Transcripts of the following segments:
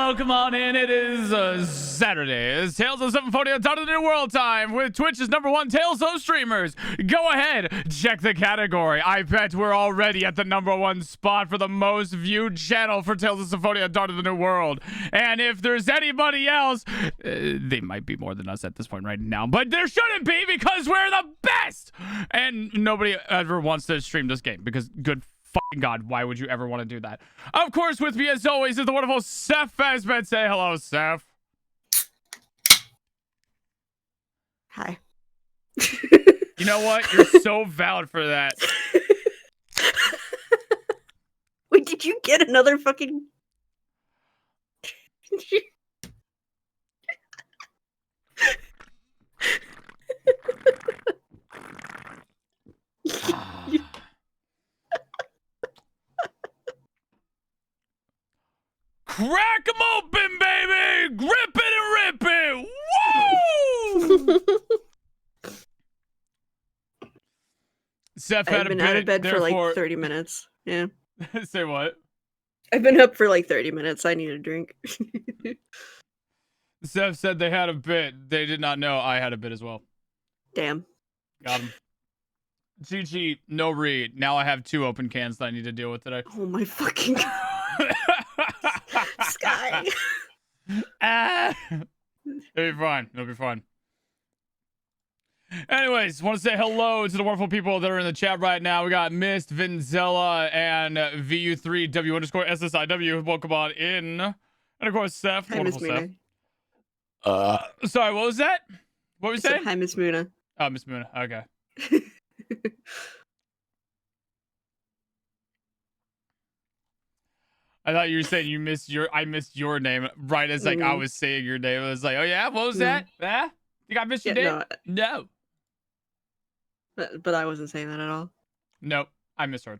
Welcome on in. It is Saturday. It's Tales of Symphonia Done in the New World time with Twitch's #1 Tales of streamers. Go ahead, check the category. I bet we're already at the #1 spot for the most viewed channel for Tales of Symphonia Done in the New World. And if there's anybody else, they might be more than us at this point right now, but there shouldn't be because we're the best. And nobody ever wants to stream this game because good fucking God, why would you ever want to do that? Of course, with me as always is the wonderful Seph Fazbed. Say hello, Seph. Hi. You know what? You're so valid for that. Wait, did you get another fucking... Crack 'em open, baby! Grip it and rip it! Woo! Seph had I've been out of bed for therefore... like 30 minutes. Yeah. Say what? I've been up for like 30 minutes. I need a drink. Seph said they had a bit. They did not know I had a bit as well. Damn. Got him. GG, no read. Now I have 2 open cans that I need to deal with today. Oh my fucking God. Sky. It'll be fine. It'll be fine. Anyways, want to say hello to the wonderful people that are in the chat right now. We got Mist, Vinzella, and VU3W_SSIW. Welcome on in. And of course, Seph. Hi, Miss Wonderful Muna. Seph. Sorry, what was that? What were you saying? Hi, Miss Muna. Oh, Miss Muna. Okay. I thought you were saying I missed your name right as like I was saying your name. I was like, oh yeah, what was that? Huh? You got missed your name? No. But I wasn't saying that at all. Nope. I misheard.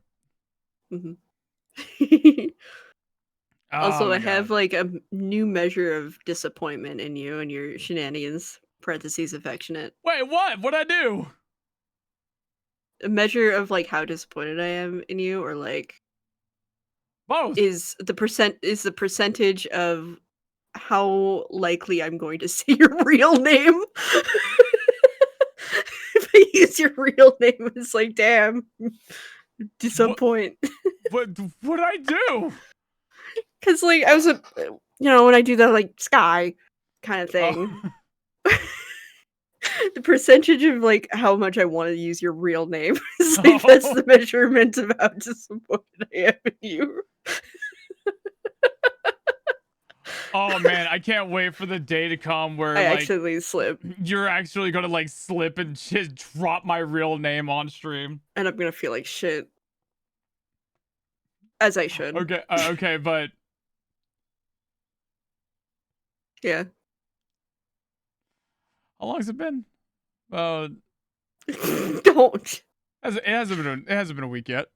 Also, I have like a new measure of disappointment in you and your shenanigans. Parentheses affectionate. Wait, what? What'd I do? A measure of like how disappointed I am in you, or like both is the percentage of how likely I'm going to say your real name. If I use your real name, it's like, damn, disappoint. What did I do? Because like I was when I do that like Sky kind of thing. The percentage of like how much I want to use your real name is like that's the measurement of how disappointed I am in you. Oh man, I can't wait for the day to come where I actually slip. You're actually gonna like slip and just drop my real name on stream, and I'm gonna feel like shit, as I should. Okay, okay, but yeah. How long's it been? Don't. It hasn't been a week yet.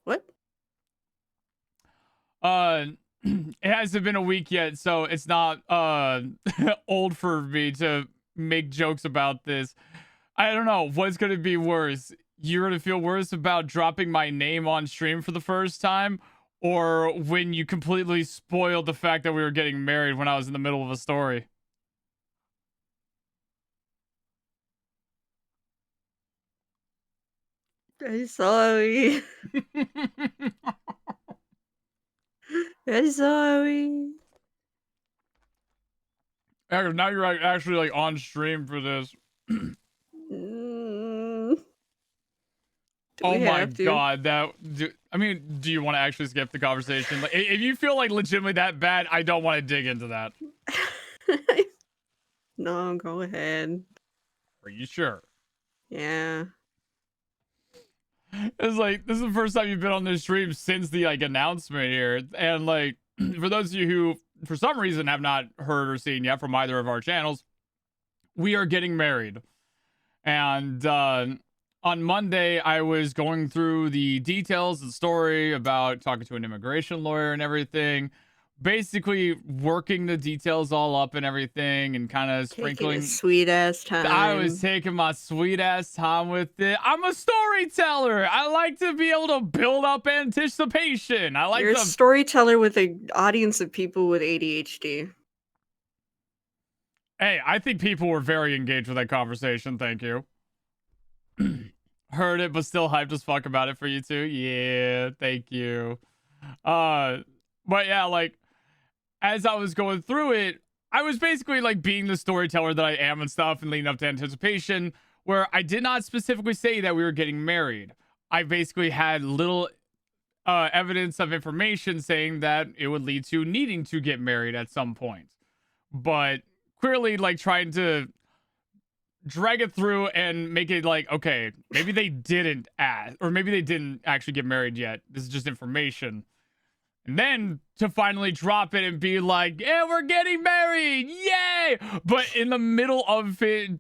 What? It hasn't been a week yet, so it's not old for me to make jokes about this. I don't know what's gonna be worse. You're gonna feel worse about dropping my name on stream for the first time, or when you completely spoiled the fact that we were getting married when I was in the middle of a story. I'm sorry. I'm sorry. Now you're actually like on stream for this. Oh my God, do you want to actually skip the conversation? Like, if you feel like legitimately that bad, I don't want to dig into that. No, go ahead. Are you sure? Yeah. It's like, this is the first time you've been on this stream since the like announcement here. And like, for those of you who, for some reason, have not heard or seen yet from either of our channels, we are getting married. And on Monday, I was going through the details of the story about talking to an immigration lawyer and everything. basically working the details all up and everything and kind of Taking a sprinkling. sweet ass time. I was taking my sweet ass time with it. I'm a storyteller. I like to be able to build up anticipation. I like You're a storyteller with an audience of people with ADHD. Hey, I think people were very engaged with that conversation. Thank you. Heard it, but still hyped as fuck about it for you too. Yeah, thank you. But yeah, like as I was going through it, I was basically like being the storyteller that I am and stuff and leading up to anticipation, where I did not specifically say that we were getting married. I basically had little evidence of information saying that it would lead to needing to get married at some point. But clearly like trying to drag it through and make it like, okay, maybe they didn't ask, or maybe they didn't actually get married yet. This is just information. And then to finally drop it and be like, yeah, we're getting married. Yay! But in the middle of it,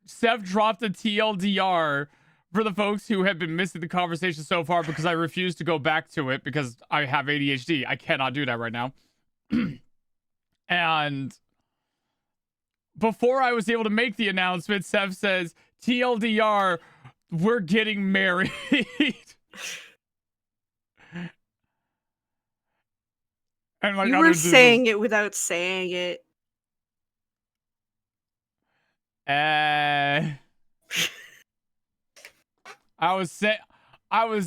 Seph dropped a TLDR for the folks who have been missing the conversation so far because I refuse to go back to it because I have ADHD. I cannot do that right now. And before I was able to make the announcement, Seph says, TLDR, we're getting married. And like you were saying it without saying it. I was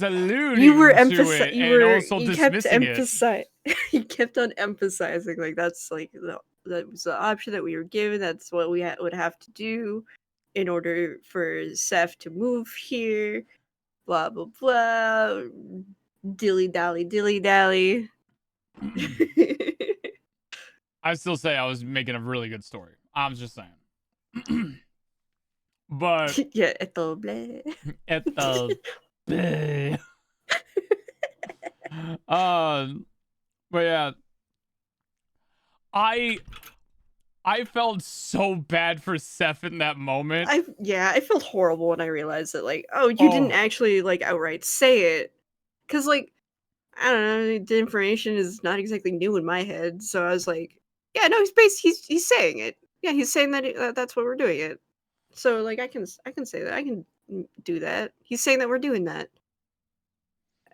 alluding You were to it and also dismissing it. You kept on emphasizing like that's like that was the option that we were given. That's what we would have to do in order for Seph to move here. Blah blah blah. Dilly dally, dilly dally. I still say I was making a really good story. I'm just saying. But yeah, eto bleh. Eto bleh. But yeah, I felt so bad for Seph in that moment. I felt horrible when I realized that, like, oh, you didn't actually like outright say it, because like, I don't know, the information is not exactly new in my head, so I was like, yeah, no, he's saying it, yeah, he's saying that that's what we're doing it, so like I can say that, I can do that. He's saying that we're doing that,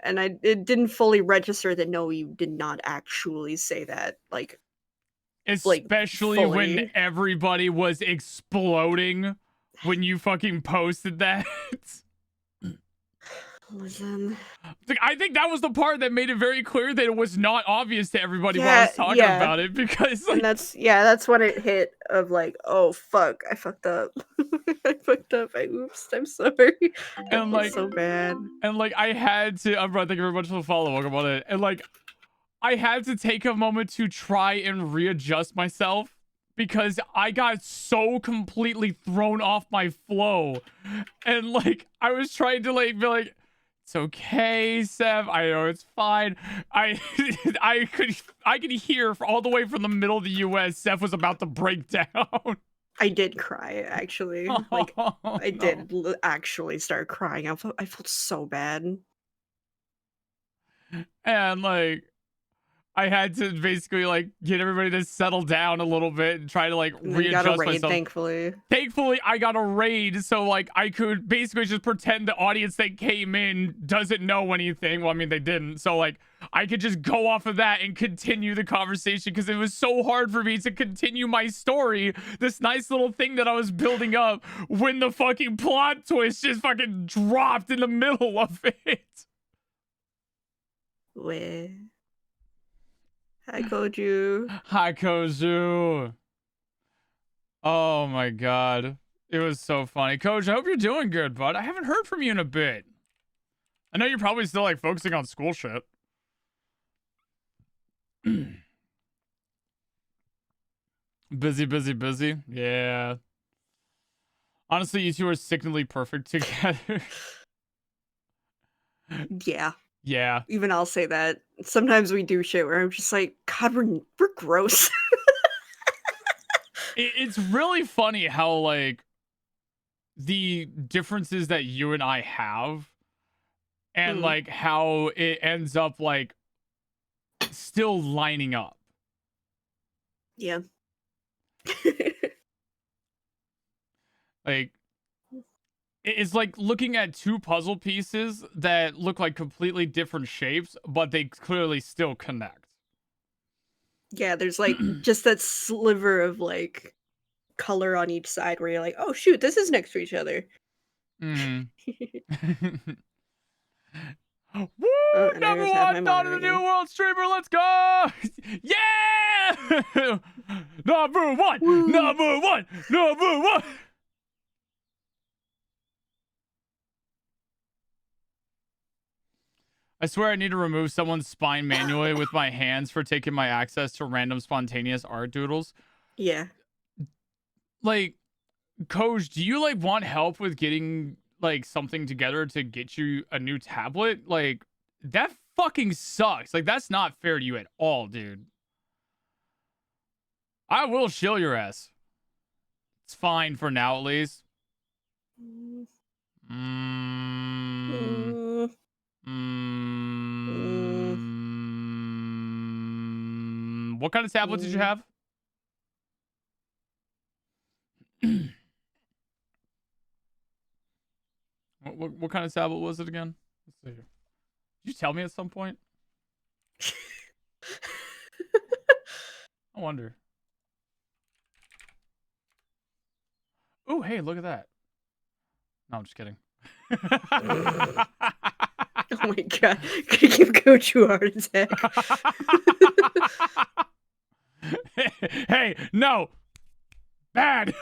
and it didn't fully register that no, you did not actually say that, like. Especially when everybody was exploding when you fucking posted that. Listen. I think that was the part that made it very clear that it was not obvious to everybody while I was talking about it, because like, and that's when it hit of like, oh fuck, I fucked up. Oops, I'm sorry. And like so bad. And like I had to, thank you very much for the follow. Welcome on it. And like I had to take a moment to try and readjust myself because I got so completely thrown off my flow. And like I was trying to like be like, it's okay, Seph. I know it's fine. I could hear all the way from the middle of the US, Seph was about to break down. I did cry, actually. Like I did actually start crying. I felt so bad. And like I had to basically like get everybody to settle down a little bit and try to like readjust myself. Thankfully, I got a raid, so like I could basically just pretend the audience that came in doesn't know anything. Well, I mean they didn't, so like I could just go off of that and continue the conversation because it was so hard for me to continue my story, this nice little thing that I was building up, when the fucking plot twist just fucking dropped in the middle of it. Where? Hi, Koju. Hi, Koju. Oh my god. It was so funny. Koju, I hope you're doing good, bud. I haven't heard from you in a bit. I know you're probably still like focusing on school shit. Busy. Yeah. Honestly, you two are sickeningly perfect together. Yeah. Yeah. Even I'll say that. Sometimes we do shit where I'm just like, God, we're gross. It's really funny how like the differences that you and I have, and like how it ends up like still lining up. Yeah. Like, it's like looking at two puzzle pieces that look like completely different shapes, but they clearly still connect. Yeah, there's like just that sliver of like color on each side where you're like, oh shoot, this is next to each other. Mm. Woo! And I Number just have my one, not in monitor the new again. world streamer. Let's go! Yeah! Number one, Woo! number one, number one. I swear I need to remove someone's spine manually with my hands for taking my access to random spontaneous art doodles. Yeah. Like, Coach, do you like want help with getting like something together to get you a new tablet? Like, that fucking sucks. Like, that's not fair to you at all, dude. I will shill your ass. It's fine for now, at least. Mm, Mm, mm, mm, what kind of tablet did you mm. have? What kind of tablet was it again? Let's see here. Did you tell me at some point? I wonder. Oh, hey, look at that. No, I'm just kidding. Oh my god. Could give Coach a heart attack. Hey, no. Bad.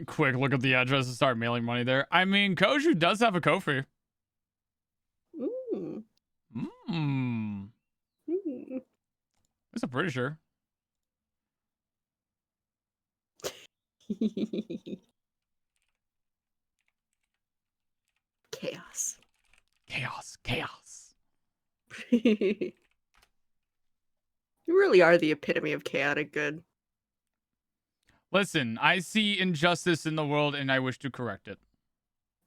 Quick, look at the address and start mailing money there. I mean, Koju does have a Ko-fi. Mm, Mmm. mm. It's a pretty sure. Chaos. Chaos. Chaos. You really are the epitome of chaotic good. Listen, I see injustice in the world and I wish to correct it.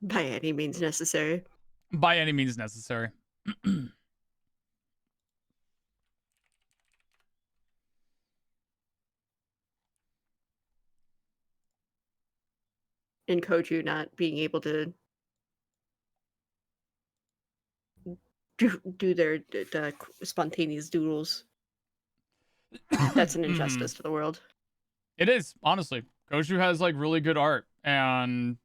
By any means necessary. By any means necessary. And Koju not being able to do their spontaneous doodles. That's an injustice to the world. It is, honestly. Koju has like really good art and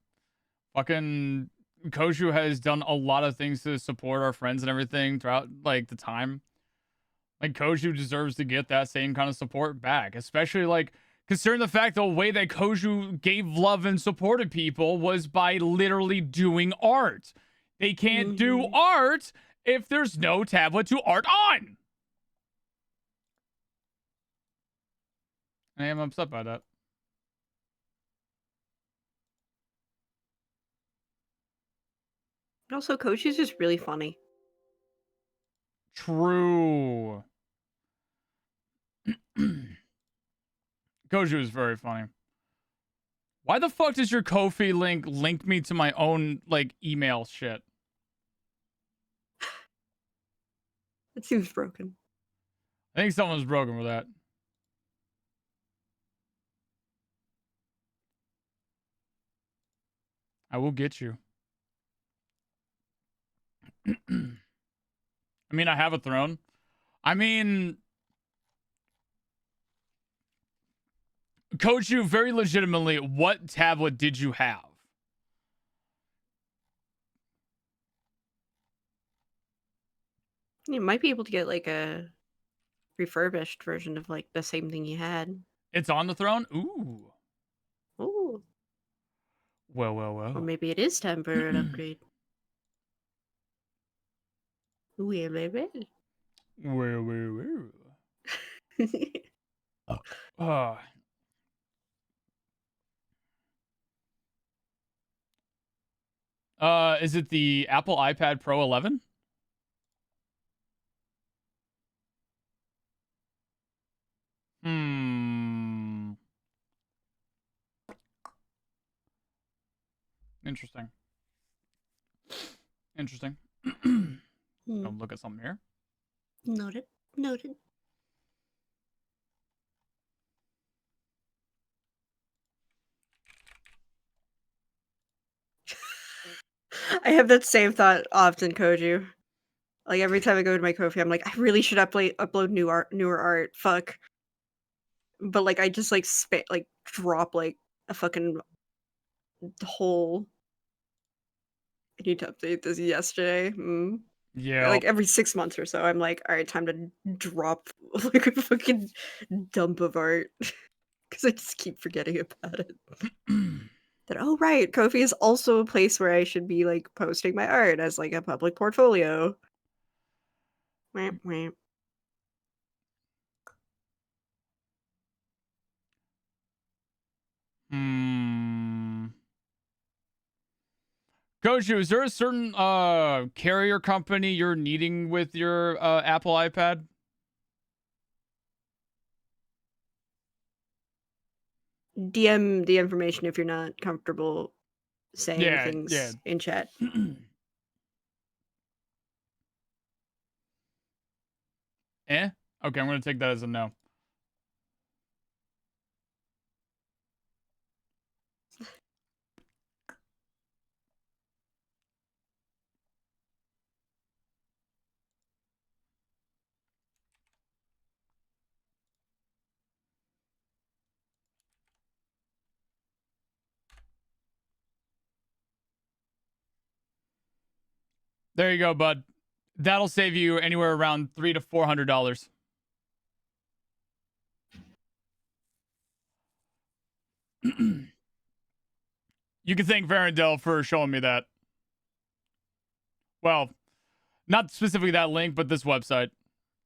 fucking Koju has done a lot of things to support our friends and everything throughout like the time. Like Koju deserves to get that same kind of support back, especially like considering the fact the way that Koju gave love and supported people was by literally doing art. They can't do art if there's no tablet to art on. I am upset by that. Also, Koju's just really funny. True. Koju is very funny. Why the fuck does your Ko-fi link me to my own like email shit? It seems broken. I think someone's broken with that. I will get you. I mean, I have a throne. I mean, Coach, you very legitimately, what tablet did you have? You might be able to get like a refurbished version of like the same thing you had. It's on the throne? Ooh. Ooh. Well, well, Or well. maybe it is time for an upgrade. Well, well, Well, well, well. well. Is it the Apple iPad Pro 11? Hmm. Interesting. Interesting. I'll look at something here. Noted. Noted. I have that same thought often, Koju. Like every time I go to my Ko-fi, I'm like, I really should upload newer art. Fuck. But like I just like drop like a fucking whole. I need to update this yesterday. Yeah. Like every 6 months or so, I'm like, all right, time to drop like a fucking dump of art because I just keep forgetting about it. That oh right, Ko-fi is also a place where I should be like posting my art as like a public portfolio. Wamp, wamp. Goju, is there a certain carrier company you're needing with your Apple iPad? DM the information if you're not comfortable saying Yeah. things in chat. Eh? Okay, I'm gonna take that as a no. There you go, bud. That'll save you anywhere around $300 to $400. You can thank Varendell for showing me that. Well, not specifically that link, but this website.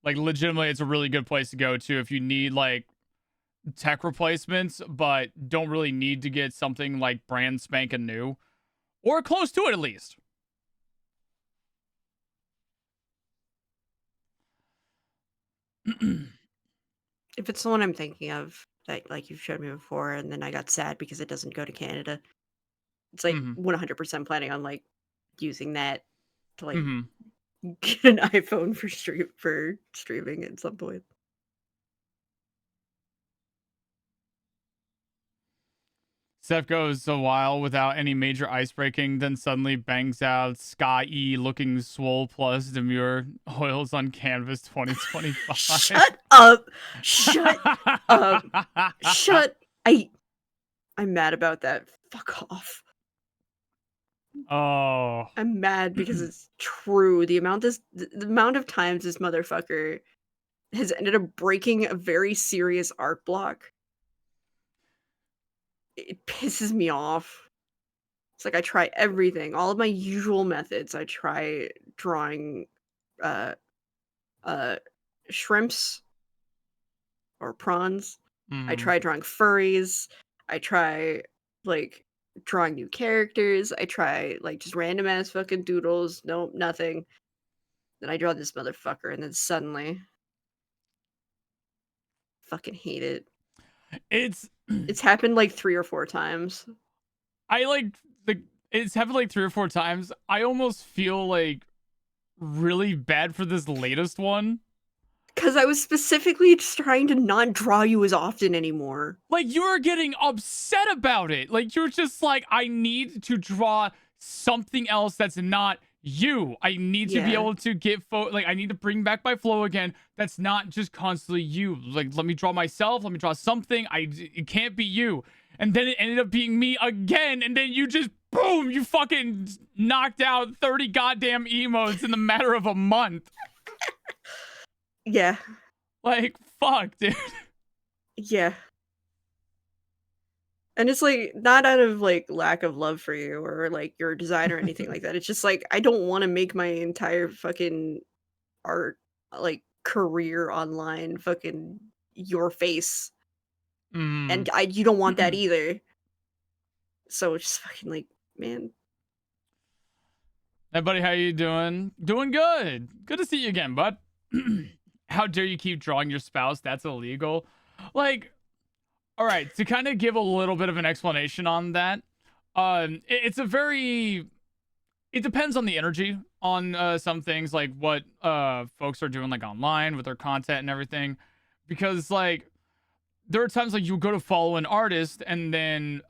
Like, legitimately, it's a really good place to go to if you need, like, tech replacements, but don't really need to get something, like, brand spanking new. Or close to it, at least. If it's the one I'm thinking of, that like you've showed me before, and then I got sad because it doesn't go to Canada. It's like 100% planning on like using that to like get an iPhone for streaming at some point. Seph goes a while without any major ice breaking, then suddenly bangs out Sky-E looking swole plus demure oils on canvas 2025. Shut up! Shut up! Shut! I'm mad about that. Fuck off. Oh. I'm mad because it's true. The amount of times this motherfucker has ended up breaking a very serious art block. It pisses me off. It's like I try everything, all of my usual methods. I try drawing uh shrimps or prawns. I try drawing furries. I try like drawing new characters. I try like just random ass fucking doodles. Nope, nothing. Then I draw this motherfucker and then suddenly fucking hate it. It's happened like 3 or 4 times. It's happened like 3 or 4 times. I almost feel like really bad for this latest one. Because I was specifically just trying to not draw you as often anymore. Like, you were getting upset about it. Like, you're just like, I need to draw something else that's not you. I need to be able to get I need to bring back my flow again. That's not just constantly you. Like, let me draw myself. Let me draw something. It can't be you. And then it ended up being me again. And then you just, boom, you fucking knocked out 30 goddamn emotes in the matter of a month. Yeah. Like, fuck, dude. Yeah. And it's like not out of like lack of love for you or like your design or anything like that. It's just like I don't want to make my entire fucking art like career online fucking your face. And you don't want that either. So it's just fucking like, man. Hey buddy, how you doing? Doing good. Good to see you again, bud. How dare you keep drawing your spouse? That's illegal. Like, all right, to kind of give a little bit of an explanation on that, it's a very it depends on the energy on some things, like what folks are doing like online with their content and everything, because like there are times like you go to follow an artist and then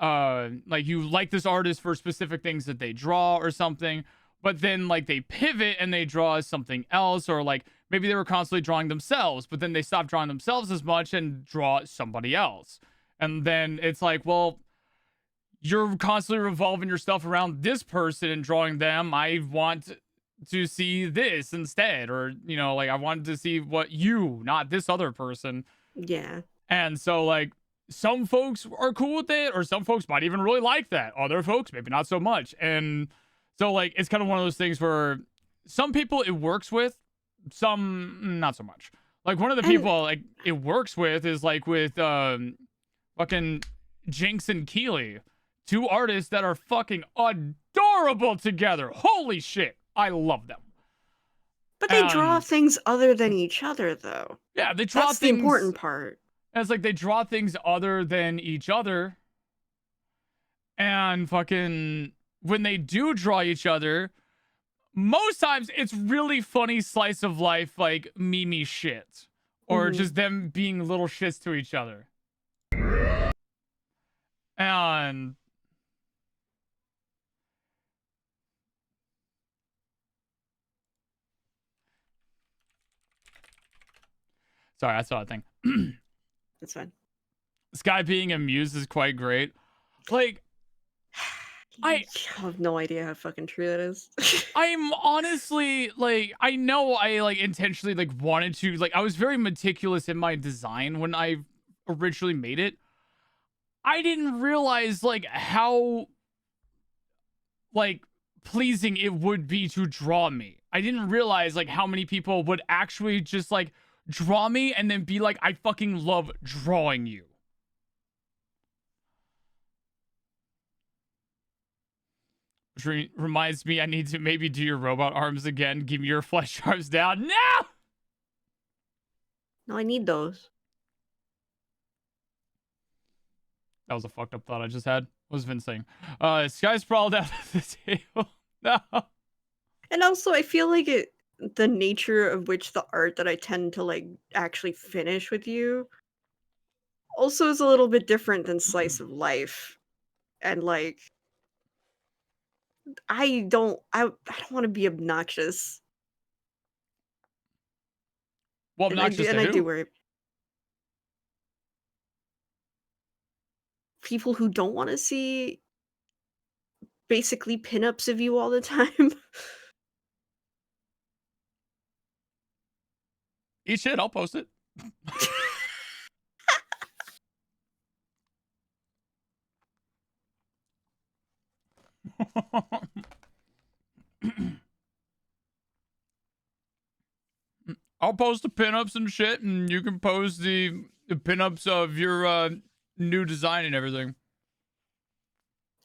like you like this artist for specific things that they draw or something, but then like they pivot and they draw something else, or like maybe they were constantly drawing themselves but then they stop drawing themselves as much and draw somebody else, and then it's like, well, you're constantly revolving your stuff around this person and drawing them. I want to see this instead, or like I wanted to see what you, not this other person. Yeah. And so like some folks are cool with it, or some folks might even really like that. Other folks maybe not so much. And so like it's kind of one of those things where some people it works with, some not so much. Like one of the And people like it works with is like with fucking Jinx and Keeley, two artists that are fucking adorable together. Holy shit, I love them. but they draw things other than each other, though. Yeah, they draw That's things. the important part. It's like they draw things other than each other. And fucking when they do draw each other, most times it's really funny slice of life, like meme shit. Or just them being little shits to each other. And sorry, I saw a thing. That's fine. This guy being amused is quite great. Like, I have no idea how fucking true that is. I'm honestly like, I know I like intentionally like wanted to, like I was very meticulous in my design when I originally made it. I didn't realize like how like pleasing it would be to draw me. I didn't realize like how many people would actually just like draw me and then be like, I fucking love drawing you. Which reminds me, I need to maybe do your robot arms again. Give me your flesh arms down. No! No, I need those. That was a fucked up thought I just had. What was Vince saying? Sky sprawled out of the table. No. And also, I feel like the nature of which the art that I tend to like actually finish with you also is a little bit different than slice of life. And like I don't want to be obnoxious. Well, And I obnoxious do and to I do who? worry. People who don't want to see basically pinups of you all the time. Eat shit, I'll post it. I'll post the pinups and shit, and you can post the pinups of your new design and everything.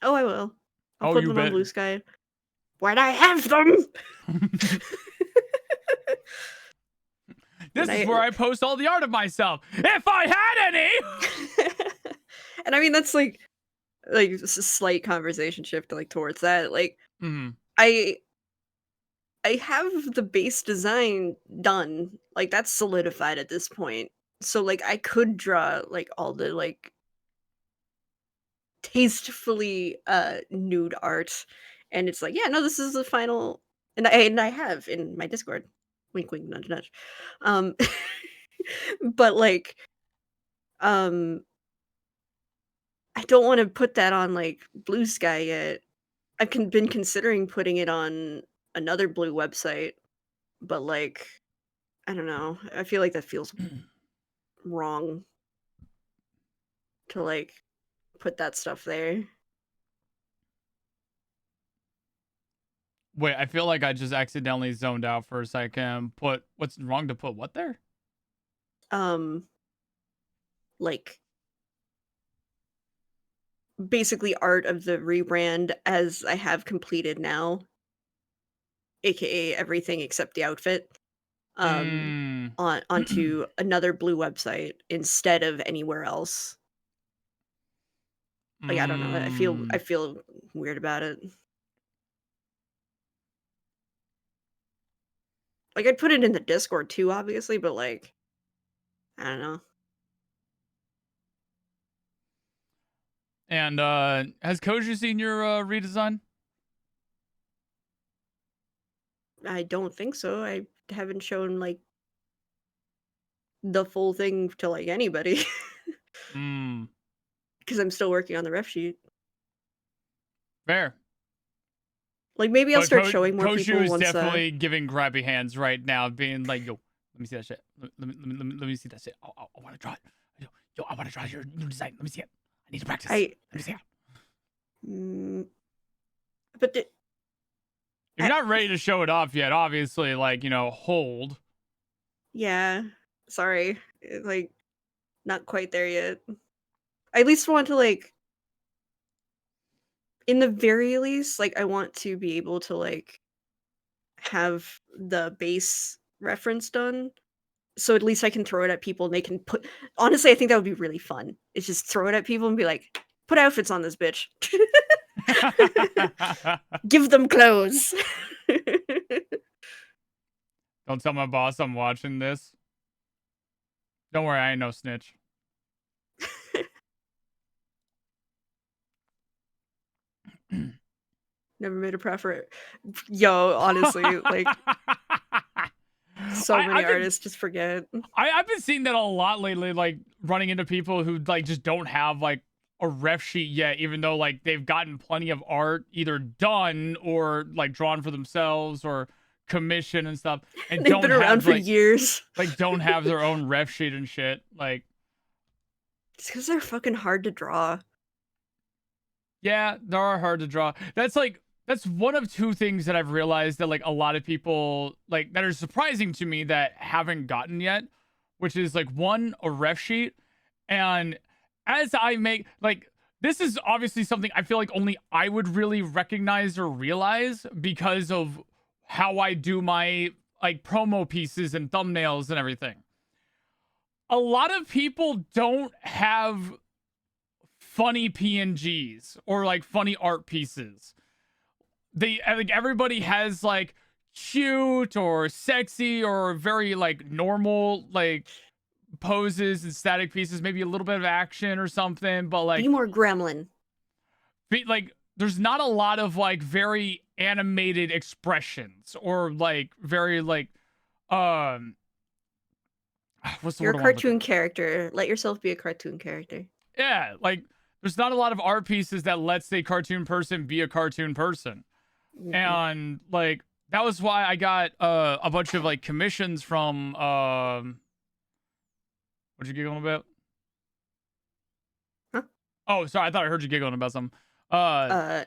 Oh, I will. I'll Oh, put you them on bet. Blue Sky. When I have them. This is where I post all the art of myself, if I had any. And I mean that's like it's a slight conversation shift like towards that. Like I I have the base design done. Like that's solidified at this point. So like I could draw like all the like tastefully nude art, and it's like, yeah, no, this is the final, and I have in my Discord. Wink wink nudge nudge. Um but like um I don't want to put that on like Blue Sky yet. Been considering putting it on another blue website, but like I don't know. I feel like that feels wrong to like put that stuff there. Wait, I feel like I just accidentally zoned out for a second. Put what's wrong to put what there? Um like basically art of the rebrand as I have completed now, aka everything except the outfit. Onto another blue website instead of anywhere else. Like I don't know. I feel weird about it. Like, I'd put it in the Discord too, obviously, but, like, I don't know. And has Koji seen your redesign? I don't think so. I haven't shown, like, the full thing to, like, anybody Hmm. because I'm still working on the ref sheet. Fair. Like, maybe I'll But start showing more Koshu people is once, definitely giving grabby hands right now, being like, "Yo, let me see that shit. Let me see that shit. I want to draw it. Yo, I want to draw your new design. Let me see it. I need to practice. I Let me see it." but the If you're not ready to show it off yet, obviously, like, hold. yeah, sorry. Like, not quite there yet. I at least want to, like in the very least, like, I want to be able to, like, have the base reference done, so at least I can throw it at people and they can put honestly, I think that would be really fun. It's just throw it at people and be like, "Put outfits on this bitch." Give them clothes. Don't tell my boss I'm watching this. Don't worry, I ain't no snitch. Never made a preference. Yo, honestly, like so many artists just forget. I've been seeing that a lot lately, like running into people who like just don't have like a ref sheet yet, even though like they've gotten plenty of art either done or like drawn for themselves or commission and stuff, and They've don't been around have for like years. don't have their own ref sheet and shit. Like, It's because they're fucking hard to draw. yeah, they are hard to draw. That's one of two things that I've realized that like a lot of people like that are surprising to me that haven't gotten yet, which is like one, a ref sheet. And as I make like this is obviously something I feel like only I would really recognize or realize because of how I do my like promo pieces and thumbnails and everything. A lot of people don't have funny PNGs or like funny art pieces. They like everybody has like cute or sexy or very like normal like poses and static pieces, maybe a little bit of action or something, but Be like more gremlin. there's not a lot of like very animated expressions or like very like um what's the You're word a I want to look cartoon at? character. Let yourself be a cartoon character. Yeah, like there's not a lot of art pieces that lets a cartoon person be a cartoon person. Mhm. And like that was why I got a bunch of like commissions from what you giggling about? Huh? Oh, sorry, I thought I heard you giggling about something. I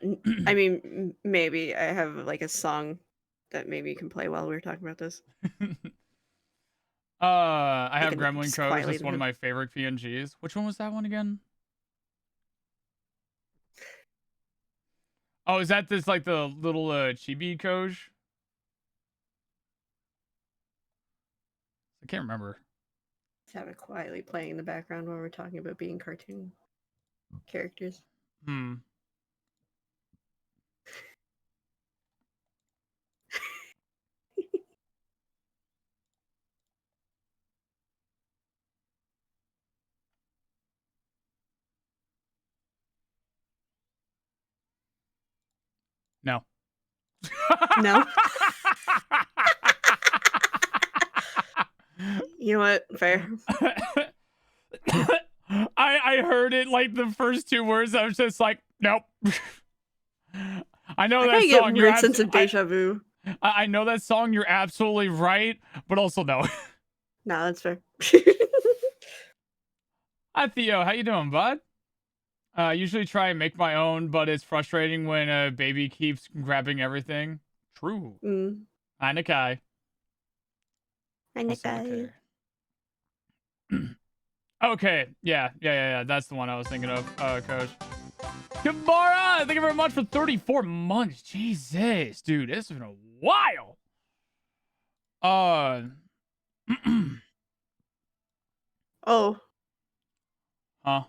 mean, maybe I have like a song that maybe you can play while we were talking about this. I I have can Gremlin just Codes. quietly. It's one of my favorite PNGs. Which one was that one again? Oh, is that this like the little chibi Koj? I can't remember. Just have it quietly playing in the background while we're talking about being cartoon characters. Hmm. No. No? You know what? Fair. I heard it like the first two words. I was just like, nope. I know I that kind of get a song. weird sense of deja vu. I know that song. You're absolutely right, but also no. No, that's fair. Hi Theo, how you doing, bud? I usually try and make my own, but it's frustrating when a baby keeps grabbing everything. True. Hi Nakai. Also Nakai. okay. Okay. Yeah. That's the one I was thinking of, Coach. Kamara, thank you very much for 34 months. Jesus, dude, it's been a while. Oh, Huh?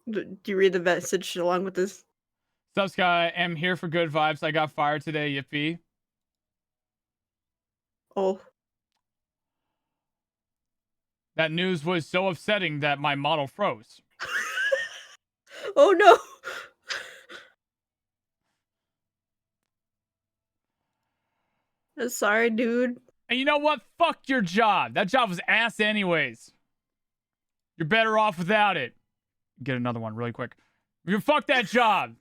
do you read the message along with this? Sup, Sky? Am here for good vibes. I got fired today. Yippee. Oh. That news was so upsetting that my model froze. Oh no. Sorry, dude. And you know what? Fuck your job. That job was ass anyways. You're better off without it. Get another one really quick. You fuck that job.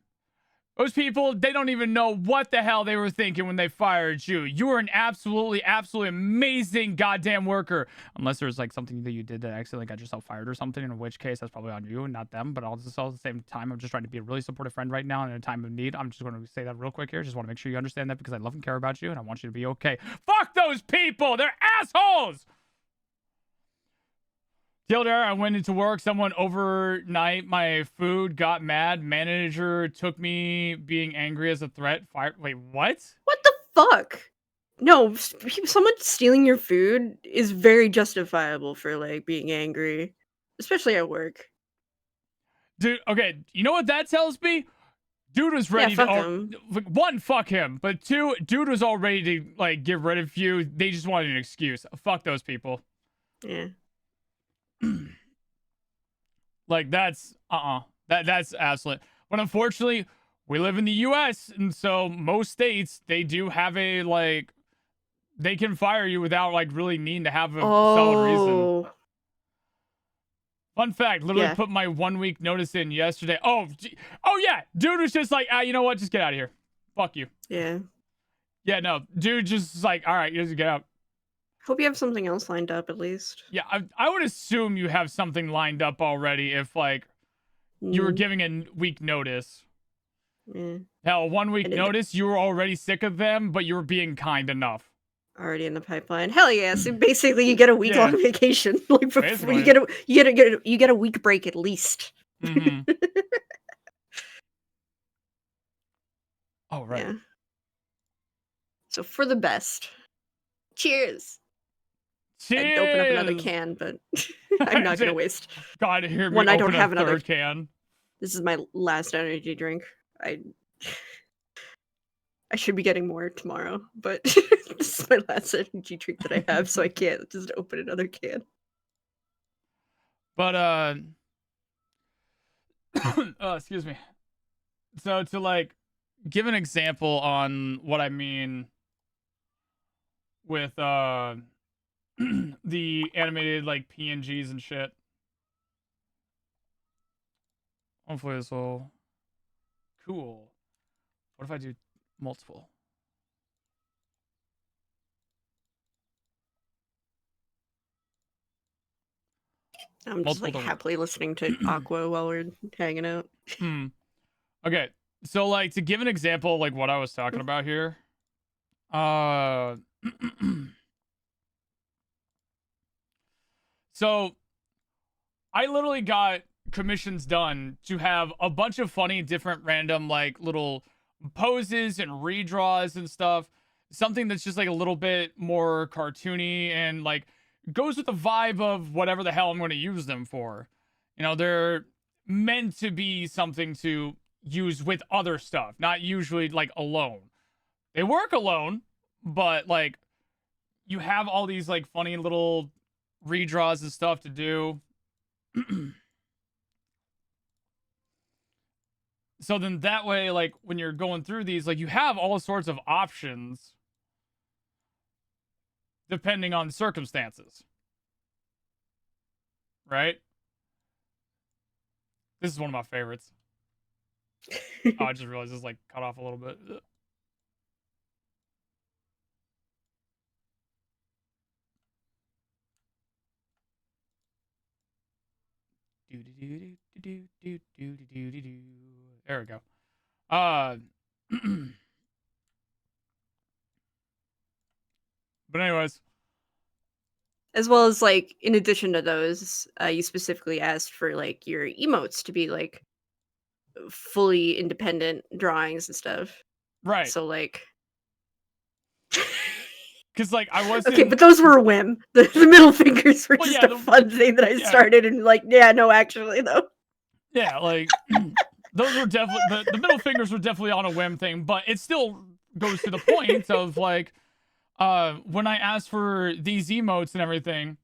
Those people, they don't even know what the hell they were thinking when they fired you. You were an absolutely amazing goddamn worker. Unless there's like something that you did that accidentally got yourself fired or something, in which case that's probably on you and not them. But also at the same time, I'm just trying to be a really supportive friend right now in a time of need. I'm just going to say that real quick here. Just want to make sure you understand that because I love and care about you and I want you to be okay. Fuck those people! They're assholes! Kildare, I went into work. Someone overnight my food, got mad. Manager took me being angry as a threat. Wait, what? What the fuck? No, someone stealing your food is very justifiable for like being angry, especially at work. Dude, okay, you know what that tells me? Dude was ready fuck to him. One, fuck him, but two, dude was all ready to like get rid of you. They just wanted an excuse. Fuck those people. Yeah. Like that's that's absolute. But unfortunately, we live in the US, and so most states they do have a like they can fire you without like really needing to have a solid reason. Fun fact, literally put my 1 week notice in yesterday. Oh yeah, dude was just like, you know what, just get out of here. Fuck you. Yeah. Yeah, no, dude just like, all right, you just get out. Hope you have something else lined up at least. Yeah, I would assume you have something lined up already if like you were giving a week notice. Hell, 1 week notice, you were already sick of them, but you were being kind enough. Already in the pipeline. Hell yeah! So basically, you get a week long vacation. Like before, you get a week break at least. Oh right. Yeah. So for the best. Cheers. Cheers. I'd open up another can, but I'm not gonna waste. God, hear me when open I don't have a third another can. This is my last energy drink. I should be getting more tomorrow, but this is my last energy drink that I have, so I can't just open another can. But excuse me. So to like give an example on what I mean with the animated like PNGs and shit. Hopefully this will cool. What if I do multiple? I'm just like happily listening to Aqua while we're hanging out. Okay, so like to give an example like what I was talking about here. So I literally got commissions done to have a bunch of funny different random like little poses and redraws and stuff. Something that's just like a little bit more cartoony and like goes with the vibe of whatever the hell I'm going to use them for. You know, they're meant to be something to use with other stuff, not usually like alone. They work alone, but like you have all these like funny little redraws and stuff to do. So then that way, like when you're going through these, like you have all sorts of options depending on circumstances. Right? This is one of my favorites. Oh, I just realized it's like cut off a little bit. There we go. But anyways. As well as like in addition to those, you specifically asked for like your emotes to be like fully independent drawings and stuff. Right. So like because like I wasn't okay, but those were a whim. The middle fingers were just a fun thing that I started and like no, actually though. Yeah, like those were definitely the middle fingers were definitely on a whim thing, but it still goes to the point of like when I asked for these emotes and everything,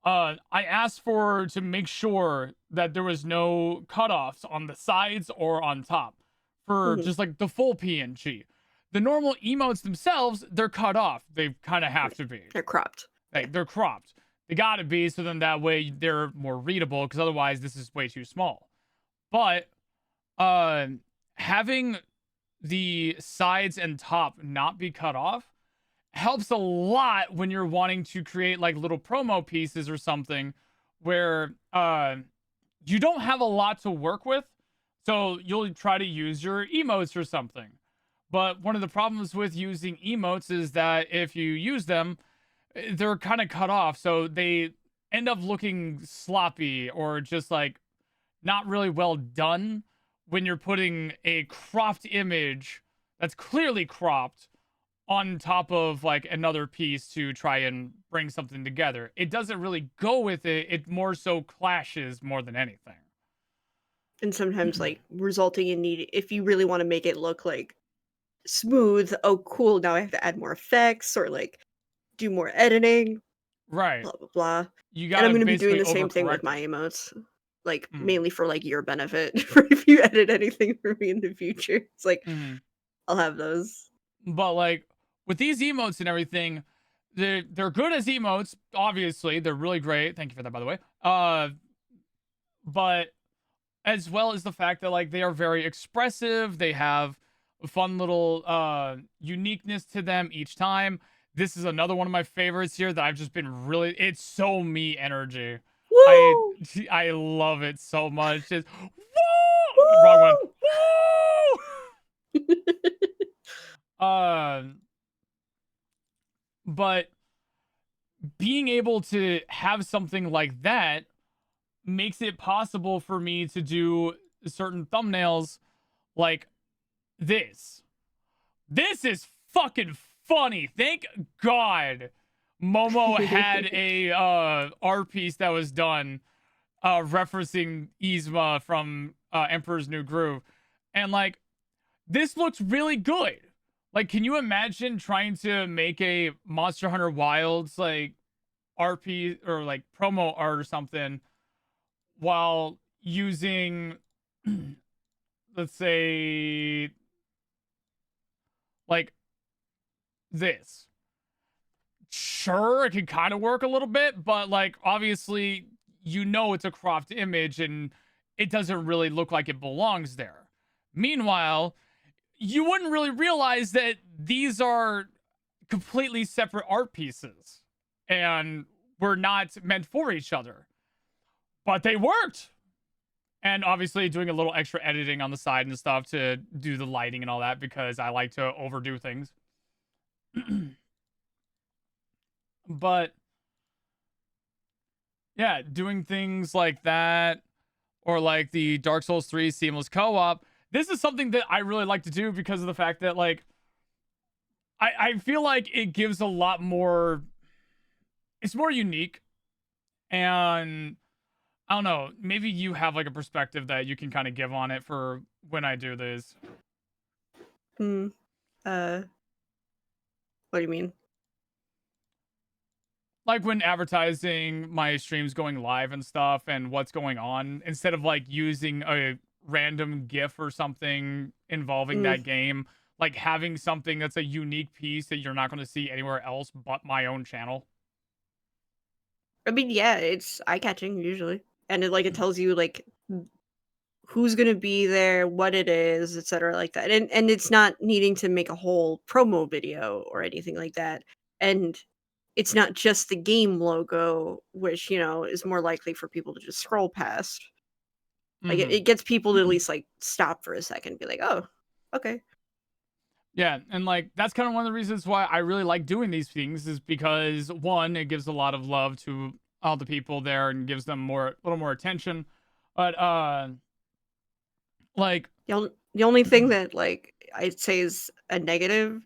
I asked for to make sure that there was no cutoffs on the sides or on top for Mhm. just like the full PNG. The normal emotes themselves, they're cut off. They kind of have to be. They're cropped. Yeah. Like they're cropped. They gotta be, so then that way they're more readable, because otherwise this is way too small. But uh having the sides and top not be cut off helps a lot when you're wanting to create like little promo pieces or something where you don't have a lot to work with. So you'll try to use your emotes or something. But one of the problems with using emotes is that if you use them, they're kind of cut off. So they end up looking sloppy or just like not really well done when you're putting a cropped image that's clearly cropped on top of like another piece to try and bring something together. It doesn't really go with it. It more so clashes more than anything. And sometimes, like, resulting in need if you really wanna make it look, like, smooth, "Oh, cool, now I have to add more effects or, like, do more editing, Right. blah, blah, blah." You And I'm gotta gonna be doing basically the same thing with overcorrect my it. emotes, like, Mhm. mainly for, like, your benefit, for if you edit anything for me in the future. It's like, Mhm. I'll have those. But like with these emotes and everything, they're good as emotes. Obviously, they're really great. Thank you for that, by the way. But as well as the fact that like they are very expressive, they have a fun little uniqueness to them each time. This is another one of my favorites here that I've just been really, it's so me energy. I Woo! I love it so much. Just woo! Wrong one. Woo! Woo! But being able to have something like that makes it possible for me to do certain thumbnails like this. This is fucking funny. Thank God Momo had a art piece that was done referencing Yzma from Emperor's New Groove. And like this looks really good. Like, can you imagine trying to make a Monster Hunter Wilds like RP or like promo art or something while using let's say like this? Sure, it can kind of work a little bit, but like obviously it's a cropped image and it doesn't really look like it belongs there. Meanwhile, you wouldn't really realize that these are completely separate art pieces and were not meant for each other, but they worked. And obviously doing a little extra editing on the side and stuff to do the lighting and all that, because I like to overdo things. But yeah, doing things like that, or like the Dark Souls 3 seamless co-op. This is something that I really like to do because of the fact that like I feel like it gives a lot more, it's more unique. And I don't know, maybe you have like a perspective that you can kind of give on it for when I do this. Hmm, uh, what do you mean? Like when advertising my streams going live and stuff and what's going on, instead of like using a random GIF or something involving Mm, that game, like having something that's a unique piece that you're not going to see anywhere else but my own channel. I mean, yeah, it's eye-catching usually, and it tells you, like, who's gonna be there, what it is, etcetera, like that, and it's not needing to make a whole promo video or anything like that, and it's not just the game logo, which, is more likely for people to just scroll past. Like, it Hmm. it gets people to at least, like, stop for a second and be like, "Oh, okay." Yeah, and like that's kind of one of the reasons why I really like doing these things, is because one, it gives a lot of love to all the people there and gives them a little more attention. But like The only thing that, like, I'd say is a negative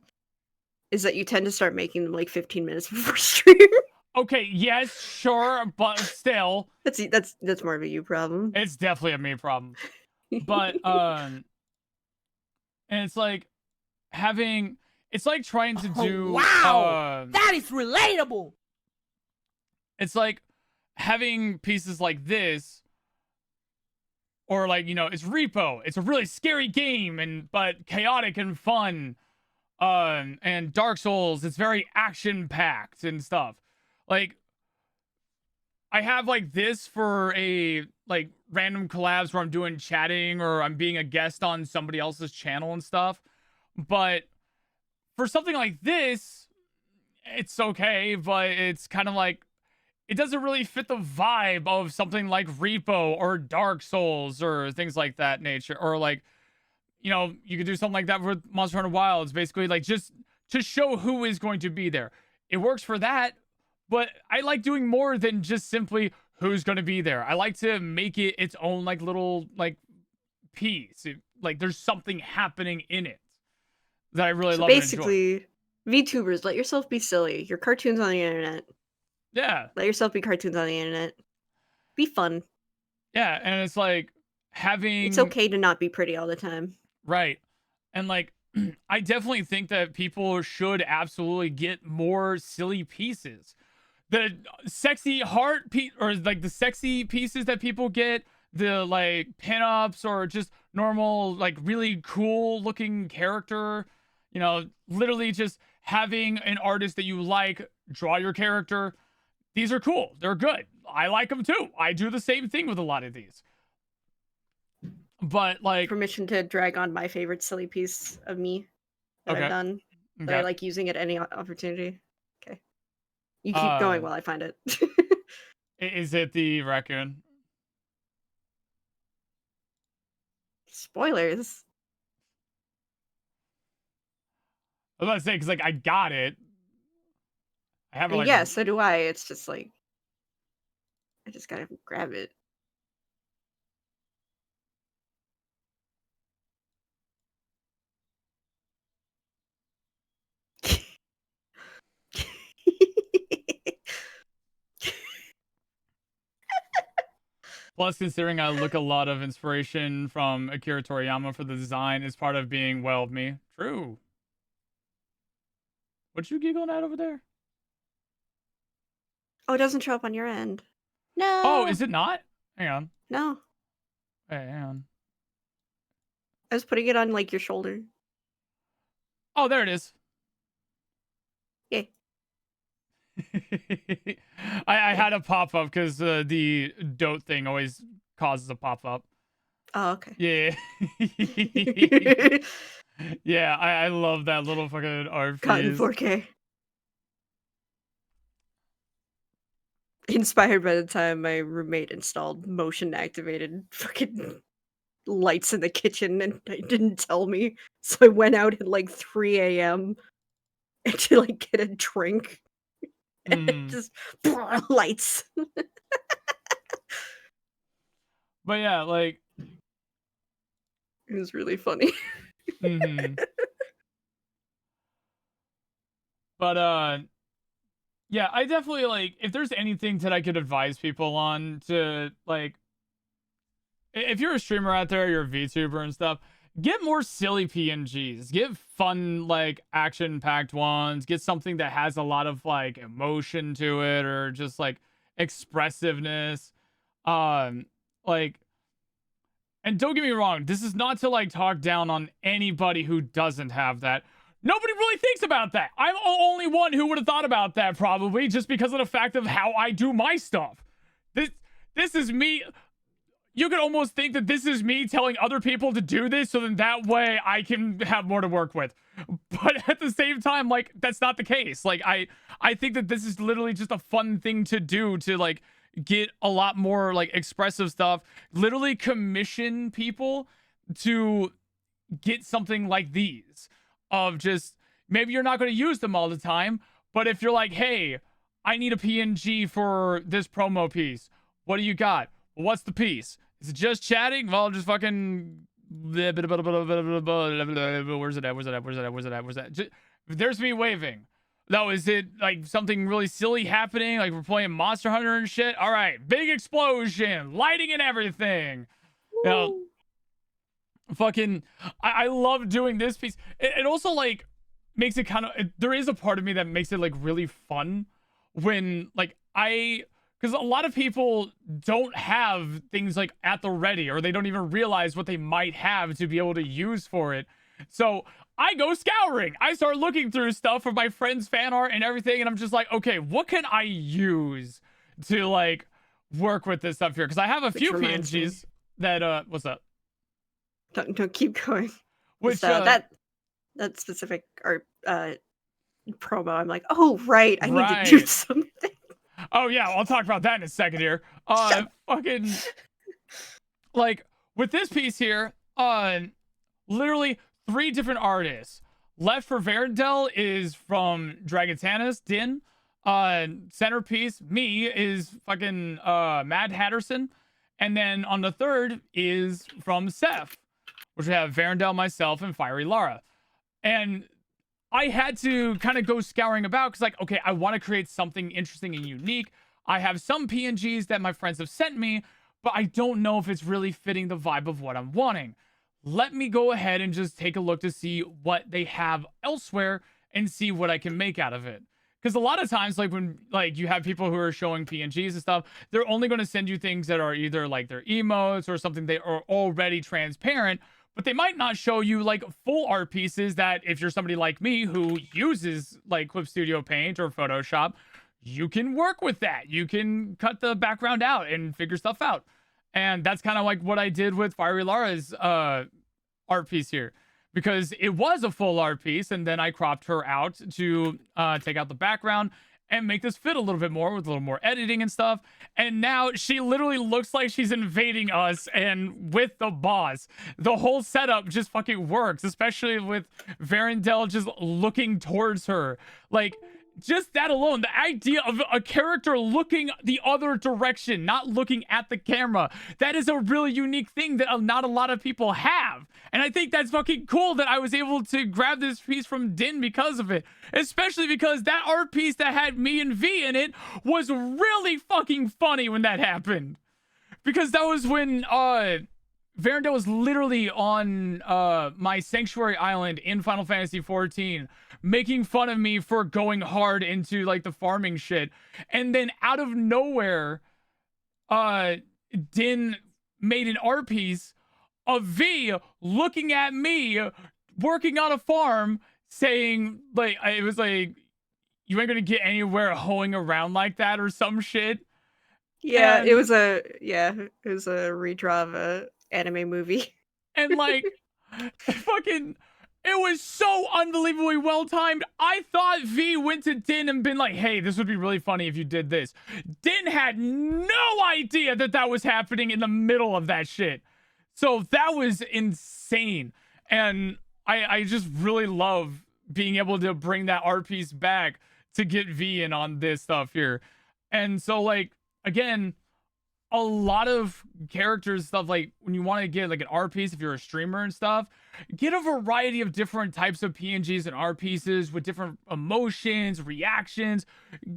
is that you tend to start making them, like, 15 minutes before stream. okay, yes, sure, but still, That's more of a you problem. it's definitely a me problem. But and it's like having it's like trying to do wow, that is relatable. It's like having pieces like this, or like, you know, it's Repo. It's a really scary game, but chaotic and fun. And Dark Souls, it's very action packed and stuff. Like, I have like this for a like random collabs where I'm doing chatting or I'm being a guest on somebody else's channel and stuff. But for something like this, it's okay, but it's kind of like, it doesn't really fit the vibe of something like Repo or Dark Souls or things like that nature. Or like, you know, you could do something like that with Monster Hunter Wilds, basically like just to show who is going to be there. It works for that, but I like doing more than just simply who's going to be there. I like to make it its own like little like piece. Like there's something happening in it that I really love. Basically, VTubers, let yourself be silly. You're cartoons on the internet. Yeah. Let yourself be cartoons on the internet. Be fun. Yeah, and it's like having... It's okay to not be pretty all the time. Right. And like, I definitely think that people should absolutely get more silly pieces. The sexy heart or like the sexy pieces that people get, the like pinups or just normal, like really cool looking character, you know, literally just having an artist that you like draw your character. These are cool. They're good. I like them too. I do the same thing with a lot of these. But like... Permission to drag on my favorite silly piece of me that I've done. That I like using at any opportunity. Okay. You keep going while I find it. Is it the raccoon? Spoilers. I was about to say, because like I got it. I have it like... Yeah, so do I. It's just like I just gotta grab it. Plus, considering I look a lot of inspiration from Akira Toriyama for the design is part of being well of me. True. What you giggling at over there? Oh, it doesn't show up on your end. No. Oh, is it not? Hang on. No. Hey, hang on. I was putting it on like your shoulder. Oh, there it is. Yay. I had a pop-up because the dote thing always causes a pop-up. Oh, okay. Yeah. Yeah, I love that little fucking art Caught in 4K. Inspired by the time my roommate installed motion activated fucking lights in the kitchen and I didn't tell me. So I went out at like 3 a.m. to like get a drink. And just lights. But yeah, like it was really funny. But yeah, I definitely like, if there's anything that I could advise people on to like, if you're a streamer out there, you're a VTuber and stuff, get more silly PNGs. Get fun, like action-packed ones. Get something that has a lot of like emotion to it or just like expressiveness. Like, and don't get me wrong, this is not to like talk down on anybody who doesn't have that. Nobody really thinks about that. I'm the only one who would have thought about that probably just because of the fact of how I do my stuff. This is me. You could almost think that this is me telling other people to do this so then that way I can have more to work with. But at the same time, like, that's not the case. Like, I think that this is literally just a fun thing to do to, like, get a lot more, like, expressive stuff. Literally commission people to get something like these. Of just, maybe you're not going to use them all the time, but if you're like, hey, I need a PNG for this promo piece. What do you got? What's the piece? Is it just chatting? Well, just fucking... Where's it at? There's me waving. No, is it like something really silly happening? Like we're playing Monster Hunter and shit? All right, big explosion, lighting and everything. You know, fucking, I love doing this piece. And also, like, makes it kind of, there is a part of me that makes it like really fun when like because a lot of people don't have things like at the ready, or they don't even realize what they might have to be able to use for it. So I go scouring. I start looking through stuff for my friends' fan art and everything, and I'm just like, okay, what can I use to like work with this stuff here? Because I have a few PNGs that what's up? Don't keep going. Which that specific art promo, I'm like, oh right, I need to do something. Oh yeah, I'll talk about that in a second here. Fucking like with this piece here, literally 3 different artists. Left for Verendel is from Dragontanis, Din. Centerpiece, me, is fucking Mad Hatterson. And then on the third is from Seph, which we have Verendel, myself, and Fiery Lara. And I had to kind of go scouring about because, like, okay, I want to create something interesting and unique. I have some PNGs that my friends have sent me, but I don't know if it's really fitting the vibe of what I'm wanting. Let me go ahead and just take a look to see what they have elsewhere and see what I can make out of it. Because a lot of times, like when like you have people who are showing PNGs and stuff, they're only going to send you things that are either like their emotes or something they are already transparent, but they might not show you like full art pieces that if you're somebody like me who uses like Clip Studio Paint or Photoshop, you can work with that. You can cut the background out and figure stuff out. And that's kind of like what I did with Fiery Lara's art piece here, because it was a full art piece, and then I cropped her out to take out the background and make this fit a little bit more with a little more editing and stuff. And now she literally looks like she's invading us and with the boss. The whole setup just fucking works, especially with Verendel just looking towards her. Like, just that alone, the idea of a character looking the other direction, not looking at the camera, that is a really unique thing that not a lot of people have. And I think that's fucking cool that I was able to grab this piece from Din because of it. Especially because that art piece that had me and V in it was really fucking funny when that happened. Because that was when Verendel was literally on my Sanctuary Island in Final Fantasy XIV, making fun of me for going hard into like the farming shit. And then out of nowhere, Din made an art piece of V looking at me working on a farm, saying like, it was like, you ain't gonna get anywhere hoeing around like that or some shit. Yeah, and it was a redraw of a anime movie. And like fucking, it was so unbelievably well timed. I thought V went to Din and been like, hey, this would be really funny if you did this. Din had no idea that that was happening in the middle of that shit. So that was insane. And I just really love being able to bring that art piece back to get V in on this stuff here. And so like, again, a lot of characters stuff, like when you want to get like an art piece, if you're a streamer and stuff, get a variety of different types of PNGs and art pieces with different emotions, reactions,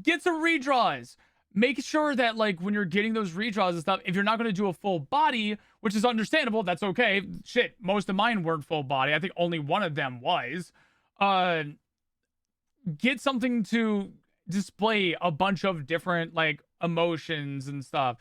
get some redraws. Make sure that like when you're getting those redraws and stuff, if you're not going to do a full body, which is understandable, that's okay. Shit, most of mine weren't full body. I think only one of them was. Get something to display a bunch of different like emotions and stuff,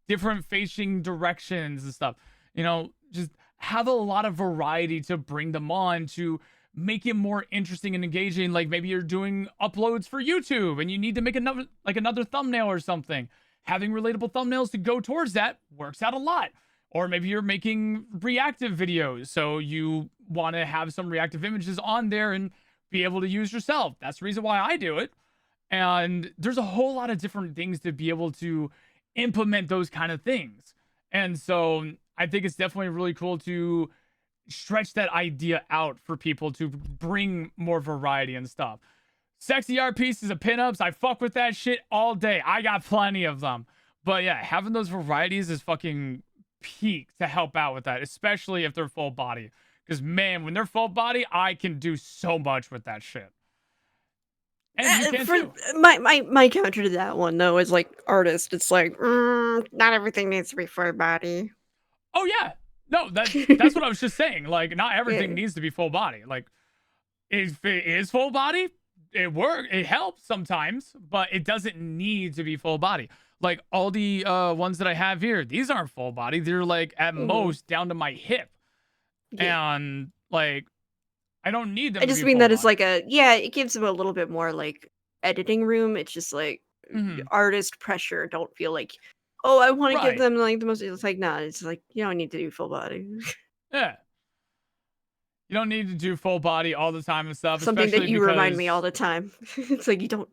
different facing directions and stuff, you know, just have a lot of variety to bring them on to make it more interesting and engaging. Like maybe you're doing uploads for YouTube and you need to make another thumbnail or something. Having relatable thumbnails to go towards that works out a lot. Or maybe you're making reactive videos, so you want to have some reactive images on there and be able to use yourself. That's the reason why I do it. And there's a whole lot of different things to be able to implement those kind of things. And so I think it's definitely really cool to stretch that idea out for people to bring more variety and stuff. Sexy art pieces of pinups, I fuck with that shit all day. I got plenty of them. But yeah, having those varieties is fucking peak to help out with that, especially if they're full body. Because man, when they're full body, I can do so much with that shit. And you can too. My counter to that one though is like artist. It's like not everything needs to be full body. Oh yeah, no, that's what I was just saying. Like not everything needs to be full body. Like if it is full body, it helps sometimes, but it doesn't need to be full body. Like all the ones that I have here, these aren't full body. They're like at most down to my hip. Yeah. And like I don't need them I to just be mean full that it's body. like it gives them a little bit more like editing room. It's just like artist pressure. Don't feel like, oh, I want to give Right. them like the most. It's like, nah, it's like you don't need to do full body. Yeah. You don't need to do full body all the time and stuff, Something that especially you remind me all because the time. It's like you don't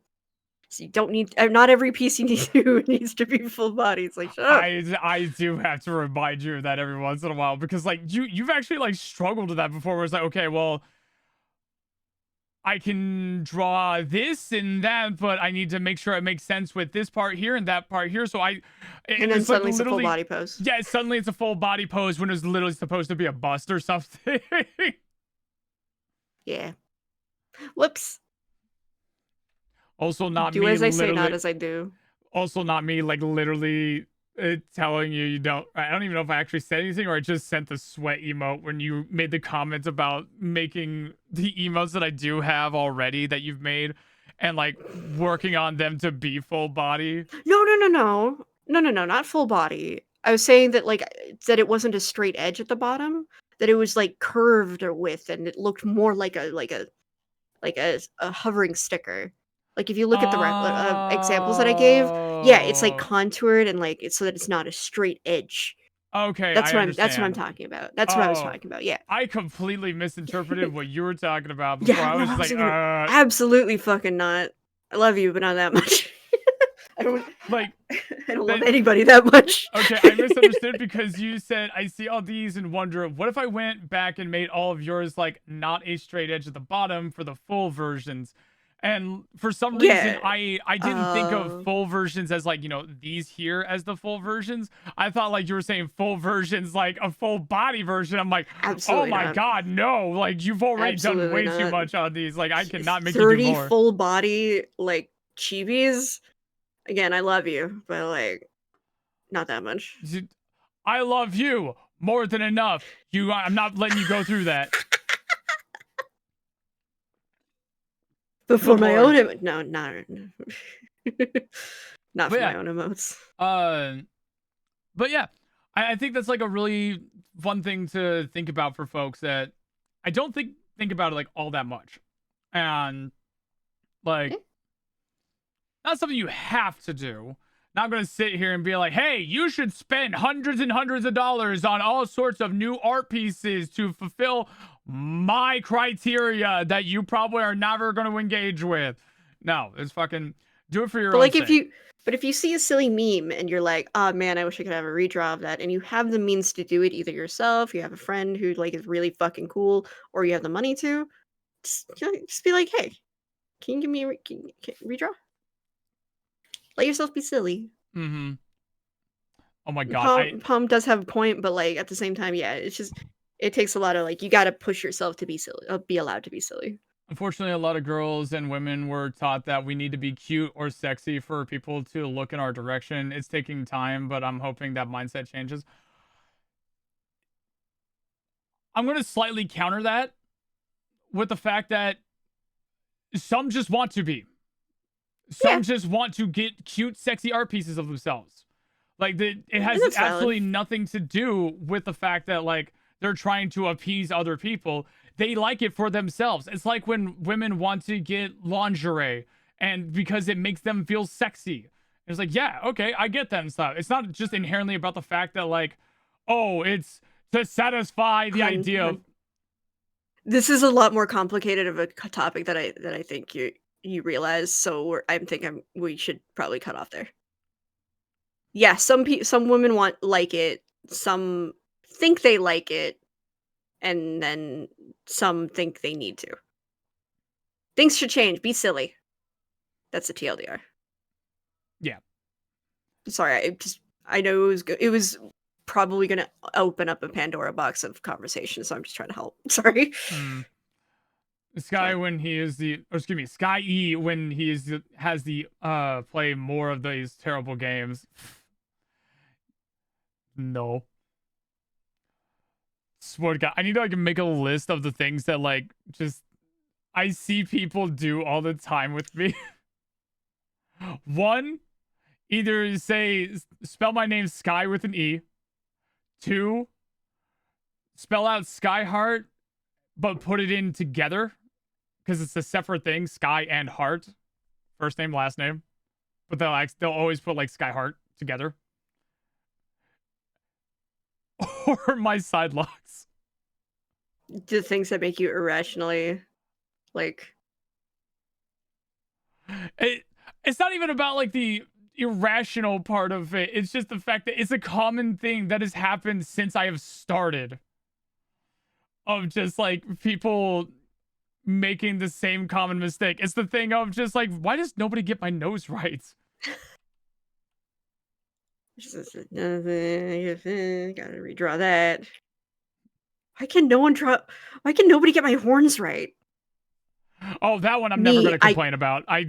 need. Not every piece you need to do needs to be full body. It's like shut up. I do have to remind you of that every once in a while because like you've actually like struggled with that before where it's like, okay, well, I can draw this and that, but I need to make sure it makes sense with this part here and that part here. So And then it's suddenly like it's a full literally, body pose. yeah, suddenly it's a full body pose when it's literally supposed to be a bust or something. Yeah. Whoops. Also not Do me as I say, not literally, as I do. also not me like literally telling you don't. I don't even know if I actually said anything or I just sent the sweat emote when you made the comment about making the emotes that I do have already that you've made and like working on them to be full body. No, not full body. I was saying that like that it wasn't a straight edge at the bottom, that it was like curved or with, and it looked more like a hovering sticker. Like if you look at the examples that I gave, yeah, it's like Oh, contoured and like it's so that it's not a straight edge. okay, I That's what I'm understand. talking about. That's what I was Oh, talking about. Yeah. I completely misinterpreted what you were talking about before. Yeah, I no, was I just like, wasn't gonna absolutely fucking not. I love you, but not that much. I don't like I don't love that. anybody that much. Okay, I misunderstood because you said I see all these and wonder what if I went back and made all of yours like not a straight edge at the bottom for the full versions. And for some reason Yeah. I didn't think of Uh, full versions as like, you know, these here as the full versions. I thought like you were saying full versions like a full body version. I'm like, "Oh Absolutely my not. god, no. Like you've already done Absolutely way too not. much on these. Like I cannot make you do 30 more." full body like chibis. Again, I love you, but like not that much. I love you more than enough. I'm not letting you go through that. But for Good my lord. own no, not not But for yeah, my own emotes. but yeah, I think that's like a really fun thing to think about for folks that I don't think about it like all that much, and like not something you have to do. Not gonna sit here and be like, hey, you should spend hundreds and hundreds of dollars on all sorts of new art pieces to fulfill my criteria that you probably are never gonna engage with. No, it's fucking do it for your But own like sake. if you see a silly meme and you're like, oh man, I wish I could have a redraw of that, and you have the means to do it either yourself, you have a friend who like is really fucking cool, or you have the money to, just be like, hey, can you give me can you redraw? Let yourself be silly. Mm-hmm. Oh my god, Palm does have a point, but like at the same time, yeah, it's just it takes a lot of like you got to push yourself to be silly, be allowed to be silly. unfortunately, a lot of girls and women were taught that we need to be cute or sexy for people to look in our direction. It's taking time, but I'm hoping that mindset changes. I'm going to slightly counter that with the fact that some just want to be. Yeah, Some just want to get cute, sexy art pieces of themselves. Like, it and has that's valid. absolutely nothing to do with the fact that, like, they're trying to appease other people. They like it for themselves. It's like when women want to get lingerie and because it makes them feel sexy. It's like, yeah, okay, I get that and stuff. It's not just inherently about the fact that, like, oh, it's to satisfy the idea of. This is a lot more complicated of a topic that I think you realize. So I'm thinking we should probably cut off there. Yeah, some women like it, some think they like it, and then some think they need to. Things should change. Be silly. That's a TLDR. Yeah. Sorry, I know it was probably gonna open up a Pandora box of conversation, so I'm just trying to help. Sorry. Sky when he is the, or excuse me, Sky E when he is has the play more of these terrible games. No. Swear to God, I need to like make a list of the things that like just I see people do all the time with me. One, either spell my name Sky with an E. Two, spell out Skyheart, but put it in together because it's a separate thing, Sky and Heart. First name, last name. But they'll always put like Skyheart together. Or my side locks. The things that make you irrationally, like... It's not even about like the irrational part of it. It's just the fact that it's a common thing that has happened since I have started. Of just like people making the same common mistake. It's the thing of just like, why does nobody get my nose right? Gotta redraw that. Why can nobody get my horns right? Oh, that one I'm never gonna complain about. I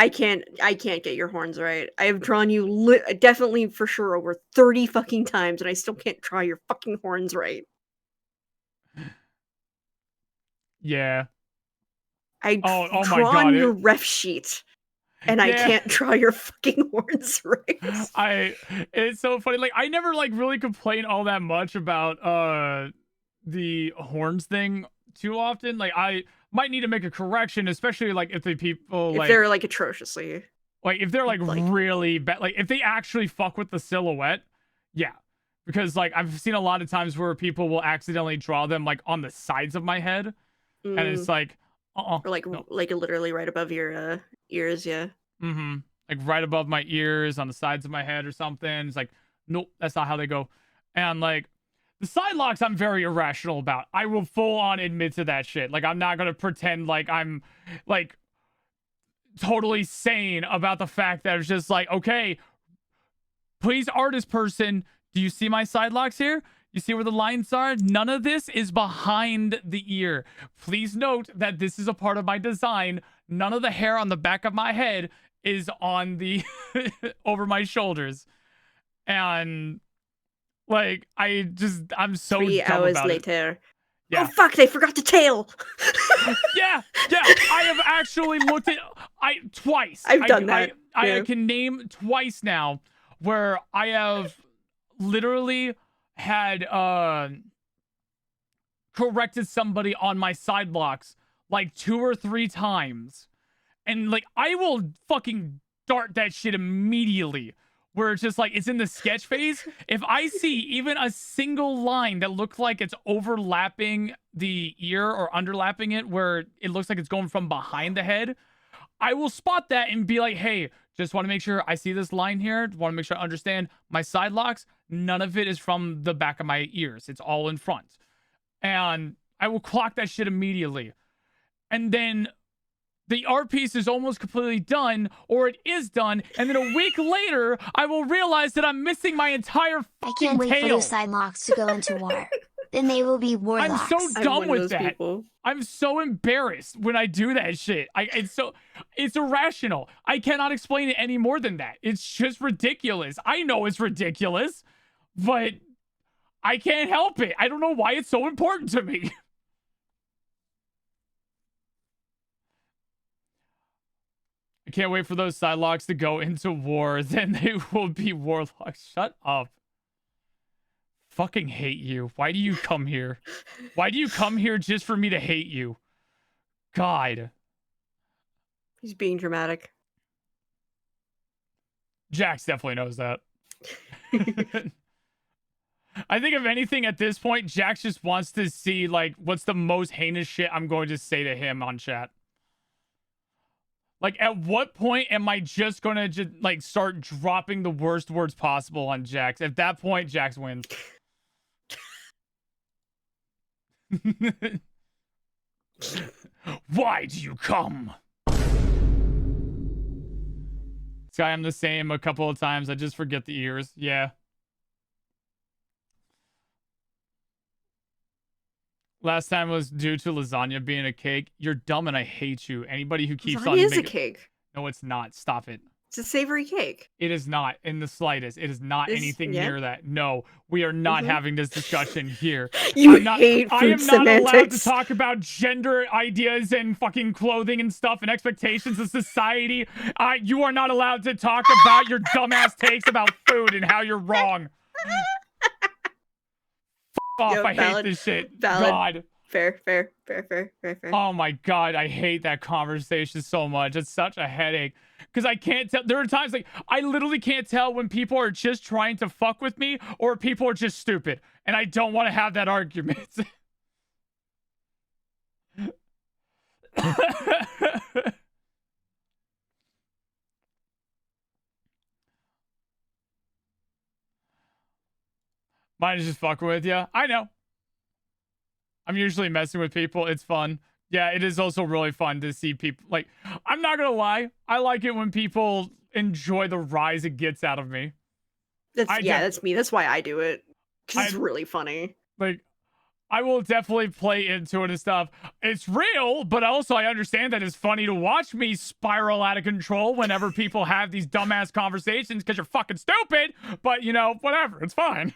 can't get your horns right. I have drawn you definitely for sure over 30 fucking times, and I still can't draw your fucking horns right. Yeah. I've drawn your ref sheet, and I can't draw your fucking horns right. It's so funny. Like, I never like really complain all that much about the horns thing too often. Like, I might need to make a correction, especially like if they're like atrociously, like if they're like really bad, like if they actually fuck with the silhouette. Yeah, because like I've seen a lot of times where people will accidentally draw them like on the sides of my head, and it's like or like literally right above your ears. Yeah. Like right above my ears, on the sides of my head or something. It's like, nope, that's not how they go. And like the side locks, I'm very irrational about. I will full on admit to that shit. Like, I'm not gonna pretend like I'm like totally sane about the fact that it's just like, okay, please, artist person, do you see my side locks here? You see where the lines are? None of this is behind the ear. Please note that this is a part of my design. None of the hair on the back of my head is on the over my shoulders. And like, I'm so 3 dumb hours about later. It. Yeah. Oh fuck, they forgot the tail. yeah. I have actually looked at twice. I've done that. I can name twice now where I have literally had corrected somebody on my side locks like 2 or 3 times. And like, I will fucking dart that shit immediately. Where it's just like, it's in the sketch phase. If I see even a single line that looks like it's overlapping the ear or underlapping it, where it looks like it's going from behind the head, I will spot that and be like, hey, just want to make sure I see this line here. Want to make sure I understand my side locks. None of it is from the back of my ears. It's all in front. And I will clock that shit immediately. And then the art piece is almost completely done, or it is done, and then a week later, I will realize that I'm missing my entire fucking tail. I can't wait for those side locks to go into war. Then they will be war locks. I'm so dumb with that. People. I'm so embarrassed when I do that shit. It's irrational. I cannot explain it any more than that. It's just ridiculous. I know it's ridiculous, but I can't help it. I don't know why it's so important to me. I can't wait for those side locks to go into war. Then they will be warlocks. Shut up. Fucking hate you. Why do you come here? Why do you come here just for me to hate you? God. He's being dramatic. Jax definitely knows that. I think if anything at this point, Jax just wants to see like what's the most heinous shit I'm going to say to him on chat. Like, at what point am I just gonna like start dropping the worst words possible on Jax? At that point, Jax wins. Why do you come? Sky, I'm the same a couple of times. I just forget the ears. Yeah. Last time was due to lasagna being a cake. You're dumb and I hate you. Anybody who keeps on making... is a cake. No, it's not. Stop it. It's a savory cake. It is not in the slightest. It is not anything yeah. near that. No, we are not having this discussion here. You I'm not, hate I food am not allowed to semantics. talk about gender ideas and fucking clothing and stuff and expectations of society. You are not allowed to talk about your dumbass takes about food and how you're wrong. Off, Yo, I valid, hate this shit. valid. God. Fair. Oh my God, I hate that conversation so much. It's such a headache. Because I can't tell. There are times like I literally can't tell when people are just trying to fuck with me or people are just stupid. And I don't want to have that argument. Mine is just fucking with you. I know. I'm usually messing with people. It's fun. Yeah, it is also really fun to see people. Like, I'm not gonna lie. I like it when people enjoy the rise it gets out of me. That's me. That's why I do it. Because it's really funny. Like, I will definitely play into it and stuff. It's real, but also I understand that it's funny to watch me spiral out of control whenever people have these dumbass conversations because you're fucking stupid. But, you know, whatever. It's fine.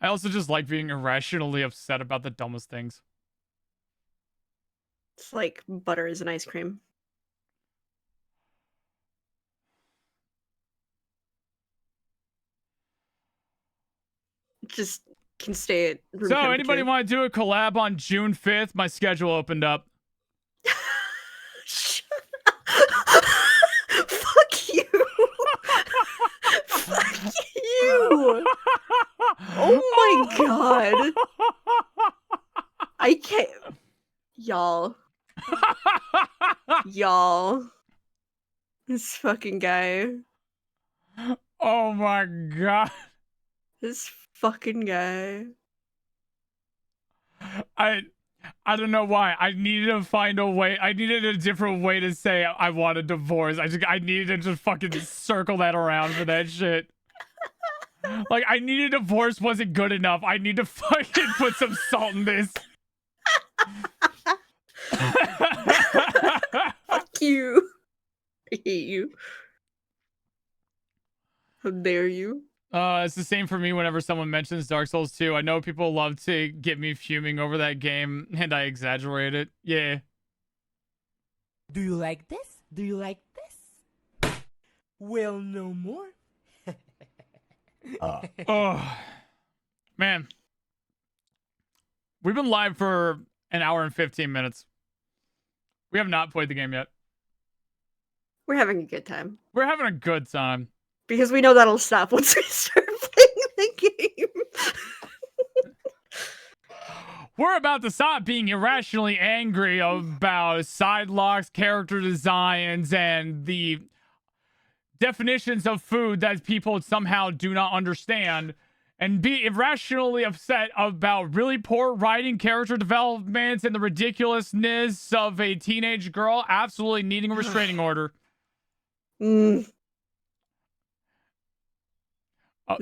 I also just like being irrationally upset about the dumbest things. It's like butter is an ice cream. Just can stay at room So, temperature. anybody want to do a collab on June 5th? My schedule opened up. Fuck you. Fuck you. Oh my God. I can't. Y'all. Y'all. This fucking guy. Oh my God. This fucking guy. I don't know why. I needed to find a way. I needed a different way to say I want a divorce. I needed to just fucking circle that around for that shit. Like, I needed a divorce wasn't good enough. I need to fucking put some salt in this. Fuck you. I hate you. How dare you? It's the same for me whenever someone mentions Dark Souls 2. I know people love to get me fuming over that game, and I exaggerate it. Yeah. Do you like this? Do you like this? Well, no more. Oh, man. We've been live for an hour and 15 minutes. We have not played the game yet. We're having a good time. We're having a good time. Because we know that'll stop once we start playing the game. We're about to stop being irrationally angry about side locks, character designs, and the definitions of food that people somehow do not understand, and be irrationally upset about really poor writing, character development, and the ridiculousness of a teenage girl absolutely needing a restraining order. We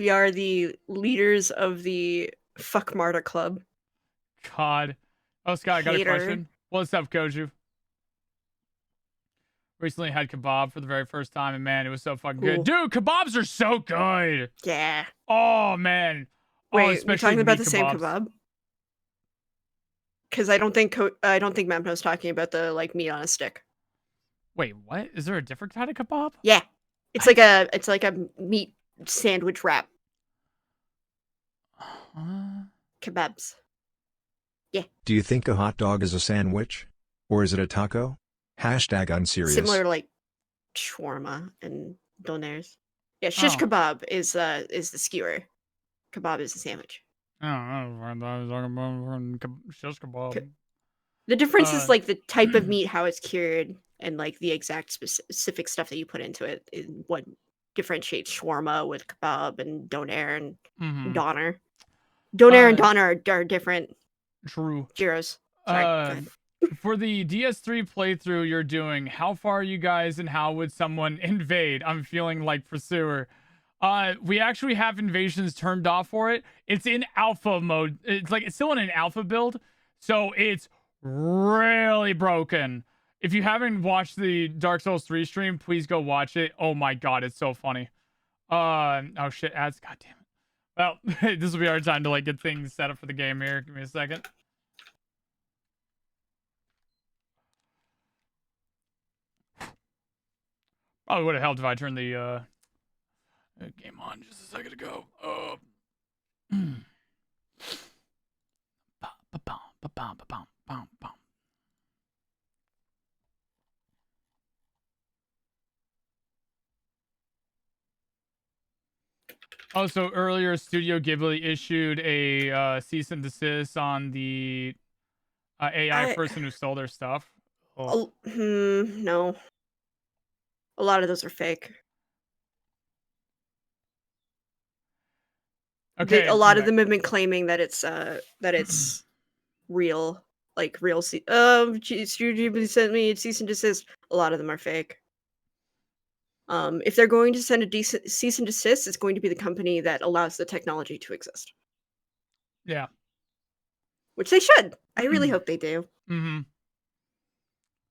are the leaders of the Fuck Marta Club. God. Oh, Scott, I got Hater. a question. What's up, Koju? Recently had kebab for the very first time, and man, it was so fucking good. Dude, kebabs are so good. Yeah. Oh, man. Wait, we're talking about meat the same kebab? Because I don't think Memno's talking about the like meat on a stick. Wait, what? Is there a different kind of kebab? Yeah, it's like a meat sandwich wrap. Kebabs. Yeah. Do you think a hot dog is a sandwich? Or is it a taco? Hashtag unserious. Similar to like shawarma and donairs. Yeah, shish kebab is the skewer. Kebab is the sandwich. I don't know. I was talking about shish kebab. The difference is like the type of meat, how it's cured, and like the exact specific stuff that you put into it is what differentiates shawarma with kebab and donair and doner. Donair and doner are different. True. Gyros. Sorry. Go ahead. For the DS3 playthrough you're doing, how far are you guys and how would someone invade? I'm feeling like pursuer. We actually have invasions turned off for it. It's in alpha mode. It's still in an alpha build, so it's really broken. If you haven't watched the Dark Souls 3 stream, please go watch it. Oh my god, it's so funny. Oh shit, ads. God damn it. Well, this will be our time to like get things set up for the game here. Give me a second. Probably would have helped if I turned the game on just a second ago. Also, earlier, Studio Ghibli issued a cease and desist on the AI person who stole their stuff. Oh. No. A lot of those are fake. Okay. A lot of them have been claiming that it's real, like real. Studio Ghibli sent me a cease and desist. A lot of them are fake. If they're going to send a cease and desist, it's going to be the company that allows the technology to exist. Yeah. Which they should. I really hope they do. Mm-hmm.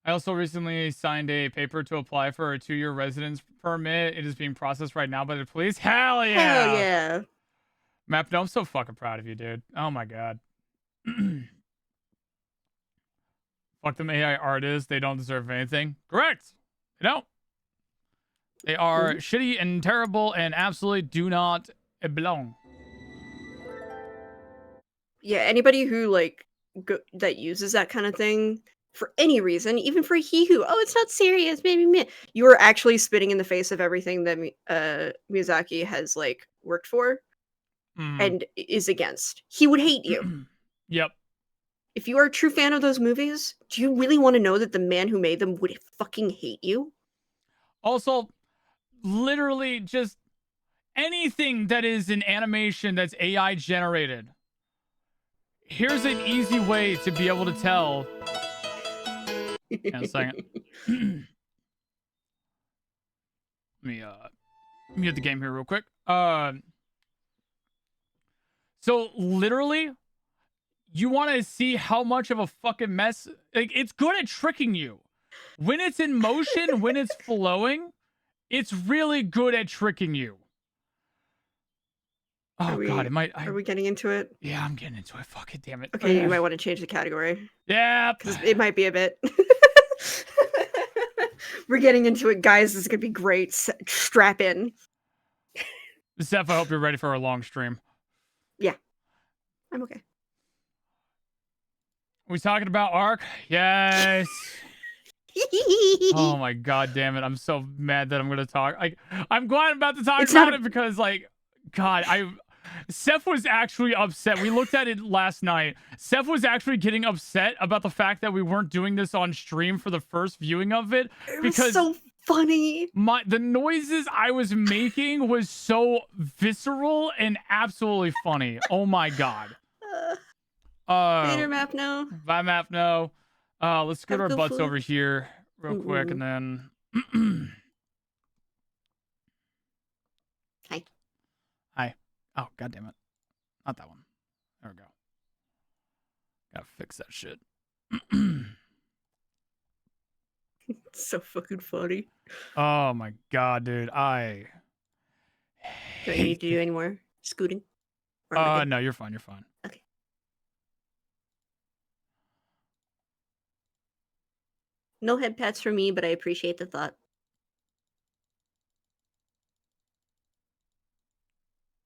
I also recently signed a paper to apply for a 2-year residence permit. It is being processed right now by the police. Hell yeah! Hell yeah! Map, no, I'm so fucking proud of you, dude. Oh my god. Fuck them AI artists. They don't deserve anything. Correct. They don't. They are shitty and terrible and absolutely do not belong. Yeah, anybody who that uses that kind of thing for any reason, even for Hihu, oh, it's not serious, maybe you are actually spitting in the face of everything that Miyazaki has like worked for and is against. He would hate you. Yep. If you are a true fan of those movies, do you really want to know that the man who made them would fucking hate you? Also, literally just anything that is an animation that's AI generated. Here's an easy way to be able to tell. Hang on a second. Let me get the game here real quick. So literally, you want to see how much of a fucking mess. Like, it's good at tricking you. When it's in motion, when it's flowing, it's really good at tricking you. Oh god, it might. Are we getting into it? Yeah, I'm getting into it. Fuck it, damn it. Okay, you might want to change the category. Yeah, because it might be a bit. We're getting into it, guys. This is gonna be great. Strap in. Seph, I hope you're ready for a long stream. Yeah, I'm okay. We talking about Ark? Yes. Oh my god damn it. I'm so mad that I'm gonna talk. I'm glad I'm about to talk about it because like god, Seph was actually upset. We looked at it last night. Seph was actually getting upset about the fact that we weren't doing this on stream for the first viewing of it. Because was so funny. The noises I was making was so visceral and absolutely funny. Oh my god. Later, Map now. Bye, Map no. Let's scoot our butts food. over here real quick and then Hi. Hi. Oh, god damn it. Not that one. There we go. Gotta fix that shit. It's so fucking funny. Oh my god, dude. Do I need to do any more scooting? No, you're fine. You're fine. Okay. No head pats for me, but I appreciate the thought.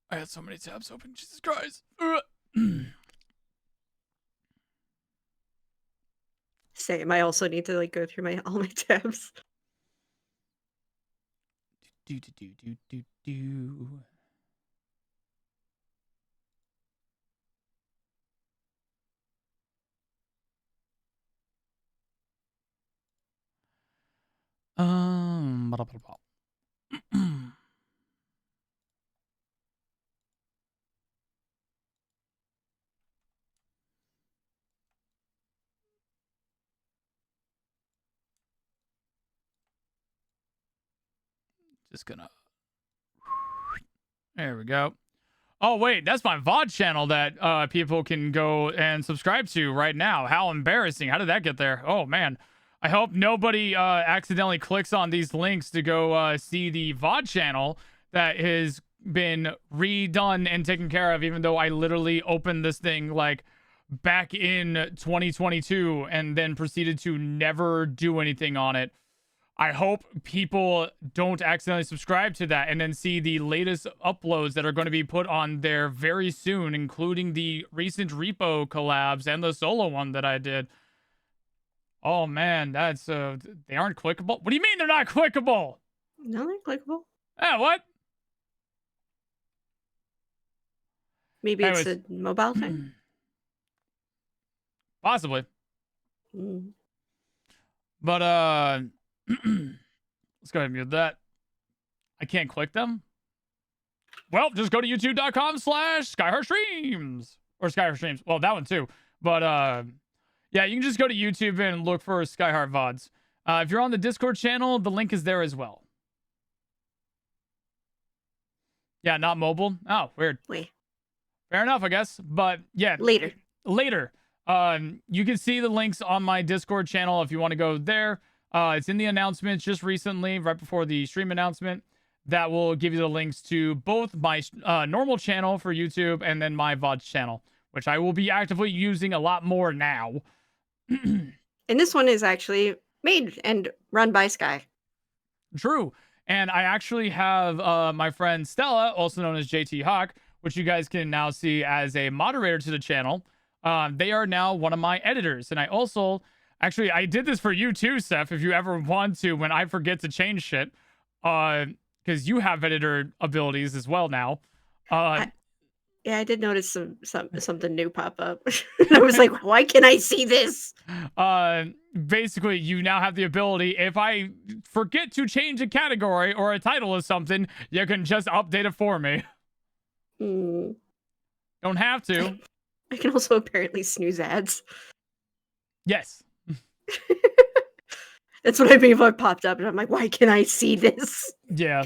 I had so many tabs open. Jesus Christ. Same. I also need to like go through all my tabs. Do. Blah, blah, blah. Just gonna. There we go. Oh, wait, that's my VOD channel that people can go and subscribe to right now. How embarrassing. How did that get there? Oh, man. I hope nobody accidentally clicks on these links to go see the VOD channel that has been redone and taken care of, even though I literally opened this thing like back in 2022 and then proceeded to never do anything on it. I hope people don't accidentally subscribe to that and then see the latest uploads that are going to be put on there very soon, including the recent repo collabs and the solo one that I did. Oh man, that's they aren't clickable. What do you mean they're not clickable? No, they're clickable. Ah, what? Maybe Anyways. it's a mobile thing. Possibly. Mm. But let's go ahead and mute that. I can't click them. Well, just go to youtube.com/SkyHeartStreams or SkyHeartStreams. Well, that one too. But yeah, you can just go to YouTube and look for Skyheart VODs. If you're on the Discord channel, the link is there as well. Yeah, not mobile. Oh, weird. Wait. Fair enough, I guess. But yeah, Later. You can see the links on my Discord channel if you want to go there. It's in the announcements just recently, right before the stream announcement. That will give you the links to both my normal channel for YouTube and then my VOD channel, which I will be actively using a lot more now. And this one is actually made and run by Sky. True. And I actually have my friend Stella, also known as JT Hawk, which you guys can now see as a moderator to the channel. They are now one of my editors. And I also, actually, I did this for you too, Seph, if you ever want to, when I forget to change shit. Because you have editor abilities as well now. Yeah, I did notice something new pop up. And I was like, why can't I see this? Basically, you now have the ability, if I forget to change a category or a title of something, you can just update it for me. Mm. Don't have to. I can also apparently snooze ads. Yes. That's what I mean if I popped up and I'm like, why can't I see this? Yeah.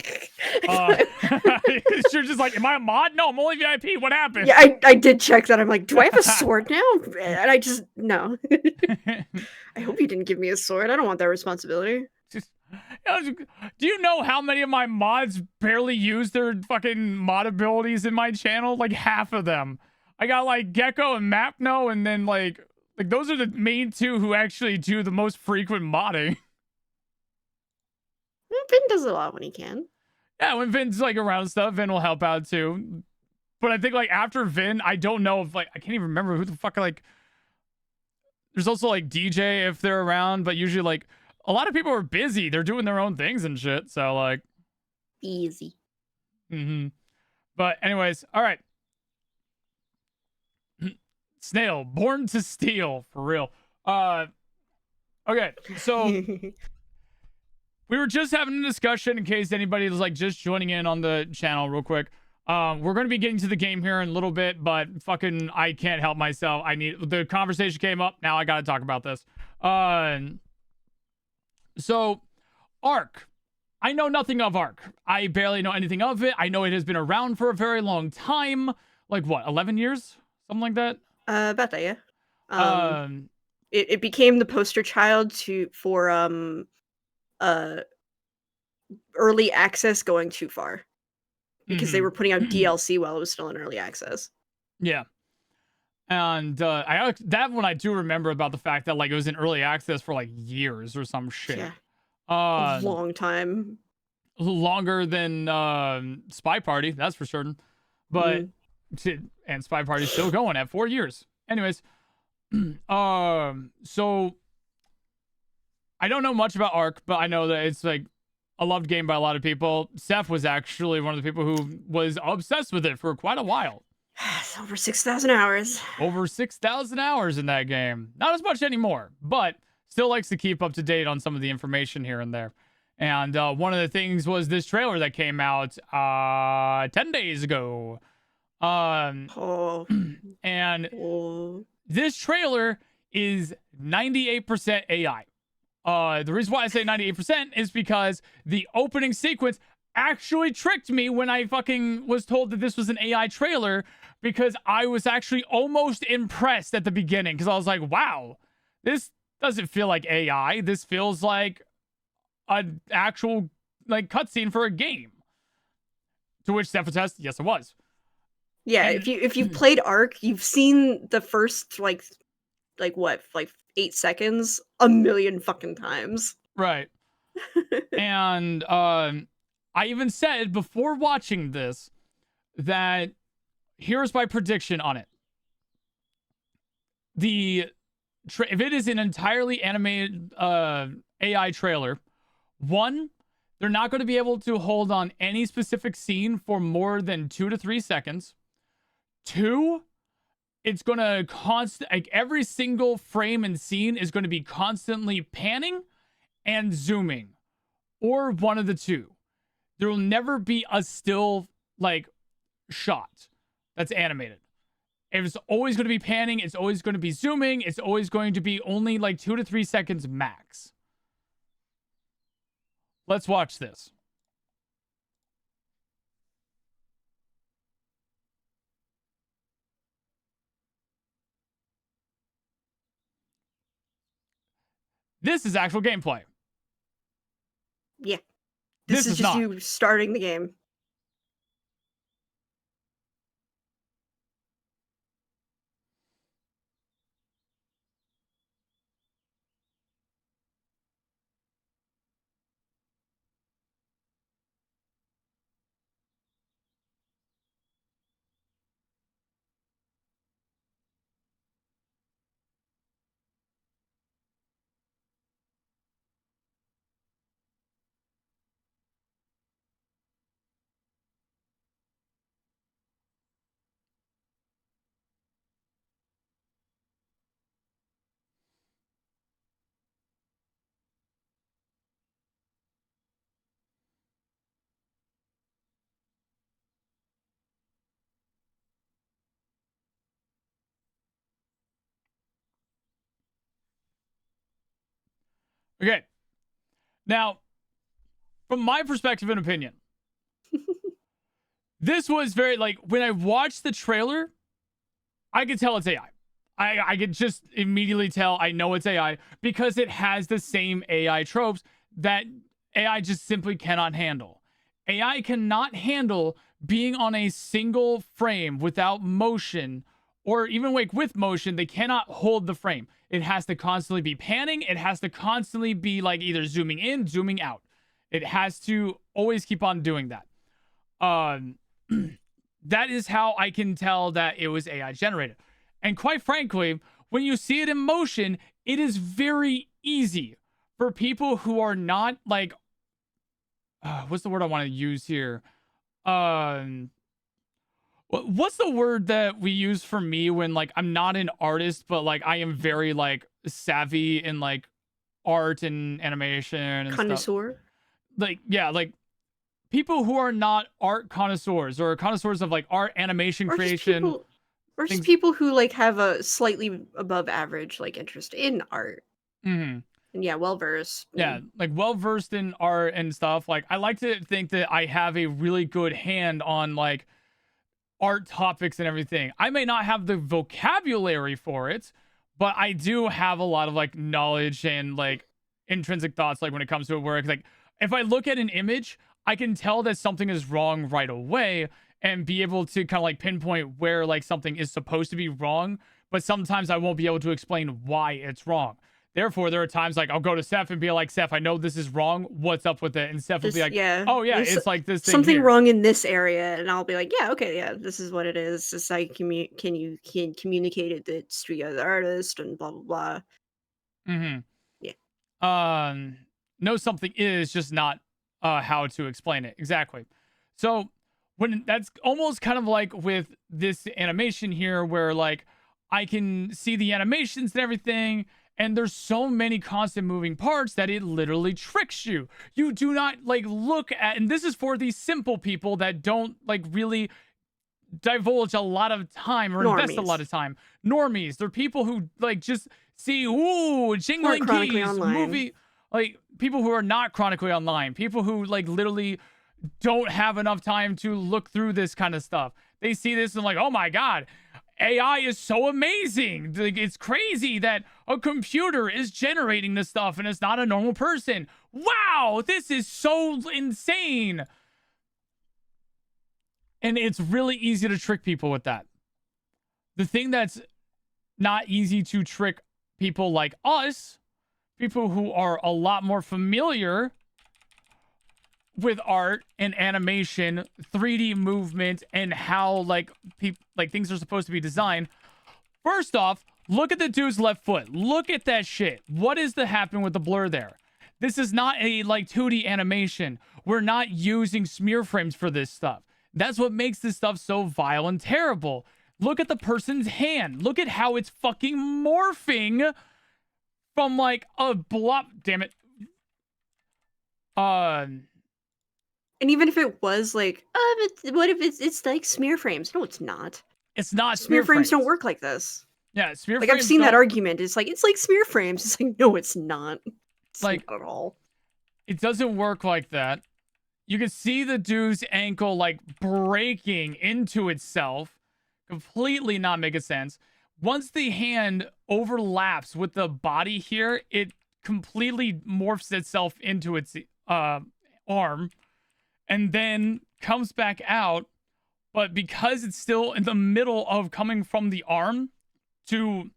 You're just like, am I a mod? No, I'm only VIP. What happened? Yeah, I did check that. I'm like, do I have a sword now? And I just, no. I hope you didn't give me a sword. I don't want that responsibility. Do you know how many of my mods barely use their fucking mod abilities in my channel? Like half of them. I got like Gecko and Mapno, and then like those are the main two who actually do the most frequent modding. Vin does a lot when he can. Yeah, when Vin's like around stuff, Vin will help out too. But I think like after Vin, I don't know if like I can't even remember who the fuck like. There's also like DJ if they're around, but usually like a lot of people are busy. They're doing their own things and shit. So like easy. But anyways, all right. Snail, born to steal, for real. Okay, so we were just having a discussion in case anybody was like just joining in on the channel real quick. We're going to be getting to the game here in a little bit, but fucking I can't help myself. The conversation came up. Now I got to talk about this. So Ark. I know nothing of Ark. I barely know anything of it. I know it has been around for a very long time. Like what, 11 years? Something like that? About that, yeah. It became the poster child for early access going too far. Because they were putting out DLC while it was still in early access. Yeah. And that one I do remember about the fact that like it was in early access for like years or some shit. Yeah. A long time. Longer than Spy Party, that's for certain. But and Spy Party's still going at 4 years. Anyways, so I don't know much about Ark, but I know that it's like a loved game by a lot of people. Seph was actually one of the people who was obsessed with it for quite a while. It's over 6,000 hours. Over 6,000 hours in that game. Not as much anymore, but still likes to keep up to date on some of the information here and there. And one of the things was this trailer that came out 10 days ago. And this trailer is 98% AI. The reason why I say 98% is because the opening sequence actually tricked me when I fucking was told that this was an AI trailer, because I was actually almost impressed at the beginning, because I was like, wow, this doesn't feel like AI. This feels like an actual like cutscene for a game. To which Seph attests, yes, it was. Yeah, And- if you've played Ark, you've seen the first like 8 seconds a million fucking times. Right. And I even said before watching this that here's my prediction on it. If it is an entirely animated AI trailer, one, they're not going to be able to hold on any specific scene for more than 2 to 3 seconds. Two, it's going to like every single frame and scene is going to be constantly panning and zooming, or one of the two. There will never be a still like shot that's animated. It's always going to be panning. It's always going to be zooming. It's always going to be only like 2 to 3 seconds max. Let's watch this. This is actual gameplay. Yeah. This This is is just not. you starting the game. Okay. Now, from my perspective and opinion, this was very like when I watched the trailer, I could tell it's AI. I could just immediately tell I know it's AI because it has the same AI tropes that AI just simply cannot handle. AI cannot handle being on a single frame without motion, or even like with motion, they cannot hold the frame. It has to constantly be panning. It has to constantly be like either zooming in, zooming out. It has to always keep on doing that. That is how I can tell that it was AI generated. And quite frankly, when you see it in motion, it is very easy for people who are not like, what's the word I want to use here? What's the word that we use for me when like I'm not an artist, but like I am very like savvy in like art and animation and stuff. Connoisseur? Like, yeah, like people who are not art connoisseurs or connoisseurs of like art animation Or creation. just things- people who like have a slightly above average like interest in art. Mhm. And yeah, well versed. Yeah, like well versed in art and stuff. Like I like to think that I have a really good hand on like art topics and everything. I may not have the vocabulary for it, but I do have a lot of like knowledge and like intrinsic thoughts like when it comes to work. Like if I look at an image, I can tell that something is wrong right away and be able to kind of like pinpoint where like something is supposed to be wrong, but sometimes I won't be able to explain why it's wrong. Therefore, there are times like I'll go to Seph and be like, Seph, I know this is wrong. What's up with it? And Seph will be like, oh yeah, there's it's like this thing something here. wrong in this area, and I'll be like, yeah, okay, yeah, this is what it is. This is how you can communicate it to the other artist and blah blah blah. Mm-hmm. Yeah. Know something is just not how to explain it exactly. So when that's almost kind of like with this animation here, where like I can see the animations and everything, and there's so many constant moving parts that it literally tricks you. You do not like look at, and this is for these simple people that don't like really divulge a lot of time or invest a lot of time. Normies, they're people who like just see, ooh, jingling chronically keys, online. movie, like people who are not chronically online, people who like literally don't have enough time to look through this kind of stuff. They see this and like, oh my God, AI is so amazing. Like, it's crazy that a computer is generating this stuff and it's not a normal person. Wow, this is so insane. And it's really easy to trick people with that. The thing that's not easy to trick people like us, people who are a lot more familiar with art and animation, 3D movement, and how like things are supposed to be designed. First off, look at the dude's left foot. Look at that shit. What is happening with the blur there? This is not a like 2D animation. We're not using smear frames for this stuff. That's what makes this stuff so vile and terrible. Look at the person's hand. Look at how it's fucking morphing from like a blob. Damn it. And even if it was like, what if it's like smear frames? No, it's not. It's not Smear frames don't work like this. Yeah, smear like frames. I've seen that argument. It's like smear frames. It's like, no, it's not. It's like not at all. It doesn't work like that. You can see the dude's ankle like breaking into itself. Completely not making sense. Once the hand overlaps with the body here, it completely morphs itself into its arm. And then comes back out, but because it's still in the middle of coming from the arm, to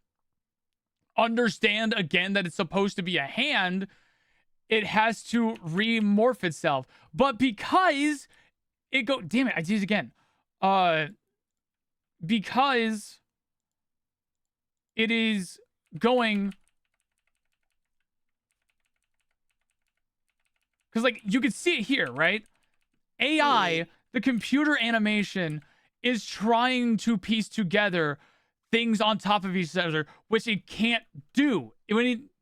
understand again that it's supposed to be a hand, it has to remorph itself. But because it damn it, I did it again. Because it is going, because like you can see it here, right? AI, the computer animation, is trying to piece together things on top of each other, which it can't do.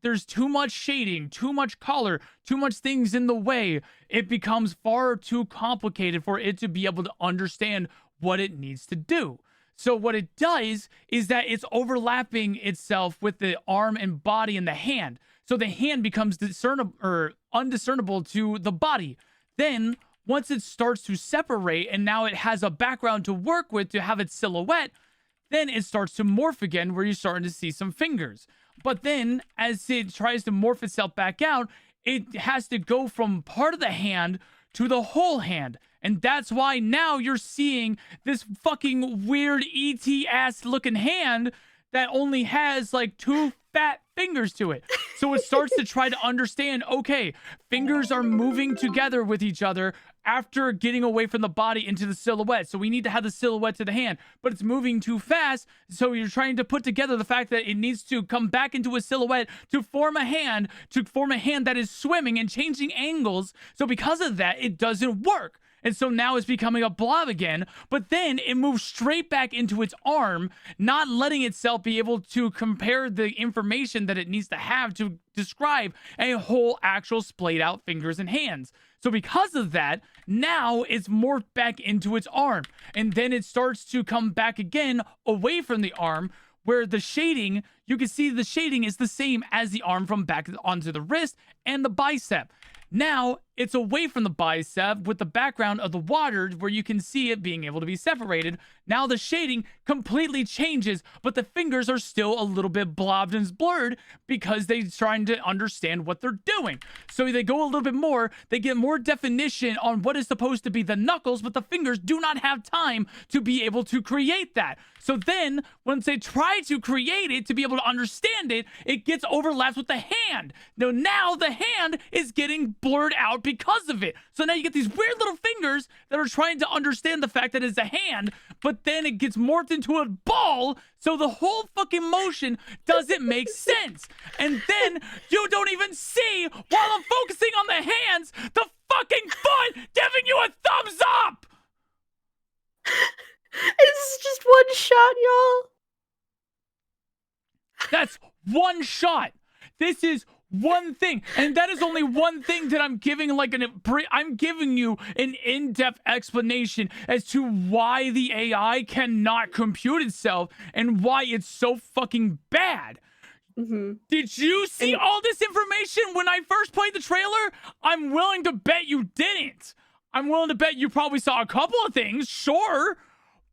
There's too much shading, too much color, too much things in the way. It becomes far too complicated for it to be able to understand what it needs to do. So what it does is that it's overlapping itself with the arm and body and the hand. So the hand becomes discernible or undiscernible to the body. Then once it starts to separate and now it has a background to work with to have its silhouette, then it starts to morph again where you're starting to see some fingers. But then as it tries to morph itself back out, it has to go from part of the hand to the whole hand. And that's why now you're seeing this fucking weird ET ass looking hand that only has like 2 fat fingers to it. So it starts to try to understand, okay, fingers are moving together with each other after getting away from the body into the silhouette. So we need to have the silhouette to the hand, but it's moving too fast. So you're trying to put together the fact that it needs to come back into a silhouette to form a hand that is swimming and changing angles. So because of that, it doesn't work. And so now it's becoming a blob again, but then it moves straight back into its arm, not letting itself be able to compare the information that it needs to have to describe a whole actual splayed out fingers and hands. So because of that, now it's morphed back into its arm. And then it starts to come back again away from the arm, where the shading, you can see the shading is the same as the arm from back onto the wrist and the bicep. Now it's away from the bicep with the background of the water where you can see it being able to be separated. Now the shading completely changes, but the fingers are still a little bit blobbed and blurred because they're trying to understand what they're doing. So they go a little bit more, they get more definition on what is supposed to be the knuckles, but the fingers do not have time to be able to create that. So then once they try to create it to be able to understand it, it gets overlapped with the hand. Now the hand is getting blurred out because of it. So now you get these weird little fingers that are trying to understand the fact that it's a hand, but then it gets morphed into a ball, so the whole fucking motion doesn't make sense. And then you don't even see, while I'm focusing on the hands, the fucking foot giving you a thumbs up! This is just one shot, y'all. That's one shot. This is one thing, and that is only one thing that I'm giving I'm giving you an in-depth explanation as to why the AI cannot compute itself and why it's so fucking bad. Mm-hmm. Did you see all this information when I first played the trailer? I'm willing to bet you didn't. I'm willing to bet you probably saw a couple of things, sure.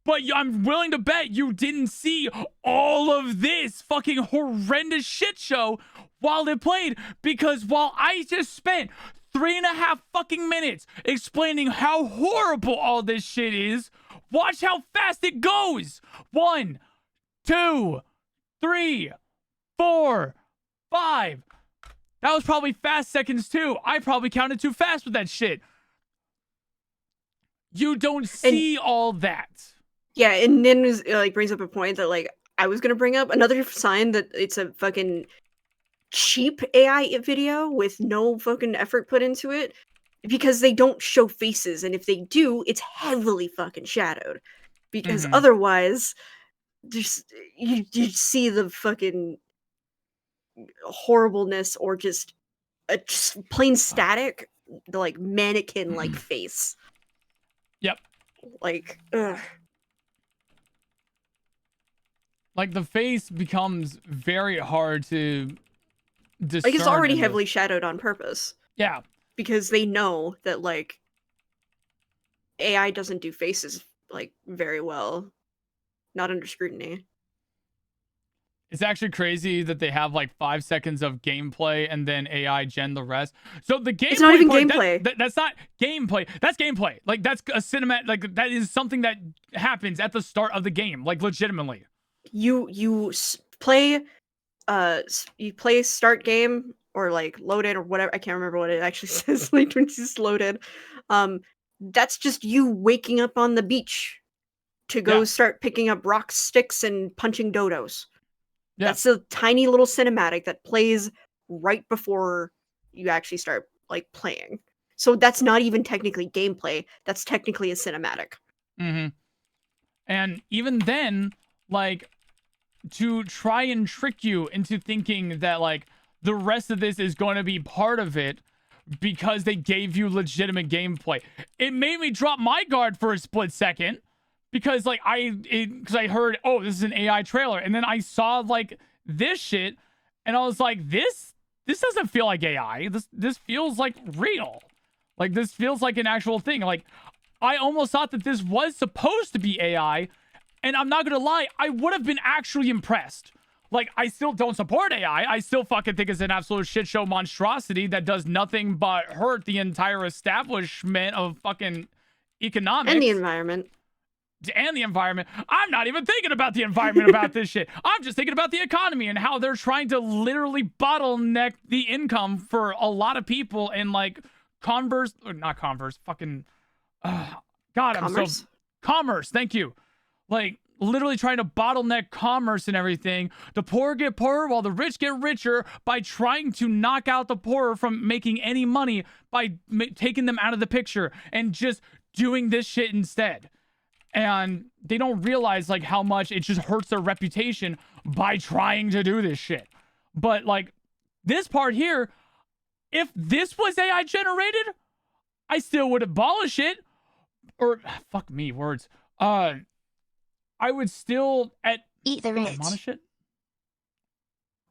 But I'm willing to bet you didn't see all of this fucking horrendous shit show while it played. Because while I just spent 3.5 fucking minutes explaining how horrible all this shit is, watch how fast it goes. 1, 2, 3, 4, 5. That was probably fast seconds too. I probably counted too fast with that shit. You don't see all that. Yeah, and Nin was, like, brings up a point that, like, I was gonna bring up. Another sign that it's a fucking cheap AI video with no fucking effort put into it, because they don't show faces, and if they do, it's heavily fucking shadowed. Because otherwise, just you see the fucking horribleness, or just a just plain static, like, mannequin-like face. Yep. Like, ugh. Like, the face becomes very hard to discern. Like, it's already heavily shadowed on purpose. Yeah. Because they know that, like, AI doesn't do faces, like, very well. Not under scrutiny. It's actually crazy that they have like 5 seconds of gameplay and then AI gen the rest. So the gameplay, it's not even part, gameplay. That's not gameplay. That's gameplay. Like, that's a cinematic. Like, that is something that happens at the start of the game. Like, legitimately. You play start game, or like load in, or whatever. I can't remember what it actually says. Like, when it's loaded, that's just you waking up on the beach to go start picking up rocks, sticks, and punching dodos. Yeah. That's a tiny little cinematic that plays right before you actually start, like, playing. So that's not even technically gameplay. That's technically a cinematic. And even then, like, to try and trick you into thinking that, like, the rest of this is going to be part of it because they gave you legitimate gameplay. It made me drop my guard for a split second. Because, like, because I heard, oh, this is an AI trailer. And then I saw, like, this shit. And I was like, this doesn't feel like AI. This feels like real. Like, this feels like an actual thing. Like, I almost thought that this was supposed to be AI. And I'm not going to lie, I would have been actually impressed. Like, I still don't support AI. I still fucking think it's an absolute shit show monstrosity that does nothing but hurt the entire establishment of fucking economics. And the environment. And the environment. I'm not even thinking about the environment about this shit. I'm just thinking about the economy and how they're trying to literally bottleneck the income for a lot of people. And, like, Converse, or not Converse, fucking, God, Commerce? Commerce, thank you. Like, literally trying to bottleneck commerce and everything. The poor get poorer while the rich get richer by trying to knock out the poor from making any money by taking them out of the picture and just doing this shit instead. And they don't realize, like, how much it just hurts their reputation by trying to do this shit. But, like, this part here, if this was AI generated, I still would abolish it. Or, fuck me, words. I would still eat the rich. Admonish it?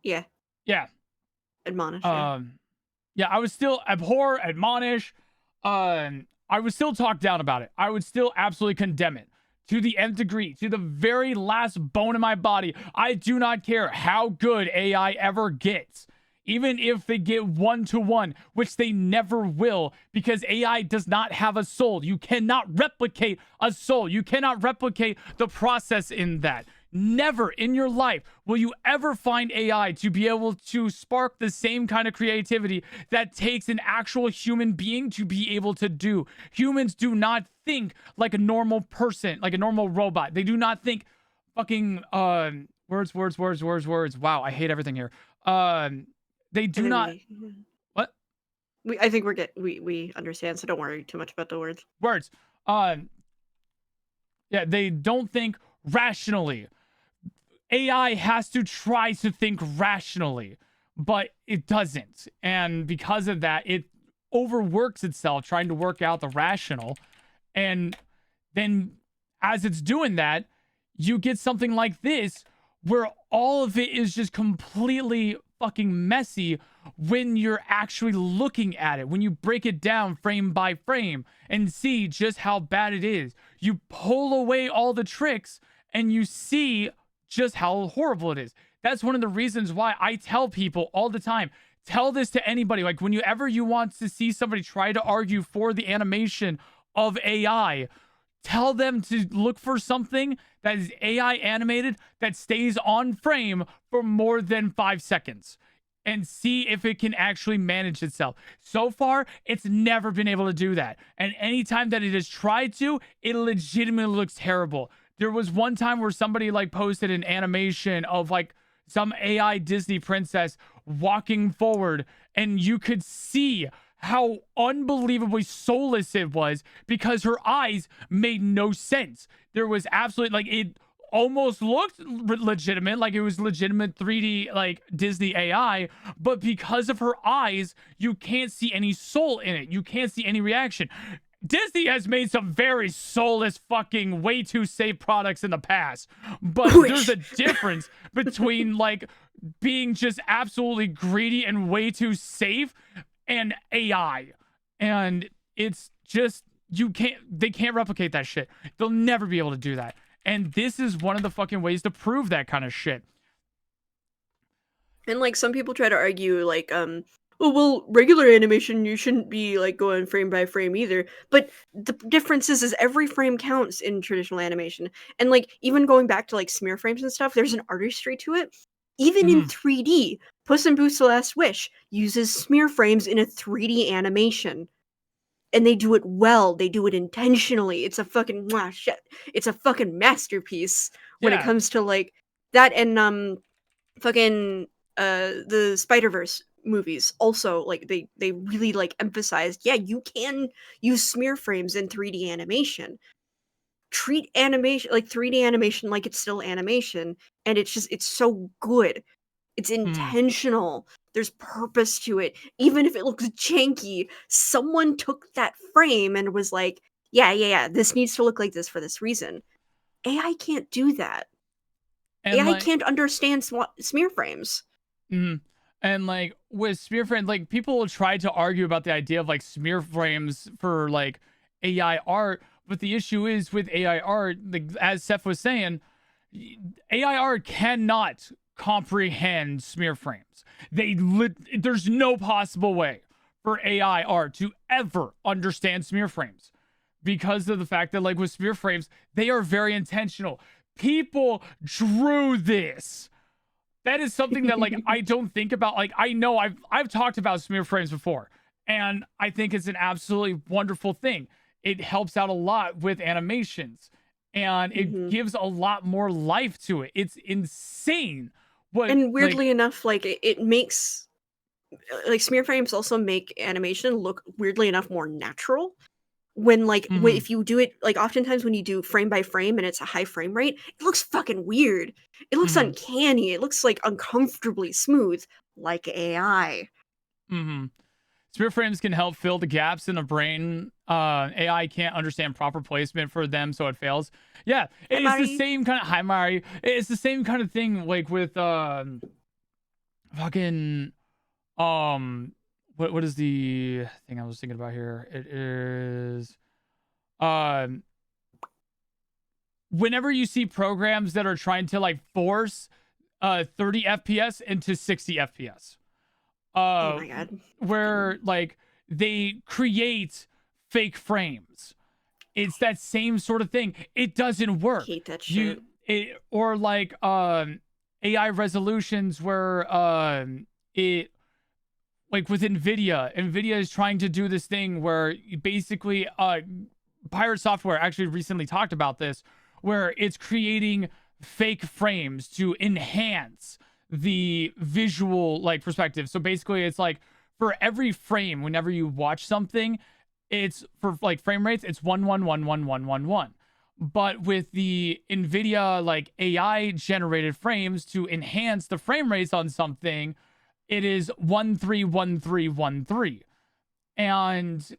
Yeah. Yeah. Admonish. Yeah, I would still abhor, admonish. I would still talk down about it. I would still absolutely condemn it. To the nth degree, to the very last bone in my body. I do not care how good AI ever gets. Even if they get 1-to-1, which they never will, because AI does not have a soul. You cannot replicate a soul. You cannot replicate the process in that. Never in your life will you ever find AI to be able to spark the same kind of creativity that takes an actual human being to be able to do. Humans do not think like a normal person, like a normal robot. They do not think fucking words. Wow, I hate everything here. They do not. What? I think we understand, so don't worry too much about the words. Words. Yeah, they don't think rationally. AI has to try to think rationally, but it doesn't. And because of that, it overworks itself trying to work out the rational. And then as it's doing that, you get something like this where all of it is just completely fucking messy when you're actually looking at it, when you break it down frame by frame and see just how bad it is. You pull away all the tricks and you see just how horrible it is. That's one of the reasons why I tell people all the time, tell this to anybody. Like whenever you want to see somebody try to argue for the animation of AI, tell them to look for something that is AI animated that stays on frame for more than 5 seconds and see if it can actually manage itself. So far, it's never been able to do that. And anytime that it has tried to, it legitimately looks terrible. There was one time where somebody like posted an animation of like some AI Disney princess walking forward, and you could see how unbelievably soulless it was because her eyes made no sense. There was absolutely like it almost looked legitimate, like it was legitimate 3D like Disney AI, but because of her eyes, you can't see any soul in it. You can't see any reaction. Disney has made some very soulless fucking way too safe products in the past, but there's a difference between like being just absolutely greedy and way too safe and AI. And it's just, they can't replicate that shit. They'll never be able to do that. And this is one of the fucking ways to prove that kind of shit. And like some people try to argue like, oh, well, regular animation, you shouldn't be like going frame by frame either. But the difference is every frame counts in traditional animation. And like even going back to like smear frames and stuff, there's an artistry to it. Even in 3D, Puss in Boots: The Last Wish uses smear frames in a 3D animation. And they do it well. They do it intentionally. It's a fucking shit. It's a fucking masterpiece when it comes to like that and fucking the Spider-Verse movies also like they really like emphasized, yeah, you can use smear frames in 3D animation. Treat animation like 3D animation like it's still animation, and it's so good. It's intentional. There's purpose to it. Even if it looks janky, someone took that frame and was like, yeah, this needs to look like this for this reason. AI can't do that. And AI like, can't understand smear frames. And like with smear frames, like people will try to argue about the idea of like smear frames for like AI art, but the issue is with AI art, like, as Seph was saying, AI art cannot comprehend smear frames. There's no possible way for AI art to ever understand smear frames because of the fact that like with smear frames, they are very intentional. People drew this. That is something that like I don't think about. Like I know I've talked about smear frames before, and I think it's an absolutely wonderful thing. It helps out a lot with animations, and it gives a lot more life to it. It's insane. And weirdly enough, like it makes like smear frames also make animation look weirdly enough more natural. When like if you do it like oftentimes when you do frame by frame and it's a high frame rate, it looks fucking weird. It looks uncanny. It looks like uncomfortably smooth, like AI. Smear frames can help fill the gaps in the brain. AI can't understand proper placement for them, so it fails. Yeah, it is the same kind of hi Mari. It's the same kind of thing like with fucking what is the thing I was thinking about here? It is whenever you see programs that are trying to like force 30 FPS into 60 FPS. Oh my god. Where like they create fake frames. It's that same sort of thing. It doesn't work. I hate that shit. Or like AI resolutions where it like with Nvidia is trying to do this thing where basically Pirate Software actually recently talked about this, where it's creating fake frames to enhance the visual like perspective. So basically it's like for every frame, whenever you watch something, it's for like frame rates, it's 1111111. But with the Nvidia like AI generated frames to enhance the frame rates on something, it is 131313. And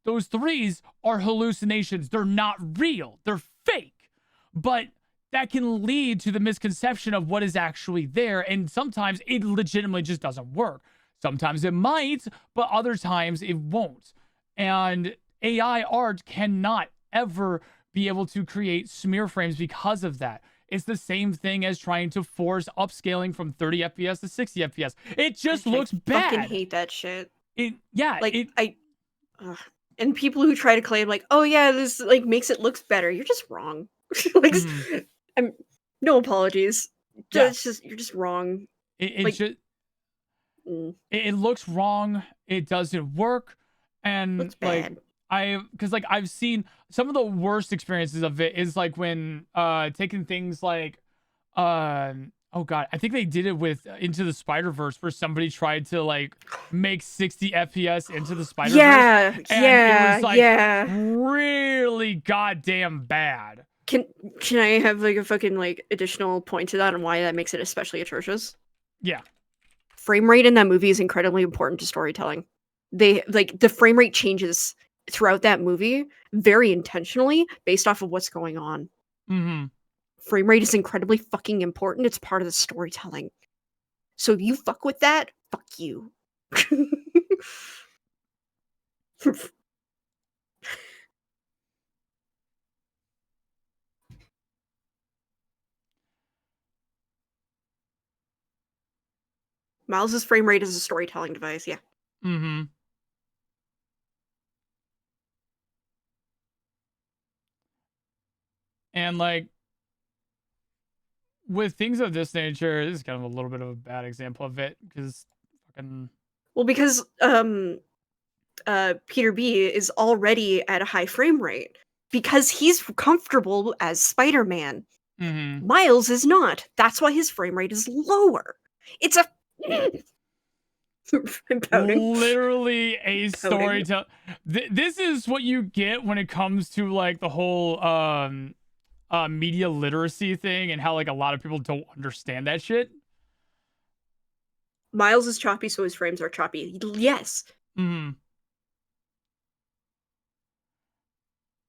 those threes are hallucinations. They're not real. They're fake. But that can lead to the misconception of what is actually there. And sometimes it legitimately just doesn't work. Sometimes it might, but other times it won't. And AI art cannot ever be able to create smear frames because of that. It's the same thing as trying to force upscaling from 30 FPS to 60 FPS. It just looks bad. I fucking hate that shit. Ugh. And people who try to claim like, oh yeah, this like makes it looks better. You're just wrong. Like, no apologies. It's just you're just wrong. It looks wrong. It doesn't work, and looks bad. I've seen some of the worst experiences of it is like when taking things like oh god, I think they did it with Into the Spider-Verse where somebody tried to like make 60 FPS into the Spider-Verse. Yeah, it was like really goddamn bad. Can I have like a fucking like additional point to that and why that makes it especially atrocious? Yeah. Frame rate in that movie is incredibly important to storytelling. They like the frame rate changes throughout that movie very intentionally based off of what's going on. Mm-hmm. Frame rate is incredibly fucking important. It's part of the storytelling. So if you fuck with that, fuck you. Miles's frame rate is a storytelling device, yeah. Mm-hmm. And like with things of this nature, this is kind of a little bit of a bad example of it because fucking because Peter B is already at a high frame rate because he's comfortable as Spider-Man. Mm-hmm. Miles is not. That's why his frame rate is lower. It's a I'm pouting. Literally a storytelling. This is what you get when it comes to like the whole media literacy thing and how like a lot of people don't understand that shit. Miles is choppy, so his frames are choppy. Yes. Mm-hmm.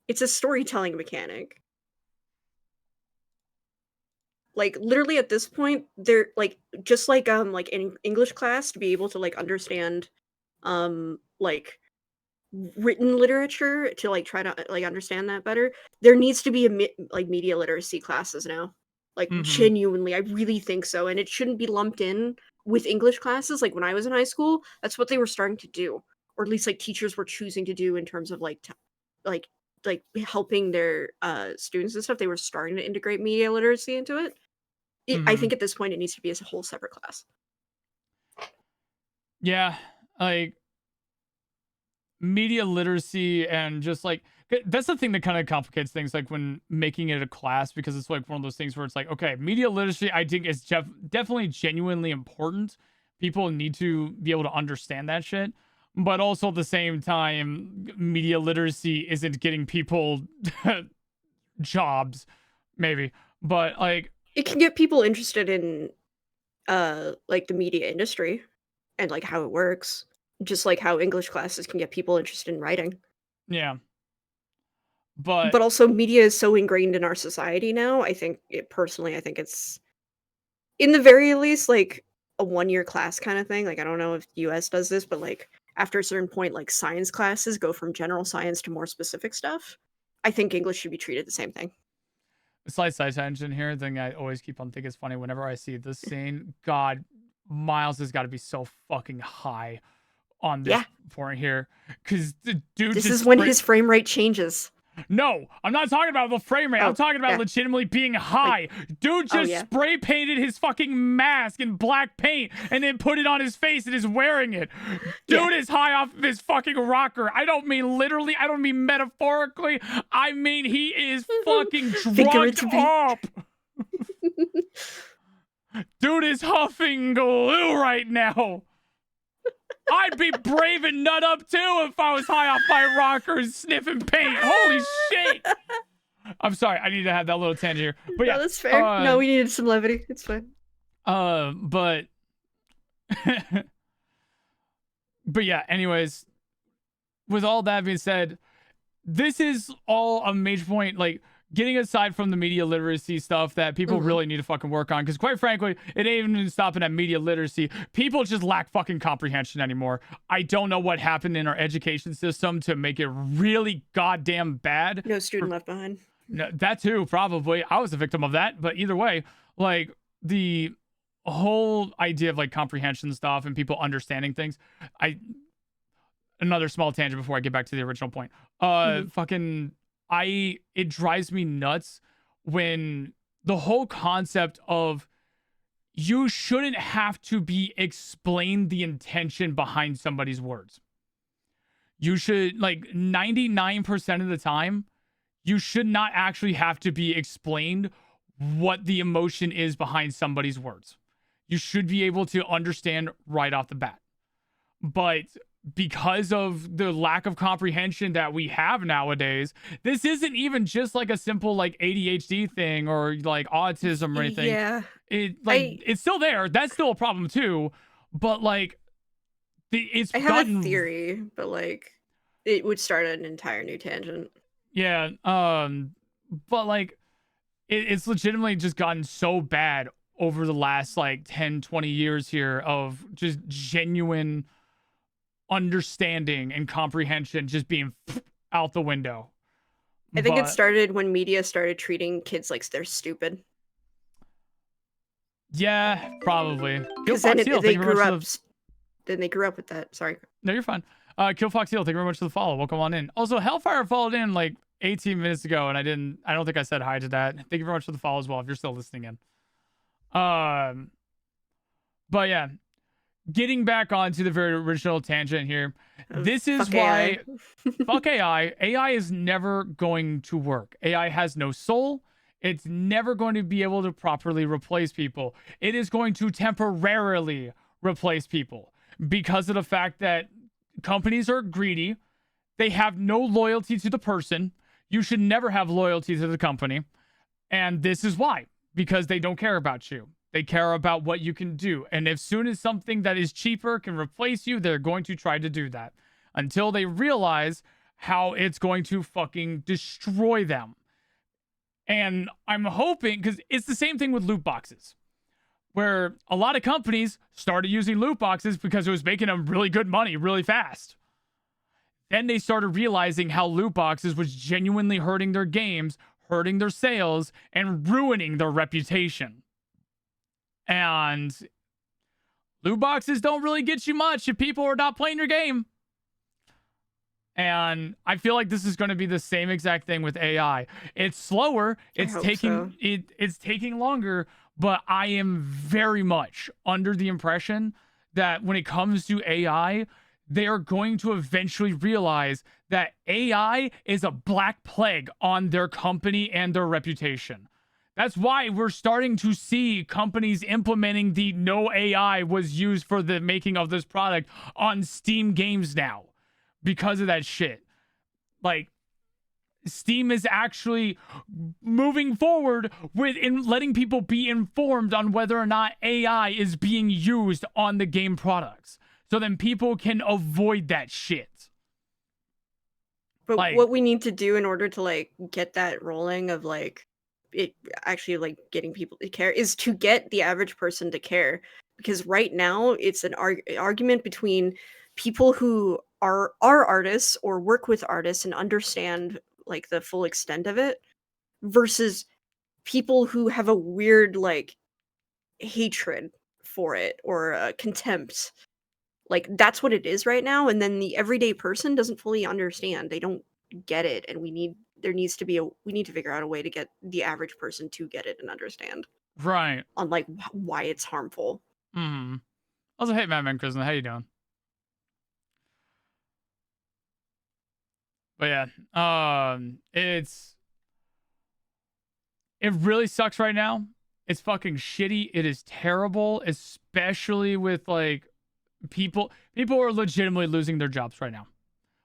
It's a storytelling mechanic. Like literally at this point, they're like just like in English class to be able to like understand like written literature to like try to like understand that better. There needs to be like media literacy classes now. Like genuinely, I really think so, and it shouldn't be lumped in with English classes. Like when I was in high school, that's what they were starting to do, or at least like teachers were choosing to do in terms of like like helping their students and stuff. They were starting to integrate media literacy into it. I think at this point it needs to be as a whole separate class. Yeah, like media literacy and just like that's the thing that kind of complicates things like when making it a class, because it's like one of those things where it's like, okay, media literacy I think is definitely genuinely important. People need to be able to understand that shit, but also at the same time media literacy isn't getting people jobs maybe, but like it can get people interested in like the media industry and like how it works, just like how English classes can get people interested in writing. Yeah. But also media is so ingrained in our society now. I think it's in the very least like a 1-year class kind of thing. Like I don't know if the US does this, but like after a certain point, like science classes go from general science to more specific stuff. I think English should be treated the same thing. A slight side tangent here, thing I always keep on thinking is funny whenever I see this scene. God, Miles has got to be so fucking high on this point here, because the dude. This is when his frame rate changes. No, I'm not talking about the frame rate. I'm talking about legitimately being high. Like, dude just spray painted his fucking mask in black paint and then put it on his face and is wearing it. Dude is high off of his fucking rocker. I don't mean literally. I don't mean metaphorically. I mean he is fucking drugged up. Dude is huffing glue right now. I'd be brave and nut up too if I was high off my rockers sniffing paint. Holy shit. I'm sorry. I need to have that little tangent here. But yeah. No, that's fair. No, we needed some levity. It's fine. But but yeah, anyways, with all that being said, this is all a major point. Like getting aside from the media literacy stuff that people really need to fucking work on, because quite frankly, it ain't even stopping at media literacy. People just lack fucking comprehension anymore. I don't know what happened in our education system to make it really goddamn bad. No student left behind. No, that too, probably. I was a victim of that, but either way, like the whole idea of like comprehension stuff and people understanding things. Another small tangent before I get back to the original point. It drives me nuts when the whole concept of you shouldn't have to be explained the intention behind somebody's words. You should, like 99% of the time, you should not actually have to be explained what the emotion is behind somebody's words. You should be able to understand right off the bat. But because of the lack of comprehension that we have nowadays, this isn't even just like a simple like ADHD thing or like autism or anything. Yeah. It's still there. That's still a problem too. But like I have a theory, but like it would start an entire new tangent. Yeah. But like it's legitimately just gotten so bad over the last like 10, 20 years here of just genuine understanding and comprehension just being out the window. I think it started when media started treating kids like they're stupid. Yeah, probably. Because then they grew up. Then they grew up with that. Sorry. No, you're fine. Kill Fox Heel, thank you very much for the follow. Welcome on in. Also, Hellfire followed in like 18 minutes ago, and I don't think I said hi to that. Thank you very much for the follow as well, if you're still listening in. But yeah, getting back onto the very original tangent here. This is why fuck AI. AI is never going to work. AI has no soul. It's never going to be able to properly replace people. It is going to temporarily replace people because of the fact that companies are greedy. They have no loyalty to the person. You should never have loyalty to the company. And this is why. Because they don't care about you. They care about what you can do. And as soon as something that is cheaper can replace you, they're going to try to do that. Until they realize how it's going to fucking destroy them. And I'm hoping, because it's the same thing with loot boxes. Where a lot of companies started using loot boxes because it was making them really good money really fast. Then they started realizing how loot boxes was genuinely hurting their games, hurting their sales, and ruining their reputation. And loot boxes don't really get you much if people are not playing your game. And I feel like this is going to be the same exact thing with AI. It's slower. It's taking longer. But I am very much under the impression that when it comes to AI, they are going to eventually realize that AI is a black plague on their company and their reputation. That's why we're starting to see companies implementing the no AI was used for the making of this product on Steam games now because of that shit. Like, Steam is actually moving forward with letting people be informed on whether or not AI is being used on the game products. So then people can avoid that shit. But like, what we need to do in order to like get that rolling of like it actually like getting people to care is to get the average person to care. Because right now it's an argument between people who are artists or work with artists and understand like the full extent of it versus people who have a weird like hatred for it or contempt. Like that's what it is right now, and then the everyday person doesn't fully understand. They don't get it, and we need to figure out a way to get the average person to get it and understand. Right. On like why it's harmful. Also, hey man, Kristen, how you doing? But yeah, it really sucks right now. It's fucking shitty. It is terrible, especially with like people are legitimately losing their jobs right now.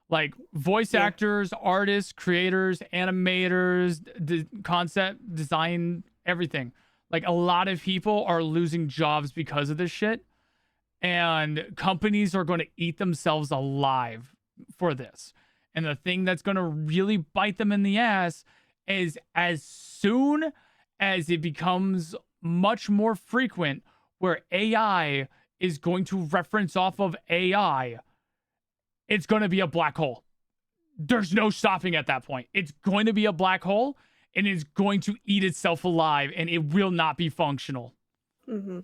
Like voice actors, artists, creators, animators, concept design, everything. Like a lot of people are losing jobs because of this shit. And companies are going to eat themselves alive for this. And the thing that's going to really bite them in the ass is as soon as it becomes much more frequent where AI is going to reference off of AI, it's going to be a black hole. There's no stopping at that point. It's going to be a black hole, and it's going to eat itself alive, and it will not be functional. Mm-hmm.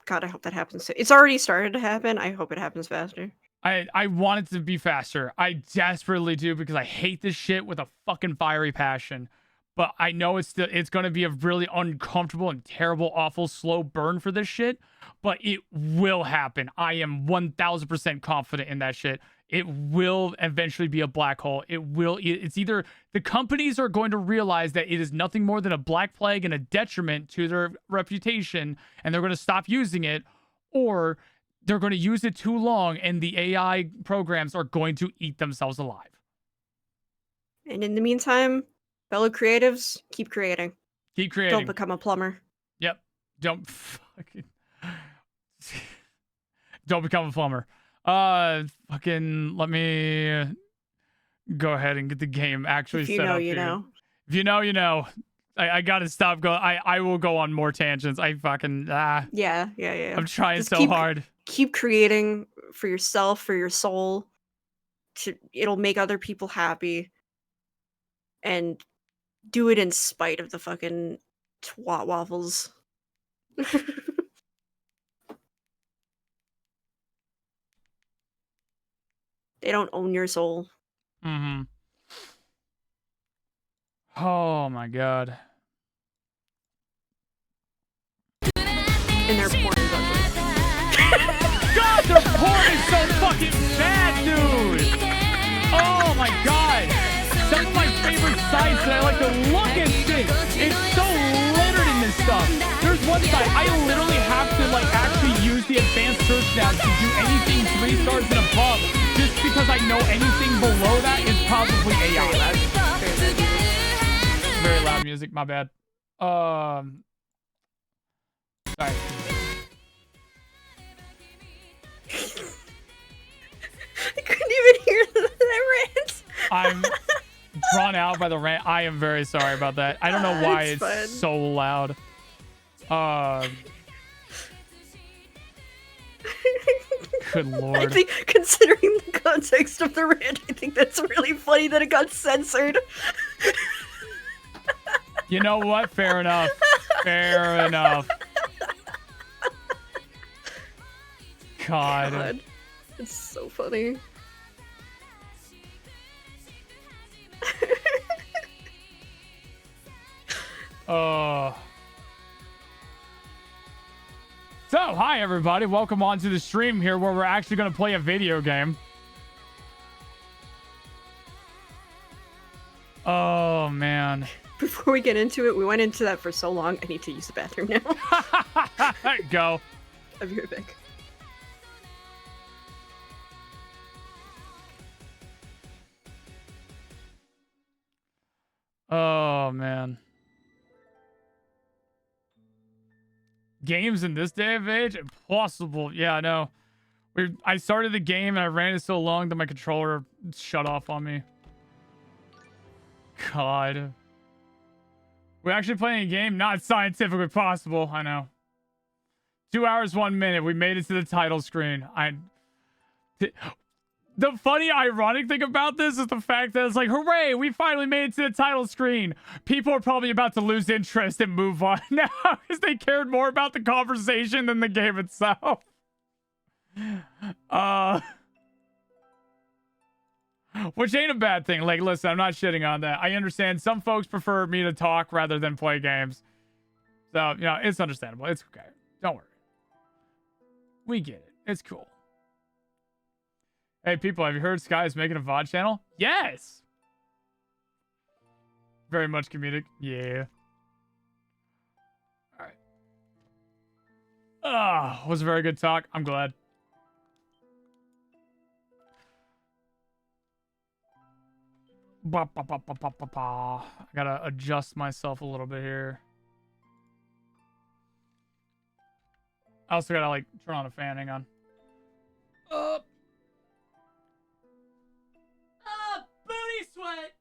God, I hope that happens. It's already started to happen. I hope it happens faster. I want it to be faster. I desperately do, because I hate this shit with a fucking fiery passion. But I know it's going to be a really uncomfortable and terrible, awful, slow burn for this shit. But it will happen. I am 1000% confident in that shit. It will eventually be a black hole. It's either the companies are going to realize that it is nothing more than a black plague and a detriment to their reputation, and they're going to stop using it, or they're going to use it too long and the AI programs are going to eat themselves alive. And in the meantime, fellow creatives, keep creating. Keep creating. Don't become a plumber. Yep. Don't become a plumber. Fucking let me go ahead and get the game actually set up. You know. If you know, you know. I gotta stop going. I will go on more tangents. I fucking Yeah. I'm trying Just so hard. Keep creating for yourself, for your soul. It'll make other people happy. And do it in spite of the fucking twat waffles. They don't own your soul. Mm-hmm. Oh my god. And their porn is ugly. God, their porn is so fucking bad, dude! Oh my god! Some of my favorite sites that I like to look at shit, it's so littered in this stuff. There's one site, I literally have to like actually use the advanced search now to do anything 3 stars and above, just because I know anything below that is probably AI. Very loud music, my bad. Sorry. I couldn't even hear that rant. I'm drawn out by the rant. I am very sorry about that. I don't know why it's fun. so loud. Good lord. I think, considering the context of the rant, I think that's really funny that it got censored. You know what? Fair enough. Fair enough. God. It's so funny. Oh. So, hi everybody. Welcome on to the stream here where we're actually going to play a video game. Oh, man. Before we get into it, we went into that for so long, I need to use the bathroom now. Go. I'll be right back. Oh, man. Games in this day of age? Impossible. Yeah, I know. I started the game and I ran it so long that my controller shut off on me. God. We're actually playing a game not scientifically possible. I know. 2 hours, 1 minute. We made it to the title screen. The funny, ironic thing about this is the fact that it's like, hooray, we finally made it to the title screen. People are probably about to lose interest and move on now because they cared more about the conversation than the game itself. Which ain't a bad thing. Like, listen, I'm not shitting on that. I understand some folks prefer me to talk rather than play games. So, you know, it's understandable. It's okay. Don't worry. We get it. It's cool. Hey, people, have you heard Sky is making a VOD channel? Yes! Very much comedic. Yeah. Alright. Was a very good talk. I'm glad. I gotta adjust myself a little bit here. I also gotta, like, turn on a fan. Hang on. Booty sweat.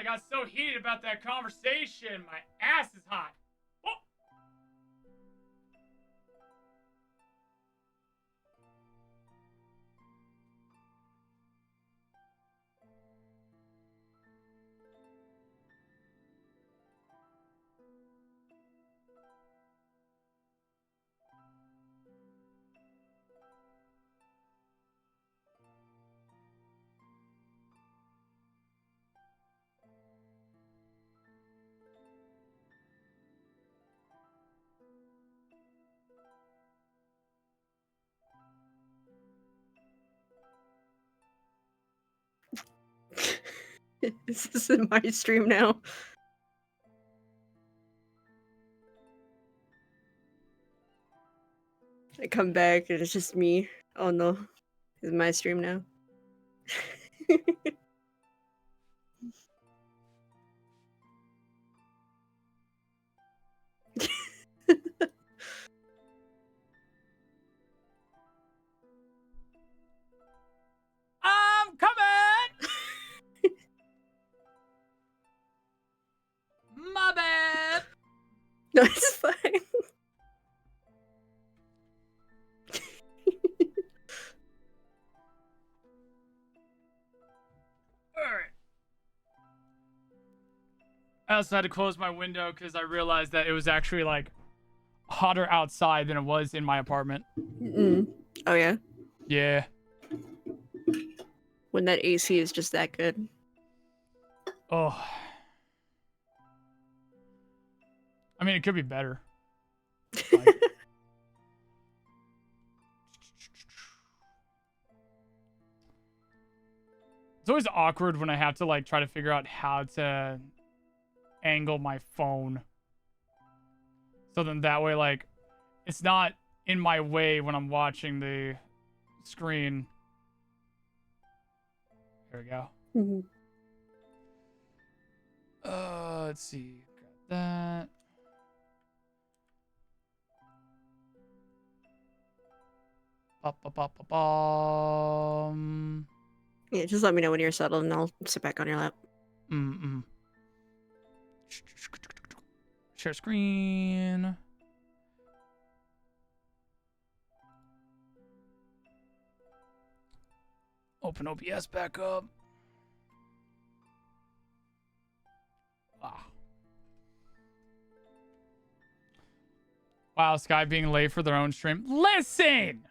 got so heated about that conversation. My ass is hot. Oh. Is this in my stream now? I come back and it's just me. Oh no. It's my stream now. I'm coming. My bad. No, it's fine. Alright. I also had to close my window because I realized that it was actually like hotter outside than it was in my apartment. Oh yeah? Yeah. When that AC is just that good. Oh. I mean, it could be better. Like- It's always awkward when I have to like try to figure out how to angle my phone. So then that way, like, it's not in my way when I'm watching the screen. There we go. Mhm. Let's see. Got that. Ba-ba-ba-ba-bum. Yeah, just let me know when you're settled and I'll sit back on your lap. Share screen. Open OBS back up. Ah. Wow, Sky being late for their own stream. Listen!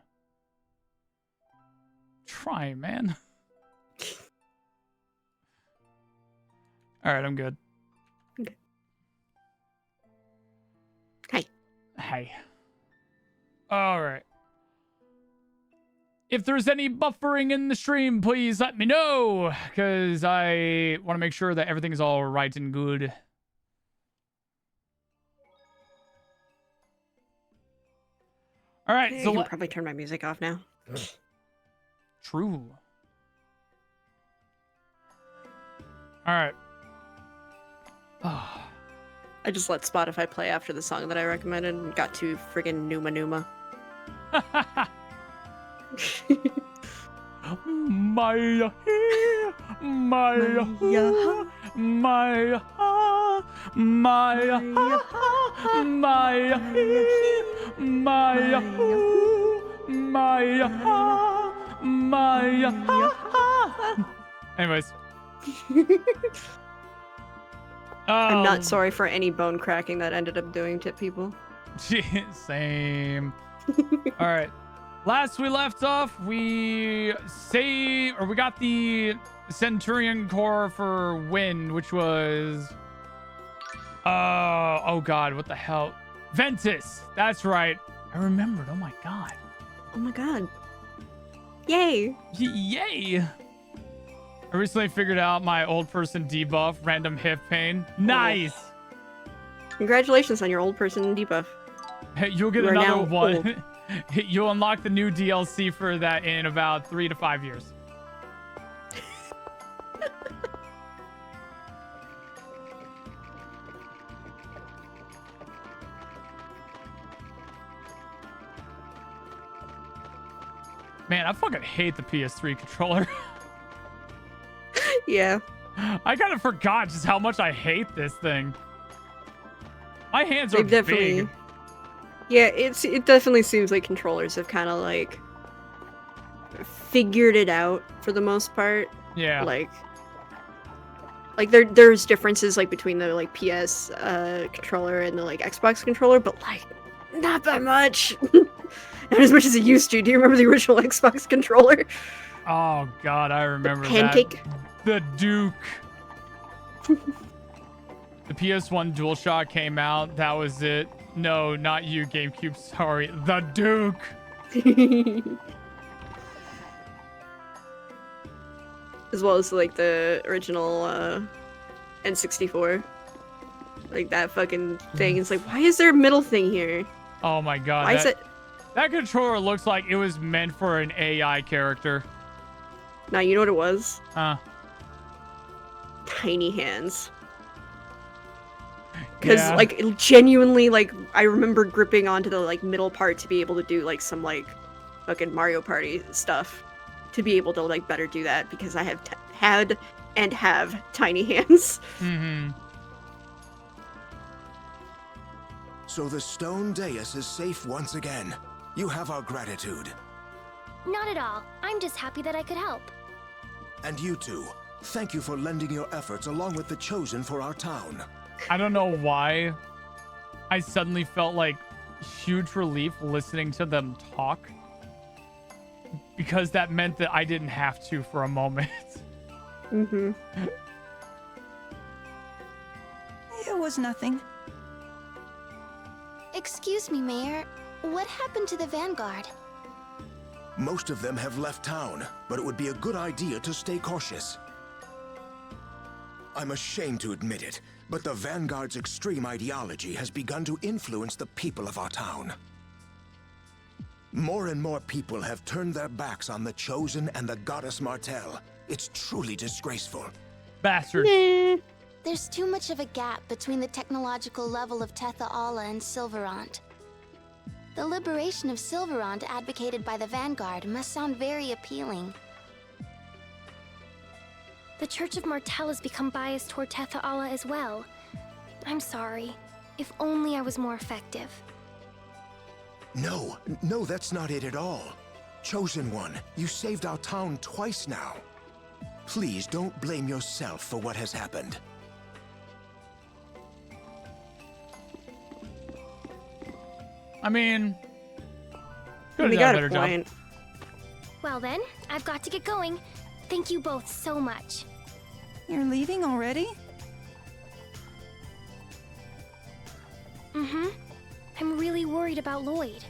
Try, man. Alright, I'm good. Okay. Hey. Hey. Alright. If there's any buffering in the stream, please let me know, because I want to make sure that everything is all right and good. All right, I so can probably turn my music off now. True. All right. I just let Spotify play after the song that I recommended and got to friggin' Numa Numa. Maya, Maya, Maya, Maya, Maya, Maya, Maya, Maya. Anyways. I'm not sorry for any bone cracking that ended up doing to people. Same. All right. Last we left off, we got the Centurion core for wind, which was oh god, what the hell? Ventus. That's right. I remembered. Oh my god. Oh my god. Yay. Yay. I recently figured out my old person debuff, random hip pain. Nice. Congratulations on your old person debuff. Hey, you'll get You are another now one. old. You'll unlock the new DLC for that in about 3 to 5 years. Man, I fucking hate the PS3 controller. Yeah. I kind of forgot just how much I hate this thing. My hands are They've definitely, big. yeah, it definitely seems like controllers have kind of like figured it out for the most part. Yeah. Like there's differences like between the like PS controller and the like Xbox controller, but like not that much. Not as much as it used to. Do you remember the original Xbox controller? Oh god, I remember Pancake. that. The Duke. The PS1 DualShock came out. That was it. No, not you, GameCube. Sorry, the Duke. As well as like the original N64. Like that fucking thing. It's like, why is there a middle thing here? Oh my god. Why is it? That controller looks like it was meant for an AI character. Now you know what it was? Tiny hands. Because Yeah. like genuinely, like I remember gripping onto the like middle part to be able to do like some like fucking Mario Party stuff, to be able to like better do that, because I have had and have tiny hands. Mm-hmm. So the stone dais is safe once again. You have our gratitude. Not at all. I'm just happy that I could help. And you two, thank you for lending your efforts along with the Chosen for our town. I don't know why I suddenly felt like huge relief listening to them talk, because that meant that I didn't have to for a moment. Mm-hmm. It was nothing. Excuse me, Mayor. What happened to the Vanguard? Most of them have left town, but it would be a good idea to stay cautious. I'm ashamed to admit it, but the Vanguard's extreme ideology has begun to influence the people of our town. More and more people have turned their backs on the Chosen and the Goddess Martel. It's truly disgraceful. Bastards. Nah. There's too much of a gap between the technological level of Tetha Alla and Silverant. The liberation of Silverant advocated by the Vanguard must sound very appealing. The Church of Martel has become biased toward Tetha Alla as well. I'm sorry. If only I was more effective. No, that's not it at all. Chosen One, you saved our town twice now. Please don't blame yourself for what has happened. I mean, could We have done got a a better point. job. Well then, I've got to get going. Thank you both so much. You're leaving already? Mm-hmm. I'm really worried about Lloyd.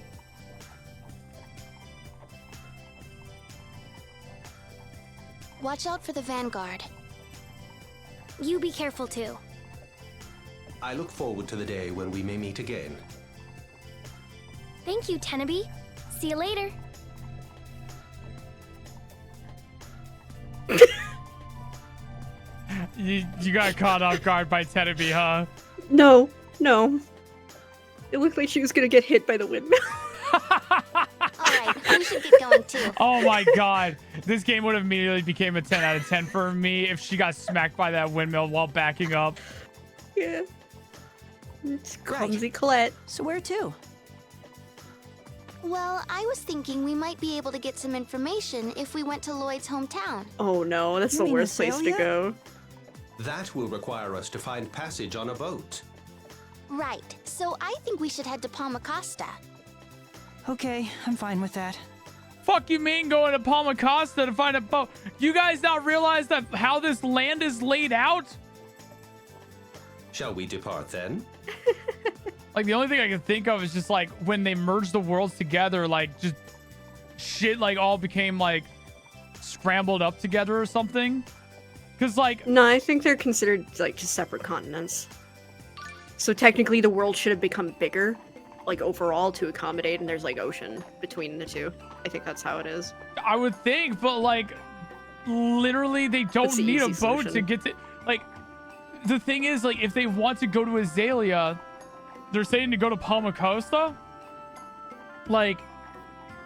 Watch out for the Vanguard. You be careful too. I look forward to the day when we may meet again. Thank you, Tenaby. See you later. You got caught off guard by Tenaby, huh? No. It looked like she was gonna get hit by the windmill. Alright, we should get going too. Oh my god. This game would have immediately became a 10 out of 10 for me if she got smacked by that windmill while backing up. Yeah. It's clumsy Colette. So where to? Well, I was thinking we might be able to get some information if we went to Lloyd's hometown. Oh no, that's You the mean worst place to Azalea? go. That will require us to find passage on a boat. Right, so I think we should head to Palma Costa. Okay, I'm fine with that. Fuck you mean going to Palma Costa to find a boat? You guys not realize that how this land is laid out? Shall we depart then? Like, the only thing I can think of is just, like, when they merged the worlds together, like, just shit, like, all became, like, scrambled up together or something. Because, like... No, I think they're considered, like, just separate continents. So technically the world should have become bigger, like, overall to accommodate, and there's, like, ocean between the two. I think that's how it is. I would think, but, like, literally, they don't That's the need a easy boat to solution. get to... Like, the thing is, like, if they want to go to Azalea... They're saying to go to Palma Costa? Like,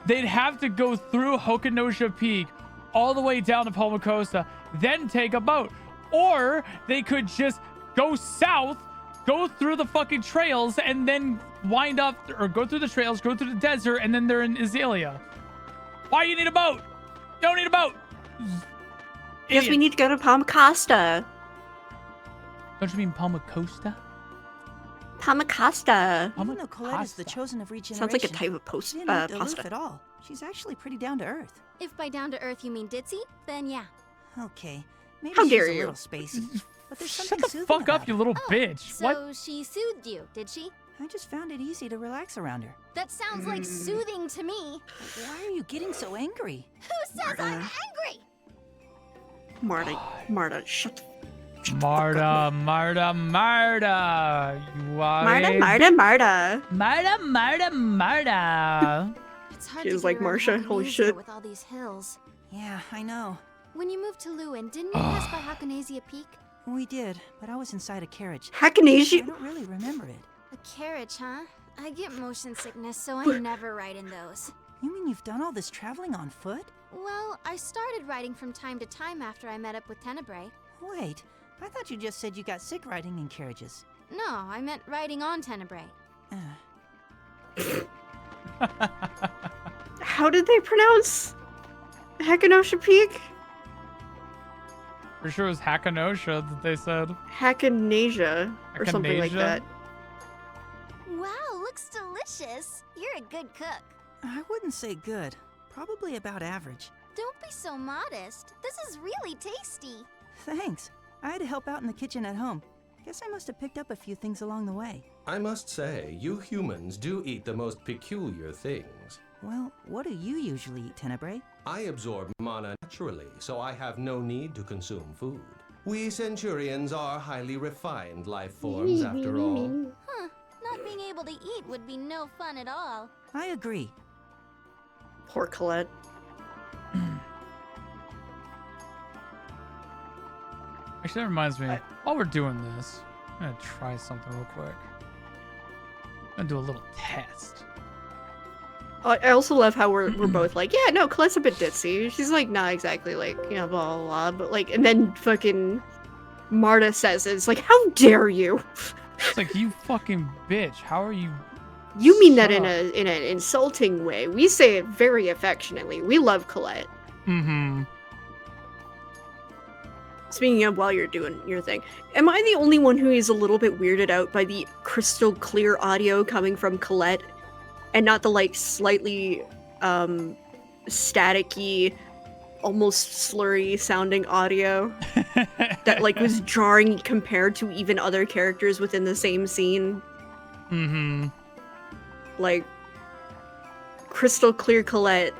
they'd have to go through Hokonosha Peak all the way down to Palma Costa, then take a boat. Or they could just go south, go through the fucking trails, and then wind up, or go through the trails, go through the desert, and then they're in Azalea. Why you need a boat? You don't need a boat. Because we Idiots. need to go to Palmacosta. Don't you mean Palmacosta? Palmacosta. Even though Colette is the chosen of regeneration, Sounds like a type of she didn't act aloof pasta. at all. She's actually pretty down to earth. If by down to earth you mean ditzy, then yeah. Okay, maybe How she's dare a you. little spacey, but there's Shut something the soothing fuck up, about you her. little Oh, bitch. so What? she soothed you, did she? I just found it easy to relax around her. That sounds like soothing to me. Why are you getting so angry? Who says I'm angry? Marta, shut the Marta. You worried? Marta. It's hard She to was get like, around Marsha, holy Hakunesia shit. with all these hills. Yeah, I know. When you moved to Lewin, didn't you pass by Hakunesia Peak? We did, but I was inside a carriage. I Hakunesia. don't really remember it. A carriage, huh? I get motion sickness, so I never ride in those. You mean you've done all this traveling on foot? Well, I started riding from time to time after I met up with Tenebrae. Wait, I thought you just said you got sick riding in carriages. No, I meant riding on Tenebrae. How did they pronounce Hakunosha Peak? For sure it was Hakunosha that they said. Hakunasia or something like Hakunasia? that. Wow, looks delicious. You're a good cook. I wouldn't say good. Probably about average. Don't be so modest. This is really tasty. Thanks. I had to help out in the kitchen at home. Guess I must have picked up a few things along the way. I must say, you humans do eat the most peculiar things. Well, what do you usually eat, Tenebrae? I absorb mana naturally, so I have no need to consume food. We Centurions are highly refined life forms, after all. Huh. Not being able to eat would be no fun at all. I agree. Poor Colette. Actually, that reminds me. While we're doing this, I'm gonna try something real quick. I'm gonna do a little test. I also love how we're both like, yeah, no, Colette's a bit ditzy. She's like not exactly like, you know, blah blah blah, but like, and then fucking Marta says it. It's like, how dare you? It's like, you fucking bitch. How are you? You mean that Shut in an insulting way. We say it very affectionately. We love Colette. Mm-hmm. Speaking of, while you're doing your thing, am I the only one who is a little bit weirded out by the crystal clear audio coming from Colette and not the like slightly staticky, almost slurry sounding audio that like was jarring compared to even other characters within the same scene? Mm-hmm. Like crystal clear Colette,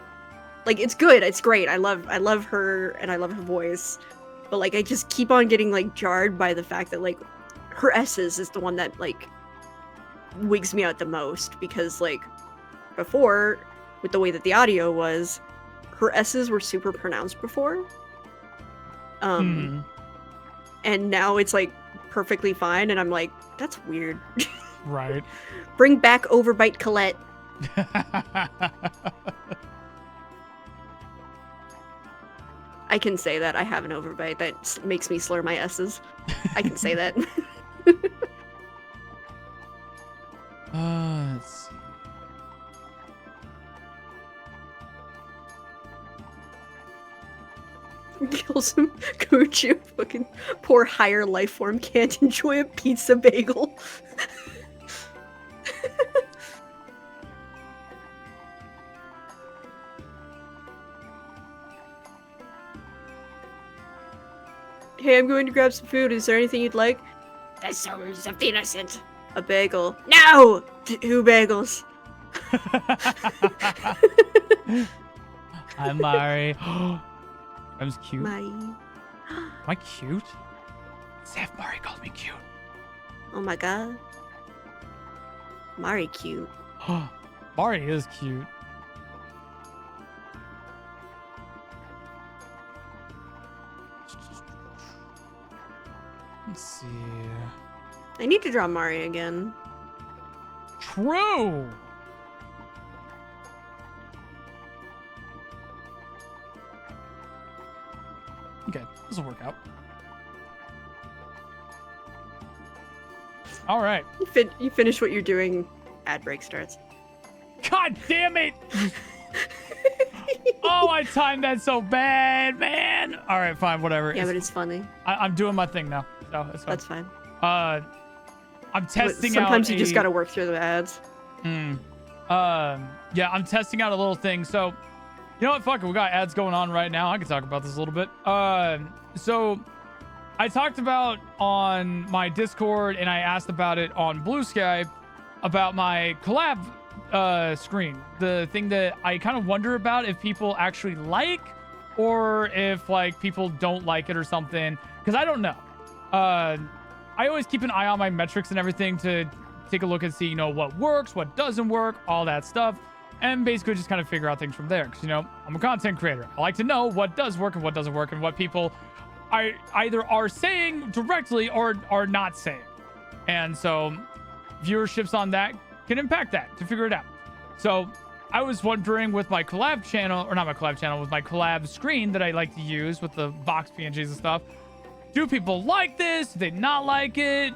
like it's good, it's great. I love her and I love her voice. But like I just keep on getting like jarred by the fact that like her S's is the one that like wigs me out the most, because like before, with the way that the audio was, her S's were super pronounced before. And now it's like perfectly fine, and I'm like, that's weird. Right. Bring back Overbite Colette. I can say that I have an overbite that makes me slur my S's. I can say that. Let's see. Kills him. Coochie, fucking poor higher life form can't enjoy a pizza bagel. Hey, I'm going to grab some food. Is there anything you'd like? That sounds innocent. A bagel. No! 2 bagels. Hi, Mari. That was cute. Mari. Am I cute? Seph, Mari called me cute. Oh my god. Mari cute. Mari is cute. Let's see. I need to draw Mari again. True! Okay, this will work out. All right. You finish what you're doing. Ad break starts. God damn it! Oh, I timed that so bad, man. All right, fine, whatever. Yeah, but it's funny. I'm doing my thing now, so it's fine. That's fine. I'm testing out. Sometimes you just gotta work through the ads. Yeah, I'm testing out a little thing. So, you know what? Fuck it. We got ads going on right now. I can talk about this a little bit. So I talked about on my Discord and I asked about it on Blue Sky about my collab screen. The thing that I kind of wonder about if people actually like or if like people don't like it or something. Because I don't know. I always keep an eye on my metrics and everything to take a look and see, you know, what works, what doesn't work, all that stuff. And basically just kind of figure out things from there. Because, you know, I'm a content creator. I like to know what does work and what doesn't work and what people either are saying directly or are not saying. And so viewerships on that can impact that to figure it out. So I was wondering with my collab channel, or not my collab channel, with my collab screen that I like to use with the box PNGs and stuff. Do people like this? Do they not like it?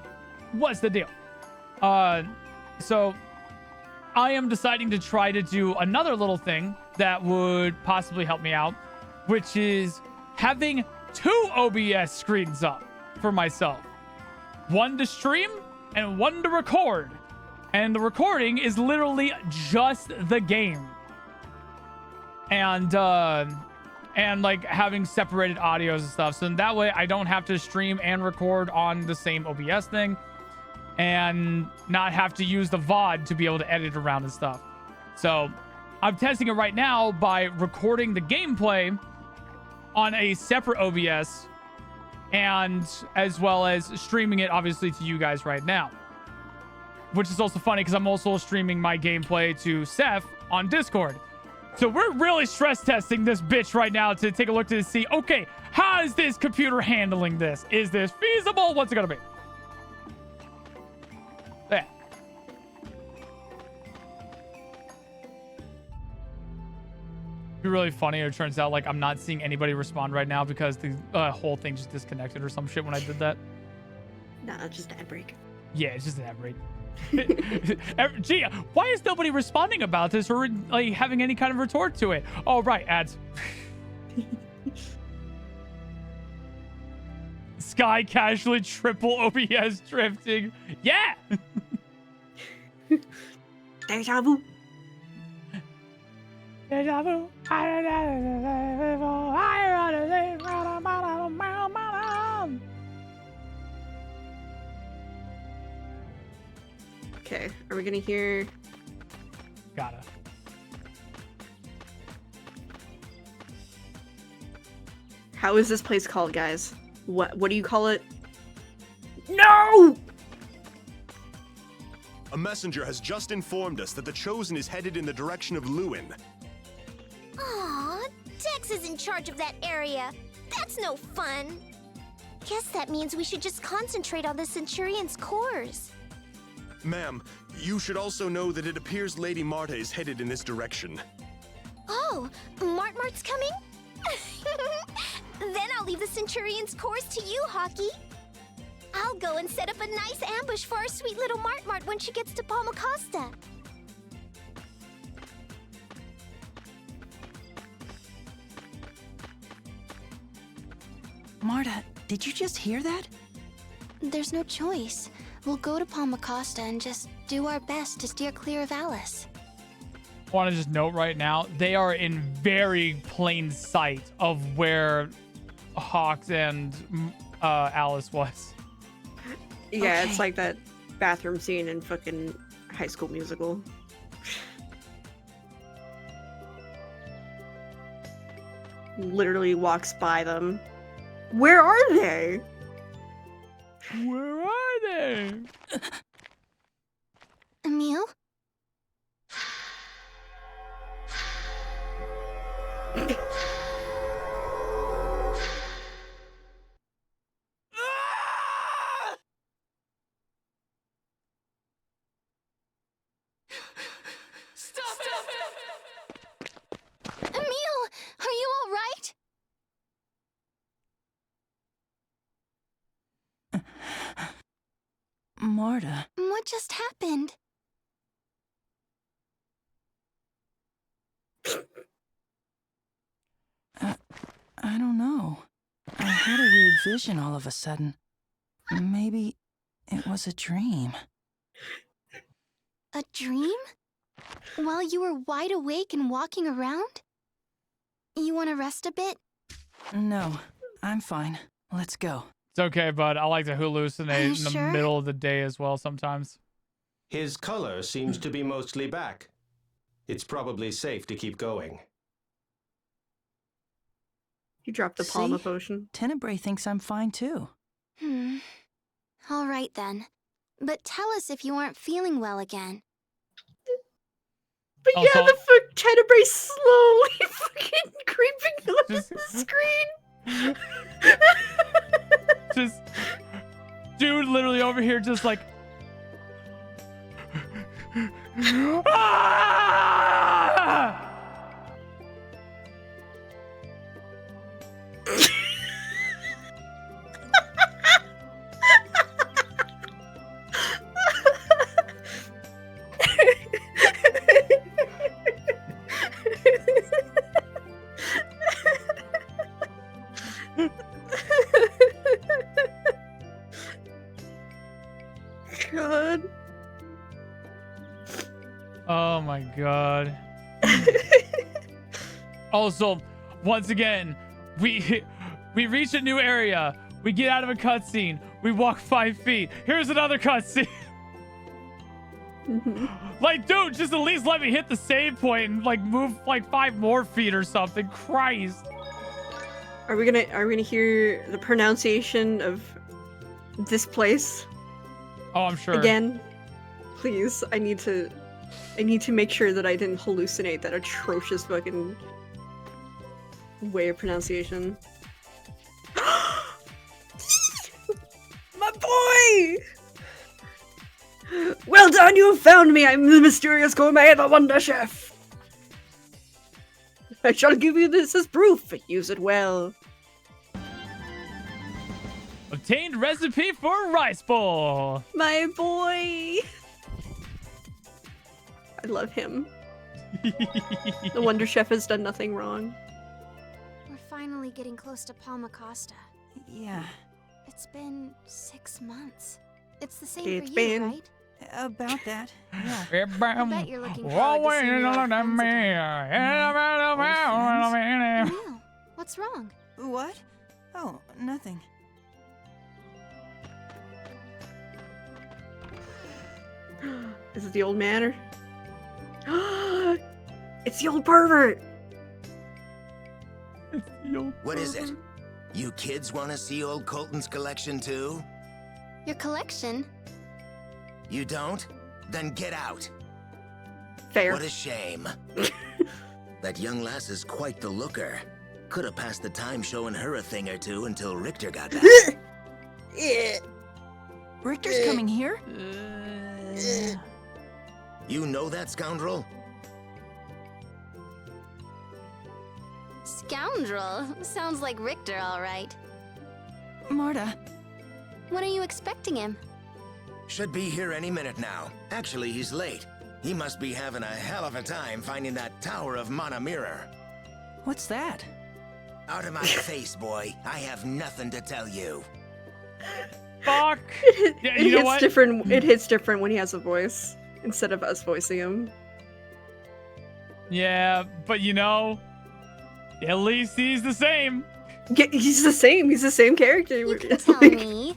What's the deal? So I am deciding to try to do another little thing that would possibly help me out, which is having 2 OBS screens up for myself. One to stream and one to record. And the recording is literally just the game. And like having separated audios and stuff. So that way I don't have to stream and record on the same OBS thing and not have to use the VOD to be able to edit around and stuff. So I'm testing it right now by recording the gameplay on a separate OBS and as well as streaming it obviously to you guys right now. Which is also funny because I'm also streaming my gameplay to Seph on Discord. So we're really stress testing this bitch right now to take a look to see, okay, how is this computer handling this? Is this feasible? What's it gonna be? There. It'd be really funny. It turns out like I'm not seeing anybody respond right now because the whole thing just disconnected or some shit when I did that. Nah, it's just ad break. Yeah, it's just an ad break. Gee, why is nobody responding about this or like having any kind of retort to it? Oh, right, ads. Sky casually triple OBS drifting. Yeah. Deja vu. Deja vu. Okay, are we gonna hear? Gotta. How is this place called, guys? What do you call it? No! A messenger has just informed us that the Chosen is headed in the direction of Lewin. Aw, Dex is in charge of that area. That's no fun. Guess that means we should just concentrate on the Centurion's cores. Ma'am, you should also know that it appears Lady Marta is headed in this direction. Oh, Mart's coming? Then I'll leave the Centurion's cores to you, Hockey. I'll go and set up a nice ambush for our sweet little Mart when she gets to Palmacosta. Marta, did you just hear that? There's no choice. We'll go to Palmacosta and just do our best to steer clear of Alice. I want to just note right now, they are in very plain sight of where Hawks and Alice was. Yeah, Okay. It's like that bathroom scene in fucking High School Musical. Literally walks by them. Where are they? Where are they? Emil? Emil, are you all right? Marta. What just happened? I don't know. I had a weird vision all of a sudden. Maybe it was a dream. A dream? While you were wide awake and walking around? You want to rest a bit? No, I'm fine. Let's go. It's okay, bud. I like to hallucinate in the sure? middle of the day as well sometimes. His color seems to be mostly back. It's probably safe to keep going. You dropped the Palma See? potion. Tenebrae thinks I'm fine too. All right then. But tell us if you aren't feeling well again. But yeah, the fuck Tenebrae slowly fucking creeping onto Just- the screen. Just dude literally over here just like ah! God. Oh my god. Also, once again, we reach a new area. We get out of a cutscene. We walk 5 feet. Here's another cutscene. Like, dude, just at least let me hit the save point and like move like 5 more feet or something. Christ. Are we gonna hear the pronunciation of this place? Oh, I'm sure. Again? Please, I need to make sure that I didn't hallucinate that atrocious fucking way of pronunciation. My boy! Well done, you have found me! I'm the mysterious gourmet, the Wonder Chef! I shall give you this as proof. Use it well. Obtained recipe for rice bowl. My boy! I love him. The Wonder Chef has done nothing wrong. We're finally getting close to Palma Costa. Yeah, It's been 6 months. It's the same It's for you, been- right? about that. Yeah. I bet you're looking forward to seeing your old friends again. Neil, what's wrong? What? Oh, nothing. Is it the old man or? It's the old pervert! What is it? You kids want to see old Colton's collection too? Your collection? You don't? Then get out. Fair. What a shame. That young lass is quite the looker. Could have passed the time showing her a thing or two until Richter got back. Richter's coming here? You know that scoundrel? Scoundrel. Sounds like Richter, all right. Marta. When are you expecting him? Should be here any minute now. Actually, he's late. He must be having a hell of a time finding that Tower of Mana Mirror. What's that? Out of my face, boy. I have nothing to tell you. Fuck. Yeah, It you know hits what? different. It hits different when he has a voice instead of us voicing him. Yeah, but you know, at least he's the same. Yeah, he's the same. He's the same character. You can It's tell like- me.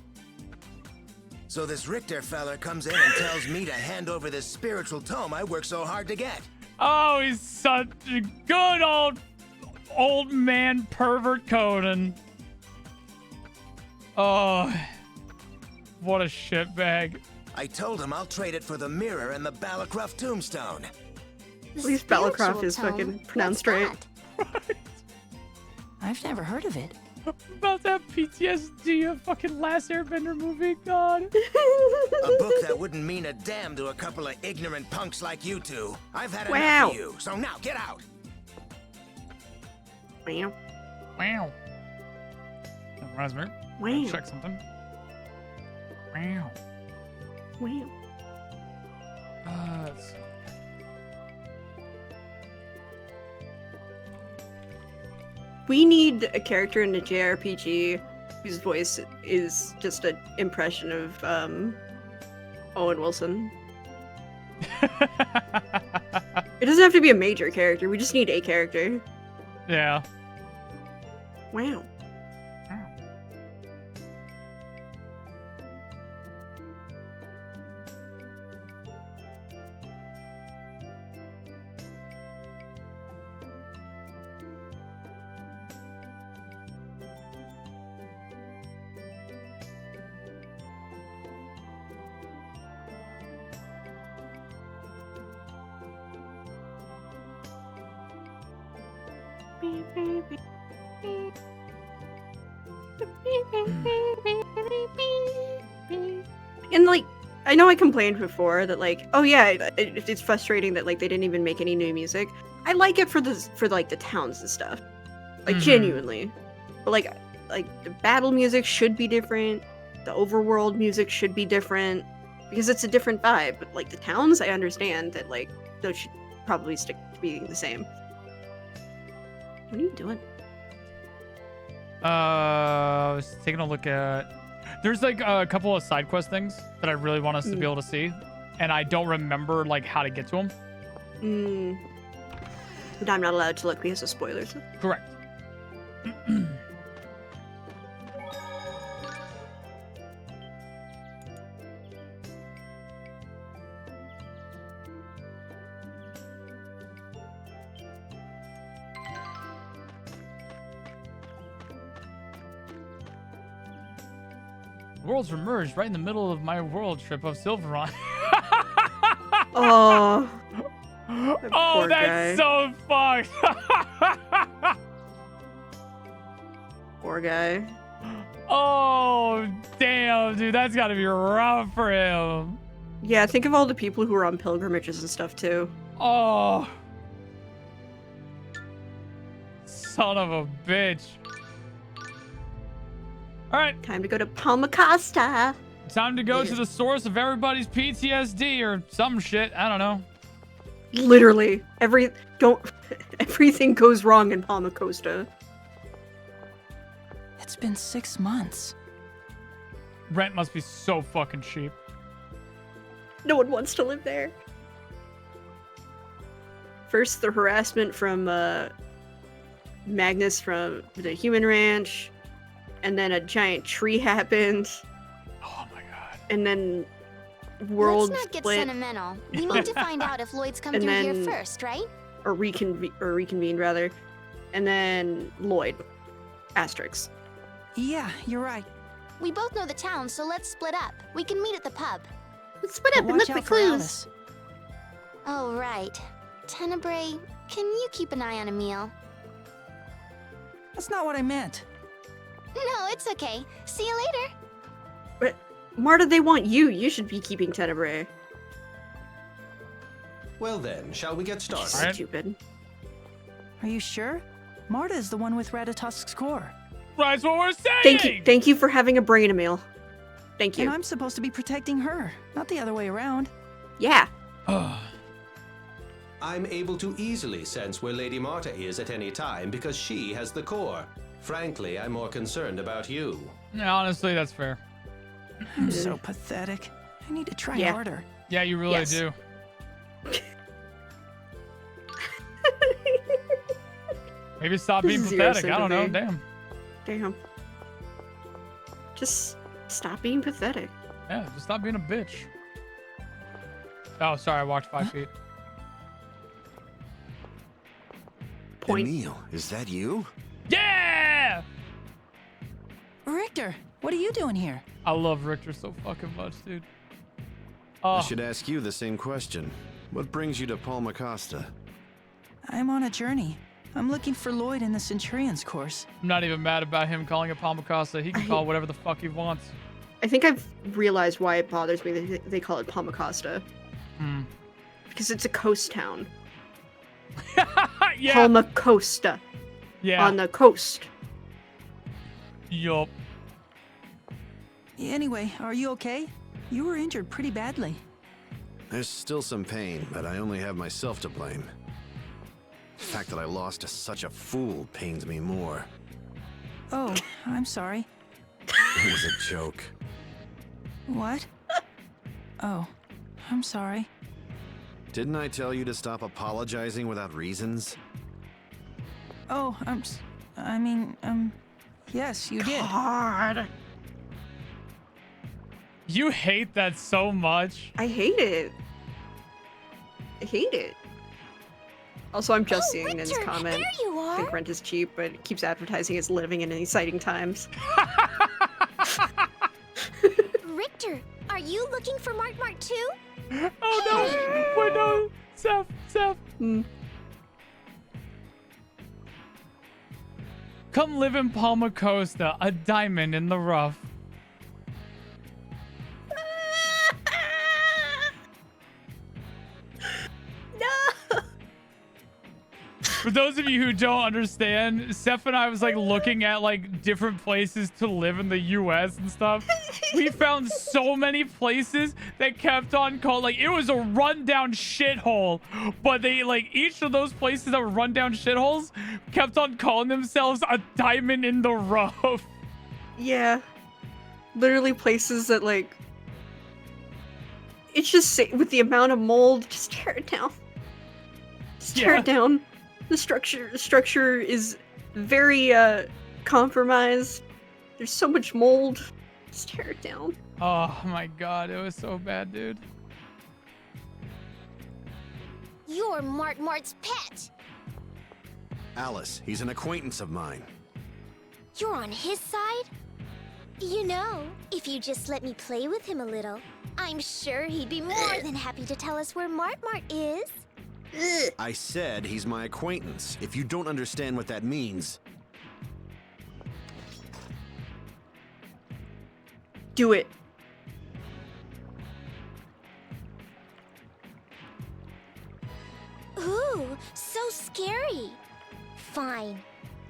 So this Richter feller comes in and tells me to hand over this spiritual tome I worked so hard to get. Oh, he's such a good old man pervert Conan. Oh, what a shitbag. I told him I'll trade it for the mirror and the Balacroft tombstone. The At least Balacroft spiritual is tome. fucking pronounced What's right. that? I've never heard of it. About that PTSD of fucking Last Airbender movie, God. A book that wouldn't mean a damn to a couple of ignorant punks like you two. I've had enough Wow. of you, so now get out. Wow. Wow. Raspberry. Wow. Check something. Wow. Wow. Let's see. We need a character in a JRPG whose voice is just an impression of Owen Wilson. It doesn't have to be a major character. We just need a character. Yeah. Wow. And like, I know I complained before that like, oh yeah, it's frustrating that like they didn't even make any new music. I like it for like the towns and stuff, like genuinely. But like the battle music should be different. The overworld music should be different because it's a different vibe. But like the towns, I understand that like those should probably stick to being the same. What are you doing? I was taking a look at. There's like a couple of side quest things that I really want us to be able to see, and I don't remember like how to get to them. But I'm not allowed to look because of spoilers. Correct. Worlds were merged right in the middle of my world trip of Silveron. Oh. Oh, that's so fucked. Poor guy. Oh, damn, dude. That's gotta be rough for him. Yeah, think of all the people who are on pilgrimages and stuff, too. Oh. Son of a bitch. All right. Time to go to Palma Costa. Time to go to the source of everybody's PTSD or some shit. I don't know. Literally. Everything goes wrong in Palma Costa. It's been 6 months. Rent must be so fucking cheap. No one wants to live there. First, the harassment from Magnus from the human ranch. And then a giant tree happened. Oh my god. And then world Let's not get split. sentimental. We need to find out if Lloyd's come through here first, right? Or reconvened rather. And then Lloyd. Asterix. Yeah, you're right. We both know the town, so let's split up. We can meet at the pub. Let's split up and look for clues. Oh, right. Tenebrae, can you keep an eye on Emil? That's not what I meant. No, it's okay. See you later. But Marta, they want you. You should be keeping Tenebrae. Well then, shall we get started? Stupid. Are you sure? Marta is the one with Ratatosk's core. That's what we're saying! Thank you for having a brain, Emil. Thank you. And I'm supposed to be protecting her, not the other way around. Yeah. I'm able to easily sense where Lady Marta is at any time because she has the core. Frankly, I'm more concerned about you. Yeah, honestly, that's fair. I'm so pathetic. I need to try harder. Yeah, you really do. Maybe stop being pathetic. I don't know. Damn. Just stop being pathetic. Yeah, just stop being a bitch. Oh, sorry. I walked 5 feet. Emil, is that you? Yeah! Richter, what are you doing here? I love Richter so fucking much, dude. I should ask you the same question. What brings you to Palma Costa? I'm on a journey. I'm looking for Lloyd in the Centurion's course. I'm not even mad about him calling it Palma Costa. He can call it whatever the fuck he wants. I think I've realized why it bothers me that they call it Palma Costa. Because it's a coast town. Yeah. Palma Costa. Yeah. On the coast. Yup. Anyway, are you okay? You were injured pretty badly. There's still some pain, but I only have myself to blame. The fact that I lost to such a fool pains me more. Oh, I'm sorry. It was a joke. What? Oh, I'm sorry. Didn't I tell you to stop apologizing without reasons? Oh, yes, you did. God. You hate that so much. I hate it. I hate it. Also, I'm just seeing Richter, Nin's comment. there you I are. think rent is cheap, but it keeps advertising as living in exciting times. Richter, are you looking for Mart Mart too? Oh no! Wait, no! Seph! Come live in Palma Costa, a diamond in the rough. No! For those of you who don't understand, Seph and I was like looking at like different places to live in the US and stuff. We found so many places that kept on calling, like it was a rundown shithole, but they like each of those places that were rundown shitholes kept on calling themselves a diamond in the rough. Yeah. Literally places that like it's just with the amount of mold, just tear it down. Just tear it down. The structure is very compromised. There's so much mold. Just tear it down. Oh my god, it was so bad, dude. You're Mart Mart's pet. Alice, he's an acquaintance of mine. You're on his side? You know, if you just let me play with him a little, I'm sure he'd be more than happy to tell us where Mart Mart is. I said he's my acquaintance. If you don't understand what that means... Do it. Ooh, so scary. Fine,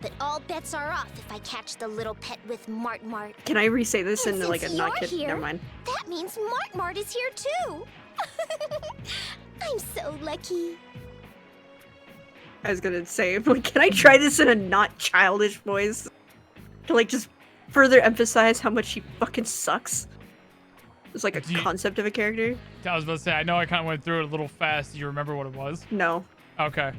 but all bets are off if I catch the little pet with Mart Mart. Can I re-say this And in like a since not you're kid? here, Never mind. That means Mart Mart is here too. I'm so lucky. I was gonna say, like, can I try this in a not childish voice? To like just further emphasize how much she fucking sucks. It's like a concept of a character. I was about to say, I know I kind of went through it a little fast. Do you remember what it was? No. Okay.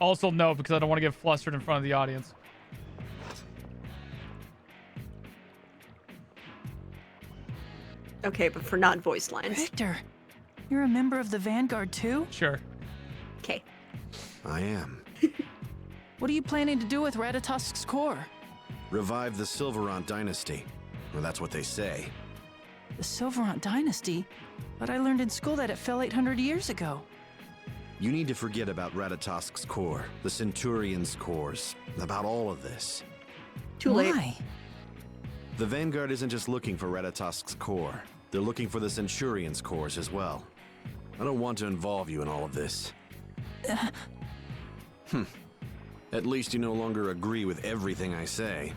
Also no, because I don't want to get flustered in front of the audience. Okay, but for not voice lines. Richter, you're a member of the Vanguard too? Sure. Okay. I am. What are you planning to do with Ratatosk's core? Revive the Silverant dynasty. Well, that's what they say. The Silverant dynasty? But I learned in school that it fell 800 years ago. You need to forget about Ratatosk's core, the Centurion's cores, about all of this. Too late. Why? The Vanguard isn't just looking for Ratatosk's core. They're looking for the Centurion's cores as well. I don't want to involve you in all of this. At least you no longer agree with everything I say.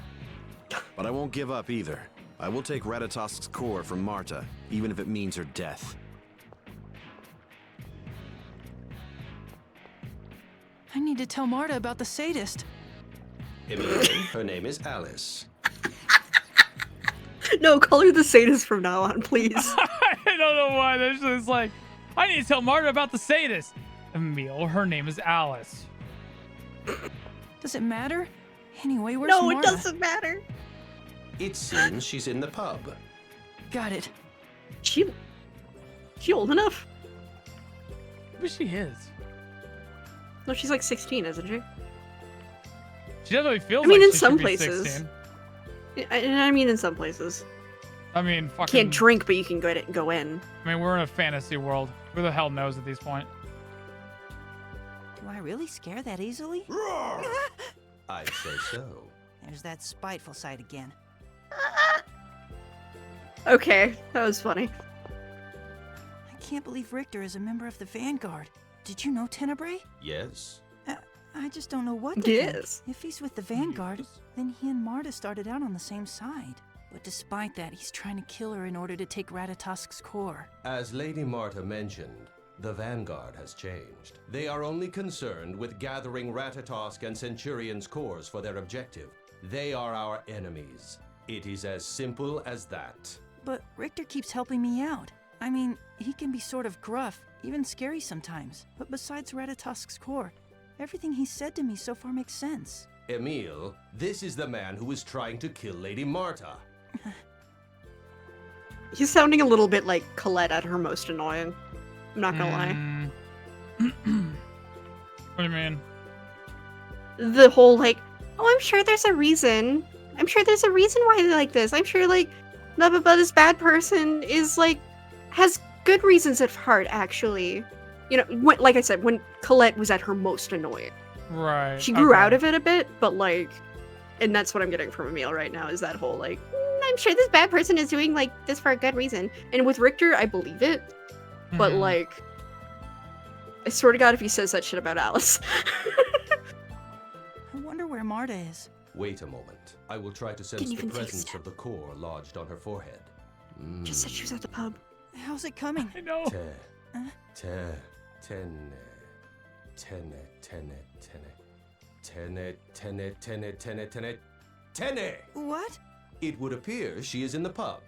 But I won't give up either. I will take Ratatosk's core from Marta, even if it means her death. I need to tell Marta about the sadist. Immediately, her name is Alice. No, call her the sadist from now on, please. I don't know why. That's just like, I need to tell Marta about the sadist. Emil, her name is Alice. Does it matter? Anyway, where's No, Marta? it doesn't matter. It seems she's in the pub. Got it. She old enough? Maybe she is. No, she's like 16, isn't she? She definitely feels I mean, like in she some should be places. 16. I mean, in some places. I mean, fucking... Can't drink, but you can go in. I mean, we're in a fantasy world. Who the hell knows at this point? Do I really scare that easily? I'd say so. There's that spiteful side again. Okay, that was funny. I can't believe Richter is a member of the Vanguard. Did you know Tenebrae? Yes. I just don't know what to Yes. think. If he's with the Vanguard, then he and Marta started out on the same side. But despite that, he's trying to kill her in order to take Ratatosk's core. As Lady Marta mentioned, the Vanguard has changed. They are only concerned with gathering Ratatosk and Centurion's cores for their objective. They are our enemies. It is as simple as that. But Richter keeps helping me out. I mean, he can be sort of gruff, even scary sometimes. But besides Ratatosk's core, everything he's said to me so far makes sense. Emil, this is the man who is trying to kill Lady Marta. He's sounding a little bit like Colette at her most annoying. I'm not gonna lie. What do you mean? The whole like, oh, I'm sure there's a reason. I'm sure there's a reason why they like this. I'm sure like, blah blah blah. This bad person is like, has good reasons at heart. Actually, you know, like I said, when Colette was at her most annoying, Right. she grew out of it a bit, but like, and that's what I'm getting from Emil right now is that whole like, I'm sure this bad person is doing like this for a good reason. And with Richter, I believe it, but like, I swear to God, if he says that shit about Alice. I wonder where Marta is. Wait a moment. I will try to sense the presence of the core lodged on her forehead. Just said she was at the pub. How's it coming? I know. Tene. What? It would appear she is in the pub.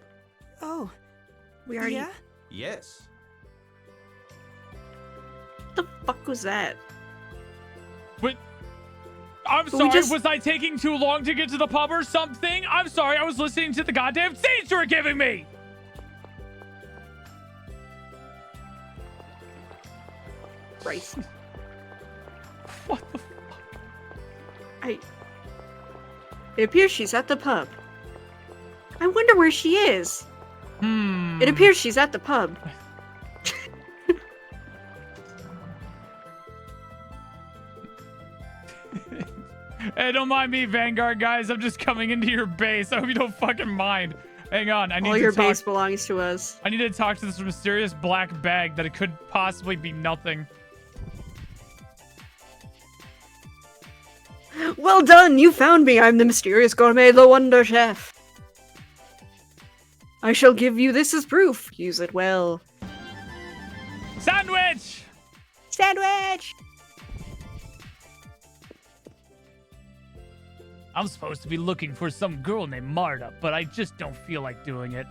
Oh. We already. Yeah? Yes. What the fuck was that? But I'm But we sorry, just- was I taking too long to get to the pub or something? I'm sorry, I was listening to the goddamn scenes you were giving me! Christ. What the fuck? It appears she's at the pub. I wonder where she is. Hmm. It appears she's at the pub. Hey, don't mind me, Vanguard guys. I'm just coming into your base. I hope you don't fucking mind. Hang on, I need All to your talk. base belongs to us. I need to talk to this mysterious black bag that it could possibly be nothing. Well done, you found me. I'm the mysterious gourmet, the Wonder Chef. I shall give you this as proof. Use it well. Sandwich! Sandwich! I'm supposed to be looking for some girl named Marta, but I just don't feel like doing it.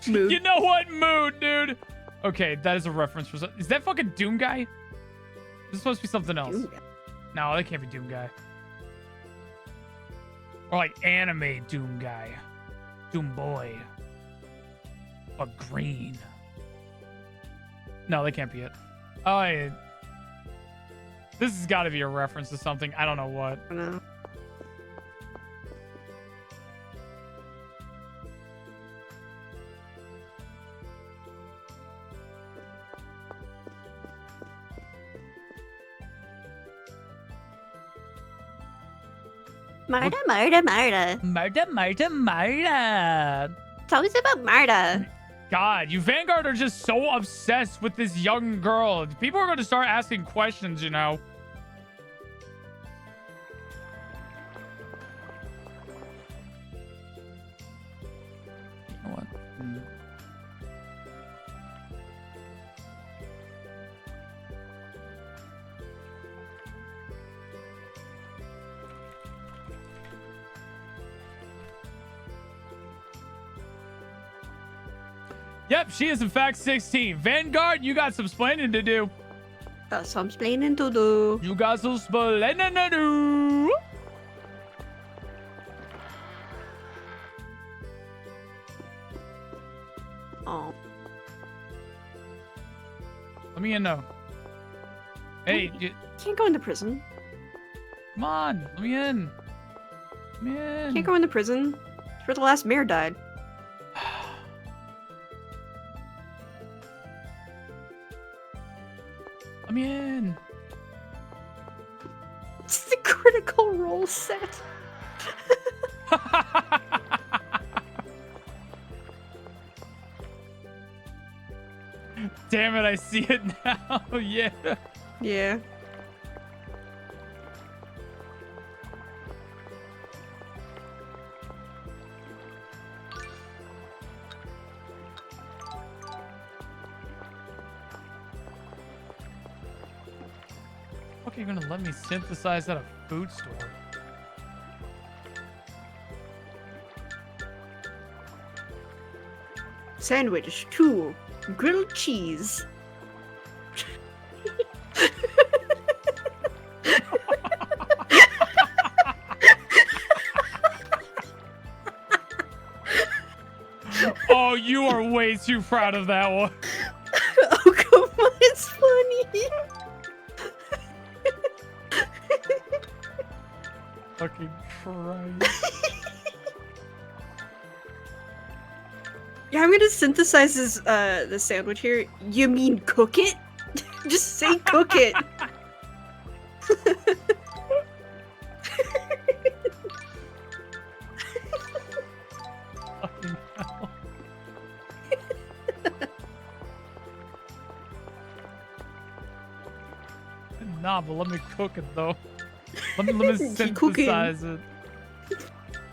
Mood. You know what? Mood, dude. Okay, that is a reference for some. Is that fucking Doom Guy? This is supposed to be something else. Doom Guy. No, that can't be Doom Guy. Or like anime Doom Guy. Doom Boy. Or Green. No, that can't be it. Oh, yeah. This has got to be a reference to something. I don't know what. I don't know. Marta. Marta. Tell us about Marta. God, you Vanguard are just so obsessed with this young girl. People are going to start asking questions, you know. You know what? Yep, she is in fact 16. Vanguard, you got some splaining to do. Got some splaining to do. You got some splaining to do. Oh. Let me in though. Hey, Can't go into prison. come on, let me in. Let me in. Can't go into prison. It's where the last mayor died. Let me in. It's the critical role set. Damn it, I see it now. Yeah. Yeah. you're gonna let me synthesize at a food store? Sandwich 2, grilled cheese. Oh, you are way too proud of that one. Oh, come on, it's funny. Fucking Christ. Yeah, I'm gonna synthesize this the sandwich here. You mean cook it? Just say cook it. Fucking hell. Nah, but let me cook it though. Let me Keep cooking. synthesize it.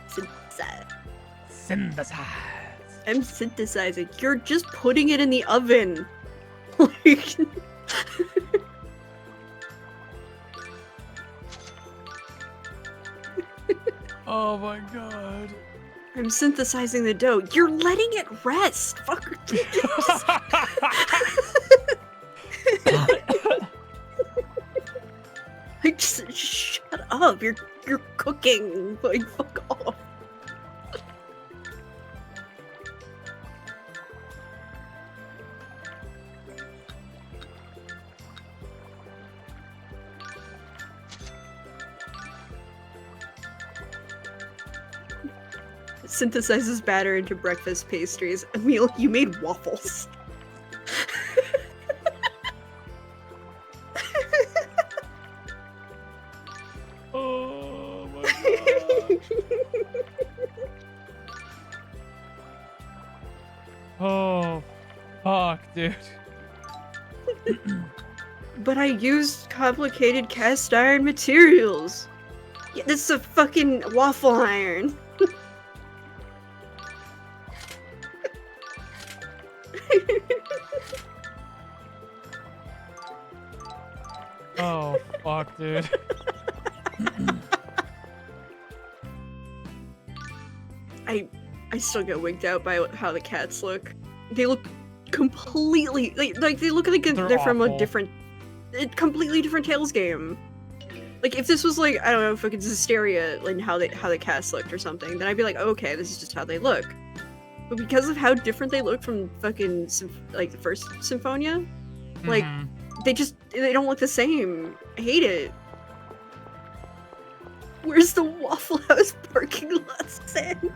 Synthesize. Synthesize. I'm synthesizing. You're just putting it in the oven. Like... Oh my god. I'm synthesizing the dough. You're letting it rest. Fuck. Like, just shut up. You're cooking. Like, fuck off. Synthesizes batter into breakfast pastries. Emil, you made waffles. Oh my god. Oh, fuck, dude. But I used complicated cast iron materials. Yeah, this is a fucking waffle iron. Oh, fuck, dude. I still get wigged out by how the cats look. They look completely like they look like they're from a awful. different, completely different Tales game. Like if this was like, I don't know, fucking Hysteria and how the cats looked or something, then I'd be like, oh, okay, this is just how they look. But because of how different they look from fucking like the first Symphonia, like they don't look the same. I hate it. Where's the Waffle House parking lot stand?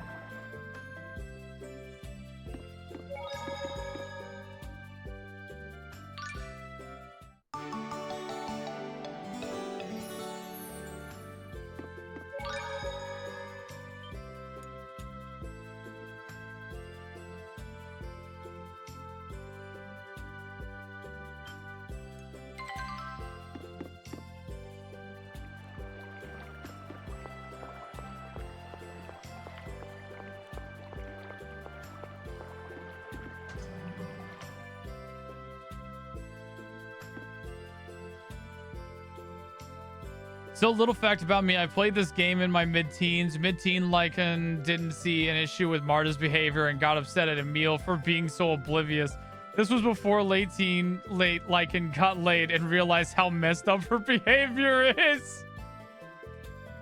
So, little fact about me, I played this game in my mid-teens. Mid-teen Lycan didn't see an issue with Marta's behavior and got upset at Emil for being so oblivious. This was before late Lycan got laid and realized how messed up her behavior is.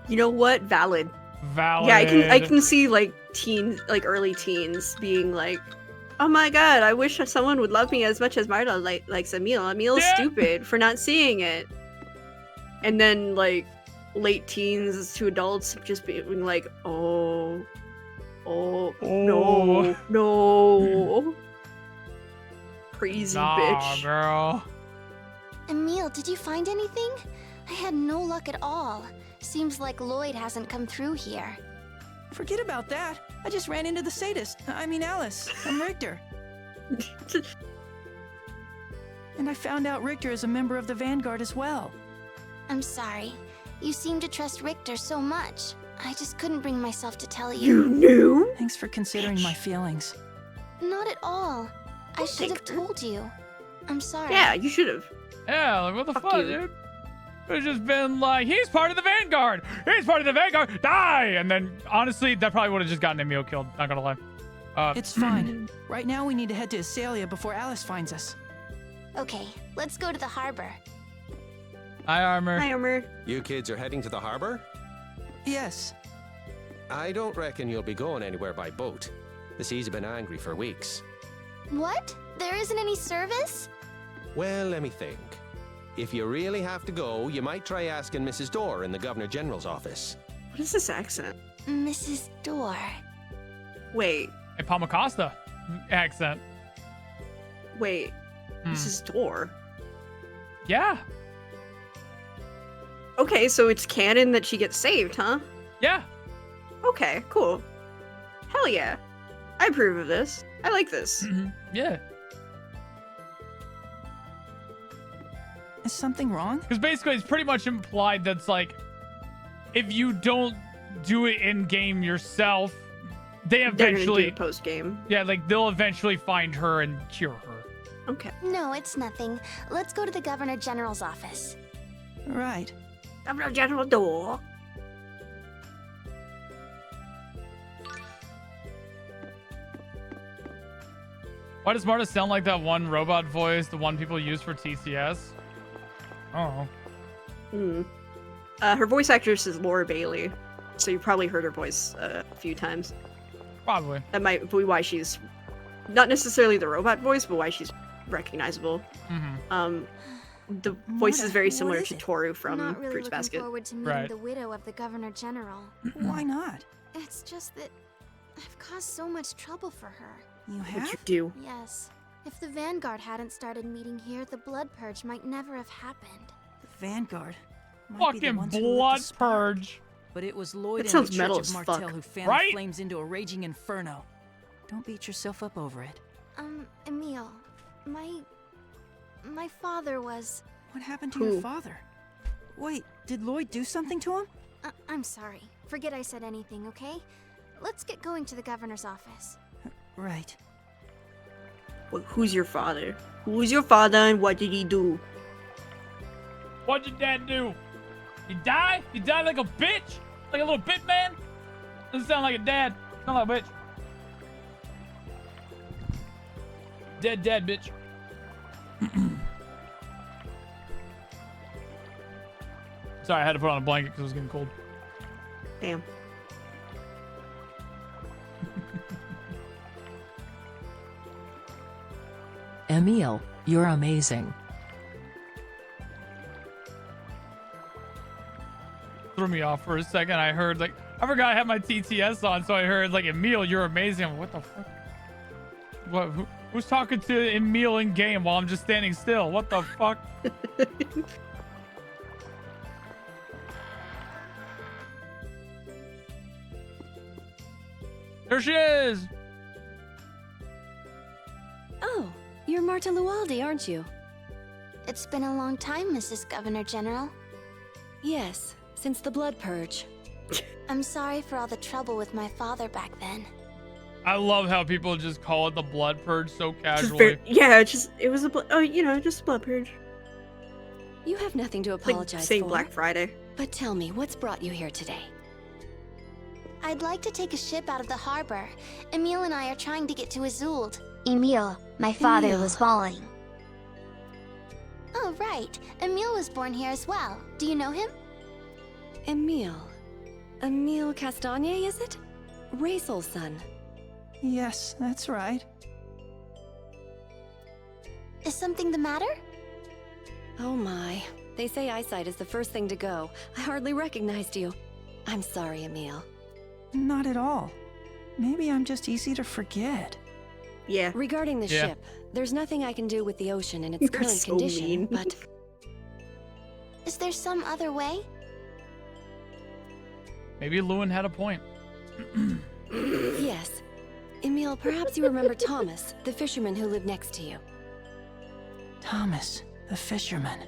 You know what? Valid. Valid. Yeah, I can see like teens, like early teens being like, oh my god, I wish someone would love me as much as Marta likes Emil. Emil's stupid for not seeing it. And then like late teens to adults just being like, no, crazy bitch. Girl. Emil, did you find anything? I had no luck at all. Seems like Lloyd hasn't come through here. Forget about that. I just ran into the sadist. I mean Alice. I'm Richter. And I found out Richter is a member of the Vanguard as well. I'm sorry. You seem to trust Richter so much. I just couldn't bring myself to tell you. You knew? Thanks for considering my feelings. Not at all. I should have told you. I'm sorry. Yeah, you should have. Yeah, like what the fuck, you. dude? It's just been like, he's part of the Vanguard. He's part of the Vanguard. Die! And then, honestly, that probably would have just gotten Emil killed. Not gonna lie. It's fine. Right now, we need to head to Azalea before Alice finds us. Okay, let's go to the harbor. Hi, Armor. Hi, Armor. You kids are heading to the harbor? Yes. I don't reckon you'll be going anywhere by boat. The seas have been angry for weeks. What? There isn't any service? Well, let me think. If you really have to go, you might try asking Mrs. Dorr in the Governor General's office. What is this accent? Mrs. Dorr. Wait. A Palmacosta accent. Wait. Mrs. Dorr? Yeah. Okay, so it's canon that she gets saved, huh? Yeah. Okay, cool. Hell yeah. I approve of this. I like this. Yeah. Is something wrong? Because basically it's pretty much implied that's like, if you don't do it in-game yourself, they eventually... post-game. Yeah, like, they'll eventually find her and cure her. Okay. No, it's nothing. Let's go to the Governor General's office. Right. Governor General Dorr. Why does Marta sound like that one robot voice, the one people use for TCS? Oh. Her voice actress is Laura Bailey, so you probably heard her voice a few times. Probably. That might be why she's not necessarily the robot voice, but why she's recognizable. The voice is very similar to Toru from Not really Fruits looking Basket. forward to meeting the widow of the Governor General. Why not? It's just that I've caused so much trouble for her. You What'd have? you do? Yes. If the Vanguard hadn't started meeting here, the blood purge might never have happened. The Vanguard. Might be the Fucking ones who lit the blood spark. purge. But it was Lloyd That and sounds the metal Church as of Martel fuck. who fanned Right? the flames into a raging inferno. Don't beat yourself up over it. Emil, my father was... What happened to your father? Wait, did Lloyd do something to him? I'm sorry. Forget I said anything, okay? Let's get going to the Governor's office. Right. Well, who's your father? Who's your father and what did he do? What'd your dad do? He died? He died like a bitch? Like a little bit man? Doesn't sound like a dad. Sound like a bitch. Dead dad, bitch. Sorry, I had to put on a blanket because it was getting cold. Damn. Emil, you're amazing. Threw me off for a second. I heard like, I forgot I had my TTS on, so I heard like, Emil, you're amazing. What the fuck? What? Who's talking to Emil in game while I'm just standing still? What the fuck? There she is! Oh, you're Marta Lualdi, aren't you? It's been a long time, Mrs. Governor General. Yes, since the blood purge. I'm sorry for all the trouble with my father back then. I love how people just call it the blood purge so casually. It was a just a blood purge. You have nothing to Like apologize saying for. Black Friday. But tell me, what's brought you here today? I'd like to take a ship out of the harbor. Emil and I are trying to get to Azult. Emil, my father Emil. was falling. Oh, right. Emil was born here as well. Do you know him? Emil. Emil Castagne, is it? Raisel's son. Yes, that's right. Is something the matter? Oh my. They say eyesight is the first thing to go. I hardly recognized you. I'm sorry, Emil. Not at all. Maybe I'm just easy to forget. Yeah. Regarding the Yeah. ship, there's nothing I can do with the ocean in its You're current so condition, mean. but Is there some other way? Maybe Lewin had a point. yes. Emil, perhaps you remember Thomas, the fisherman who lived next to you. Thomas, the fisherman.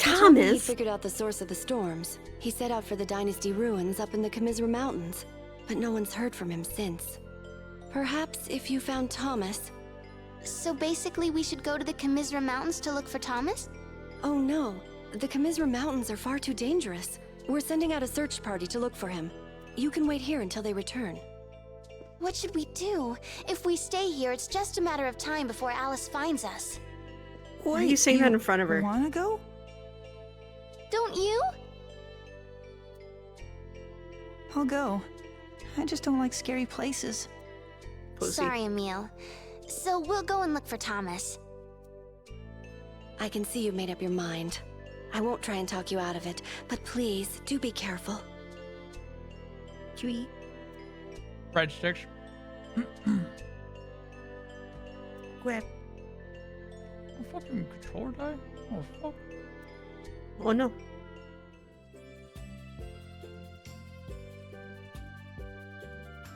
He told me he Thomas? figured out the source of the storms. He set out for the Dynasty ruins up in the Commissar Mountains, but no one's heard from him since. Perhaps if you found Thomas... So basically we should go to the Commissar Mountains to look for Thomas? Oh no. The Commissar Mountains are far too dangerous. We're sending out a search party to look for him. You can wait here until they return. What should we do? If we stay here, it's just a matter of time before Alice finds us. Why are you saying that in front of her? Wanna go? Don't you? I'll go. I just don't like scary places. Pussy. Sorry, Emil. So we'll go and look for Thomas. I can see you've made up your mind. I won't try and talk you out of it, but please, do be careful. Chewie. Breadsticks. Grab. Oh, fucking controller die? Oh, fuck. Oh no.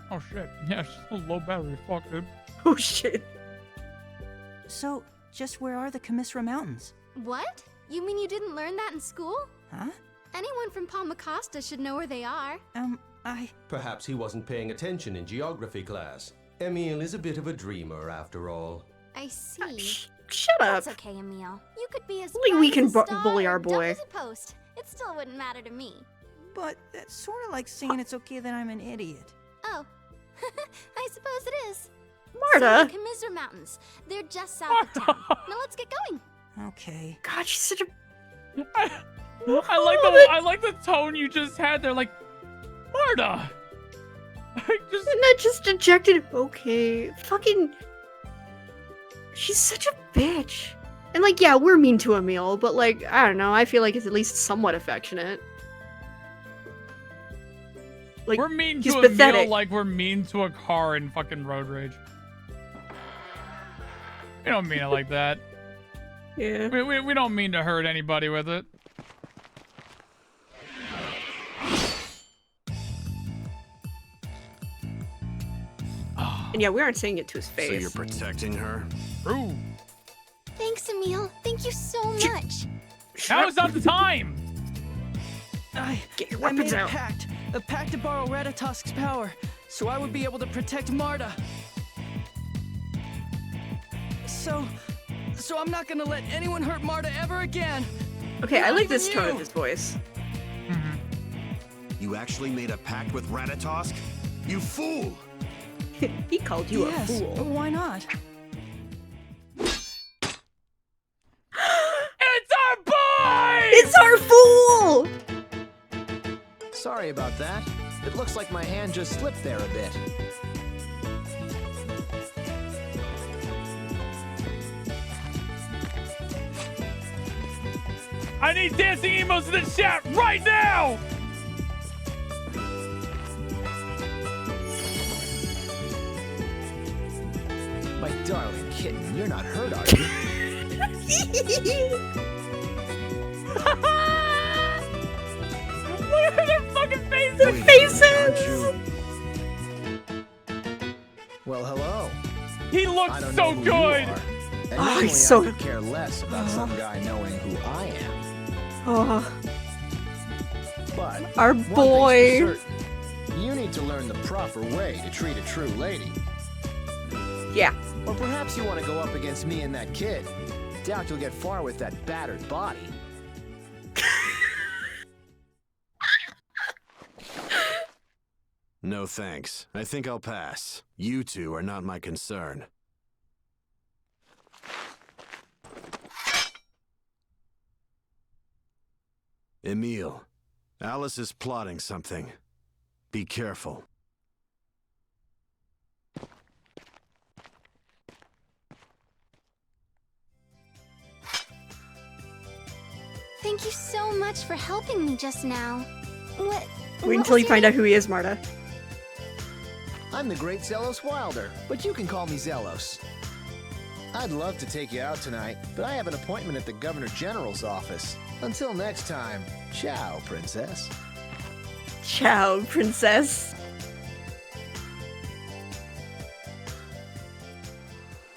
Oh, shit. Yeah, it's still low battery. Fuck, dude. Oh shit. So, just where are the Commissar Mountains? What? You mean you didn't learn that in school? Huh? Anyone from Palmacosta should know where they are. Perhaps he wasn't paying attention in geography class. Emil is a bit of a dreamer, after all. I see. Shut up. That's okay, Emil. You could be as Only we bright can as a star bully or our dumb boy. as a post. It still wouldn't matter to me. But that's sort of like saying it's okay that I'm an idiot. Oh, I suppose it is. Marta. So the Commissar Mountains. They're just south of town. Now let's get going. Okay. God, she's such a... I like the tone you just had there, like, Marta. Isn't that just dejected? Okay, fucking... She's such a bitch. And like, yeah, we're mean to Emil, but like, I don't know, I feel like it's at least somewhat affectionate. Like, we're mean he's to pathetic. Emil like we're mean to a car in fucking road rage. We don't mean it like that. Yeah. We don't mean to hurt anybody with it. And yeah, we aren't saying it to his face. So you're protecting her? Ooh. Thanks, Emil. Thank you so much. Now is not the time. Get your I made weapons a out. pact to borrow Ratatosk's power, so I would be able to protect Marta. So I'm not gonna let anyone hurt Marta ever again. Okay, I Not like this even tone of you. his voice. You actually made a pact with Ratatosk? You fool! He called you Yes, a fool. why not? It's our boy! It's our fool! Sorry about that. It looks like my hand just slipped there a bit. I need dancing emos in the chat right now! My darling kitten, you're not hurt, are you? Look at their fucking faces! The faces! Well, hello. He I looks don't so know who good! You are. And Oh, normally he's so- I could care less about some guy knowing who I am. Oh, But our one thing's for boy. certain, you need to learn the proper way to treat a true lady. Yeah. Or perhaps you want to go up against me and that kid. Doubt you'll get far with that battered body. No thanks. I think I'll pass. You two are not my concern. Emil, Alice is plotting something. Be careful. Thank you so much for helping me just now. Wait until you find out who he is, Marta. I'm the great Zelos Wilder, but you can call me Zelos. I'd love to take you out tonight, but I have an appointment at the Governor General's office. Until next time, ciao, princess. Ciao, princess.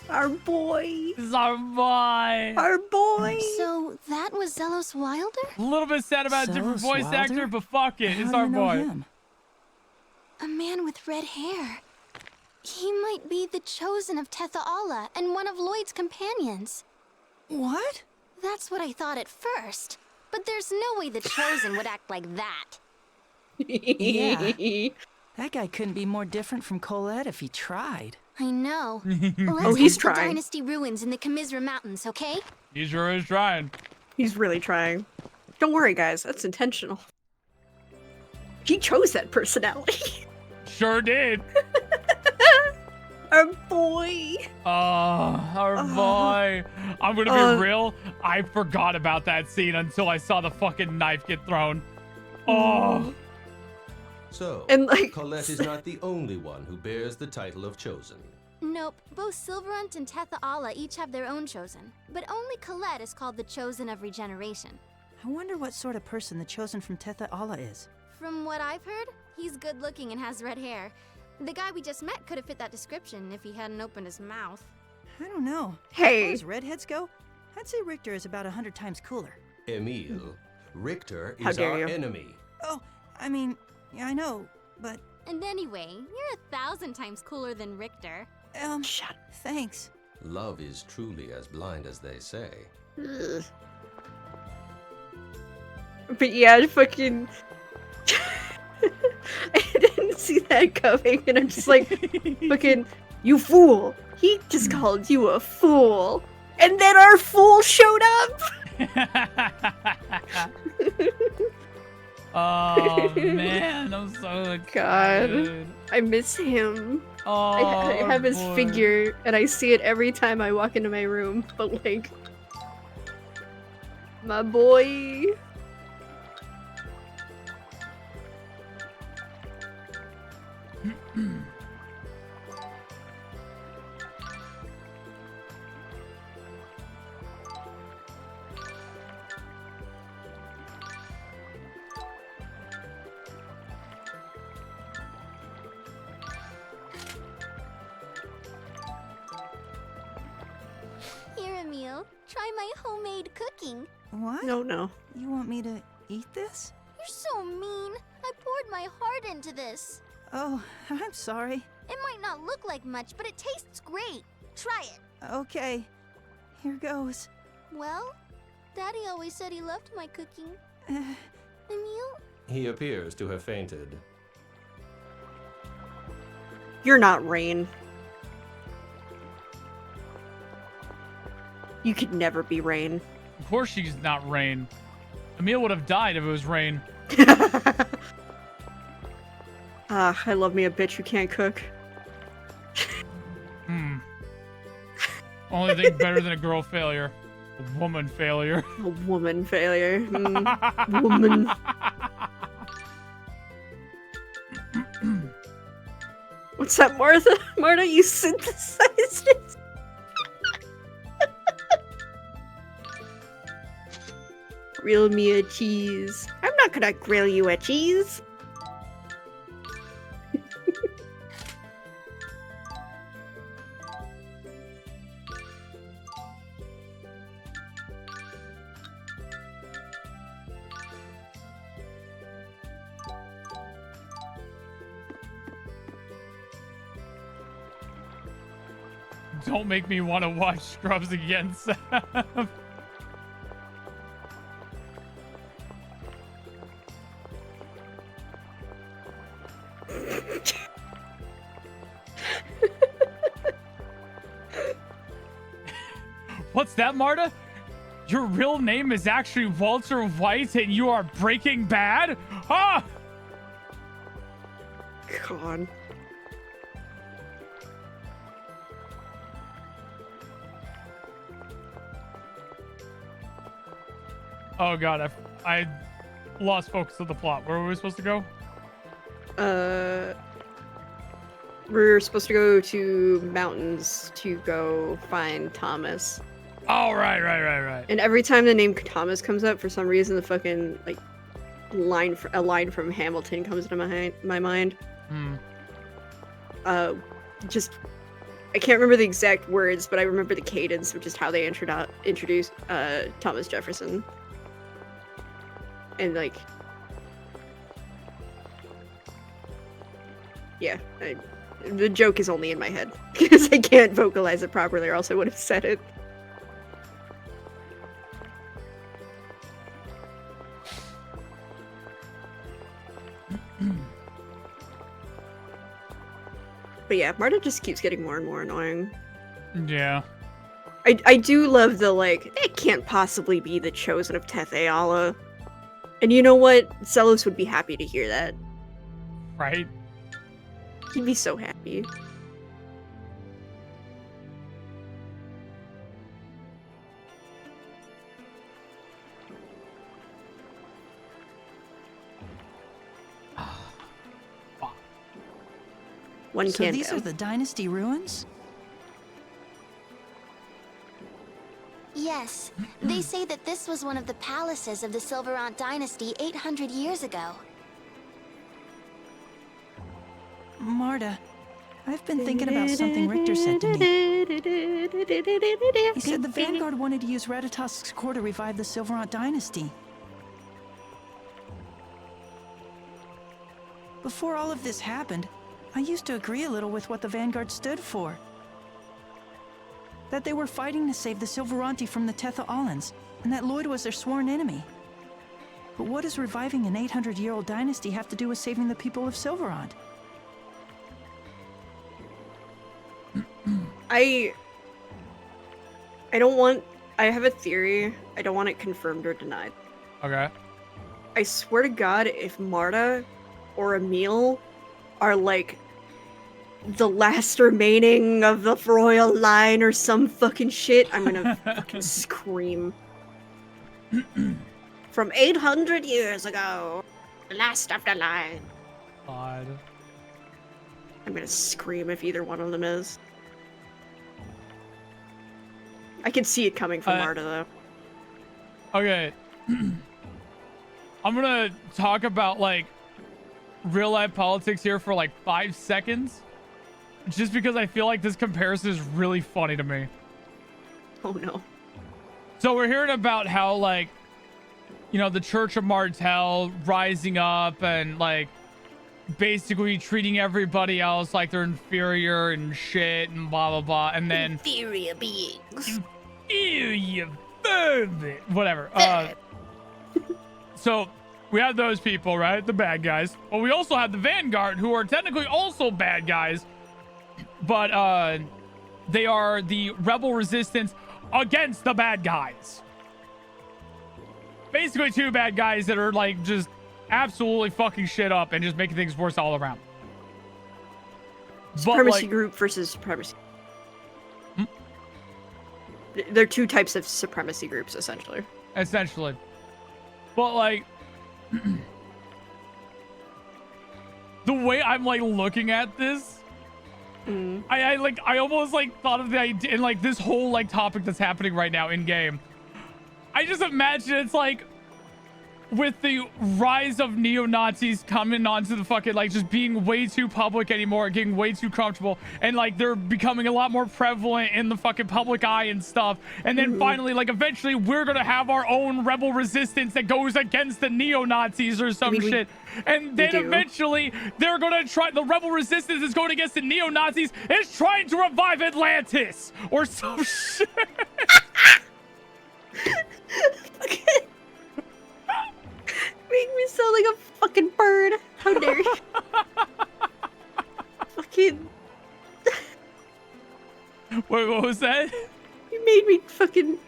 Our boy. This is our boy. Our boy. So that was Zelos Wilder? A little bit sad about a different Zelos voice Wilder? actor, but fuck it. How It's do our you know boy. him? A man with red hair. He might be the chosen of Tethaala and one of Lloyd's companions. What? That's what I thought at first. But there's no way the Chosen would act like that. Yeah. That guy couldn't be more different from Colette if he tried. I know. Oh, he's Let's the trying. Dynasty ruins in the Comisra Mountains, okay? He sure is trying. He's really trying. Don't worry, guys. That's intentional. He chose that personality. Sure did. Our boy. Our boy. I'm gonna be real. I forgot about that scene until I saw the fucking knife get thrown. Oh. So, And, like, Colette is not the only one who bears the title of Chosen. Nope. Both Silverant and Tetha each have their own Chosen. But only Colette is called the Chosen of Regeneration. I wonder what sort of person the Chosen from Tetha is. From what I've heard, he's good looking and has red hair. The guy we just met could have fit that description if he hadn't opened his mouth. I don't know. Hey. As far as redheads go, I'd say Richter is about 100 times cooler. Emil, Richter How is dare our you. enemy. Oh, I mean, yeah, I know, but... And anyway, you're 1,000 times cooler than Richter. Shut. Thanks. Love is truly as blind as they say. Ugh. But yeah, fucking... I didn't see that coming, and I'm just like, fucking, you fool! He just called you a fool! And then our fool showed up! Oh man, I'm so excited. God, I miss him. Oh, I have his boy. figure, and I see it every time I walk into my room, but like... My boy... Here, Emil. Try my homemade cooking. What? No. You want me to eat this? You're so mean. I poured my heart into this. Oh, I'm sorry. It might not look like much, but it tastes great. Try it. Okay, here goes. Well, Daddy always said he loved my cooking. Emil? He appears to have fainted. You're not Rain. You could never be Rain. Of course she's not Rain. Emil would have died if it was Rain. I love me a bitch who can't cook. Only thing better than a girl failure. A woman failure. A woman failure. Woman. What's that, Martha? Martha, you synthesized it. Grill me a cheese. I'm not gonna grill you a cheese. Don't make me want to watch Scrubs again, Seph. What's that, Marta? Your real name is actually Walter White and you are Breaking Bad? Ah! God. Oh god, I lost focus of the plot. Where were we supposed to go? We're supposed to go to mountains to go find Thomas. Oh, right. And every time the name Thomas comes up, for some reason, the fucking, like, a line from Hamilton comes into my mind. Just, I can't remember the exact words, but I remember the cadence, which is how they introduced Thomas Jefferson. And, like, yeah, the joke is only in my head, because I can't vocalize it properly, or else I would have said it. But yeah, Marta just keeps getting more and more annoying. Yeah. I do love the, like, that can't possibly be the chosen of Teth Ayala. And you know what? Zelos would be happy to hear that. Right? He'd be so happy. One So can't these go. are the Dynasty ruins? Yes, they say that this was one of the palaces of the Silverant dynasty 800 years ago. Marta, I've been thinking about something Richter said to me. He said the Vanguard wanted to use Ratatosk's core to revive the Silverant dynasty. Before all of this happened, I used to agree a little with what the Vanguard stood for. That they were fighting to save the Silveranti from the Tetha Allans, and that Lloyd was their sworn enemy. But what does reviving an 800-year-old dynasty have to do with saving the people of Silverant? I don't want... I have a theory. I don't want it confirmed or denied. Okay. I swear to God, if Marta or Emil are, like, the last remaining of the royal line or some fucking shit, I'm gonna fucking scream. From 800 years ago, the last of the line. God. I'm gonna scream if either one of them is. I can see it coming from Marta, though. Okay. I'm gonna talk about, like, real-life politics here for, like, 5 seconds. Just because I feel like this comparison is really funny to me. Oh, no. So we're hearing about how, like, you know, the Church of Martell rising up and, like, basically treating everybody else like they're inferior and shit and blah, blah, blah. And then... Inferior beings. Inferior vermin. Whatever. So we have those people, right? The bad guys. But we also have the Vanguard, who are technically also bad guys. But they are the rebel resistance against the bad guys. Basically two bad guys that are like just absolutely fucking shit up and just making things worse all around. Supremacy group versus supremacy. They're two types of supremacy groups, essentially. Essentially. But like the way I'm like looking at this, I almost like thought of the idea and like this whole like topic that's happening right now in game. I just imagine it's like with the rise of neo-Nazis coming onto the fucking like just being way too public anymore, getting way too comfortable, and like they're becoming a lot more prevalent in the fucking public eye and stuff. And then finally, like eventually we're gonna have our own rebel resistance that goes against the neo-Nazis or some shit. And then eventually they're gonna try, the rebel resistance is going against the neo-Nazis, is trying to revive Atlantis or some shit. Make me sound like a fucking bird. How dare you? Fucking. Wait, what was that? You made me fucking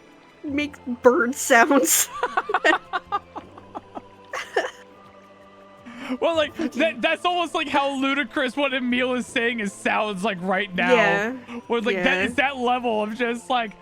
make bird sounds. Well, like, that's almost like how ludicrous what Emil is saying is sounds like right now. Yeah. Where, like, that is that level of just like,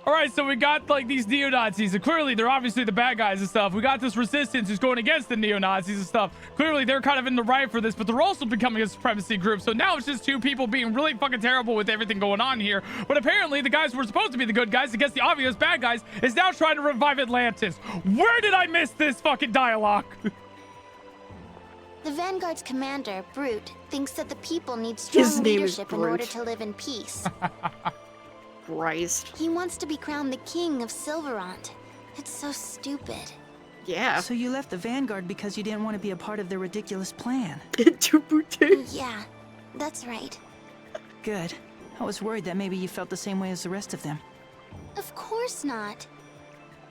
all right, so we got like these neo-Nazis, and clearly they're obviously the bad guys and stuff. We got this resistance who's going against the neo-Nazis and stuff. Clearly they're kind of in the right for this, but they're also becoming a supremacy group. So now it's just two people being really fucking terrible with everything going on here. But apparently the guys who were supposed to be the good guys against the obvious bad guys is now trying to revive Atlantis. Where did I miss this fucking dialogue? The Vanguard's commander, Brute, thinks that the people need strong leadership in order to live in peace. Christ. He wants to be crowned the king of Silverant. It's so stupid. Yeah. So you left the Vanguard because you didn't want to be a part of their ridiculous plan. Yeah, that's right. Good. I was worried that maybe you felt the same way as the rest of them. Of course not.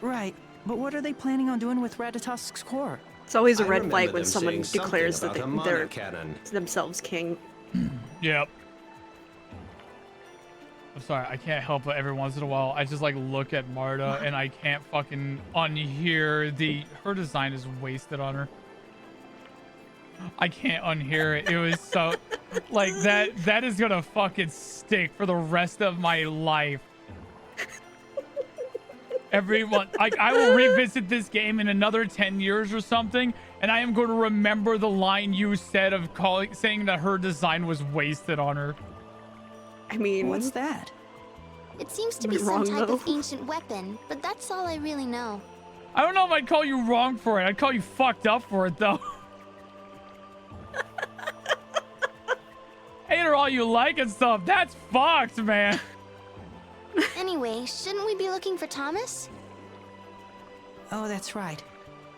Right, but what are they planning on doing with Ratatosk's core? It's always a I red flag remember when them someone saying something declares that about a they're monocannon. themselves king. Yep. I'm sorry, I can't help it every once in a while. I just like look at Marta and I can't fucking unhear her design is wasted on her. I can't unhear it. It was so like that is gonna fucking stick for the rest of my life. Everyone, I will revisit this game in another 10 years or something, and I am going to remember the line you said of saying that her design was wasted on her. I mean, what's that? It seems to be some type of ancient weapon, but that's all I really know. I don't know if I'd call you wrong for it. I'd call you fucked up for it, though. Hate her all you like and stuff. That's fucked, man. Anyway, shouldn't we be looking for Thomas? Oh, that's right.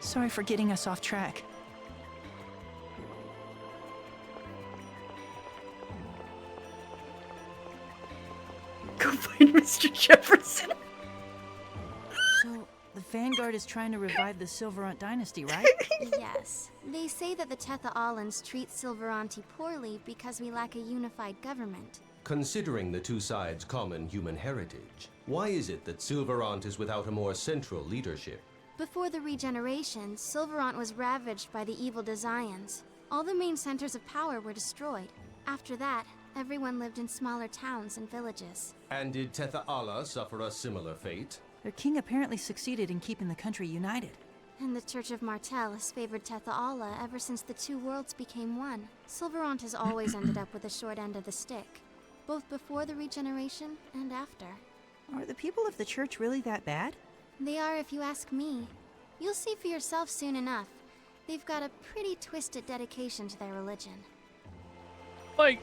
Sorry for getting us off track. Go find Mr. Jefferson. So, the Vanguard is trying to revive the Silverant dynasty, right? Yes. They say that the Tetha-Allans treat Silveranti poorly because we lack a unified government. Considering the two sides' common human heritage, why is it that Silverant is without a more central leadership? Before the regeneration, Silverant was ravaged by the evil Desians. All the main centers of power were destroyed. After that, everyone lived in smaller towns and villages. And did Tetha-Alla suffer a similar fate? Their king apparently succeeded in keeping the country united. And the Church of Martel has favored Tetha-Alla ever since the two worlds became one. Silverant has always ended up with the short end of the stick, both before the regeneration and after. Are the people of the church really that bad? They are if you ask me. You'll see for yourself soon enough. They've got a pretty twisted dedication to their religion. Like,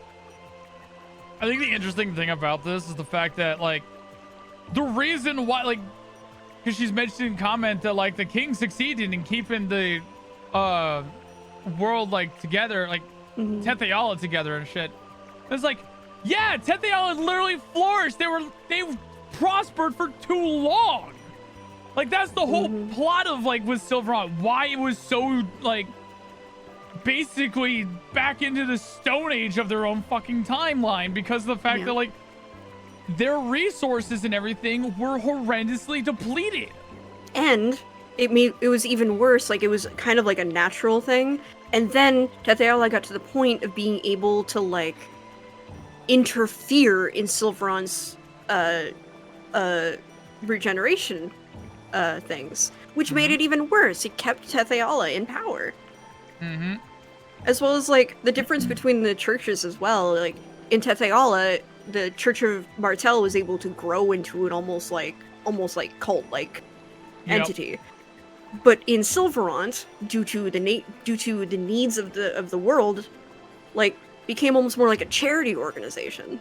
I think the interesting thing about this is the fact that, like, the reason why, like, because she's mentioned in comment that, like, the king succeeded in keeping the world, like, together, like, Tetha-Alla together and shit. It's like, yeah, Tetha-Alla literally flourished. They prospered for too long. Like, that's the whole plot of, like, with Silverant. Why it was so, like, basically back into the Stone Age of their own fucking timeline, because of the fact that, like, their resources and everything were horrendously depleted. And it was even worse. Like, it was kind of like a natural thing. And then Tetha-Alla got to the point of being able to, like, interfere in Silverant's regeneration things, which made it even worse. It kept Tetha-Alla in power. As well as, like, the difference between the churches as well. Like, in Tetha-Alla, the Church of Martel was able to grow into an almost like cult-like entity. But in Silverant, due to the needs of the world, like, became almost more like a charity organization.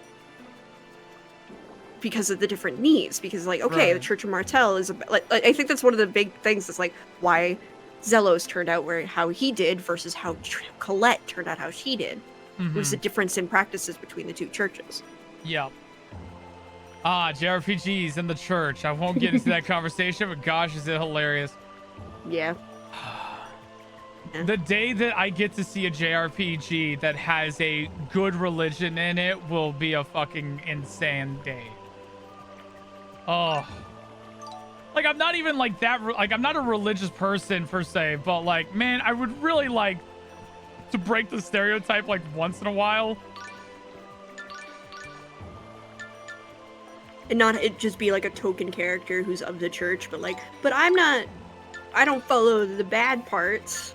Because of the different needs. Because, like, okay, the Church of Martel is like, I think that's one of the big things that's like why Zelos turned out how he did versus how Colette turned out how she did. It was the difference in practices between the two churches. Yep. JRPGs in the church. I won't get into that conversation, but gosh, is it hilarious. Yeah. The day that I get to see a JRPG that has a good religion in it will be a fucking insane day. Oh. Like, I'm not even like that, like, I'm not a religious person per se, but, like, man, I would really like to break the stereotype, like, once in a while. And not it just be like a token character who's of the church, but like, but I don't follow the bad parts.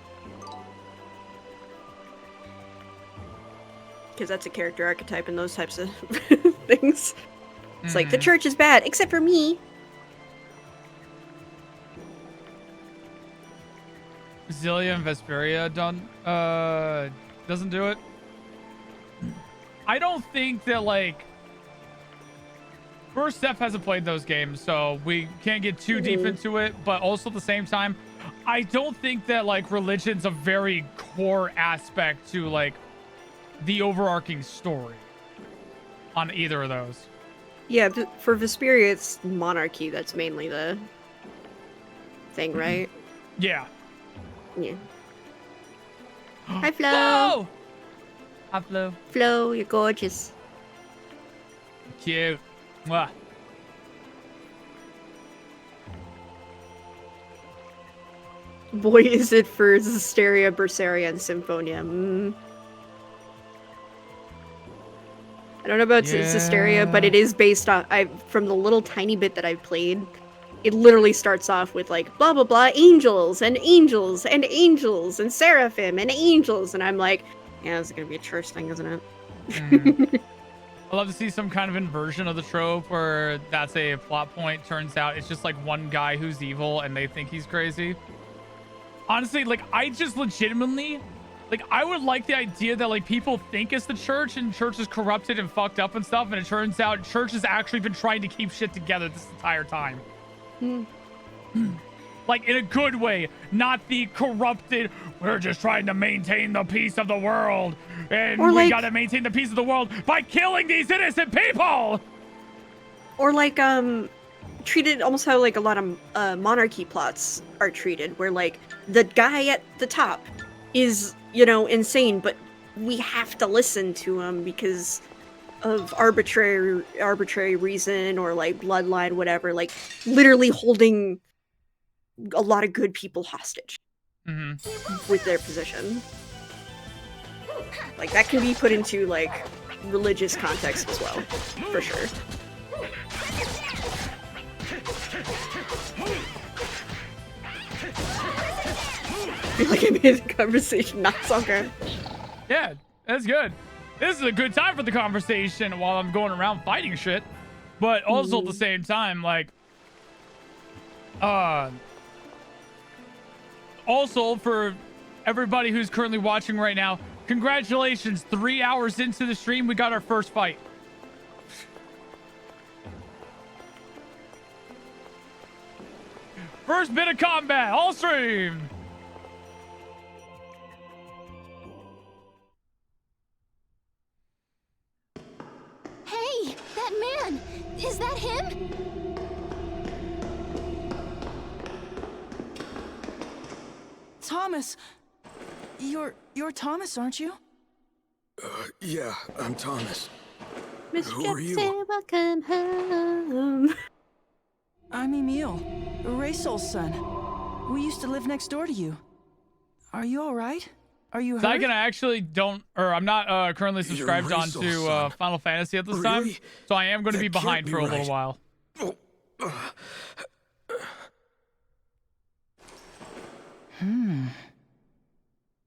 Because that's a character archetype in those types of things. It's like, the church is bad, except for me. Zillia and Vesperia doesn't do it. I don't think that, like, first, Seph hasn't played those games, so we can't get too deep into it, but also at the same time, I don't think that, like, religion's a very core aspect to, like, the overarching story on either of those. Yeah, for Vesperia, it's monarchy that's mainly the thing, right? Yeah. Yeah. Hi, Flo! Flo! Hi, Flo. Flo, you're gorgeous. Cute. Mwah. Boy, is it for Zestiria, Berseria, and Symphonia. I don't know about Zestiria, but it is based on, from the little tiny bit that I've played, it literally starts off with like, blah, blah, blah, angels, and angels, and angels, and seraphim, and angels, and I'm like, yeah, this is gonna be a church thing, isn't it? I'd love to see some kind of inversion of the trope where that's a plot point. Turns out it's just like one guy who's evil and they think he's crazy. Honestly, like, I just legitimately, like, I would like the idea that, like, people think it's the church and church is corrupted and fucked up and stuff, and it turns out church has actually been trying to keep shit together this entire time. Like, in a good way, not the corrupted, we're just trying to maintain the peace of the world, and or we like, gotta maintain the peace of the world by killing these innocent people! Or like, treated almost how like a lot of monarchy plots are treated, where like the guy at the top is, you know, insane, but we have to listen to him because of arbitrary reason or like bloodline, whatever, like literally holding a lot of good people hostage with their position. Like that can be put into like religious context as well, for sure. I feel like I made the conversation not so good. Yeah, that's good. This is a good time for the conversation while I'm going around fighting shit. But also at the same time, like, also for everybody who's currently watching right now, congratulations, 3 hours into the stream, we got our first fight. First bit of combat, all stream. Hey, that man! Is that him? Thomas! You're Thomas, aren't you? Yeah, I'm Thomas. Miss Who are you? Jackson, welcome home. I'm Emil, Raysol's son. We used to live next door to you. Are you all right? Are you hurt? Second, I actually don't, or I'm not currently subscribed onto Final Fantasy at this time, so I am going to be behind for a little while.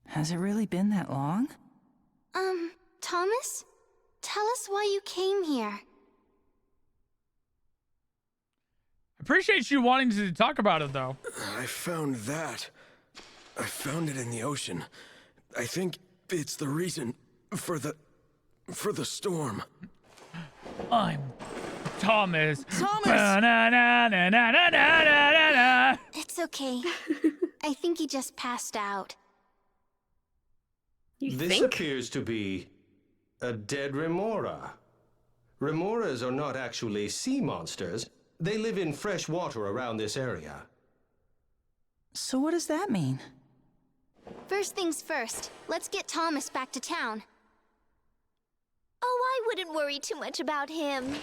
Has it really been that long? Thomas? Tell us why you came here. Appreciate you wanting to talk about it, though. I found that. I found it in the ocean. I think it's the reason for the storm. I'm Thomas. It's okay. I think he just passed out. This appears to be a dead remora. Remoras are not actually sea monsters. They live in fresh water around this area. So what does that mean? First things first, let's get Thomas back to town. Oh, I wouldn't worry too much about him.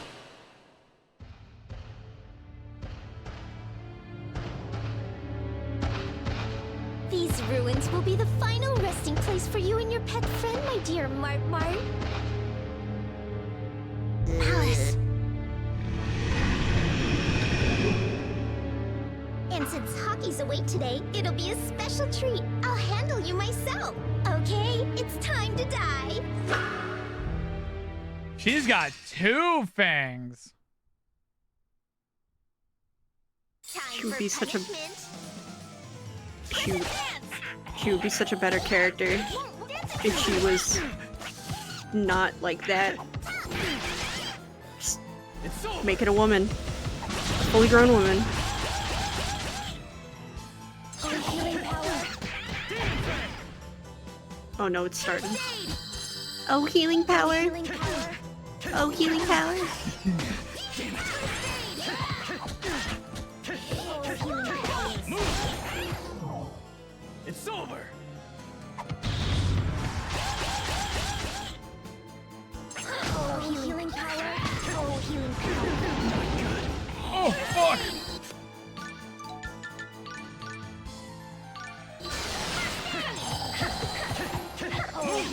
These ruins will be the final resting place for you and your pet friend, my dear Mart. Alice. And since hockey's away today, it'll be a special treat. I'll handle you myself. Okay, it's time to die. She's got 2 fangs. She would be such a... She would be such a better character if she was not like that. Just make it a woman. A fully grown woman. Oh no, it's starting. Oh, healing power. Oh, healing power. It's over. Oh, healing power. Oh, healing power.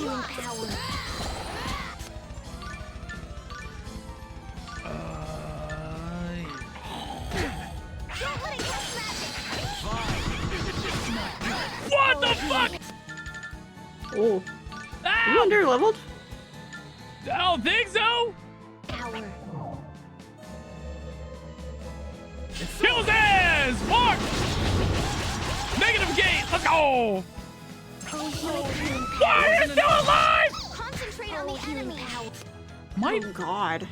healing power. Don't let it cast magic. What the fuck? Oh. Ow! You under leveled? I don't think so. Power. Kill his ass! Walk! Negative gate! Let's go! Why are you still alive? Concentrate on the enemy. My Oh god.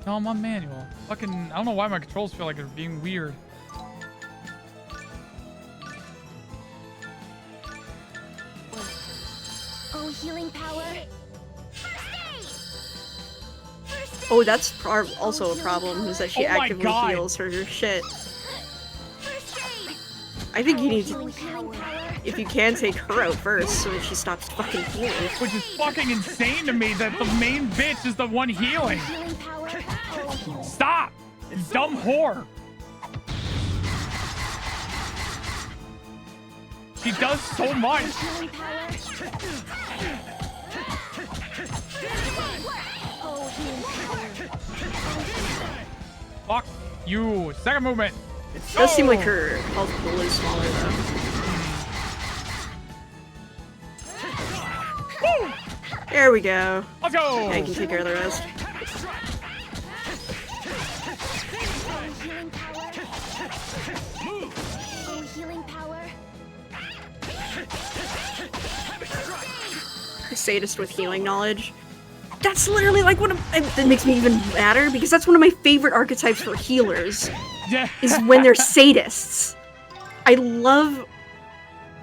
No, I'm on manual. Fucking, I don't know why my controls feel like they're being weird. Oh, healing power. Oh, that's also a problem, is that she Oh my actively God. heals her shit. I think you need to, if you can, take her out first so that she stops fucking healing. Which is fucking insane to me that the main bitch is the one healing. Stop! You dumb whore. She does so much. Fuck you. Second movement. It does seem like her health pool is smaller though. Woo! There we go. Let's go! Yeah, I can take care of the rest. Oh, healing power. A sadist with healing knowledge. That's literally like one of, that makes me even madder because that's one of my favorite archetypes for healers. Yeah. Is when they're sadists. I love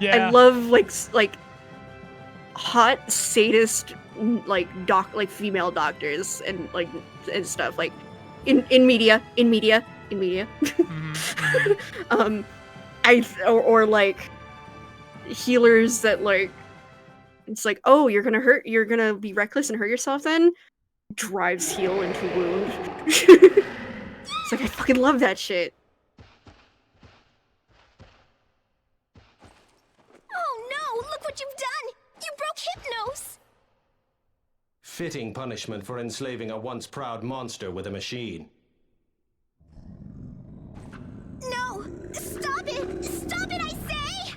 like hot sadist like female doctors and stuff like in media. Or like healers that like, it's like, oh, you're gonna be reckless and hurt yourself then? Drives heal into wound. It's like, I fucking love that shit. Oh no! Look what you've done! You broke Hypnos! Fitting punishment for enslaving a once proud monster with a machine. No! Stop it! Stop it, I say!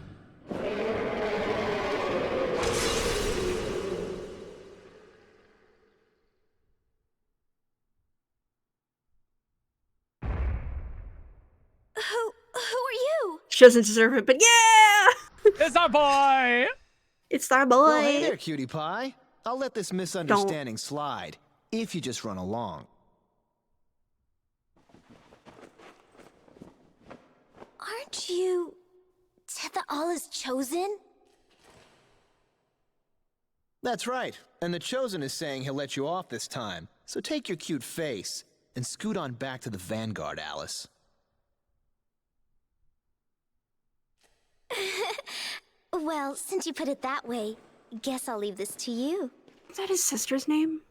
Who are you? She doesn't deserve it, but yeah! It's our boy! It's our boy! Well, hey there, cutie pie. I'll let this misunderstanding slide, if you just run along. Aren't you... Tethaala's chosen? That's right, and the Chosen is saying he'll let you off this time. So take your cute face and scoot on back to the Vanguard, Alice. Well, since you put it that way, guess I'll leave this to you. Is that his sister's name?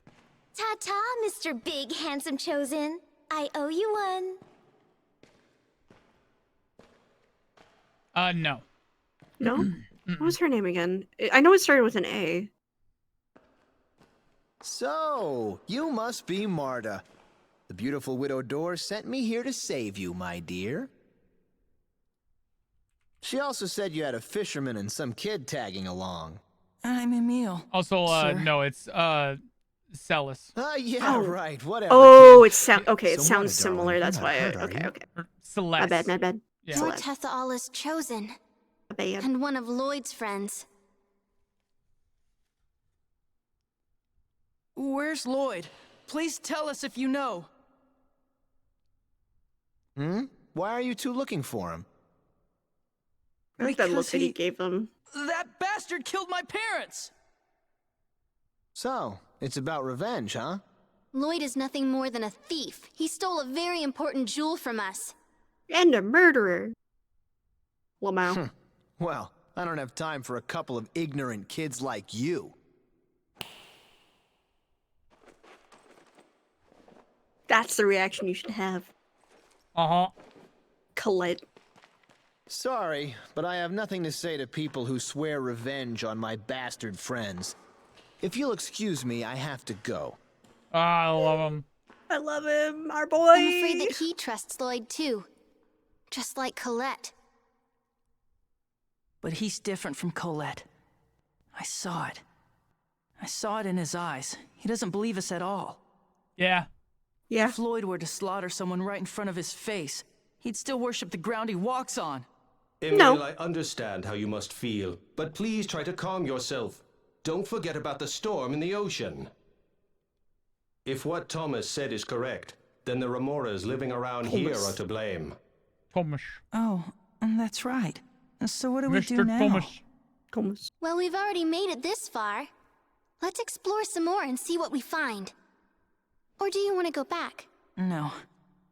Ta-ta, Mr. Big Handsome Chosen. I owe you one. No. No? What was her name again? I know it started with an A. So, you must be Marta. The beautiful Widow Door sent me here to save you, my dear. She also said you had a fisherman and some kid tagging along. I'm Emil. Also, sir. no, it's, Celis. Yeah, Oh. right, whatever. Oh, kid. okay, it So, sounds Marta, similar, darling, that's you're why not hurt, are you? okay. Celeste. My bad. Yeah. You're Celeste. Tethaala's chosen. Bad. And one of Lloyd's friends. Where's Lloyd? Please tell us if you know. Why are you two looking for him? I like that look Because that he gave them. That bastard killed my parents! So, it's about revenge, huh? Lloyd is nothing more than a thief. He stole a very important jewel from us. And a murderer. Lamau. Well, I don't have time for a couple of ignorant kids like you. That's the reaction you should have. Uh-huh. Colette. Sorry, but I have nothing to say to people who swear revenge on my bastard friends. If you'll excuse me, I have to go. I love him. I love him, our boy. I'm afraid that he trusts Lloyd too. Just like Colette. But he's different from Colette. I saw it. I saw it in his eyes. He doesn't believe us at all. Yeah. Yeah. If Lloyd were to slaughter someone right in front of his face, he'd still worship the ground he walks on. Emil, I understand how you must feel, but please try to calm yourself. Don't forget about the storm in the ocean. If what Thomas said is correct, then the Remoras living around here are to blame. Thomas. Oh, that's right. So what do we do Mr. now? Thomas. Well, we've already made it this far. Let's explore some more and see what we find. Or do you want to go back? No.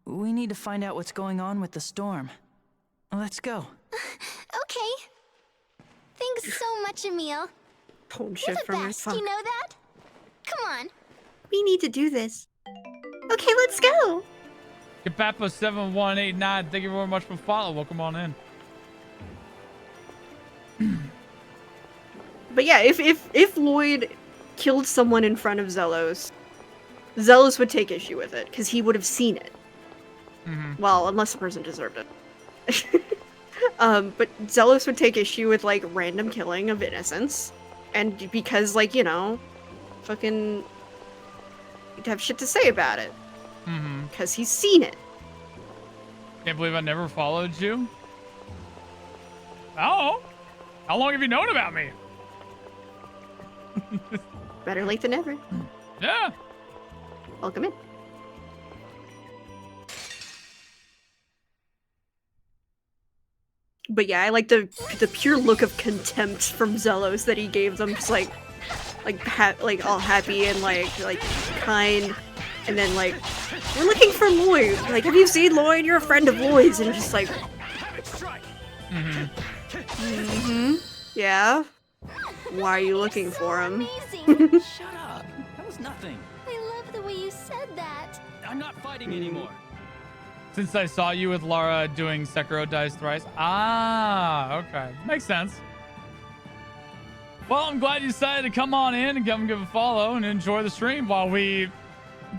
We need to find out what's going on with the storm. Let's go. Okay. Thanks so much, Emil. Tone You're shift the from my best, phone. you know that? Come on. We need to do this. Okay, let's go. Kapapa7189, thank you very much for following. Welcome on in. But yeah, if Lloyd killed someone in front of Zelos, Zelos would take issue with it because he would have seen it. Well, unless the person deserved it. But Zelos would take issue with like random killing of innocents, and because like fucking he'd have shit to say about it because he's seen it. Can't believe I never followed you. Oh, how long have you known about me? Better late than never. Yeah. Welcome in. But yeah, I like the pure look of contempt from Zelos that he gave them, just like all happy and like kind, and then like, we're looking for Lloyd. Like, have you seen Lloyd? You're a friend of Lloyd's, and just like, yeah. Why are you looking for him? Shut up. That was nothing. I love the way you said that. I'm not fighting anymore. Since I saw you with Lara doing Sekiro Dies Thrice. Ah, okay. Makes sense. Well, I'm glad you decided to come on in and give a follow and enjoy the stream while we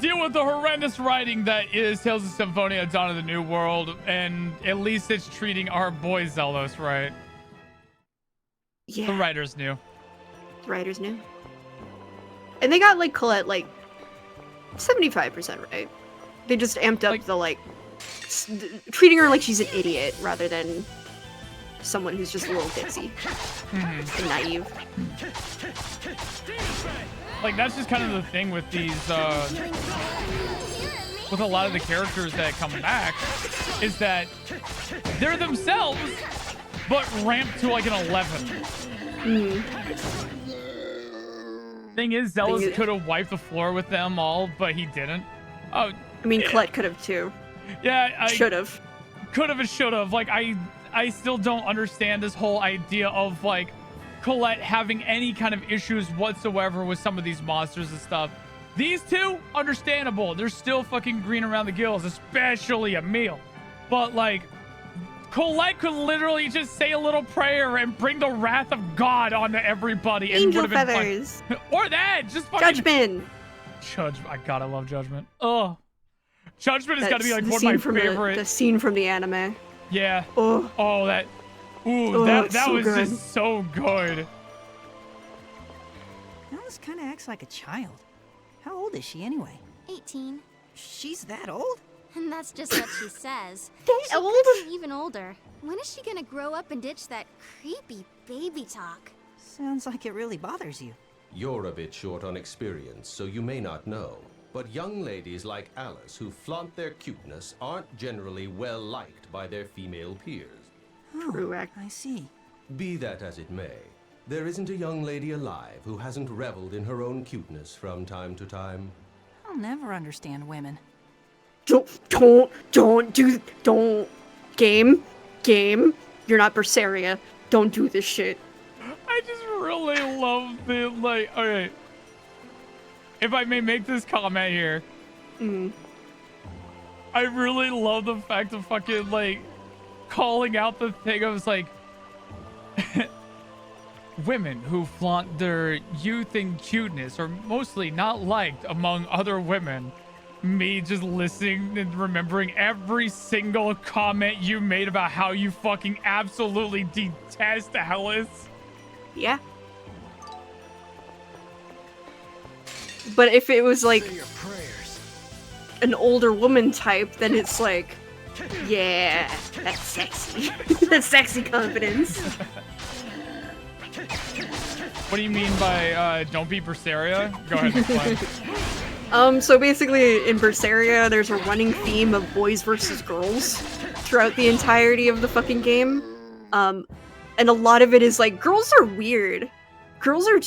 deal with the horrendous writing that is Tales of Symphonia, Dawn of the New World, and at least it's treating our boy Zelos right. Yeah. The writers knew. The writers knew. And they got like Colette like 75% right. They just amped up the like treating her like she's an idiot rather than someone who's just a little ditzy and naive. Like, that's just kind of the thing with these with a lot of the characters that come back, is that they're themselves but ramped to like an 11. Thing is, Zealous could have wiped the floor with them all, but he didn't. Oh, I mean, Colette could have too. Yeah, should have. Could have and should have. Like, I still don't understand this whole idea of like Colette having any kind of issues whatsoever with some of these monsters and stuff. These two, understandable. They're still fucking green around the gills, especially Emil. But like, Colette could literally just say a little prayer and bring the wrath of God onto everybody. Angel and feathers. Or that, just fucking Judgment. I gotta love Judgment. Oh, Judgment has got to be like the one of my scene from favorite. The scene from the anime. Yeah. Oh, that. Oh, that so was good. just so good. Alice kind of acts like a child. How old is she anyway? 18. She's that old? And that's just what she says. That She old? could be even older. When is she gonna grow up and ditch that creepy baby talk? Sounds like it really bothers you. You're a bit short on experience, so you may not know. But young ladies like Alice who flaunt their cuteness aren't generally well liked by their female peers. Oh, I see. Be that as it may, there isn't a young lady alive who hasn't reveled in her own cuteness from time to time. I'll never understand women. Don't game. You're not Berseria. Don't do this shit. I just really love the, like, okay. If I may make this comment here. I really love the fact of fucking, like, calling out the thing. I was like, women who flaunt their youth and cuteness are mostly not liked among other women. Me just listening and remembering every single comment you made about how you fucking absolutely detest Alice. Yeah. But if it was like an older woman type, then it's like, yeah, that's sexy. That's sexy confidence. What do you mean by don't be Berseria? Go ahead and explain. So basically in Berseria, there's a running theme of boys versus girls throughout the entirety of the fucking game. And a lot of it is like, girls are weird. Girls are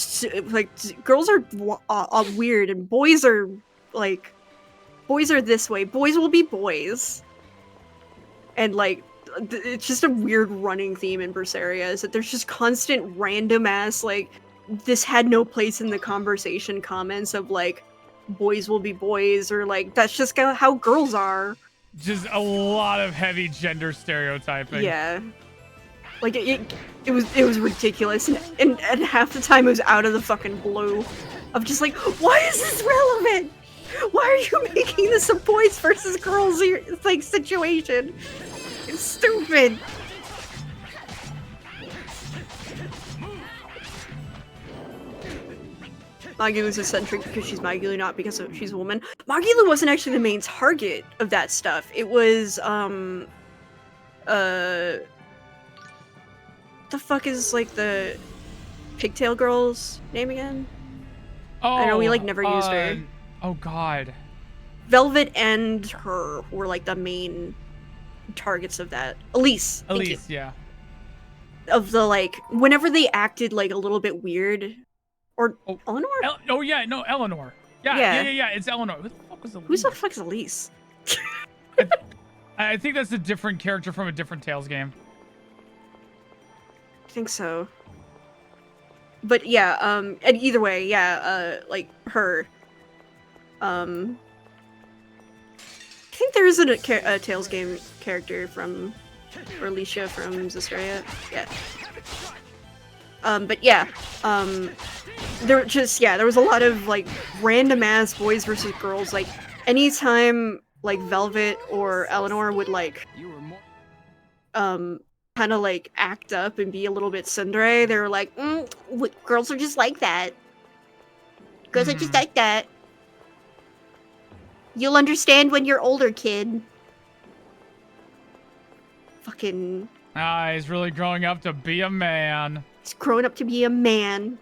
weird, and boys are this way. Boys will be boys. And like, it's just a weird running theme in Berseria is that there's just constant random ass, like, this had no place in the conversation comments of like, boys will be boys, or like, that's just how girls are. Just a lot of heavy gender stereotyping. Yeah. Like, it was ridiculous, and half the time it was out of the fucking blue. Of just like, why is this relevant? Why are you making this a boys versus girls like situation? It's stupid. Magulu's eccentric because she's Magulu, not because she's a woman. Magulu wasn't actually the main target of that stuff. It was, the fuck is, like, the Pigtail Girl's name again? Oh, I know we, like, never used her. Oh, God. Velvet and her were, like, the main targets of that. Elise. Elise, yeah. Of the, like, whenever they acted, like, a little bit weird. Or Eleanor? Yeah, no, Eleanor. Yeah, it's Eleanor. Who the fuck was Elise? Who the fuck is Elise? I think that's a different character from a different Tales game. I think so. But yeah, and either way, yeah, like, her. I think there is a Tales game character from, or Alicia from Zestiria. Yeah. But yeah, there was a lot of, like, random ass boys versus girls. Like, anytime, like, Velvet or Eleanor would, like, kind of, like, act up and be a little bit tsundere, they were like, girls are just like that. Girls are just like that. You'll understand when you're older, kid. Fucking... He's really growing up to be a man. He's growing up to be a man.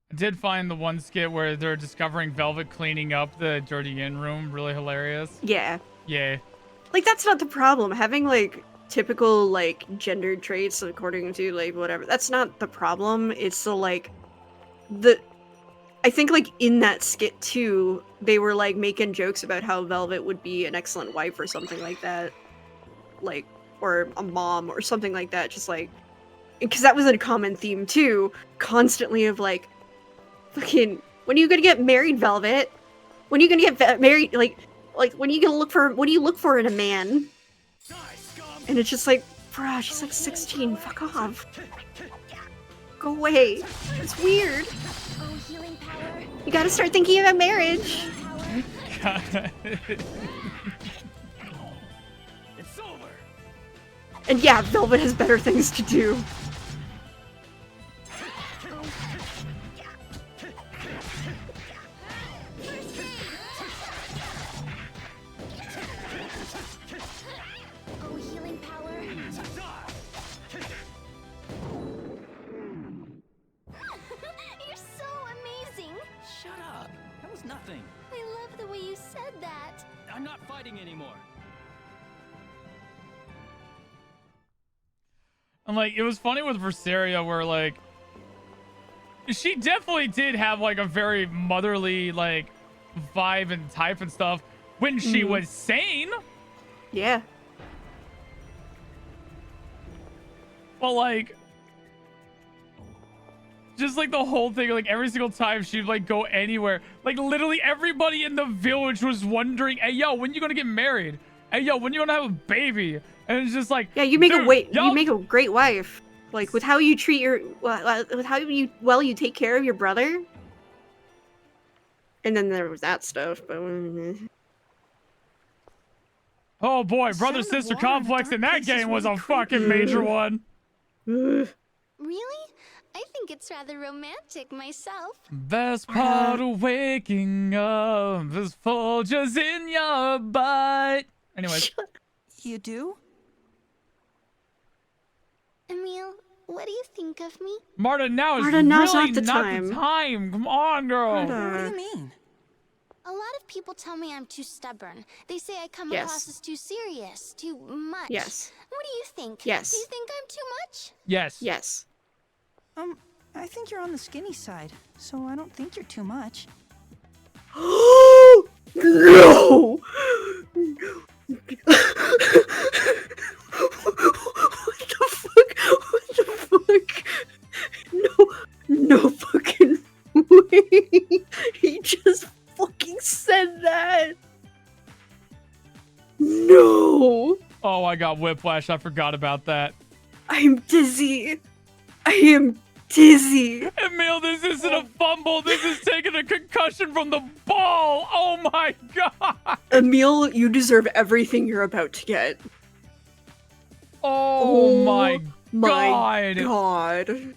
I did find the one skit where they're discovering Velvet cleaning up the dirty inn room really hilarious. Yeah. Yeah. Like, that's not the problem. Having, like, typical, like, gendered traits according to, like, whatever. That's not the problem. It's the, like, I think, like, in that skit, too, they were, like, making jokes about how Velvet would be an excellent wife or something like that. Like, or a mom or something like that. Just, like, because that was a common theme, too. Constantly of, like, fucking, when are you gonna get married, Velvet? When are you gonna get married? Like, when are you gonna what do you look for in a man? And it's just like, bruh, she's like 16, fuck off. Go away. It's weird. You gotta start thinking about marriage. It's over. And yeah, Velvet has better things to do. You're so amazing! Shut up. That was nothing. I love the way you said that. I'm not fighting anymore. And like, it was funny with Berseria where like, she definitely did have like a very motherly like vibe and type and stuff when she was sane. Yeah. But like, just like the whole thing, like every single time she'd like go anywhere, like literally everybody in the village was wondering, hey yo, when you gonna get married? Hey yo, when you gonna have a baby? And it's just like, yeah, you make dude, you make a great wife. Like with how you treat your, with how you take care of your brother. And then there was that stuff, but. Oh boy, brother-sister complex in that game was a fucking major one. Really? I think it's rather romantic myself. Best part of waking up is Folgers in your butt. Anyways. You do? Emil, what do you think of me? Marta, now is Marta, really now's not not the the time. time. Come on, girl. Marta. What do you mean? A lot of people tell me I'm too stubborn. They say I come Yes. across as too serious, too much. Yes. What do you think? Yes. Do you think I'm too much? Yes. Yes. I think you're on the skinny side, so I don't think you're too much. No! What the fuck? What the fuck? No fucking way. He just fucking said that. No. Oh, I got whiplash. I forgot about that. I'm dizzy. I am dizzy. Emil, this isn't a fumble. This is taking a concussion from the ball. Oh my god. Emil, you deserve everything you're about to get. Oh my my god. god.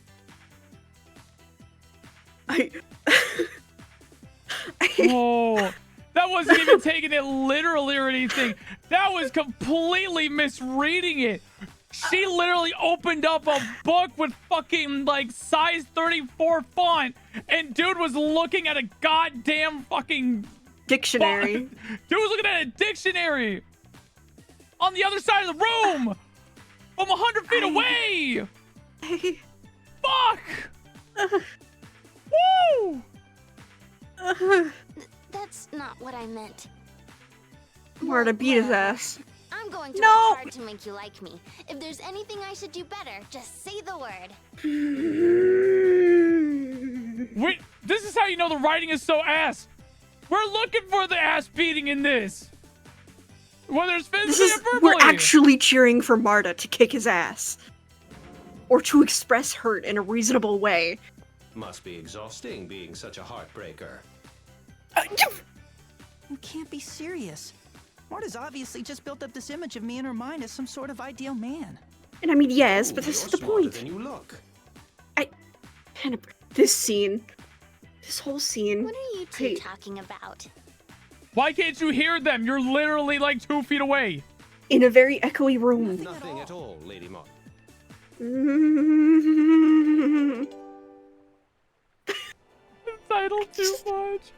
Oh, that wasn't even taking it literally or anything. That was completely misreading it. She literally opened up a book with fucking like size 34 font, and dude was looking at a goddamn fucking dictionary. Dude was looking at a dictionary on the other side of the room from 100 feet away. Fuck. Woo. That's not what I meant. Marta, beat his ass. I'm going to No! work hard to make you like me. If there's anything I should do better, just say the word. Wait, this is how you know the writing is so ass. We're looking for the ass beating in this. Whether it's physically or verbally. We're actually cheering for Marta to kick his ass. Or to express hurt in a reasonable way. Must be exhausting being such a heartbreaker. You can't be serious. Marta's obviously just built up this image of me in her mind as some sort of ideal man. And I mean, yes, but this is the point. Than you look. This scene. This whole scene. What are you two talking about? Why can't you hear them? You're literally like 2 feet away. In a very echoey room. Nothing at all, Lady Marta. Entitled too much.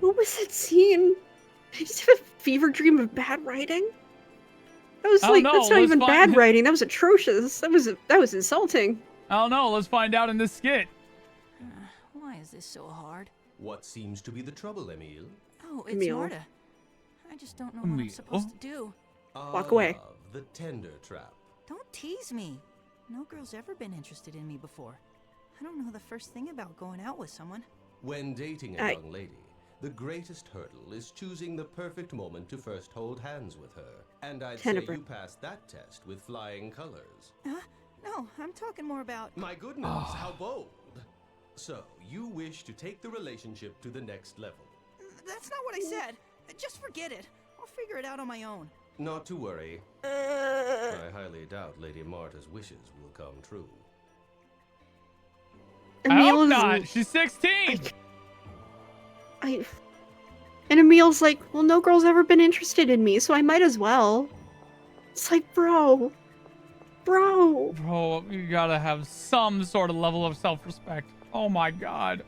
What was that scene? I just have a fever dream of bad writing. That was like, that's not even bad writing. That was atrocious. That was insulting. I don't know. Let's find out in this skit. Why is this so hard? What seems to be the trouble, Emil? Oh, it's Emil. Marta. I just don't know what I'm supposed to do. Walk away. The tender trap. Don't tease me. No girl's ever been interested in me before. I don't know the first thing about going out with someone. When dating a young lady, the greatest hurdle is choosing the perfect moment to first hold hands with her. And I'd say you passed that test with flying colors. No, I'm talking more about... My goodness, how bold. So, you wish to take the relationship to the next level. That's not what I said. Just forget it. I'll figure it out on my own. Not to worry. I highly doubt Lady Marta's wishes will come true. I hope not. She's 16. And Emil's like, well, no girl's ever been interested in me, so I might as well. It's like, bro. Bro, you gotta have some sort of level of self-respect. Oh my god.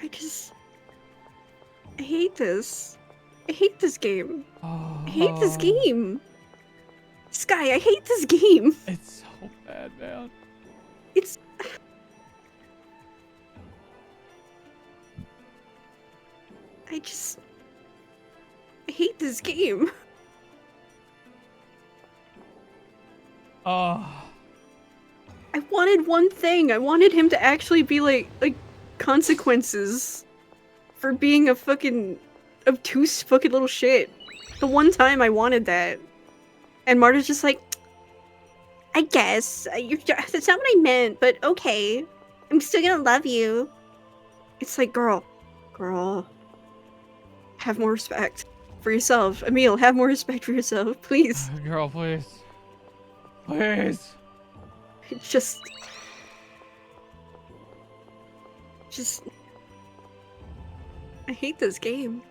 I hate this. I hate this game. I hate this game. Sky, I hate this game. It's so bad, man. It's... I hate this game. Oh. I wanted one thing. I wanted him to actually be like consequences for being a fucking obtuse fucking little shit. The one time I wanted that. And Marta's just like, I guess. That's not what I meant, but okay. I'm still gonna love you. It's like, girl. Have more respect for yourself. Emil, have more respect for yourself, please. Girl, please. Please. Just... I hate this game.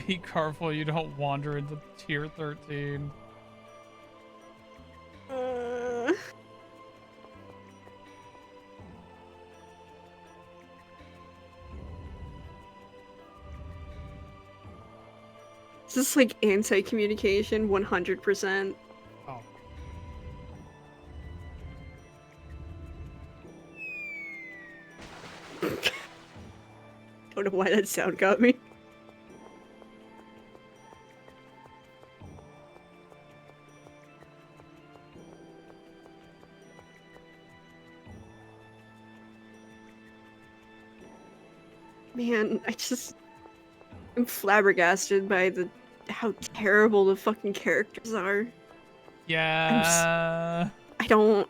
Be careful you don't wander into tier 13. Is this like anti-communication 100%? Oh. Don't know why that sound got me. Man, I'm flabbergasted by how terrible the fucking characters are. Yeah. I don't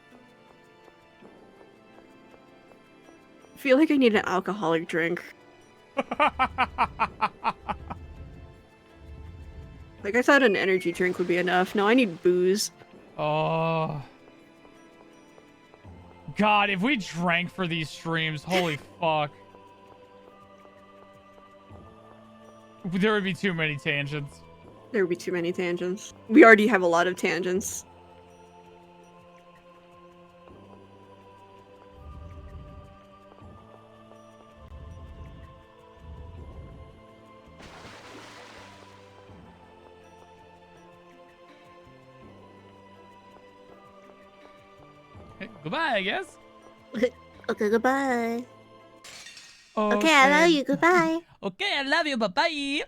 feel like I need an alcoholic drink. Like, I thought an energy drink would be enough. No, I need booze. Oh. God, if we drank for these streams, holy fuck. There would be too many tangents. There would be too many tangents. We already have a lot of tangents. Okay, goodbye, I guess. Okay, goodbye. Okay, I love you. Goodbye. Okay, I love you. Bye-bye.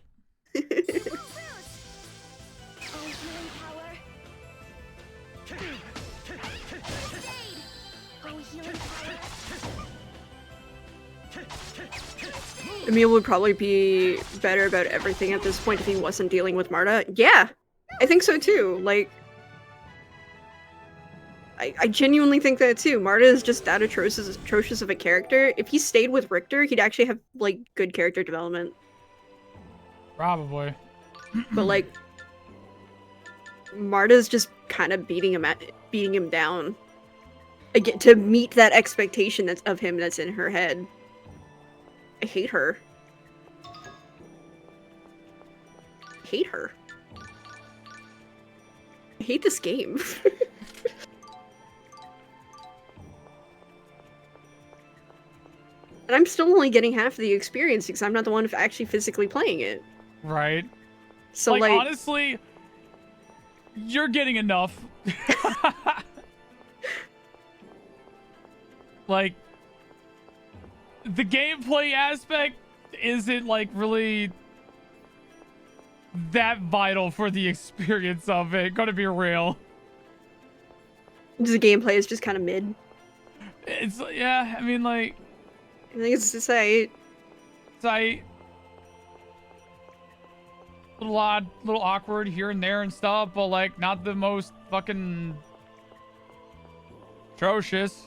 Emil would probably be better about everything at this point if he wasn't dealing with Marta. Yeah, I think so too. Like, I genuinely think that too. Marta is just that atrocious of a character. If he stayed with Richter, he'd actually have, like, good character development. Probably. But, like, Marta's just kind of beating him down. Again, to meet that expectation of him that's in her head. I hate her. I hate her. I hate this game. And I'm still only getting half of the experience because I'm not the one actually physically playing it. Right. So, like honestly, you're getting enough. Like, the gameplay aspect isn't, like, really that vital for the experience of it. Gotta be real. The gameplay is just kind of mid. It's, yeah, I mean, like... I think it's just a little odd, little awkward here and there and stuff, but, like, not the most fucking atrocious.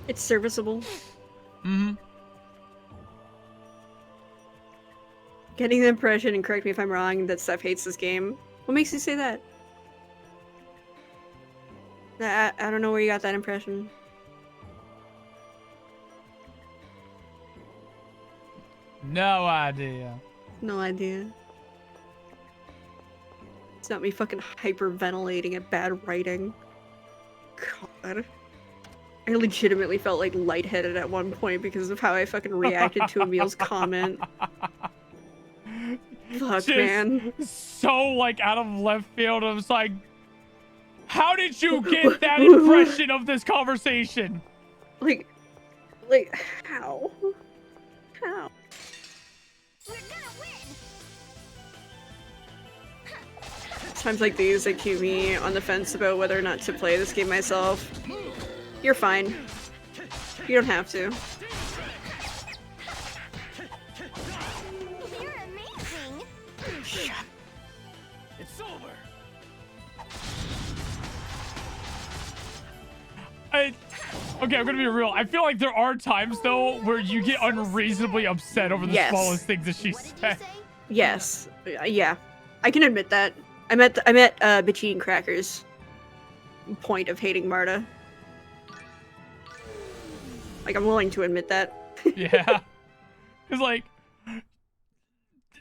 It's serviceable. Mm-hmm. Getting the impression, and correct me if I'm wrong, that Seph hates this game. What makes you say that? I don't know where you got that impression. No idea. No idea. It's not me fucking hyperventilating at bad writing. God. I legitimately felt like lightheaded at one point because of how I fucking reacted to Emil's comment. Fuck, Just man. so like out of left field. I was like, how did you get that impression of this conversation? Like, how? How? Times like these, they keep me on the fence about whether or not to play this game myself. You're fine. You don't have to. You're amazing. It's over. Okay, I'm gonna be real. I feel like there are times though where you get unreasonably upset over the Yes. smallest things that she said. Yes. Yeah. I can admit that. I'm at bitchy and crackers point of hating Marta. Like, I'm willing to admit that. Yeah. Cause like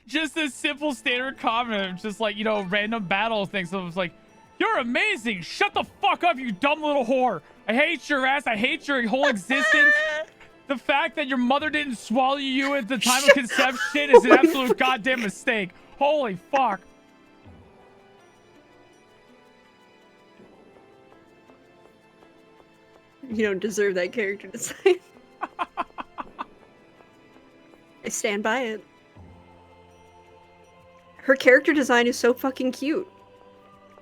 just this simple standard comment, just like, you know, random battle things. So it was like, you're amazing. Shut the fuck up, you dumb little whore. I hate your ass. I hate your whole existence. The fact that your mother didn't swallow you at the time of conception is an absolute goddamn mistake. Holy fuck. You don't deserve that character design. I stand by it. Her character design is so fucking cute.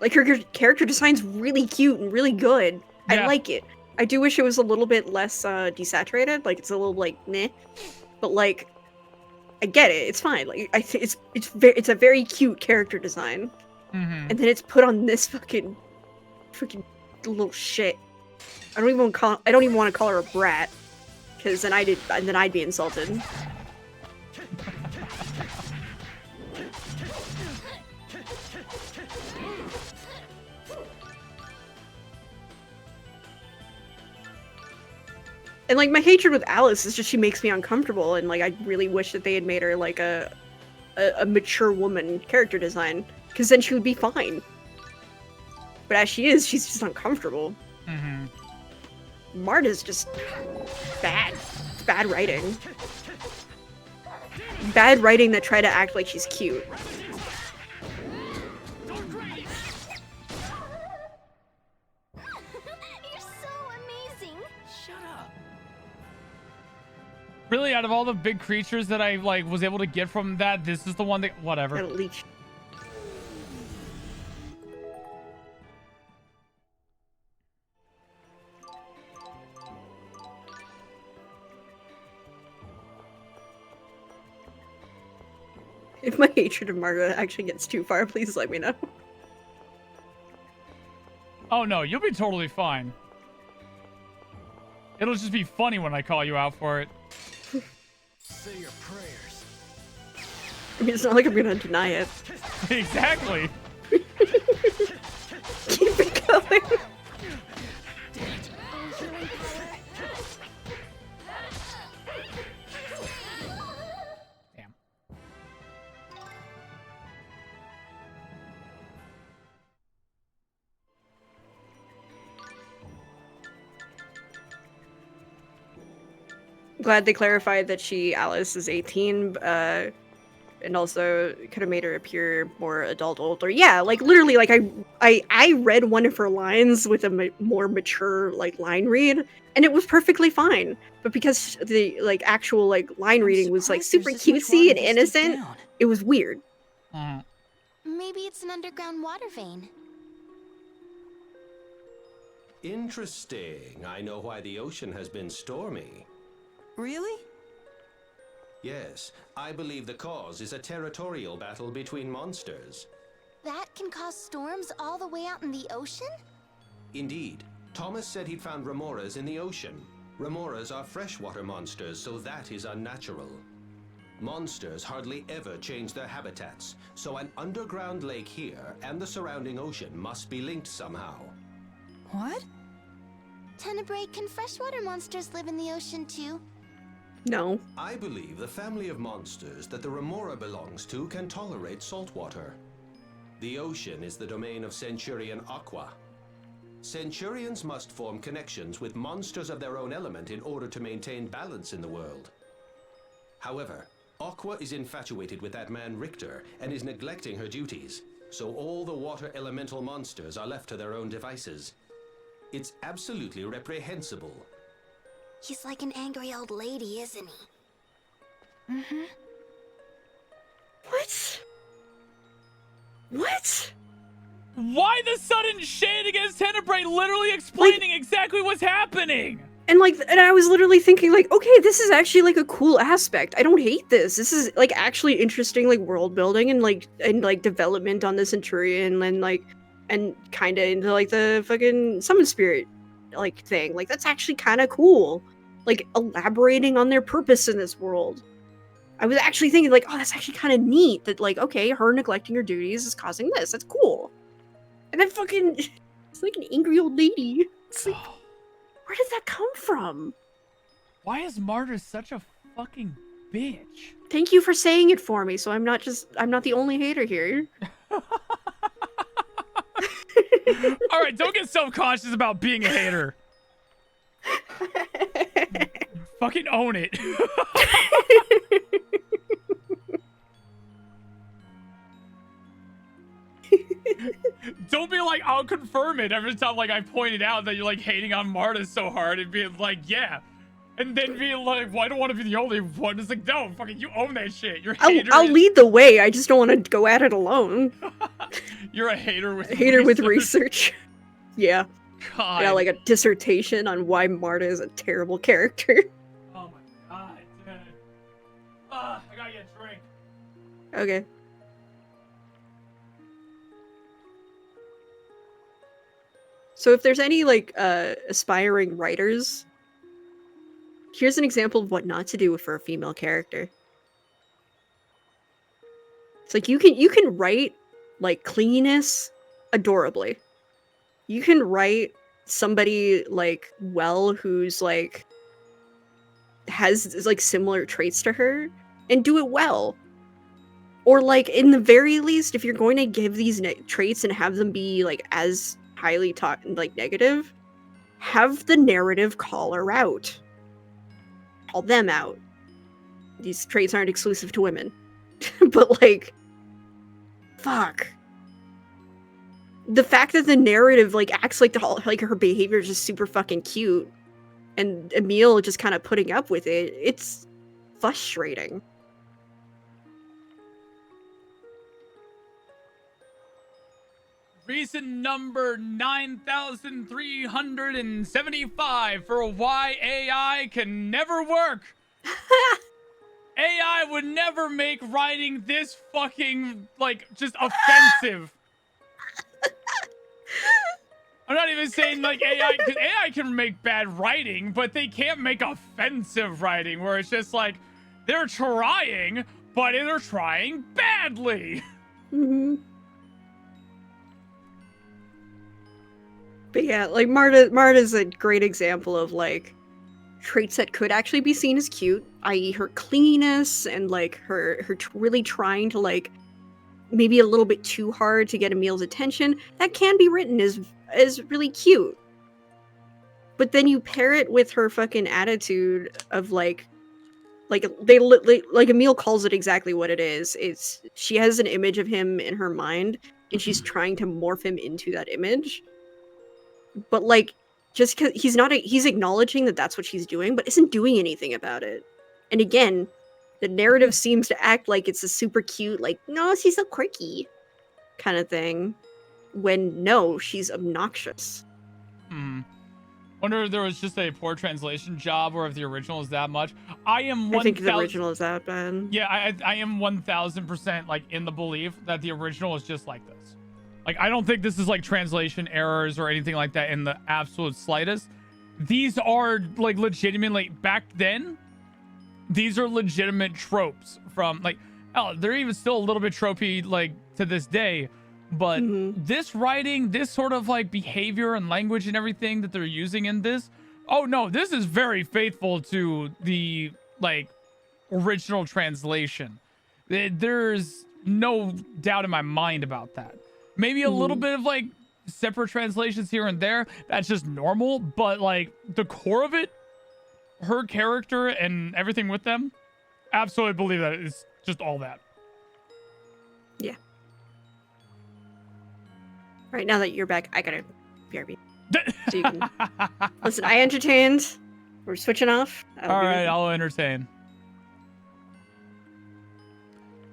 Like, her character design's really cute and really good. Yeah. I like it. I do wish it was a little bit less desaturated. Like, it's a little like meh. But like, I get it. It's fine. Like, I think it's a very cute character design. Mm-hmm. And then it's put on this fucking little shit. I don't even want to call her a brat, because then I'd be insulted. And like, my hatred with Alice is just she makes me uncomfortable, and like, I really wish that they had made her like a mature woman character design, because then she would be fine. But as she is, she's just uncomfortable. Mm-hmm. Marta's just bad. It's bad writing. Bad writing that try to act like she's cute. You're so amazing. Shut up. Really, out of all the big creatures that I like was able to get from that, this is the one that whatever. That leech. If my hatred of Marta actually gets too far, please let me know. Oh no, you'll be totally fine. It'll just be funny when I call you out for it. Say your prayers. I mean, it's not like I'm gonna deny it. Exactly. Keep it going. Damn. Glad they clarified that Alice is 18, and also could have made her appear more adult older. Yeah, like literally, like I read one of her lines with a more mature like line read, and it was perfectly fine. But because the like actual like line reading was like super cutesy and innocent, it was weird. Maybe it's an underground water vein. Interesting. I know why the ocean has been stormy. Really? Yes, I believe the cause is a territorial battle between monsters. That can cause storms all the way out in the ocean? Indeed. Thomas said he'd found remoras in the ocean. Remoras are freshwater monsters, so that is unnatural. Monsters hardly ever change their habitats, so an underground lake here and the surrounding ocean must be linked somehow. What? Tenebrae, can freshwater monsters live in the ocean too? No. I believe the family of monsters that the remora belongs to can tolerate salt water. The ocean is the domain of Centurion Aqua. Centurions must form connections with monsters of their own element in order to maintain balance in the world. However, Aqua is infatuated with that man Richter and is neglecting her duties, so all the water elemental monsters are left to their own devices. It's absolutely reprehensible. He's like an angry old lady, isn't he? Mm-hmm. What? What? Why the sudden shade against Tenebrae, literally explaining exactly what's happening? And I was literally thinking like, okay, this is actually like a cool aspect. I don't hate this. This is like actually interesting, like world building and development on the Centurion and kind of into like the fucking summon spirit like thing. Like that's actually kind of cool. Like elaborating on their purpose in this world. I was actually thinking like, oh, that's actually kind of neat that like, okay, her neglecting her duties is causing this. That's cool. And then fucking, it's like an angry old lady. It's like, where did that come from? Why is Martyr such a fucking bitch? Thank you for saying it for me, so I'm not the only hater here. All right, don't get self-conscious about being a hater. Fucking own it. Don't be like, I'll confirm it every time like I pointed out that you're like hating on Marta so hard and being like, yeah. And then being like, well, I don't want to be the only one. It's like, no, fucking you own that shit. You're a hater. I'll lead the way. I just don't want to go at it alone. You're a hater with with research. Yeah. God. Yeah, like a dissertation on why Marta is a terrible character. Oh my god, dude. I gotta get a drink. Okay. So if there's any like aspiring writers, here's an example of what not to do for a female character. It's like you can write like cleanliness adorably. You can write somebody like well who's like has like similar traits to her and do it well. Or like in the very least, if you're going to give these traits and have them be like as highly negative, have the narrative call her out. Call them out. These traits aren't exclusive to women. But like, fuck. The fact that the narrative like acts like her behavior is just super fucking cute and Emil just kind of putting up with it, it's frustrating. Reason number 9,375 for why AI can never work. AI would never make writing this fucking, like, just offensive. I'm not even saying, like, AI, because AI can make bad writing, but they can't make offensive writing, where it's just like, they're trying, but they're trying badly. Mm-hmm. But yeah, like Marta's a great example of like traits that could actually be seen as cute, i.e. her cleanliness and like her really trying to like maybe a little bit too hard to get Emil's attention. That can be written as really cute. But then you pair it with her fucking attitude of like Emil calls it exactly what it is. It's she has an image of him in her mind and she's trying to morph him into that image. But like, just because he's acknowledging that that's what she's doing, but isn't doing anything about it. And again, the narrative seems to act like it's a super cute, like, no, she's so quirky kind of thing. When no, she's obnoxious. Wonder if there was just a poor translation job or if the original is that much. I think the original is that bad. Yeah, I am 1000% like in the belief that the original is just like this. Like, I don't think this is like translation errors or anything like that in the absolute slightest. These are like legitimately, back then, these are legitimate tropes from like, oh, they're even still a little bit tropey like to this day. But this writing, this sort of like behavior and language and everything that they're using in this, oh no, this is very faithful to the like original translation. There's no doubt in my mind about that. Maybe a little bit of like separate translations here and there. That's just normal. But like the core of it, her character and everything with them, absolutely believe that it's just all that. Yeah. Right now that you're back, I gotta BRB. So you can listen. I entertained. We're switching off. All right, I'll entertain.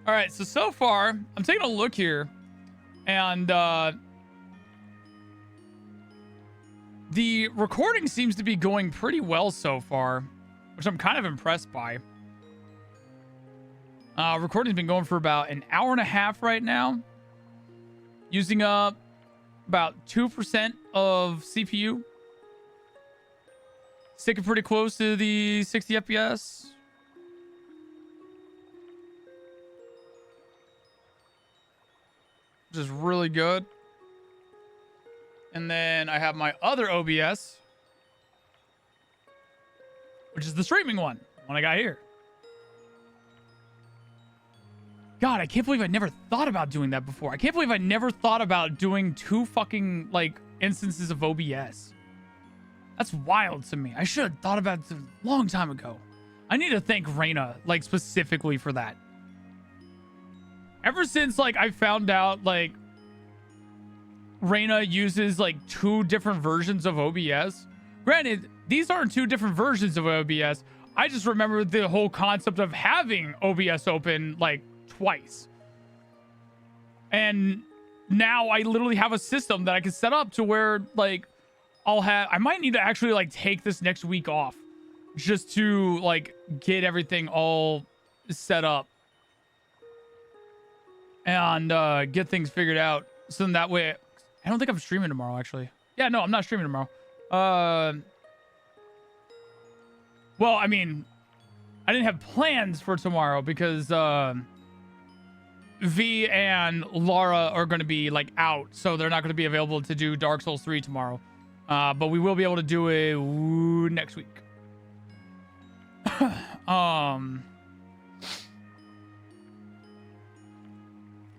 All right, so far I'm taking a look here, and the recording seems to be going pretty well so far, which I'm kind of impressed by. Recording's been going for about an hour and a half right now, using up about 2% of CPU. Sticking pretty close to the 60 FPS. Which is really good. And then I have my other OBS, which is the streaming one I got here. God, I can't believe I never thought about doing that before. I can't believe I never thought about doing 2 fucking, like, instances of OBS. That's wild to me. I should have thought about it a long time ago. I need to thank Reina, like, specifically for that. Ever since, like, I found out, like, Reina uses, like, 2 different versions of OBS. Granted, these aren't 2 different versions of OBS. I just remember the whole concept of having OBS open, like, twice. And now I literally have a system that I can set up to where, like, I might need to actually, like, take this next week off just to, like, get everything all set up and get things figured out. So then that way, I don't think I'm streaming tomorrow, actually. Yeah, no, I'm not streaming tomorrow. Well, I mean, I didn't have plans for tomorrow because V and Laura are going to be, like, out, so they're not going to be available to do Dark Souls 3 tomorrow. But we will be able to do it next week.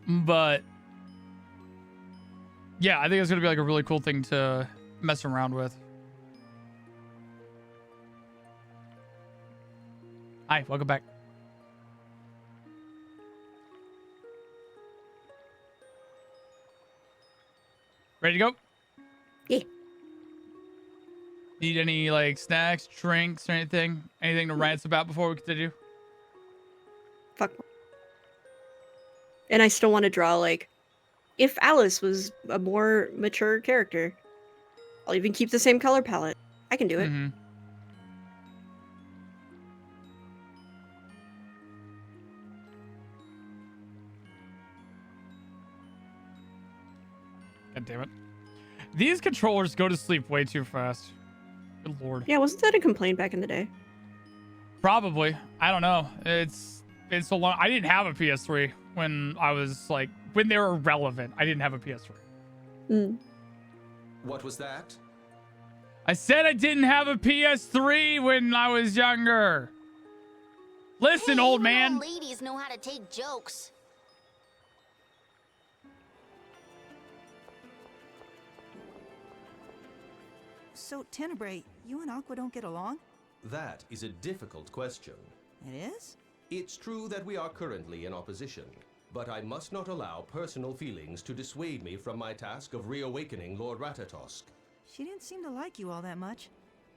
But yeah, I think it's gonna be like a really cool thing to mess around with. Hi, welcome back. Ready to go? Yeah. Need any, like, snacks, drinks, or anything? Anything to rant about before we continue? Fuck. And I still want to draw, like, if Alice was a more mature character. I'll even keep the same color palette. I can do it. Mm-hmm. God damn it. These controllers go to sleep way too fast. Good lord. Yeah, wasn't that a complaint back in the day? Probably. I don't know. It's been so long. I didn't have a PS3 when I was, like, when they were relevant. I didn't have a PS3. Mm. What was that? I said I didn't have a PS3 when I was younger. Listen, Hey, old even man. old ladies know how to take jokes. So, Tenebrae, you and Aqua don't get along? That is a difficult question. It is? It's true that we are currently in opposition, but I must not allow personal feelings to dissuade me from my task of reawakening Lord Ratatosk. She didn't seem to like you all that much,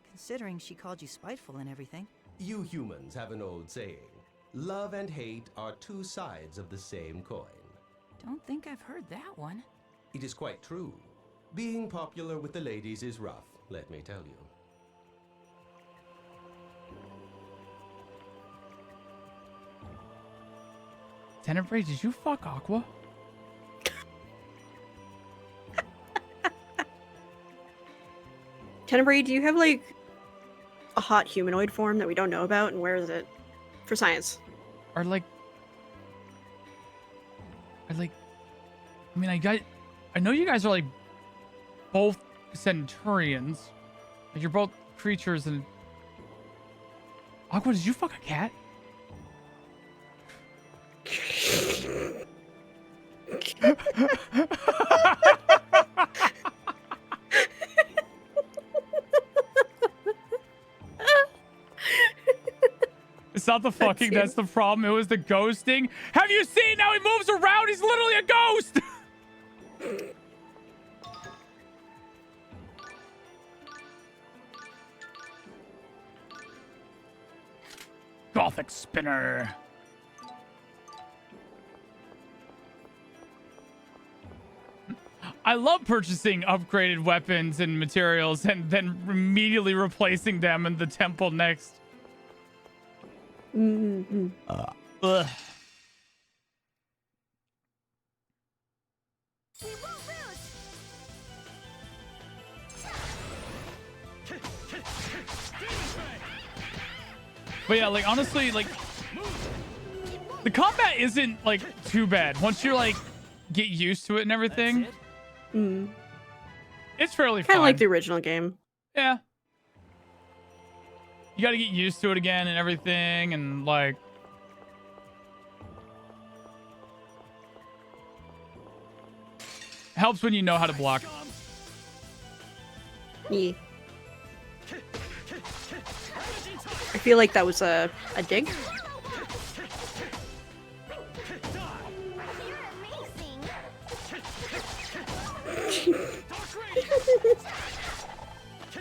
considering she called you spiteful and everything. You humans have an old saying, love and hate are 2 sides of the same coin. Don't think I've heard that one. It is quite true. Being popular with the ladies is rough, let me tell you. Tenebrae, did you fuck Aqua? Tenebrae, do you have, like, a hot humanoid form that we don't know about, and where is it? For science. Or, like... I mean, I know you guys are, like, both centurions. Like, you're both creatures and... Aqua, did you fuck a cat? It's not the fucking, that's the problem. It was the ghosting. Have you seen how he moves around? He's literally a ghost. Gothic spinner. I love purchasing upgraded weapons and materials and then immediately replacing them in the temple next. Mm-hmm. Ugh. But yeah, like honestly, like the combat isn't like too bad once you're like get used to it and everything. It's fairly fun. Kind of like the original game. Yeah. You got to get used to it again and everything, and like helps when you know how to block. Yeah. I feel like that was a dig.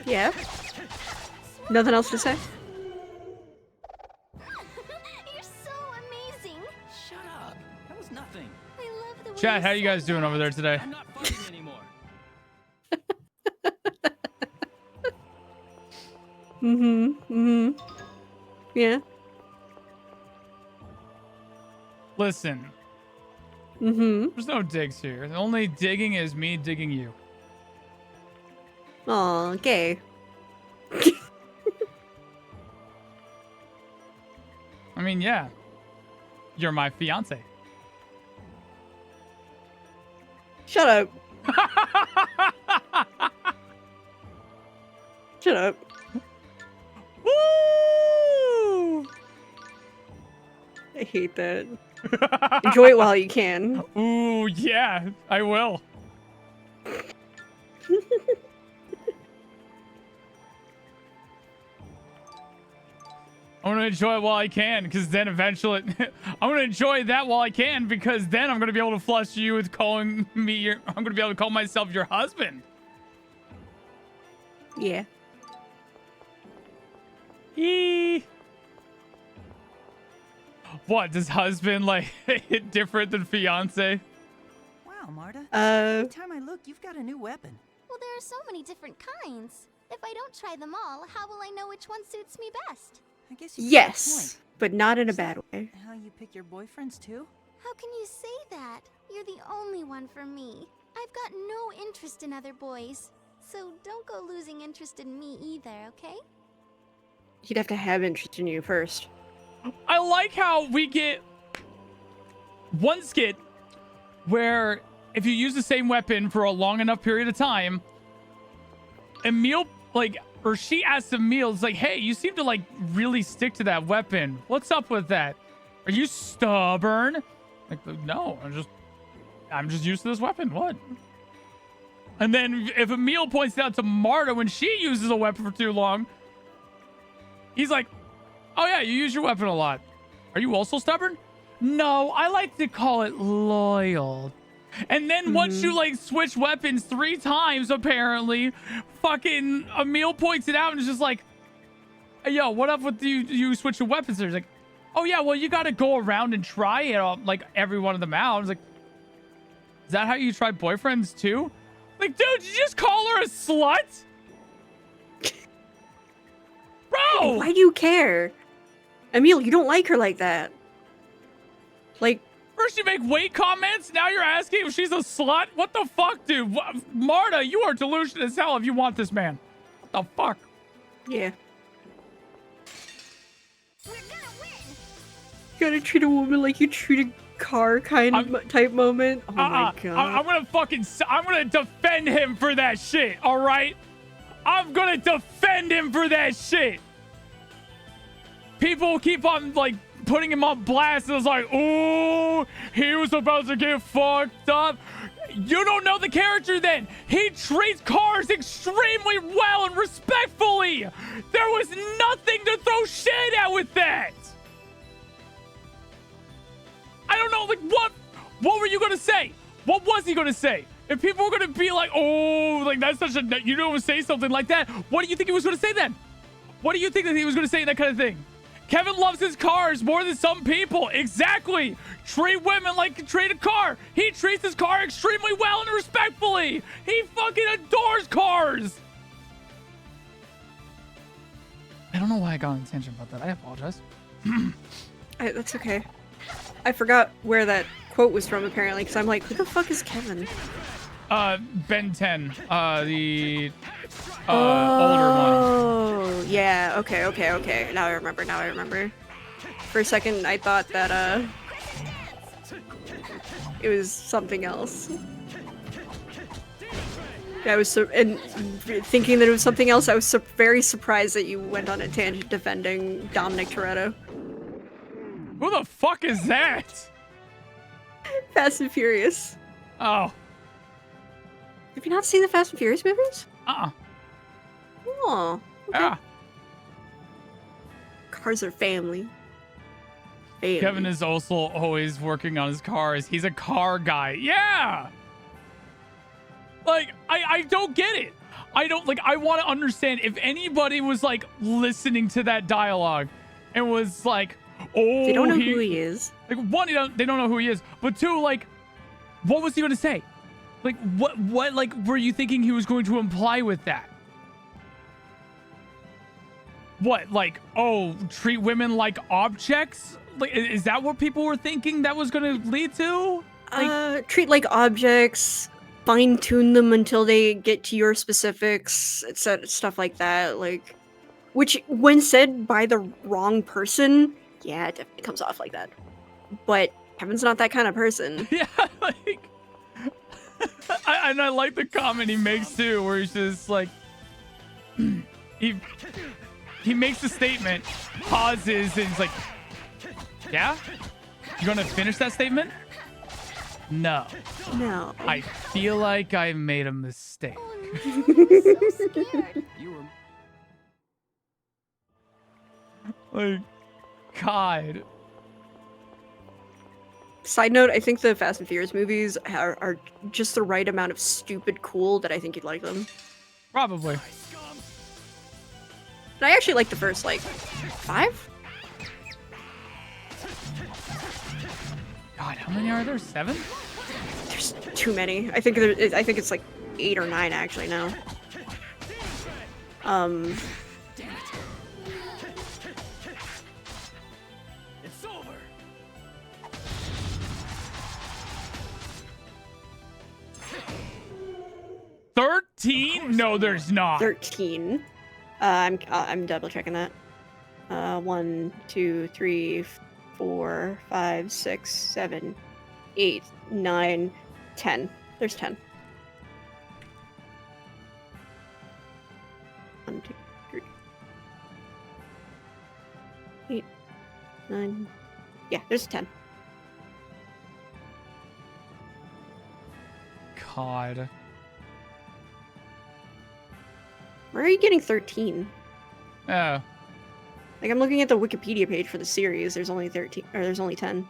Yeah. Nothing else to say? You're so amazing. Shut up. That was nothing. I love the way Chat, you how you guys doing over there today? I'm not fighting anymore. Yeah. Listen. There's no digs here. The only digging is me digging you. Aw, gay. I mean, yeah. You're my fiance. Shut up. Shut up. Woo! I hate that. Enjoy it while you can. Ooh, yeah, I will. I'm gonna enjoy it while I can, because then eventually I'm gonna enjoy that while I can, because then I'm gonna be able to flush you with calling me your. I'm gonna be able to call myself your husband. Yeah. What does husband like hit different than fiance? Wow, Marta. Every time I look, you've got a new weapon. Well, there are so many different kinds. If I don't try them all, how will I know which one suits me best? I guess you Yes, but not in a bad way. How you pick your boyfriends too? How can you say that? You're the only one for me. I've got no interest in other boys. So don't go losing interest in me either, okay? He'd have to have interest in you first. I like how we get one skit where if you use the same weapon for a long enough period of time, Emil, like, or she asks Emil, it's like, hey, you seem to like really stick to that weapon. What's up with that? Are you stubborn? Like, no, I'm just used to this weapon. What? And then if Emil points it out to Marta when she uses a weapon for too long, he's like, oh yeah, you use your weapon a lot. Are you also stubborn? No, I like to call it loyal. And then once you like switch weapons 3 times, apparently, fucking Emil points it out and is just like, hey, yo, what up with you switching weapons? There's like, oh yeah, well you got to go around and try it all, like every one of them out. I was like, is that how you try boyfriends too? Like, dude, did you just call her a slut? Bro! Why do you care? Emil, you don't like her like that. Like, first you make weight comments, now you're asking if she's a slut? What the fuck, dude? Marta, you are delusional as hell if you want this man. What the fuck? yeah. You gotta treat a woman like you treat a car kind of type moment. Oh my god. I'm gonna defend him for that shit, alright? I'm gonna defend him for that shit. People keep on, like, putting him on blast. It was like, ooh, he was about to get fucked up. You don't know the character then. He treats cars extremely well and respectfully. There was nothing to throw shade at with that. don't know, like, what were you gonna say? What was he gonna say? If people were gonna be like, oh, like, that's such a, you don't say something like that, what do you think he was gonna say then? What do you think that he was gonna say, that kind of thing? Kevin loves his cars more than some people. Exactly. Treat women like you treat a car. He treats his car extremely well and respectfully. He fucking adores cars. I don't know why I got on a tangent about that. I apologize. That's okay. I forgot where that quote was from, apparently, because I'm like, who the fuck is Kevin? Ben 10. The older one. Oh, yeah. Okay. Now I remember. For a second, I thought that, it was something else. I was thinking that it was something else. I was very surprised that you went on a tangent defending Dominic Toretto. Who the fuck is that? Fast and Furious. Oh. Have you not seen the Fast and Furious movies? Uh-uh. Oh. Okay. Yeah. Cars are family. Kevin is also always working on his cars. He's a car guy. Yeah. Like, I don't get it. I don't, like, I want to understand if anybody was, like, listening to that dialogue and was like, oh, they don't know who he is. Like, one, they don't know who he is. But two, like, what was he going to say? Like, what, like, were you thinking he was going to imply with that? What, like, oh, treat women like objects? Like, is that what people were thinking that was going to lead to? Like, Treat like objects, fine-tune them until they get to your specifics, etc., stuff like that. Like, which, when said by the wrong person, yeah, it definitely comes off like that. But Kevin's not that kind of person. Yeah, like, and I like the comment he makes too, where he's just like, he makes a statement, pauses, and he's like, yeah? You gonna finish that statement? No. No. I feel like I made a mistake. So scared. Like, God. Side note, I think the Fast and Furious movies are just the right amount of stupid cool that I think you'd like them. Probably. And I actually like the first, like, 5? God, how many are there? 7? There's too many. I think it's like 8 or 9 actually now. It's over. No, there's not. 13. I'm double checking that. 1, 2, 3, 4, 5, 6, 7, 8, 9, 10. There's 10. 1, 2, 3, 8, 9. Yeah, there's 10. God. Where are you getting 13? Oh. Like, I'm looking at the Wikipedia page for the series. There's only 13, or there's only 10.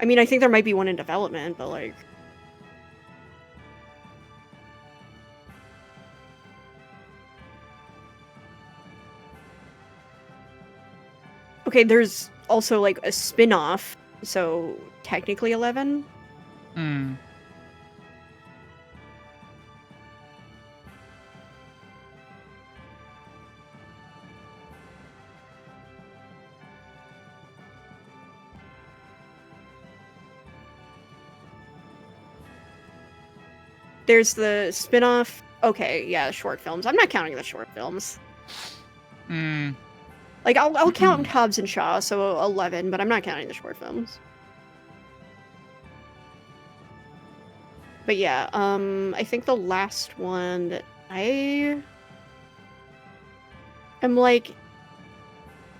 I mean, I think there might be one in development, but like... Okay, there's also like a spin-off, so technically 11. Hmm. There's the spin-off. Okay, yeah, the short films. I'm not counting the short films. Hmm. Like, I'll count Hobbs and Shaw, so 11, but I'm not counting the short films. But yeah, I think the last one that I am like,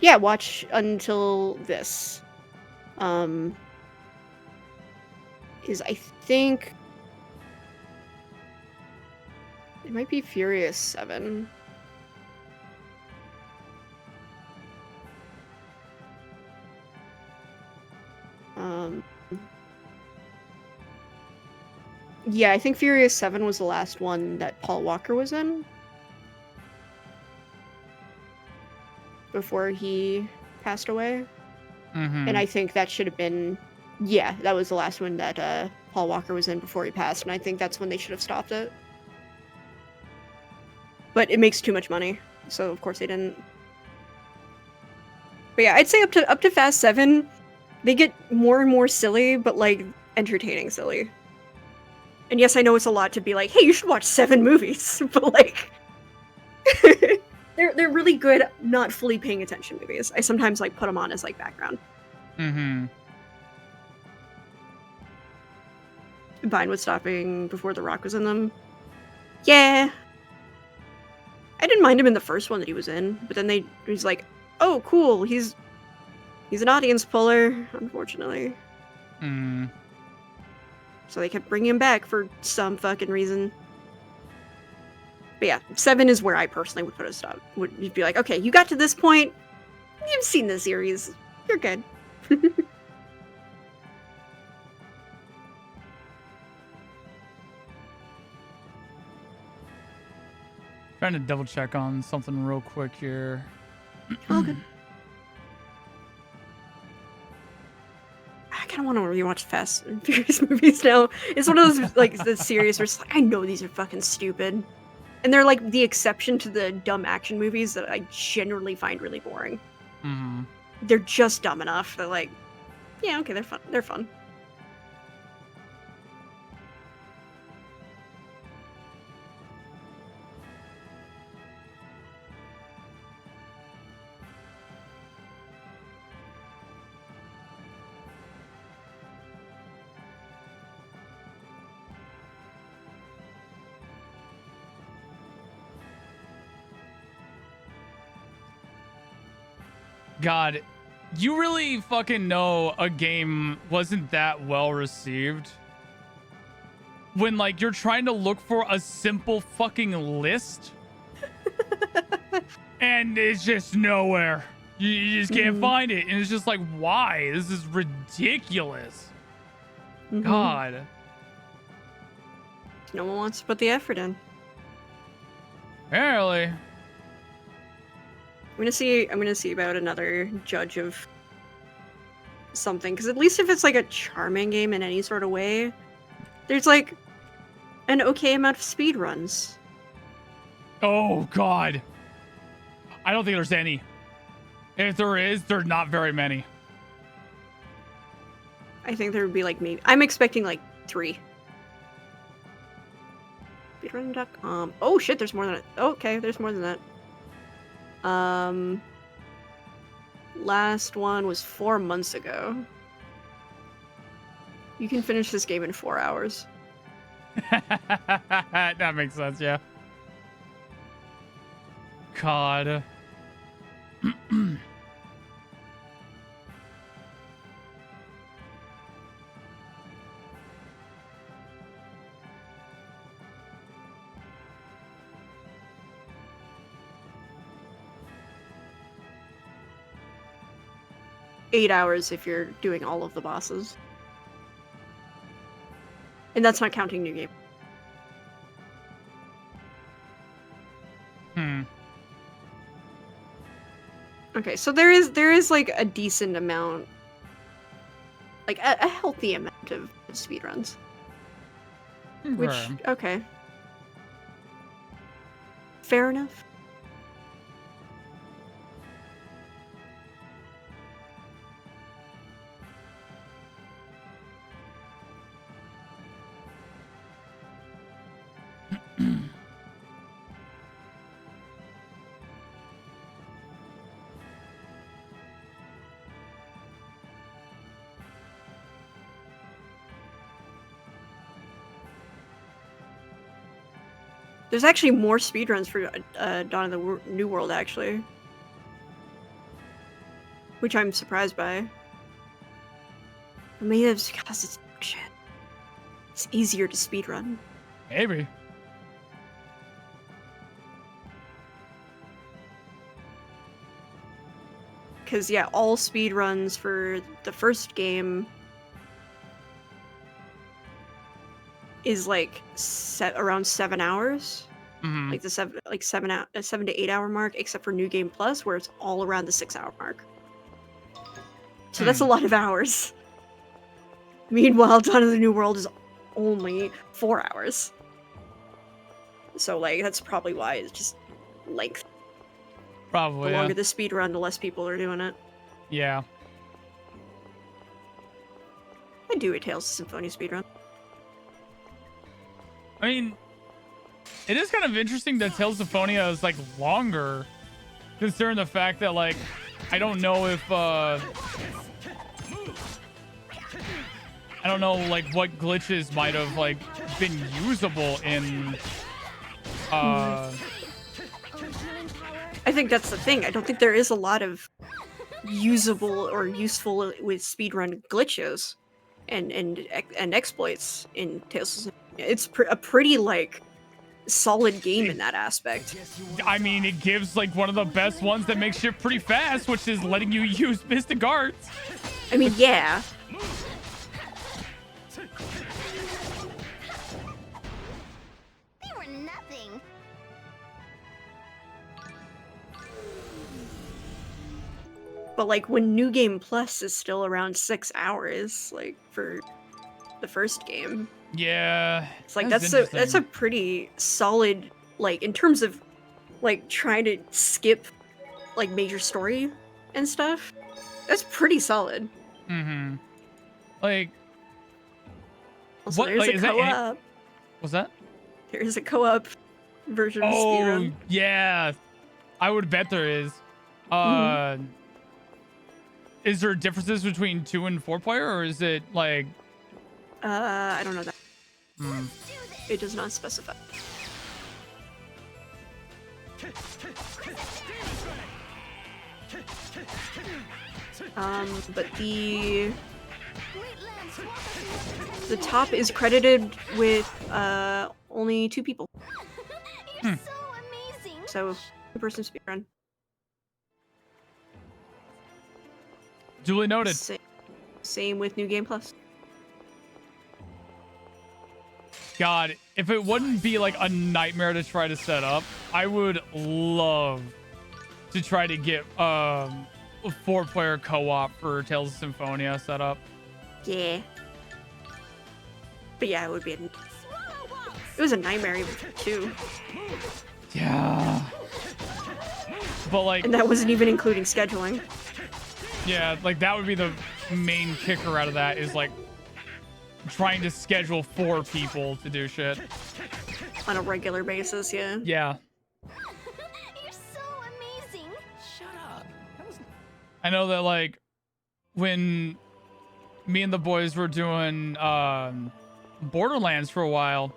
yeah, watch until this, is, I think, it might be Furious 7. Yeah, I think Furious 7 was the last one that Paul Walker was in. Before he passed away. And I think that should have been... Yeah, that was the last one that Paul Walker was in before he passed, and I think that's when they should have stopped it. But it makes too much money, so of course they didn't. But yeah, I'd say up to Fast 7, they get more and more silly, but like entertaining silly. And yes, I know it's a lot to be like, hey, you should watch 7 movies, but like they're really good, not fully paying attention movies. I sometimes like put them on as like background. Fine with stopping before The Rock was in them. Yeah. I didn't mind him in the first one that he was in, but then he's like, oh, cool, he's an audience puller, unfortunately. So they kept bringing him back for some fucking reason. But yeah, 7 is where I personally would put a stop. Would be like, okay, you got to this point, you've seen the series, you're good. Trying to double check on something real quick here. Oh, good. I kind of want to rewatch Fast and Furious movies now. It's one of those, like, the series where it's like, I know these are fucking stupid. And they're, like, the exception to the dumb action movies that I generally find really boring. They're just dumb enough. They're like, yeah, okay, they're fun. They're fun. God, you really fucking know a game wasn't that well received when, like, you're trying to look for a simple fucking list and it's just nowhere. You just can't find it, and it's just like, why? This is ridiculous. God. No one wants to put the effort in. Apparently. I'm gonna see about another judge of something, because at least if it's like a charming game in any sort of way, there's like an okay amount of speed runs. Oh God. I don't think there's any. If there is, there's not very many. I think there would be like maybe I'm expecting like 3. Speedrun.com. Oh shit, there's more than that. Okay, there's more than that. Last one was 4 months ago. You can finish this game in 4 hours. That makes sense, yeah. God. 8 hours if you're doing all of the bosses. And that's not counting new game. Okay, so there is like a decent amount, like a healthy amount of speedruns. Which, okay. Fair enough. There's actually more speedruns for Dawn of the New World, actually. Which I'm surprised by. Maybe it's because it's shit. It's easier to speedrun. Maybe. Because, yeah, all speedruns for the first game is like around 7 hours. Mhm. Like the 7 to 8 hour mark, except for New Game Plus, where it's all around the 6 hour mark. So that's a lot of hours. Meanwhile, Dawn of the New World is only 4 hours. So like that's probably why it's just length. Probably. The longer Yeah. the speed run, the less people are doing it. Yeah. I do a Tales of Symphonia speedrun. I mean, it is kind of interesting that Tales of Symphonia is like longer, considering the fact that like I don't know if I don't know like what glitches might have like been usable in I think that's the thing. I don't think there is a lot of usable or useful with speedrun glitches and exploits in Tales of Symphonia. It's a pretty like solid game in that aspect. I mean, it gives like one of the best ones that makes shit pretty fast, which is letting you use Mystic Arts. I mean, yeah. They were nothing. But like when New Game Plus is still around 6 hours, like for the first game. Yeah. It's like that's a pretty solid, like in terms of like trying to skip like major story and stuff. That's pretty solid. Mm-hmm. Like Also, there's a co-op. What's that? There's a co-op version of speedrun. Yeah. I would bet there is. Is there differences between 2 and 4 player, or is it like I don't know that. It does not specify. But the top is credited with only 2 people. So 2-person speedrun. Duly noted. Same with New Game Plus. God, if it wouldn't be like a nightmare to try to set up, I would love to try to get a 4-player co-op for Tales of Symphonia set up. Yeah. But yeah, it would be. It was a nightmare even too. Yeah. But like, and that wasn't even including scheduling. Yeah, like that would be the main kicker out of that is like trying to schedule 4 people to do shit on a regular basis. Yeah. Yeah. You're so amazing. Shut up. That was I know that like when me and the boys were doing Borderlands for a while,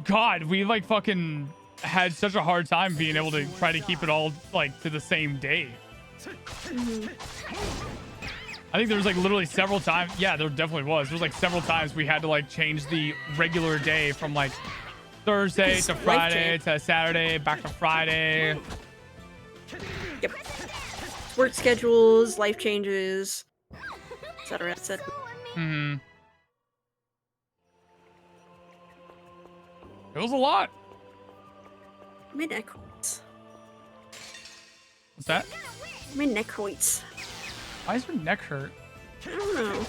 God, we like fucking had such a hard time being able to try to keep it all like to the same day. I think there was like literally several times. Yeah, there definitely was. There was like several times we had to like change the regular day from like Thursday to Friday to Saturday, back to Friday. Yep. Work schedules, life changes, etc. etc. Mm-hmm. It was a lot. My neck hurts. What's that? My neck hurts. Why is your neck hurt? I don't know.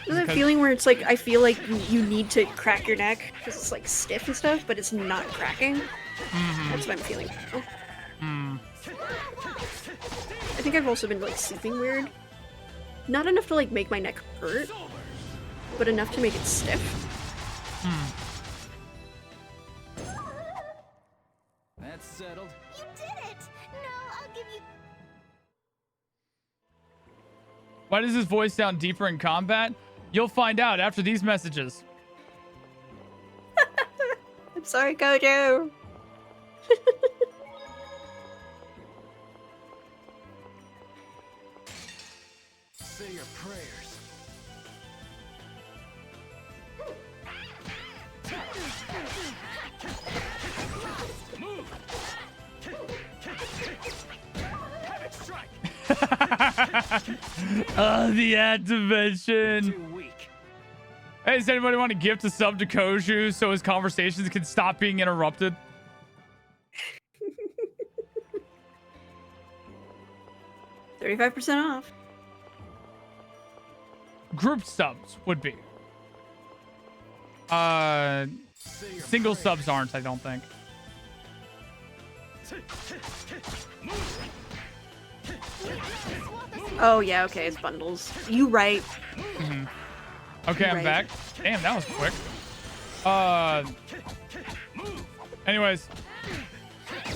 There's that feeling where it's like I feel like you need to crack your neck because it's like stiff and stuff, but it's not cracking. That's what I'm feeling now. I think I've also been like sleeping weird. Not enough to like make my neck hurt, but enough to make it stiff. That's settled. You did it. No, I'll give you. Why does his voice sound deeper in combat? You'll find out after these messages. I'm sorry, Gojo. Say your prayers. Move. Havoc strike. The activation. Too weak. Hey, does anybody want to gift a sub to Koju so his conversations can stop being interrupted? 35% off. Group subs would be. Single subs aren't, I don't think. Oh yeah, okay, it's bundles. You right. Mm-hmm. Okay, I'm Right. back. Damn, that was quick. Anyways,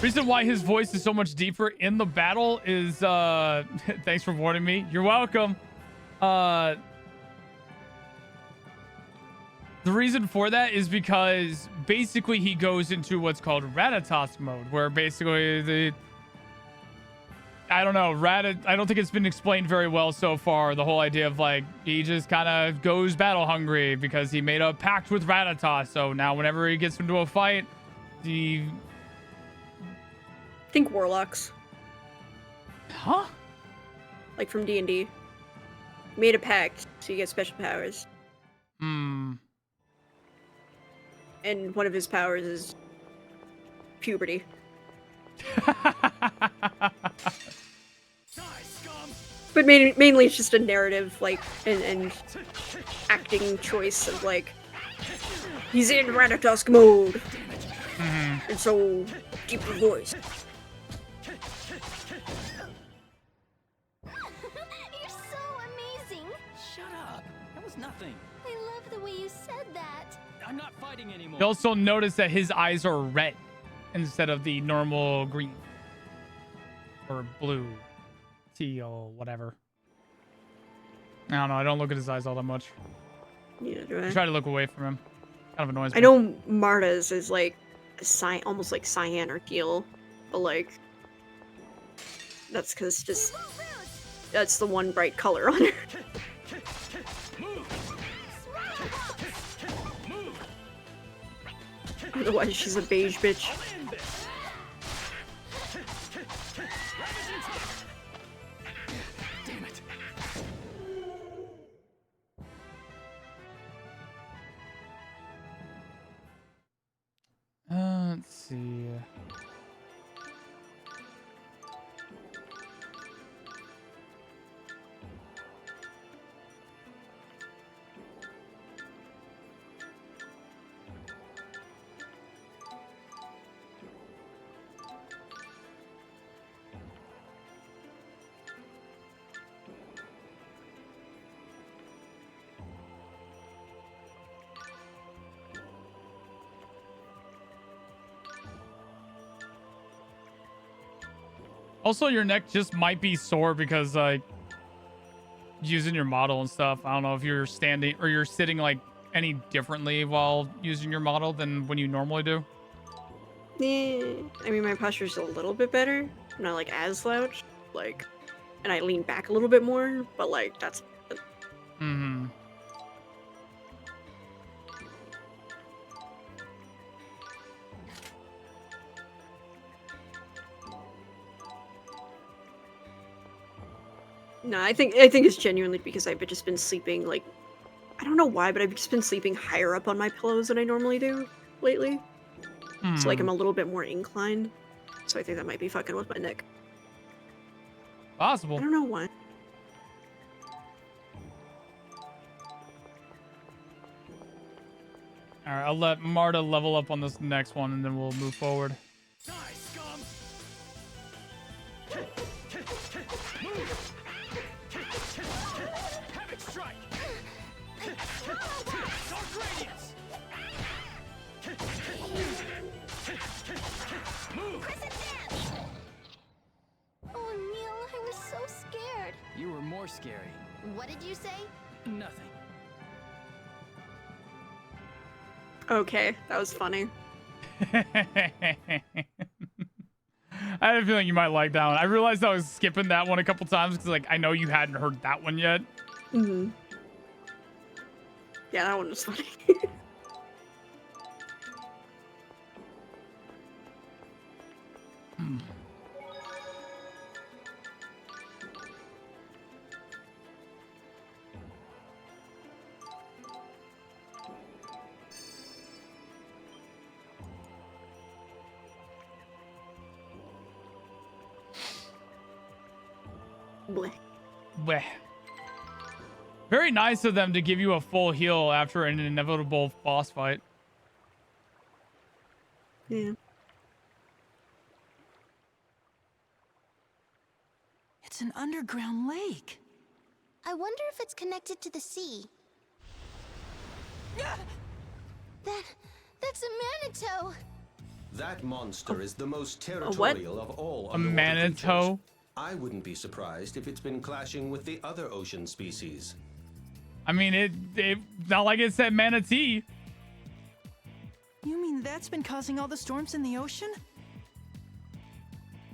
reason why his voice is so much deeper in the battle is thanks for warning me. You're welcome. The reason for that is because basically he goes into what's called Ratatosk mode, where basically I don't know, I don't think it's been explained very well so far. The whole idea of like he just kind of goes battle hungry because he made a pact with Ratatosk. So now whenever he gets into a fight, he Think warlocks. Huh? Like from D&D. Made a pact, so you get special powers. Hmm. And one of his powers is puberty. But mainly it's just a narrative, like, and acting choice of, like, he's in Ratatosk mode. And so, keep your voice. You're so amazing. Shut up. That was nothing. I love the way you said that. I'm not fighting anymore. You also notice that his eyes are red instead of the normal green or blue, teal, whatever. I don't know. I don't look at his eyes all that much. Yeah, do I? I try to look away from him. Kind of annoys me. I know Marta's is like a almost like cyan or teal, but like that's because just that's the one bright color on her. Otherwise, she's a beige bitch. Damn it. Let's see. Also, your neck just might be sore because, like, using your model and stuff. I don't know if you're standing or you're sitting, like, any differently while using your model than when you normally do. Yeah, I mean, my posture's a little bit better. I'm not, like, as slouched. Like, and I lean back a little bit more, but, like, that's... Mm-hmm. No, I think it's genuinely because I've just been sleeping, like, I don't know why, but I've just been sleeping higher up on my pillows than I normally do lately. So, like, I'm a little bit more inclined. So I think that might be fucking with my neck. Possible. I don't know why. All right, I'll let Marta level up on this next one, and then we'll move forward. Die, scum! Havoc strike! Dark radiance! Move! Oh, Neil, I was so scared. You were more scary. What did you say? Nothing. Okay, that was funny. I had a feeling you might like that one. I realized I was skipping that one a couple times because, like, I know you hadn't heard that one yet. Mm-hmm. Yeah, that one was funny. Blech. Bleh. Very nice of them to give you a full heal after an inevitable boss fight. Yeah. It's an underground lake. I wonder if it's connected to the sea. That's a manito. That monster is the most what? territorial of all A underwater manito? creatures. I wouldn't be surprised if it's been clashing with the other ocean species. I mean, it not like it said manatee. You mean that's been causing all the storms in the ocean?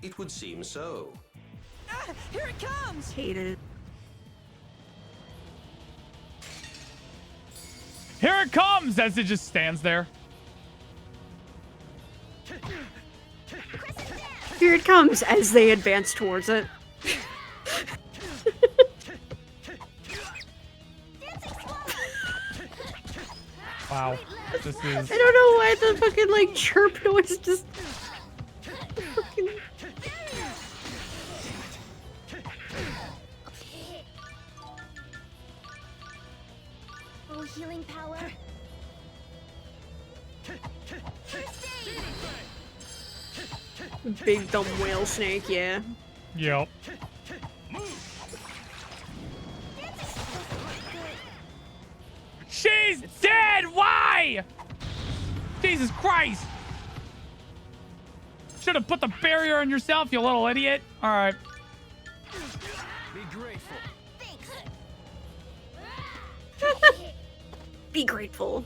It would seem so. Ah, here it comes! Hate it. Here it comes as it just stands there. Here it comes as they advance towards it. Wow. This is... I don't know why the fucking like chirp noise just fucking... Oh, healing power. Big dumb whale snake, yeah. Yep. She's dead! Why? Jesus Christ! Should have put the barrier on yourself, you little idiot. Alright. Be grateful. Be grateful.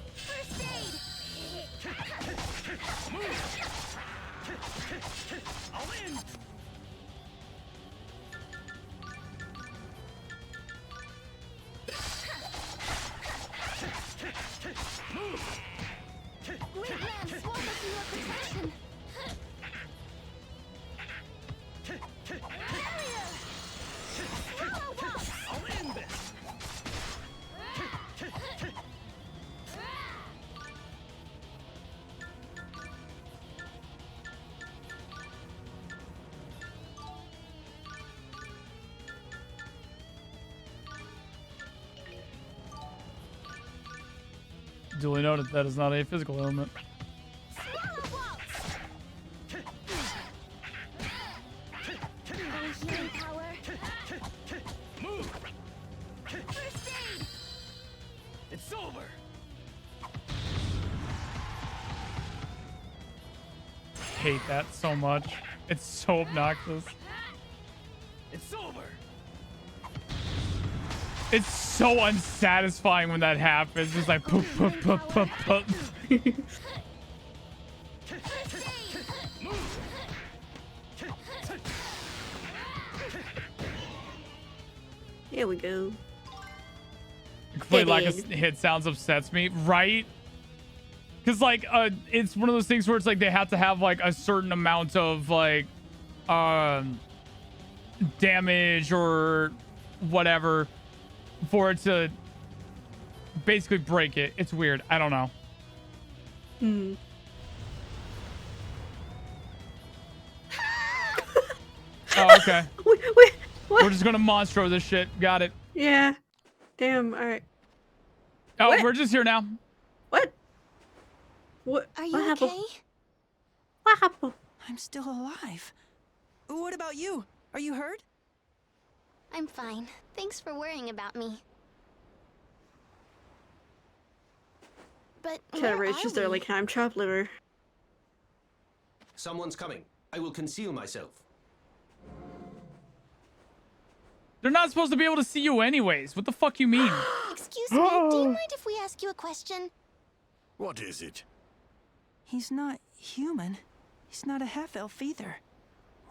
I'll in. Wingman, swap us in your protection. I'll end this. Duly noted, that is not a physical element. Healing power. Move. First aid. It's over. Hate that so much. It's so obnoxious. It's over. It's so unsatisfying when that happens. It's like poop, poop, poop, poop, poop. Here we go. Complete lack of hit sounds upsets me, right? Because like it's one of those things where it's like they have to have like a certain amount of like damage or whatever for it to basically break it. It's weird. I don't know. Hmm. Oh, okay. Wait, what? We're just gonna monstro this shit. Got it. Yeah. Damn, alright. Oh, What? we're just here now. What? What? Are you what happened? okay? What happened? I'm still alive. What about you? Are you hurt? I'm fine. Thanks for worrying about me. But Kind of rage just there like ham chop liver. Someone's coming. I will conceal myself. They're not supposed to be able to see you anyways. What the fuck you mean? Excuse me, do you mind if we ask you a question? What is it? He's not human. He's not a half-elf either.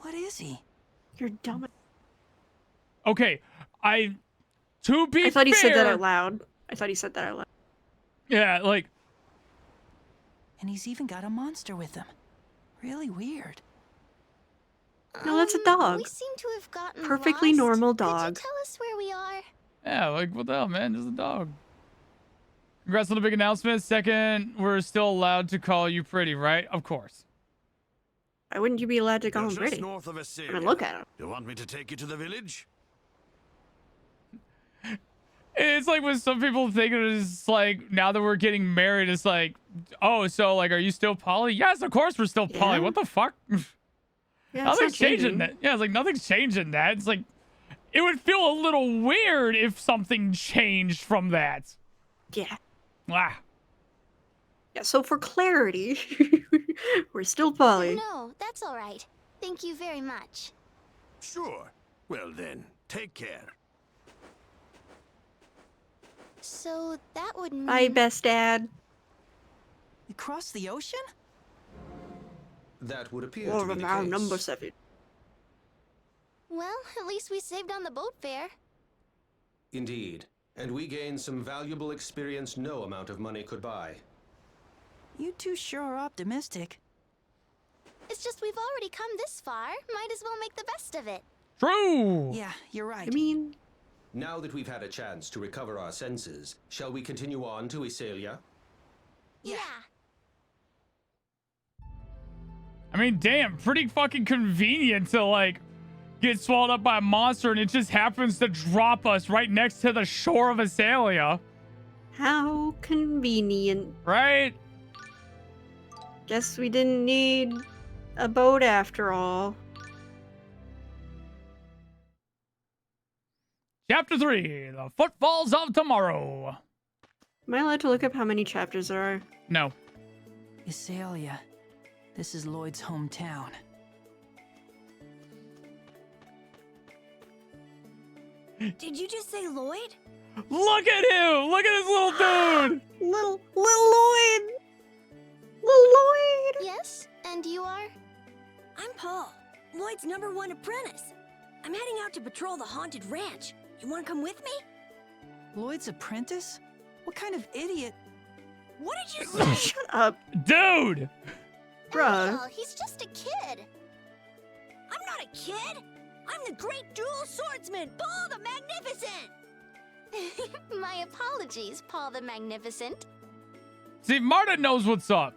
What is he? You're dumb. Okay, to be I thought he said that fair- out loud. I thought he said that out loud. Yeah, like... And he's even got a monster with him. Really weird. No, that's a dog. We seem to have gotten Perfectly lost. normal Could you dog. tell us where we are? Yeah, like, what the hell, man? Just a dog. Congrats on the big announcement. Second, we're still allowed to call you pretty, right? Of course. Why wouldn't you be allowed to call You're him just pretty? north of I Assyria. mean, look at him. You want me to take you to the village? It's like when some people think it's like, now that we're getting married, it's like, oh, so like, are you still poly? Yes, of course we're still poly. Yeah. What the fuck? Yeah, Nothing's it's not changing that. Yeah, it's like nothing's changing that. It's like, it would feel a little weird if something changed from that. Yeah. Ah. Yeah, so for clarity, we're still poly. No, that's all right. Thank you very much. Sure. Well then, take care. So that would mean... Bye, best dad. You crossed the ocean? That would appear Or to be the now case. number 7. Well, at least we saved on the boat fare. Indeed. And we gained some valuable experience no amount of money could buy. You two sure are optimistic. It's just we've already come this far. Might as well make the best of it. True. Yeah, you're right. I mean... Now that we've had a chance to recover our senses, shall we continue on to Iselia? Yeah. I mean, damn, pretty fucking convenient to like get swallowed up by a monster and it just happens to drop us right next to the shore of Azalea. How convenient. Right? Guess we didn't need a boat after all. Chapter 3, The Footfalls of Tomorrow. Am I allowed to look up how many chapters there are? No. Iselia. This is Lloyd's hometown. Did you just say Lloyd? Look at him! Look at this little dude! Little Lloyd! Little Lloyd! Yes? And you are? I'm Paul, Lloyd's #1 apprentice. I'm heading out to patrol the haunted ranch. You want to come with me? Lloyd's apprentice? What kind of idiot? What did you say? Shut up. Dude! Bruh. Well, he's just a kid. I'm not a kid. I'm the great dual swordsman, Paul the Magnificent. My apologies, Paul the Magnificent. See, Marta knows what's up.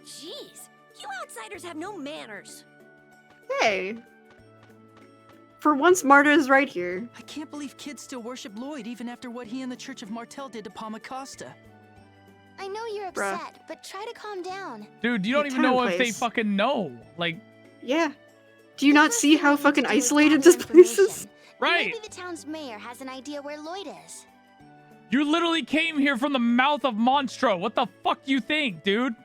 Jeez, you outsiders have no manners. Hey. For once, Marta is right here. I can't believe kids still worship Lloyd even after what he and the Church of Martel did to Palmacosta. I know you're Bruh. upset, but try to calm down. Dude, you don't The even know town if they place. fucking know. Like, Yeah. Do you not First see thing how we need fucking to do is isolated gather this place is? information. right. Maybe the town's mayor has an idea where Lloyd is. You literally came here from the mouth of Monstro. What the fuck you think, dude?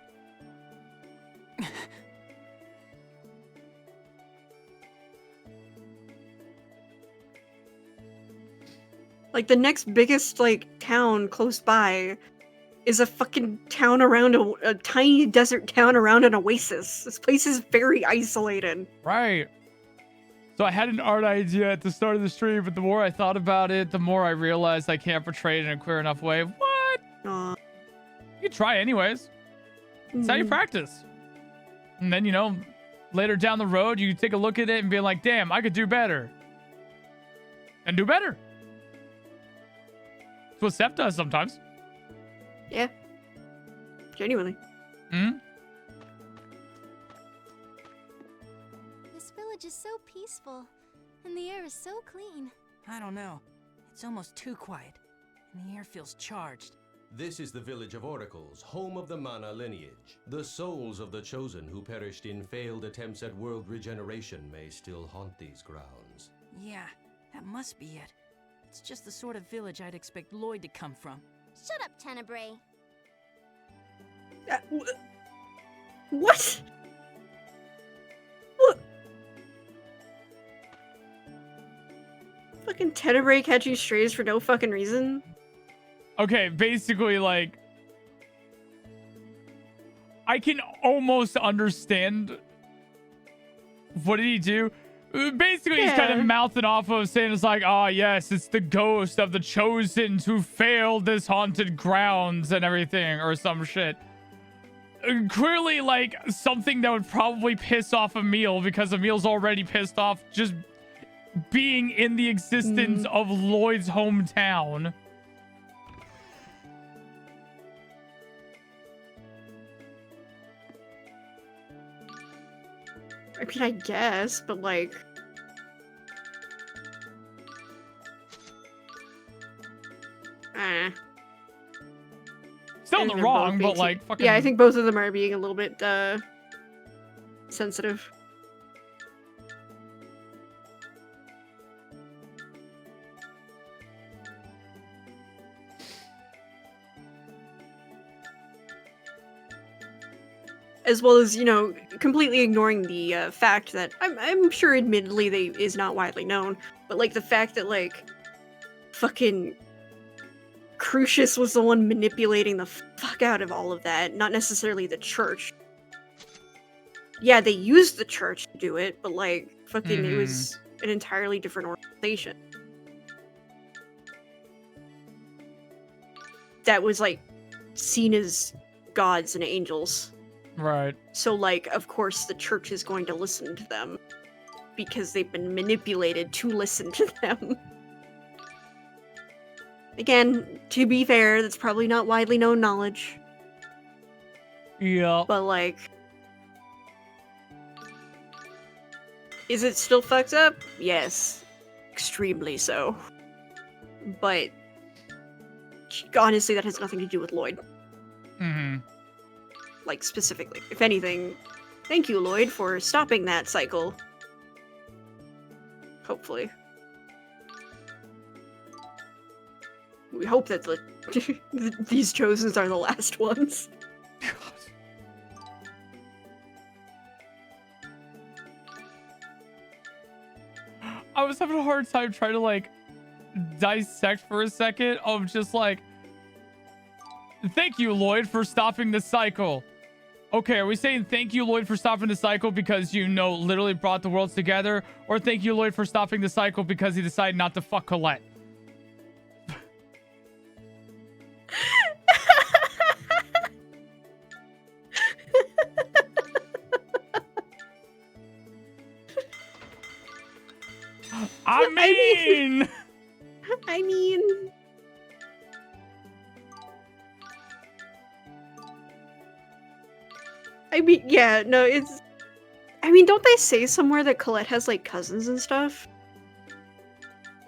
Like, the next biggest, like, town close by is a fucking town around a tiny desert town around an oasis. This place is very isolated. Right. So I had an art idea at the start of the stream, but the more I thought about it, the more I realized I can't portray it in a clear enough way. What? Aw. You can try anyways. It's how you practice. And then, you know, later down the road, you take a look at it and be like, damn, I could do better. And do better. That's what Seph does sometimes. Yeah. Genuinely. Hmm? This village is so peaceful, and the air is so clean. I don't know. It's almost too quiet, and the air feels charged. This is the village of Oracles, home of the Mana lineage. The souls of the chosen who perished in failed attempts at world regeneration may still haunt these grounds. Yeah, that must be it. It's just the sort of village I'd expect Lloyd to come from. Shut up, Tenebrae. What? What? Fucking Tenebrae catching strays for no fucking reason? Okay, basically, like, I can almost understand. What did he do? Basically, he's kind of Yeah. mouthing off of saying it's like, oh, yes, it's the ghost of the chosen who failed this haunted grounds and everything, or some shit. Clearly, like, something that would probably piss off Emil, because Emil's already pissed off just being in the existence of Lloyd's hometown. I mean, I guess, but like... Still in the wrong, but like fucking. Yeah, I think both of them are being a little bit sensitive. As well as, you know, completely ignoring the fact that I'm sure, admittedly, is not widely known, but like the fact that like fucking Crucius was the one manipulating the fuck out of all of that, not necessarily the church. Yeah, they used the church to do it, but like fucking it was an entirely different organization. That was like seen as gods and angels. Right. So, like, of course the church is going to listen to them because they've been manipulated to listen to them. Again, to be fair, that's probably not widely known knowledge. Yeah. But, like, is it still fucked up? Yes. Extremely so. But, honestly, that has nothing to do with Lloyd. Mm-hmm. Like, specifically. If anything, thank you, Lloyd, for stopping that cycle. Hopefully. We hope that these Chosens are the last ones. I was having a hard time trying to like dissect for a second of just like, thank you, Lloyd, for stopping the cycle. Okay, are we saying thank you, Lloyd, for stopping the cycle because you know literally brought the worlds together, or thank you, Lloyd, for stopping the cycle because he decided not to fuck Colette? I mean, yeah, no, it's... I mean, don't they say somewhere that Colette has, like, cousins and stuff?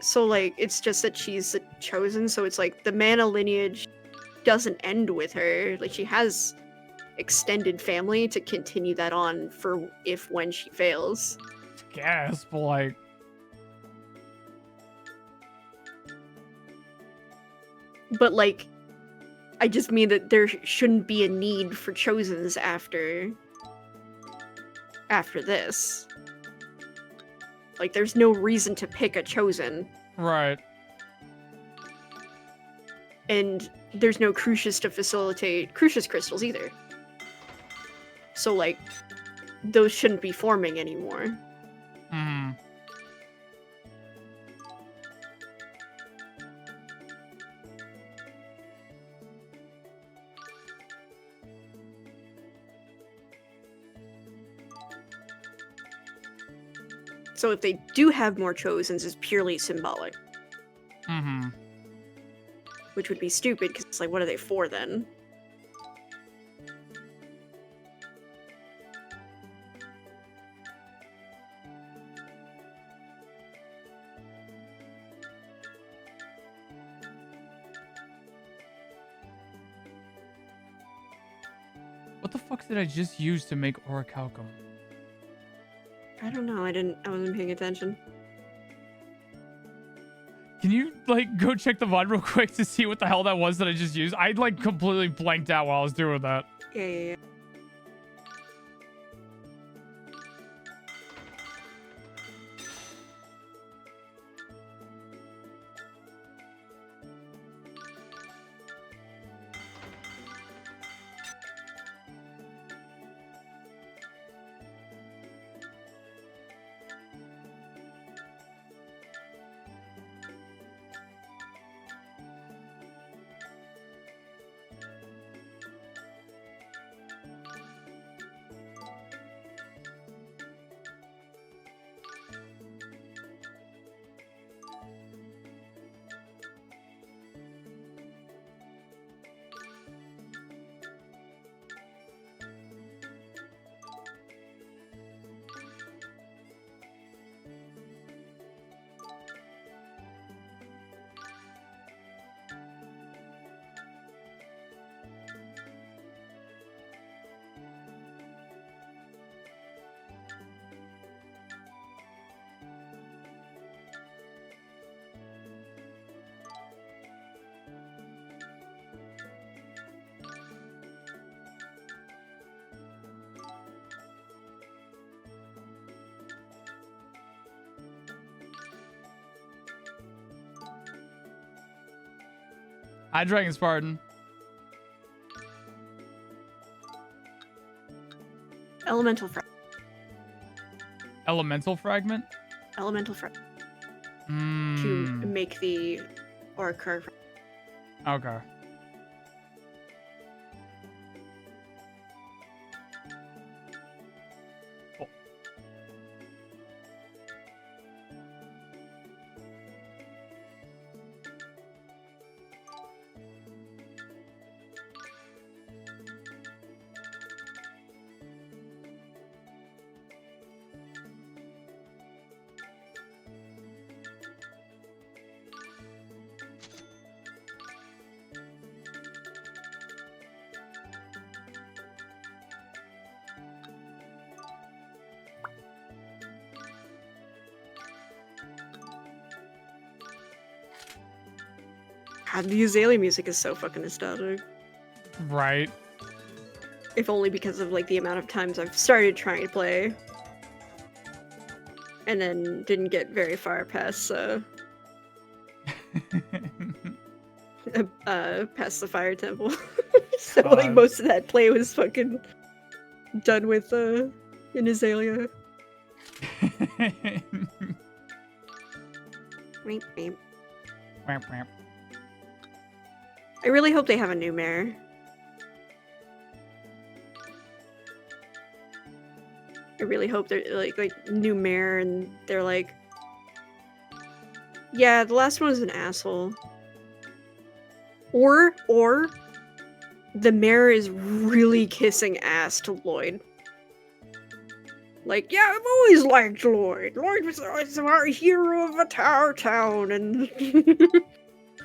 So, like, it's just that she's the chosen, so it's like, the Mana lineage doesn't end with her. Like, she has extended family to continue that on for when she fails. Guess, but like... But, like, I just mean that there shouldn't be a need for Chosens after this. Like, there's no reason to pick a Chosen. Right. And there's no Crucius to facilitate Crucius crystals either. So, like, those shouldn't be forming anymore. Hmm. So if they do have more Chosens, it's purely symbolic. Mm-hmm. Which would be stupid, because it's like, what are they for then? What the fuck did I just use to make orichalcum? I don't know, I wasn't paying attention. Can you, like, go check the VOD real quick to see what the hell that was that I just used? I, like, completely blanked out while I was doing that. Yeah. Hi, Dragon Spartan. Elemental fragment. Elemental fragment? Elemental fragment. To Mm. make the aura card. Okay. Cool. God, the Azalea music is so fucking nostalgic. Right. If only because of like the amount of times I've started trying to play and then didn't get very far past past the fire temple. So like most of that play was fucking done with an Azalea. Meep, meep. Wamp, wamp. I really hope they have a new mayor. I really hope they're like new mayor and they're like, yeah, the last one was an asshole. Or the mayor is really kissing ass to Lloyd. Like, yeah, I've always liked Lloyd. Lloyd was always our hero of our town, and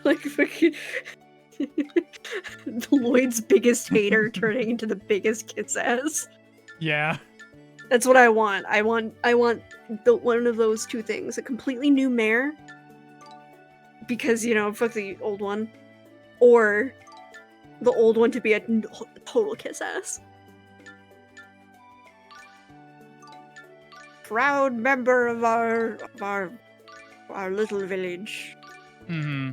like fucking Lloyd's biggest hater turning into the biggest kiss ass. Yeah. That's what I want. I want one of those two things: a completely new mayor, because you know, fuck the old one, or the old one to be a total kiss ass. Proud member of our little village. Mm-hmm.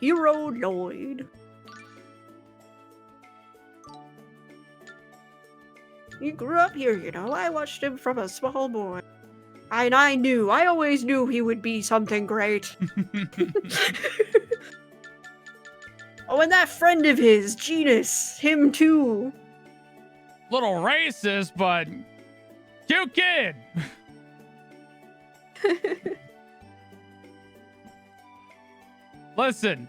Hero Lloyd. He grew up here, you know. I watched him from a small boy. And I always knew he would be something great. Oh, and that friend of his, Genus, him too. Little racist, but cute kid. Listen,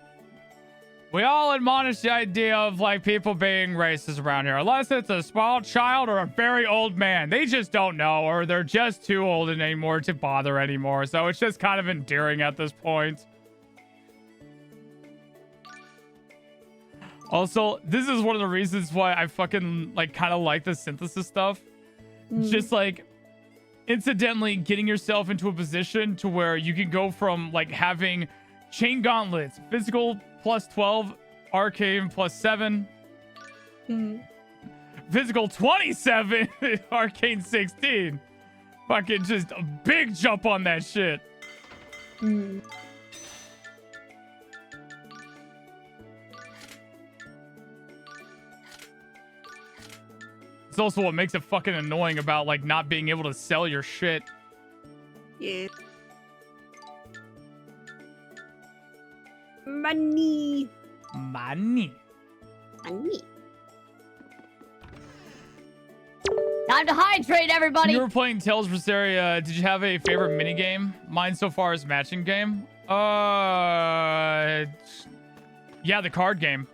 we all admonish the idea of like people being racist around here, unless it's a small child or a very old man. They just don't know, or they're just too old anymore to bother anymore. So it's just kind of endearing at this point. Also, this is one of the reasons why I fucking like kind of like the synthesis stuff. Just like incidentally getting yourself into a position to where you can go from like having chain gauntlets, physical plus 12, arcane plus 7, physical 27, arcane 16. Fucking just a big jump on that shit. It's also what makes it fucking annoying about like not being able to sell your shit. Yeah. Money. Money. Money. Time to hydrate, everybody. You were playing Tales of Berseria. Did you have a favorite minigame? Mine so far is matching game. Yeah, the card game.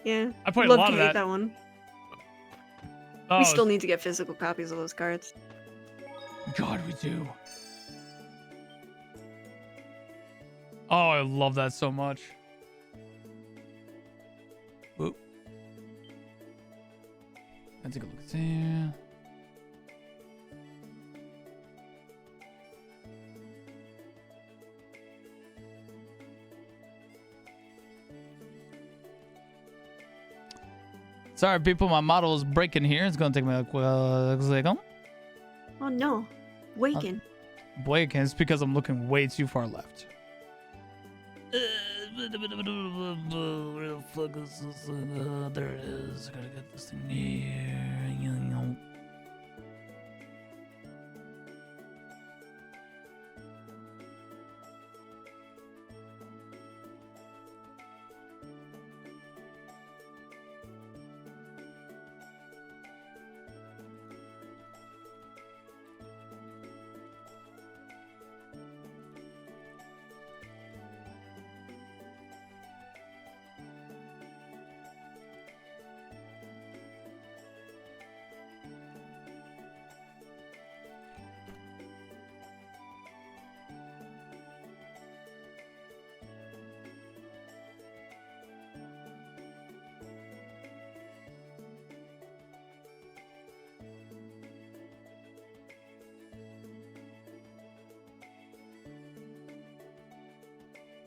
Yeah. I played Love a lot to of hate that. that one. Oh, We still need to get physical copies of those cards. God, we do. Oh, I love that so much. Whoop. Let's take a look at here. Sorry, people, my model is breaking here. It's gonna take me a second. Oh no. Waken. Breaking. It's because I'm looking way too far left. Where the fuck is this thing? There it is. Gotta get this thing here.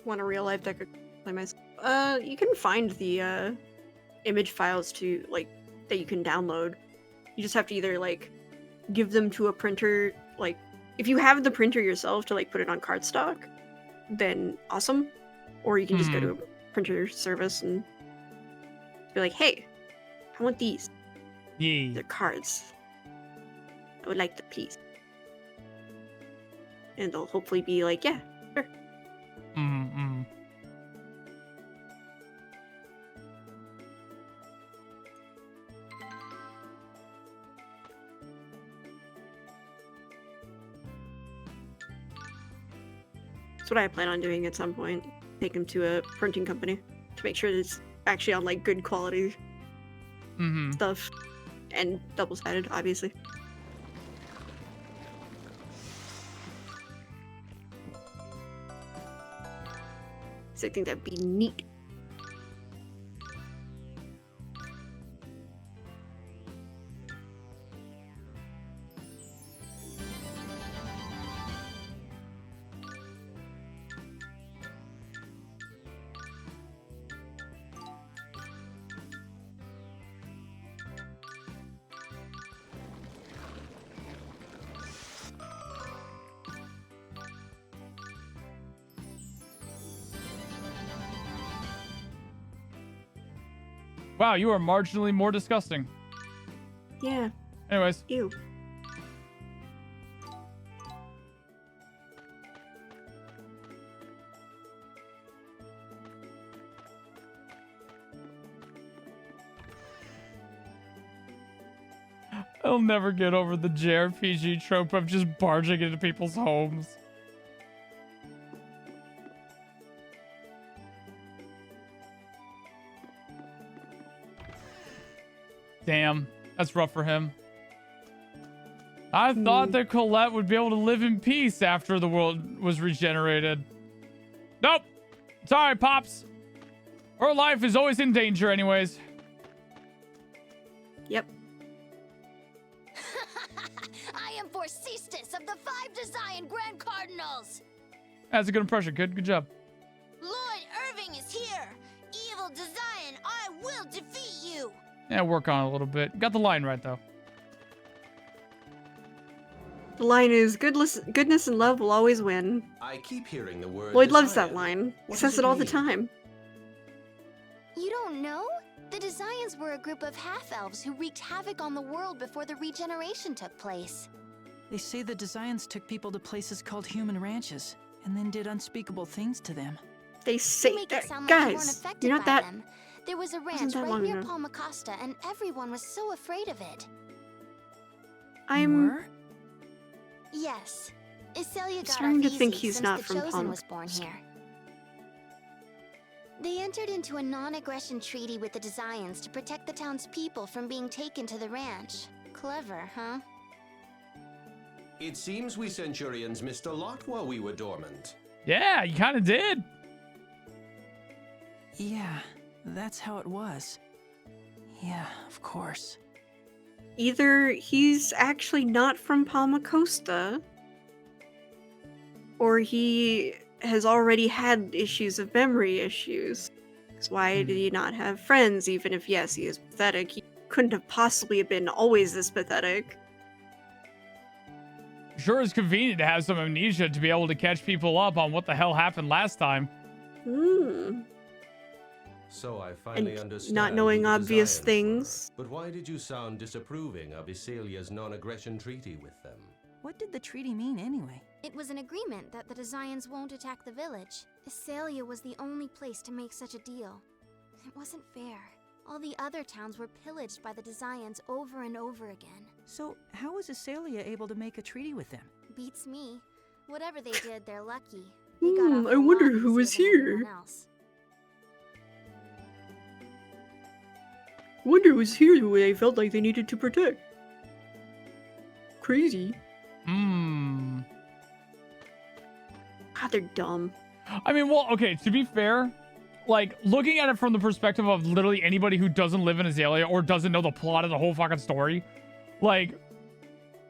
Want a real life deck of play myself? You can find the image files to like that you can download. You just have to either like give them to a printer. Like if you have the printer yourself to like put it on cardstock, then awesome. Or you can just go to a printer service and be like, "Hey, I want these. Yeah, they're cards. I would like the piece." And they'll hopefully be like, "Yeah, sure." That's what I plan on doing at some point. Take them to a printing company to make sure that it's actually on like good quality stuff and double-sided, obviously. So I think that'd be neat. Wow, you are marginally more disgusting. Yeah. Anyways. Ew. I'll never get over the JRPG trope of just barging into people's homes. Damn, that's rough for him. I thought that Colette would be able to live in peace after the world was regenerated. Nope. Sorry, Pops. Her life is always in danger anyways. Yep. I am Forcestus of the 5 Design Grand Cardinals. That's a good impression. Good job. Lloyd Irving is here. Evil Design, I will defeat you. Yeah, work on it a little bit. Got the line right, though. The line is, goodness and love will always win. I keep hearing the word Lloyd loves Design. that line. He What says does it all the mean? time. You don't know? The Designs were a group of half-elves who wreaked havoc on the world before the regeneration took place. They say the Designs took people to places called human ranches, and then did unspeakable things to them. They say You make it sound like you weren't guys, affected you're not by that. them. There was a Wasn't ranch that right long near ago. Palmacosta, and everyone was so afraid of it. I'm Yes. Iselia got starting off to think easy he's since not the from Chosen was born here. They entered into a non-aggression treaty with the Designs to protect the town's people from being taken to the ranch. Clever, huh? It seems we Centurions missed a lot while we were dormant. Yeah, you kind of did. Yeah, that's how it was. Yeah, of course. Either he's actually not from Palmacosta, or he has already had issues of memory issues. 'Cause why did he not have friends? Even if, yes, he is pathetic, he couldn't have possibly been always this pathetic. Sure is convenient to have some amnesia to be able to catch people up on what the hell happened last time. Hmm. So I finally And understand not who knowing the obvious Desians things. were. But why did you sound disapproving of Isalia's non-aggression treaty with them? What did the treaty mean anyway? It was an agreement that the Desians won't attack the village. Isalia was the only place to make such a deal. It wasn't fair. All the other towns were pillaged by the Desians over and over again. So, how was Isalia able to make a treaty with them? Beats me. Whatever they did, they're lucky. They got off I a wonder lot who was easier than everyone here. else. Wonder who was here who they felt like they needed to protect. Crazy. Hmm. God, they're dumb. I mean, well, okay, to be fair, like, looking at it from the perspective of literally anybody who doesn't live in Azalea or doesn't know the plot of the whole fucking story, like,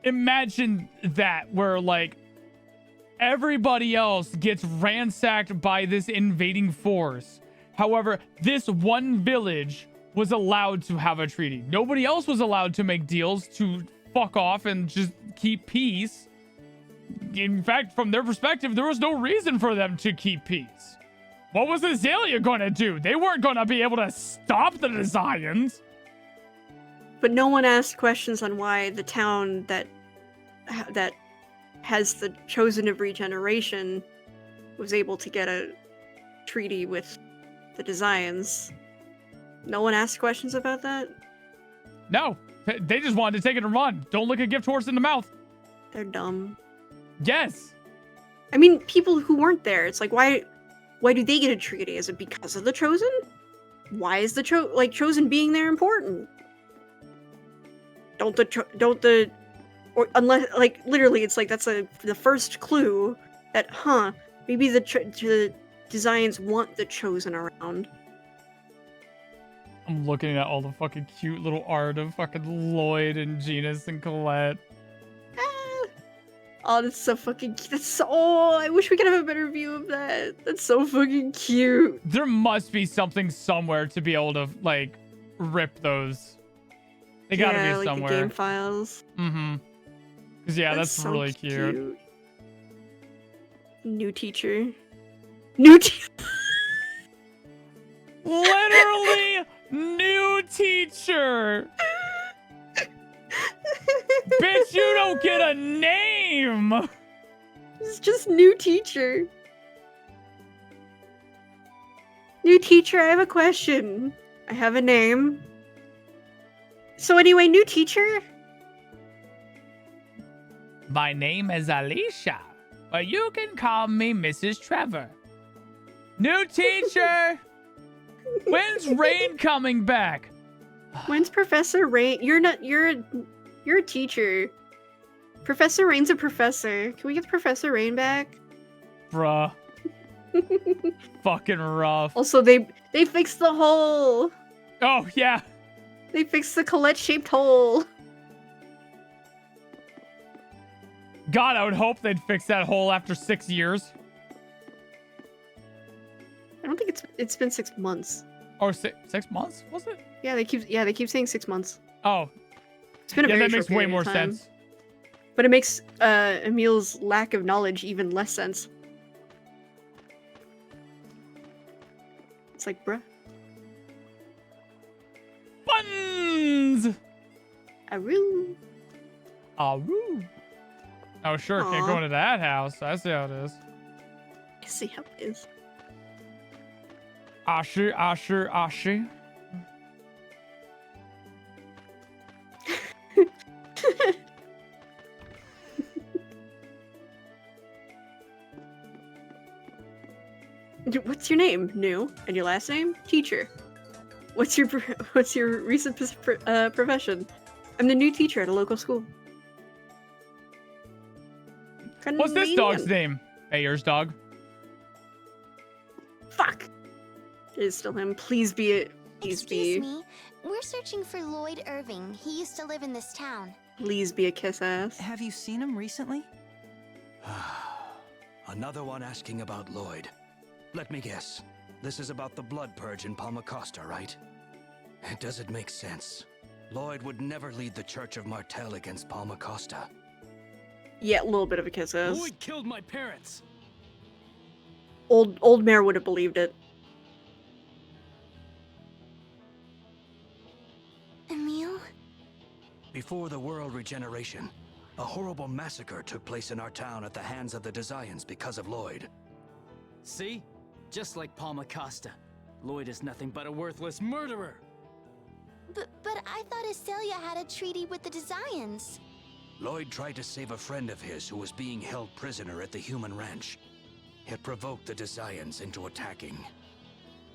imagine that where, like, everybody else gets ransacked by this invading force. However, this one village was allowed to have a treaty. Nobody else was allowed to make deals to fuck off and just keep peace. In fact, from their perspective, there was no reason for them to keep peace. What was Azalea gonna do? They weren't gonna be able to stop the Desians. But no one asked questions on why the town that has the Chosen of Regeneration was able to get a treaty with the Desians. No one asked questions about that? No, they just wanted to take it and run. Don't look a gift horse in the mouth. They're dumb. Yes. I mean, people who weren't there, it's like, why do they get a treaty? Is it because of the Chosen? Why is the Chosen being there important? Or unless, like, literally, it's like that's the first clue that, maybe the Desians want the Chosen around. I'm looking at all the fucking cute little art of fucking Lloyd and Genus and Colette. Oh, that's so fucking cute. I wish we could have a better view of that. That's so fucking cute. There must be something somewhere to be able to, like, rip those. They gotta be like somewhere. The game files. Mm-hmm. Because, yeah, that's so really cute. New teacher. Literally new teacher. Bitch, you don't get a name. It's just new teacher. New teacher, I have a question. I have a name. So anyway, new teacher? My name is Alicia, but you can call me Mrs. Trevor. New teacher. When's Rain coming back? When's Professor Rain? You're a teacher. Professor Rain's a professor. Can we get Professor Rain back? Bruh. Fucking rough. Also, they fixed the hole. Oh, yeah. They fixed the Colette-shaped hole. God, I would hope they'd fix that hole after 6 years. I don't think it's been 6 months. Or 6 months, was it? Yeah, they keep saying 6 months. Oh. It's been a very that short makes way period more of time. sense. But it makes Emil's lack of knowledge even less sense. It's like, bruh. Buns! Aroo. Aroo. Oh, sure. Can't go into that house. I see how it is. I see how it is. Asher. What's your name? New. And your last name? Teacher. What's your recent profession? I'm the new teacher at a local school. What's this dog's name? Ayer's dog. Fuck. It is still him. Please be it. Excuse me. We're searching for Lloyd Irving. He used to live in this town. Please be a kiss ass. Have you seen him recently? Another one asking about Lloyd. Let me guess. This is about the blood purge in Palmacosta, right? Does it make sense? Lloyd would never lead the Church of Martel against Palmacosta. Yeah, a little bit of a kiss ass. Lloyd killed my parents. Old Mare would have believed it. Emil? Before the world regeneration, a horrible massacre took place in our town at the hands of the Desians because of Lloyd. See? Just like Palma Costa. Lloyd is nothing but a worthless murderer. But I thought Acelia had a treaty with the Desians. Lloyd tried to save a friend of his who was being held prisoner at the human ranch. It provoked the Desians into attacking.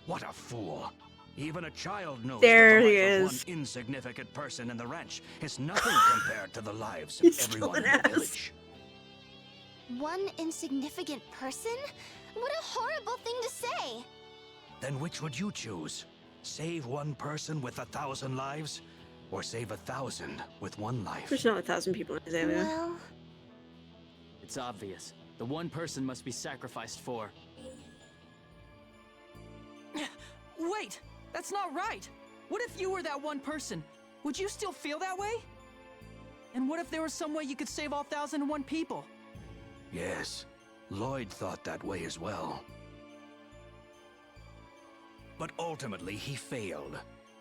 What a fool! Even a child knows There that the he life of is. one insignificant person in the ranch is nothing compared to the lives of He's still everyone an in the ass. village. One insignificant person? What a horrible thing to say! Then which would you choose? Save one person with 1,000 lives? Or save 1,000 with one life? There's not 1,000 people in Azalea. Well, It's obvious. The one person must be sacrificed for. Wait! That's not right! What if you were that one person? Would you still feel that way? And what if there was some way you could save all 1,001 people? Yes, Lloyd thought that way as well. But ultimately, he failed.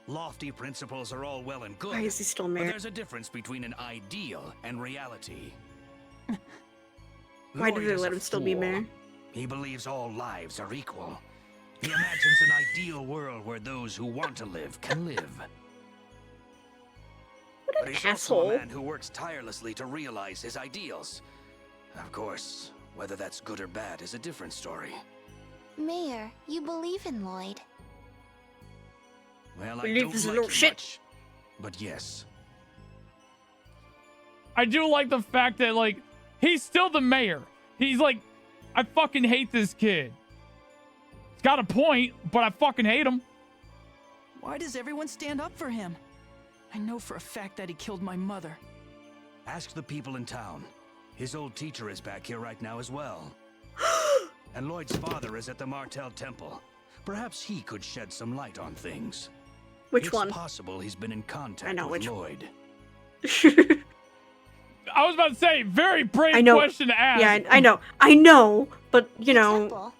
Lofty principles are all well and good. Why is he still but married? there's a difference between an ideal and reality. Why did Lloyd they is let a him still be fool. mayor? He believes all lives are equal. He imagines an ideal world where those who want to live can live. What But an he's also asshole. a man who works tirelessly to realize his ideals. Of course, whether that's good or bad is a different story. Mayor, you believe in Lloyd. Well, I Believe don't this like little him shit. much, but yes. I do like the fact that, like, he's still the mayor. He's like, I fucking hate this kid. He's got a point, but I fucking hate him. Why does everyone stand up for him? I know for a fact that he killed my mother. Ask the people in town. His old teacher is back here right now as well. And Lloyd's father is at the Martel Temple. Perhaps he could shed some light on things. Which one? It's possible he's been in contact I know with which Lloyd. I was about to say, very brave I know. question to ask. Yeah, I know, but you know,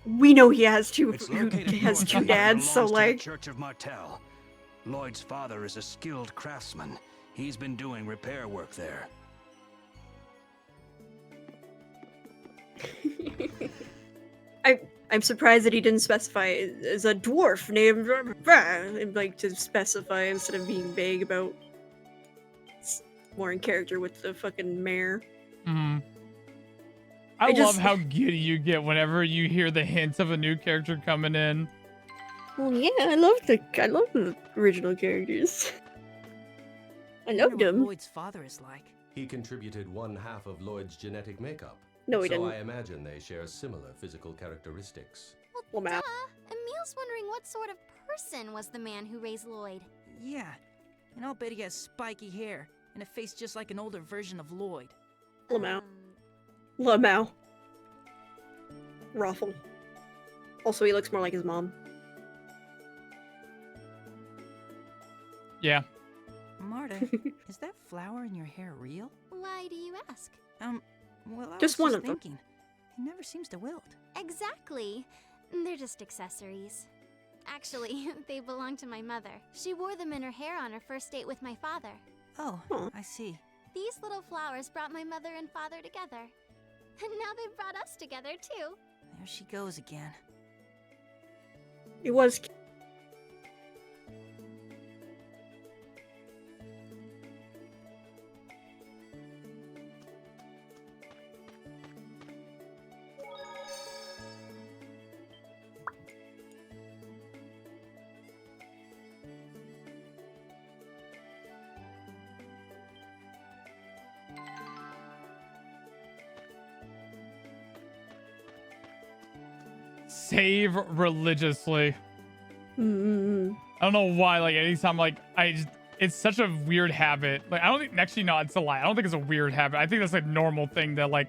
we know he has two. It's Who located has north two of here and dads, so belongs to the like, Church of Martel. Lloyd's father is a skilled craftsman. He's been doing repair work there. I'm surprised that he didn't specify as a dwarf named and like to specify instead of being vague about more in character with the fucking mayor. Mm-hmm. I love how giddy you get whenever you hear the hints of a new character coming in. Well, yeah, I love the original characters. I loved wonder what him. Lloyd's father is like. He contributed 1/2 of Lloyd's genetic makeup. No, he so didn't. I imagine they share similar physical characteristics. Well, Matt. Emil's wondering what sort of person was the man who raised Lloyd. Yeah, and I'll bet he has spiky hair and a face just like an older version of Lloyd. Lamau. Lamau. Raffle. Also, he looks more like his mom. Yeah. Marta, is that flower in your hair real? Why do you ask? Well, I Just was one just of them. thinking. It never seems to wilt. Exactly. They're just accessories. Actually, they belong to my mother. She wore them in her hair on her first date with my father. Oh, I see. These little flowers brought my mother and father together. And now they've brought us together, too. There she goes again. It was. Save religiously. Mm-hmm. I don't know why, like, anytime, like, it's such a weird habit. Like, I don't think, actually, no, it's a lie. I don't think it's a weird habit. I think that's like a normal thing that, like,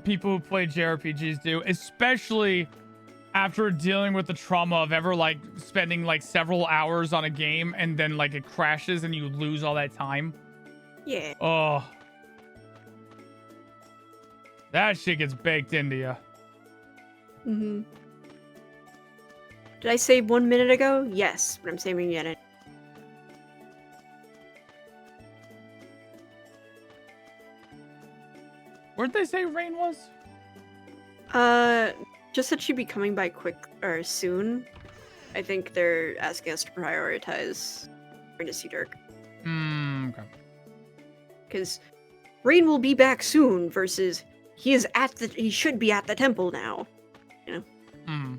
people who play JRPGs do, especially after dealing with the trauma of ever, like, spending, like, several hours on a game and then, like, it crashes and you lose all that time. Yeah. Oh. That shit gets baked into you. Mm-hmm. Did I save 1 minute ago? Yes, but I'm saving again. Where'd they say Rain was? Just that she'd be coming by quick or soon. I think they're asking us to prioritize going to see Dirk. Okay. Because Rain will be back soon versus he should be at the temple now. You know?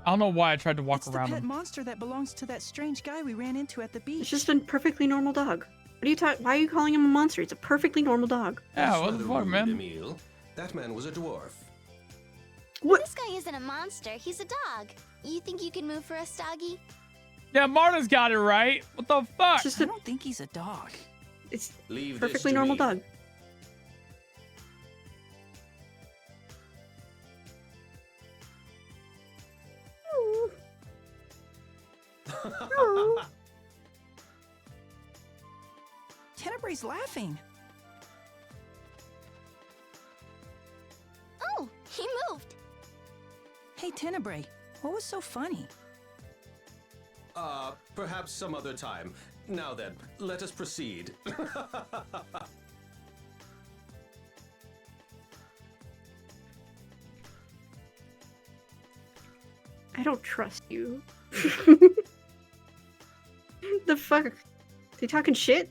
I don't know why I tried to walk It's the around pet him. monster that belongs to that strange guy we ran into at the beach. It's just a perfectly normal dog. What are you why are you calling him a monster? It's a perfectly normal dog. Yeah, what the Rather fuck, rude, man? Emile. That man was a dwarf. What? This guy isn't a monster, he's a dog. You think you can move for us, doggy? Yeah, Marta's got it right. What the fuck? I don't think he's a dog. It's Leave perfectly this to normal me. dog. Tenebrae's laughing. Oh, he moved. Hey, Tenebrae, what was so funny? Perhaps some other time. Now then, let us proceed. I don't trust you. The fuck? They talking shit?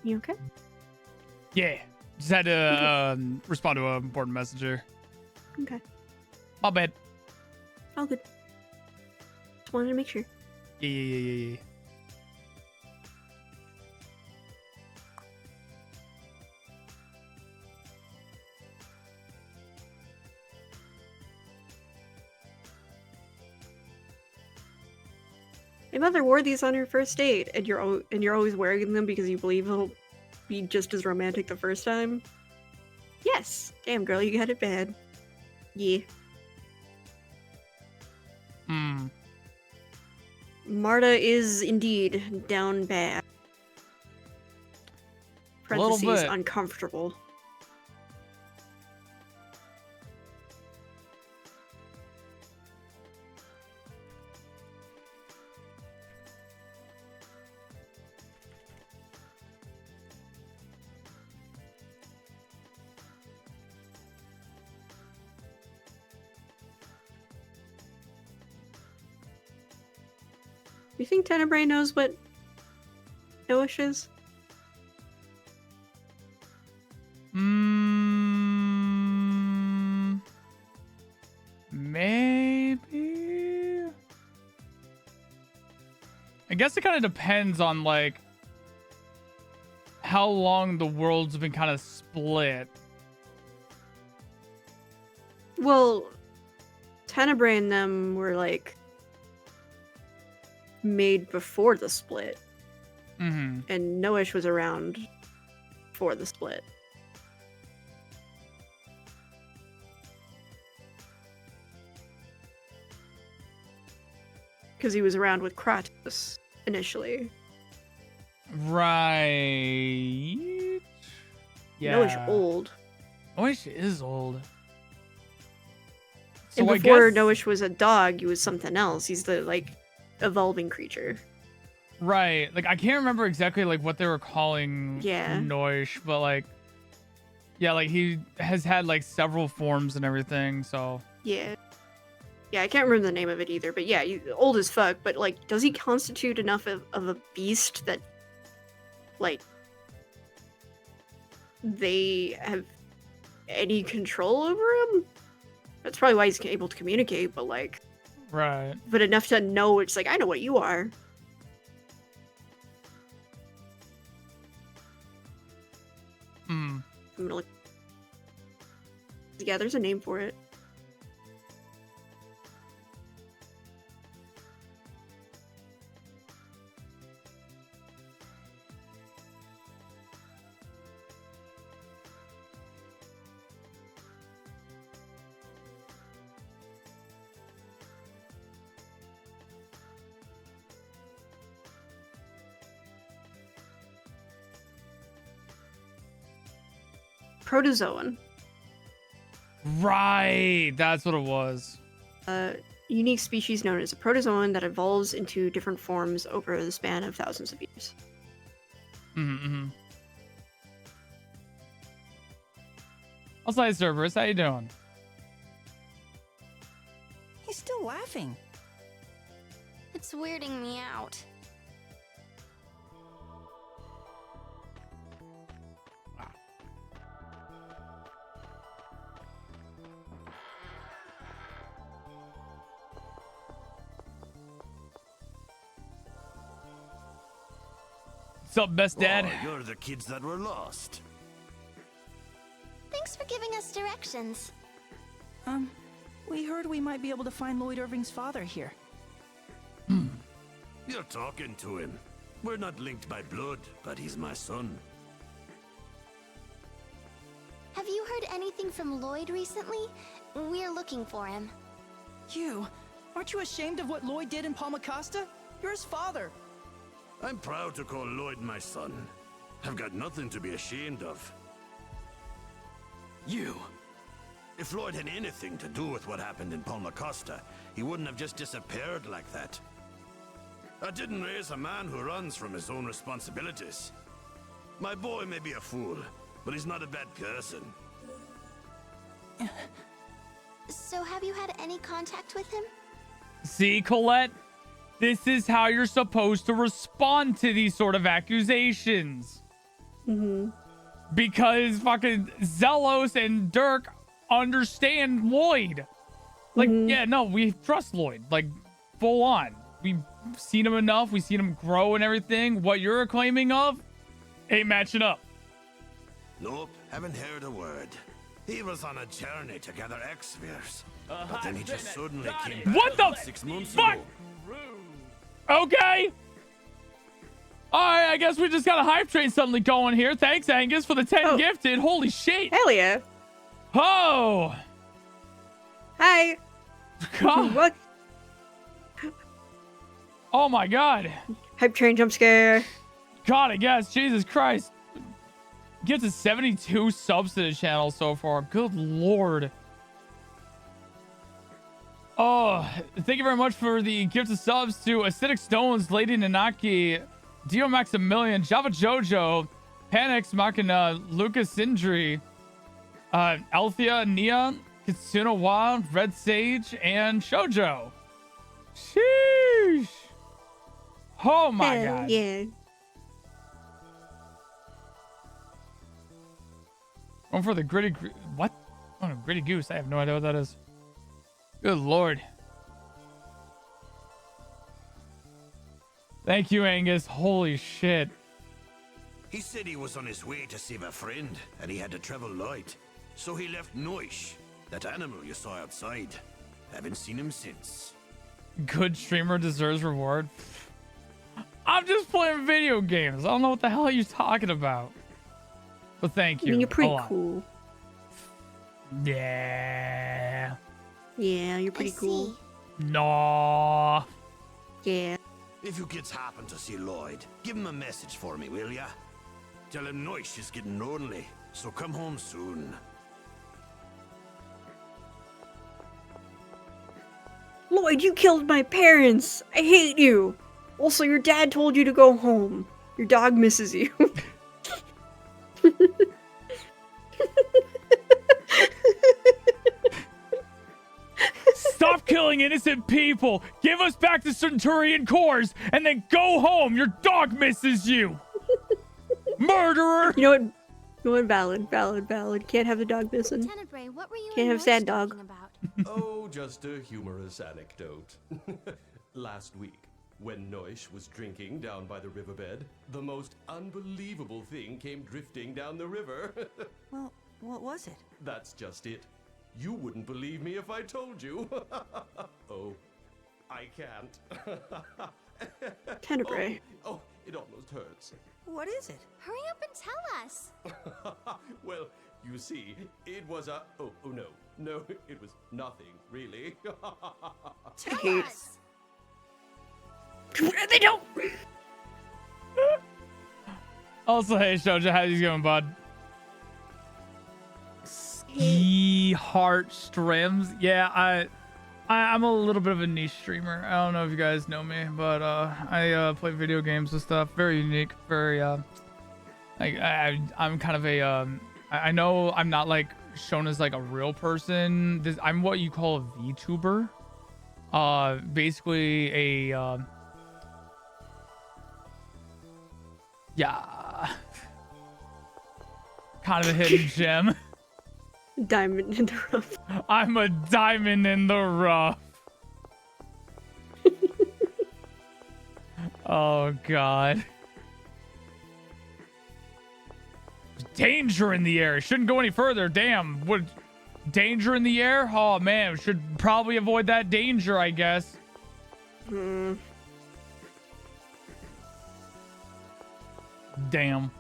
You okay? Yeah. Just had to respond to an important messenger. Okay. My bad. All good. Just wanted to make sure. Yeah. My mother wore these on her first date, and you're always wearing them because you believe he'll be just as romantic the first time. Yes, damn girl, you got it bad. Yeah. Marta is indeed down bad. A little Parentheses bit. uncomfortable. You think Tenebrae knows what Noish is? Maybe. I guess it kind of depends on like how long the world's been kind of split. Well, Tenebrae and them were like made before the split, Mm-hmm. and Noish was around for the split. Because he was around with Kratos initially. Right. Yeah. Noish old. Noish is old. So And I before guess- Noish was a dog, he was something else. He's the like evolving creature. Right. Like I can't remember exactly like what they were calling Yeah. Noish, but like yeah, like he has had like several forms and everything, so Yeah. Yeah, I can't remember the name of it either, but yeah, old as fuck, but like, does he constitute enough of a beast that, like, they have any control over him? That's probably why he's able to communicate, but like, right. but enough to know it's like, I know what you are. Hmm. I'm gonna look. Yeah, there's a name for it. Protozoan. Right, that's what it was. Unique species known as a protozoan that evolves into different forms over the span of thousands of years. Mm-hmm. What's up, Cerberus? How you doing? He's still laughing. It's weirding me out. What's up, best dad? Oh, you're the kids that were lost. Thanks for giving us directions. We heard we might be able to find Lloyd Irving's father here. You're talking to him. We're not linked by blood, but he's my son. Have you heard anything from Lloyd recently? We're looking for him. You? Aren't you ashamed of what Lloyd did in Palmacosta? You're his father. I'm proud to call Lloyd my son. I've got nothing to be ashamed of. You? If Lloyd had anything to do with what happened in Palmacosta, he wouldn't have just disappeared like that. I didn't raise a man who runs from his own responsibilities. My boy may be a fool, but he's not a bad person. So have you had any contact with him? See, Colette? This is how you're supposed to respond to these sort of accusations. Mm-hmm. Because fucking Zelos and Dirk understand Lloyd. Like, yeah, no, we trust Lloyd. Like, full on. We've seen him enough. We've seen him grow and everything. What you're claiming of ain't matching up. Nope, haven't heard a word. He was on a journey to gather X-spheres. But then he just suddenly came back What the 6 months fuck? ago. Okay. All right, I guess we just got a hype train suddenly going here. Thanks, Angus, for the 10 gifted. Holy shit. Hell yeah. Oh. Hi. God. What? Oh my God. Hype train jump scare. God, I guess. Jesus Christ. Gets to 72 subs to the channel so far. Good Lord. Oh, thank you very much for the gift of subs to Acidic Stones, Lady Nanaki, Dio Maximilian, Java Jojo, Panix, Machina, Lucas Sindri, Althea, Nia, Kitsuna Wa, Red Sage, and Shoujo. Sheesh. Oh my Hell God. yeah. Going for the gritty, what? Oh, no, gritty goose. I have no idea what that is. Good Lord. Thank you, Angus. Holy shit. He said he was on his way to save a friend, and he had to travel light. So he left Noish, that animal you saw outside. Haven't seen him since. Good streamer deserves reward. I'm just playing video games. I don't know what the hell you're talking about. But thank you. I mean, you're pretty a lot. cool. Yeah. Yeah, you're pretty cool. No. Yeah. If you kids happen to see Lloyd, give him a message for me, will ya? Tell him Noish is getting lonely, so come home soon. Lloyd, you killed my parents. I hate you. Also, your dad told you to go home. Your dog misses you. Stop killing innocent people. Give us back the Centurion cores and then go home. Your dog misses you. Murderer. You know what? You know what? Valid. Can't have the dog missing. Lieutenant Bray, what were you Can't and have Noish sad dog. talking about? Oh, just a humorous anecdote. Last week, when Noish was drinking down by the riverbed, the most unbelievable thing came drifting down the river. Well, what was it? That's just it. You wouldn't believe me if I told you. Oh, I can't. Tenebrae. Oh, it almost hurts. What is it? Hurry up and tell us. Well, you see, it was a... Oh, no, it was nothing, really. Tell us. They don't. Also, hey, Shoja, how's it going, bud? Ski heart streams. Yeah, I'm a little bit of a niche streamer. I don't know if you guys know me, but I play video games and stuff. Very unique. Very I'm kind of a I know I'm not like shown as like a real person. I'm what you call a VTuber. Basically a yeah, kind of a hidden gem. Diamond in the rough. I'm a diamond in the rough. Oh god. Danger in the air. Shouldn't go any further. Damn. What? Danger in the air? Oh man, should probably avoid that danger, I guess. Damn.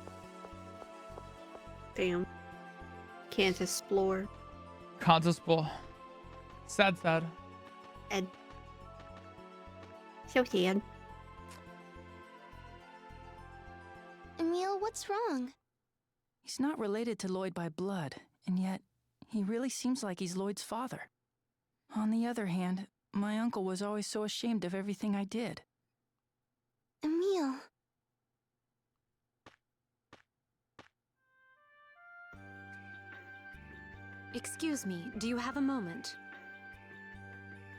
Damn. Can't explore. Can't explore. Sad. And so sad. Emil, what's wrong? He's not related to Lloyd by blood, and yet he really seems like he's Lloyd's father. On the other hand, my uncle was always so ashamed of everything I did. Emil. Excuse me, do you have a moment?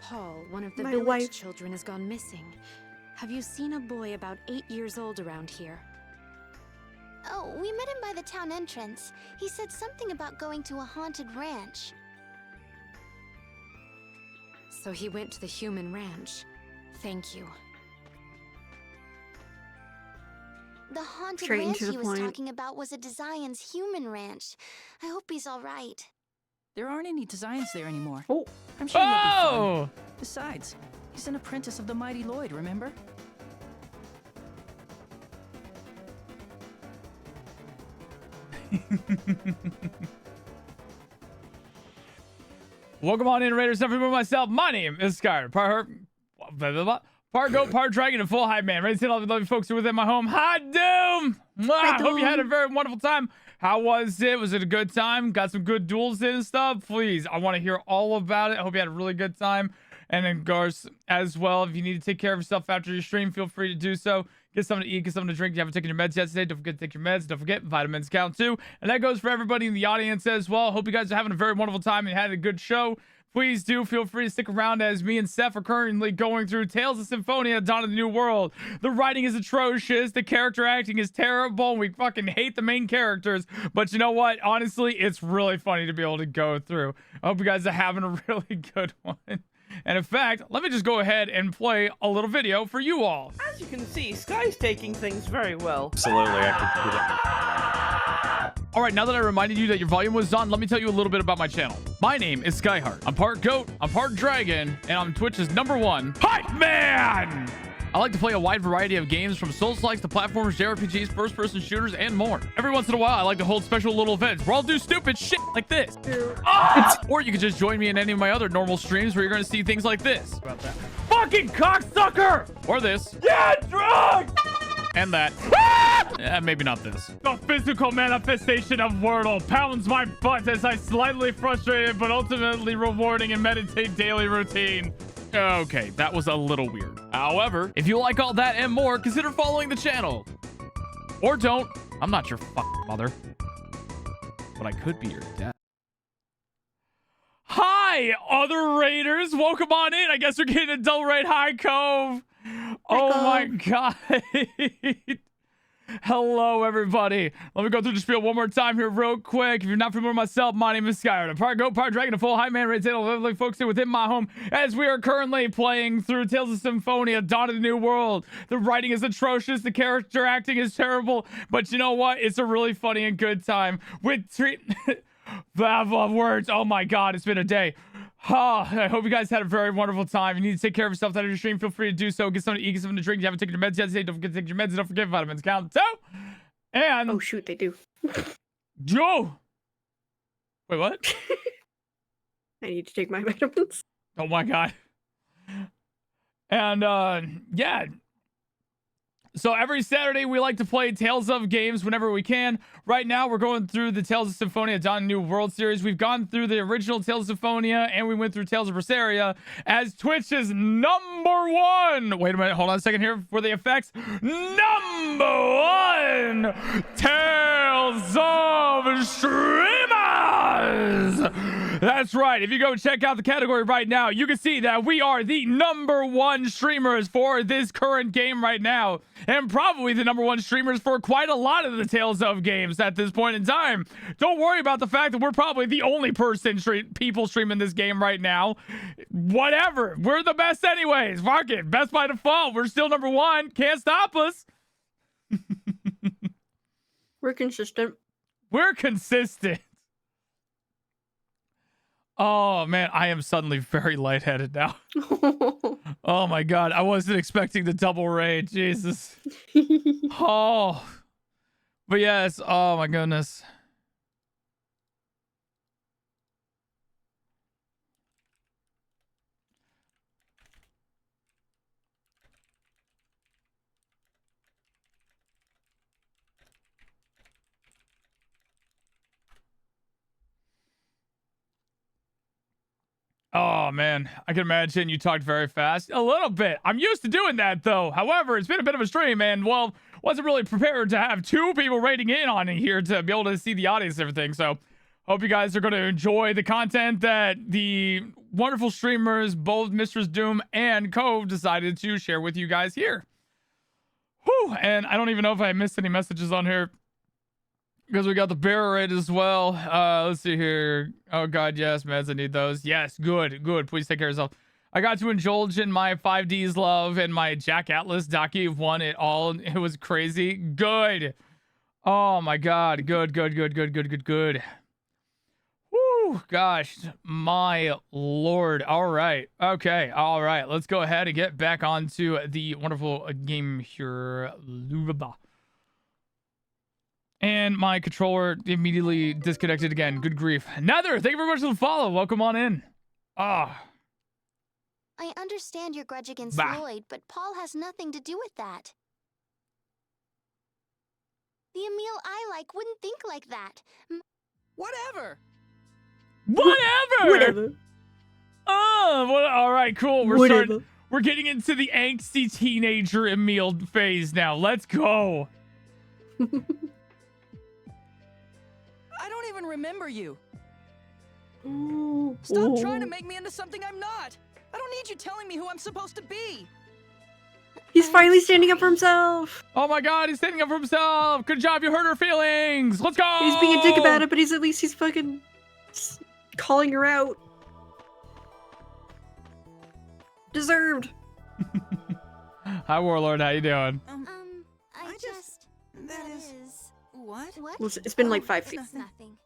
Paul, one of the My village wife. children, has gone missing. Have you seen a boy about 8 years old around here? Oh, we met him by the town entrance. He said something about going to a haunted ranch. So he went to the human ranch. Thank you. The haunted Straight ranch into the he was point. talking about was a Desian's human ranch. I hope he's all right. There aren't any designs there anymore. Oh. I'm sure he'll be Oh! fine. Besides, he's an apprentice of the mighty Lloyd, remember? Welcome on in, Raiders. Nothing but myself. My name is Skyrim. Part goat, part dragon, and full hype man. Ready to see all the lovely folks who are within my home. Hi, Doom! Mwah! Hope you had a very wonderful time. How was it? Was it a good time? Got some good duels in and stuff? Please, I want to hear all about it. I hope you had a really good time. And then, Garth, as well, if you need to take care of yourself after your stream, feel free to do so. Get something to eat, get something to drink. If you haven't taken your meds yet today, don't forget to take your meds. Don't forget, vitamins count too. And that goes for everybody in the audience as well. Hope you guys are having a very wonderful time and had a good show. Please do feel free to stick around as me and Seph are currently going through Tales of Symphonia, Dawn of the New World. The writing is atrocious. The character acting is terrible. And we fucking hate the main characters. But you know what? Honestly, it's really funny to be able to go through. I hope you guys are having a really good one. And in fact, let me just go ahead and play a little video for you all. As you can see, Sky's taking things very well. Absolutely, I can see that. All right, now that I reminded you that your volume was on, let me tell you a little bit about my channel. My name is Skyheart. I'm part goat, I'm part dragon, and I'm Twitch's #1 hype man. I like to play a wide variety of games from Souls-likes to platformers, JRPGs, first-person shooters, and more. Every once in a while, I like to hold special little events where I'll do stupid shit like this. Or you can just join me in any of my other normal streams where you're going to see things like this. About that. Fucking cocksucker! Or this. Yeah, drugs! And that. Maybe not this. The physical manifestation of Wordle pounds my butt as I slightly frustrated but ultimately rewarding and meditate daily routine. Okay, that was a little weird. However, if you like all that and more, consider following the channel. Or don't. I'm not your fucking mother. But I could be your dad. Hi, other raiders. Welcome on in. I guess we're getting a double raid. Hi, Cove. Oh my god. Hello, everybody. Let me go through the spiel one more time here real quick. If you're not familiar with myself, my name is Skyrim. I'm part goat, part dragon, a full hype man, ready to tell lovely folks here within my home as we are currently playing through Tales of Symphonia, Dawn of the New World. The writing is atrocious. The character acting is terrible. But you know what? It's a really funny and good time. Of words. Oh my God, it's been a day. I hope you guys had a very wonderful time. If you need to take care of yourself after your stream, feel free to do so. Get something to eat, get something to drink. If you haven't taken your meds yet, don't forget to take your meds. And don't forget vitamins count too. And oh shoot, they do. Joe. Wait, what? I need to take my vitamins. Oh my God. And yeah. So every Saturday we like to play Tales of games whenever we can. Right now we're going through the Tales of Symphonia Dawn New World series. We've gone through the original Tales of Symphonia and we went through Tales of Berseria as Twitch's #1. Wait a minute, hold on a second here for the effects. #1 Tales of Streamers. That's right. If you go check out the category right now, you can see that we are the #1 streamers for this current game right now. And probably the #1 streamers for quite a lot of the Tales of games at this point in time. Don't worry about the fact that we're probably the only people streaming this game right now. Whatever. We're the best anyways. Fuck it. Best by default. We're still #1. Can't stop us. We're consistent. We're consistent. Oh man, I am suddenly very lightheaded now. Oh my God, I wasn't expecting the double raid. Jesus. Oh, but yes. Oh my goodness. Oh man, I can imagine you talked very fast. A little bit. I'm used to doing that though. However, it's been a bit of a stream and well, wasn't really prepared to have 2 people rating in on it here to be able to see the audience and everything. So hope you guys are going to enjoy the content that the wonderful streamers, both Mistress Doom and Cove, decided to share with you guys here. Whew, and I don't even know if I missed any messages on here. Because we got the bearer raid as well. Let's see here. Oh God, yes, meds. I need those. Yes, good. Please take care of yourself. I got to indulge in my 5Ds love and my Jack Atlas docu won it all. It was crazy. Good. Oh my God. Good. Woo, gosh, my Lord. All right. Okay. All right. Let's go ahead and get back onto the wonderful game here. And my controller immediately disconnected again. Good grief. Nether, thank you very much for the follow. Welcome on in. I understand your grudge against Lloyd, but Paul has nothing to do with that. The Emil I like wouldn't think like that. Whatever. Oh, well, all right, cool. We're getting into the angsty teenager Emil phase now. Let's go. I don't even remember you. Stop trying to make me into something I'm not. I don't need you telling me who I'm supposed to be. He's finally standing up for himself. Oh my God, he's standing up for himself. Good job, you hurt her feelings. Let's go. He's being a dick about it, but at least he's fucking calling her out. Deserved. Hi, Warlord. How you doing? I just... That is... What? Well, it's been like 5 feet. It's nothing.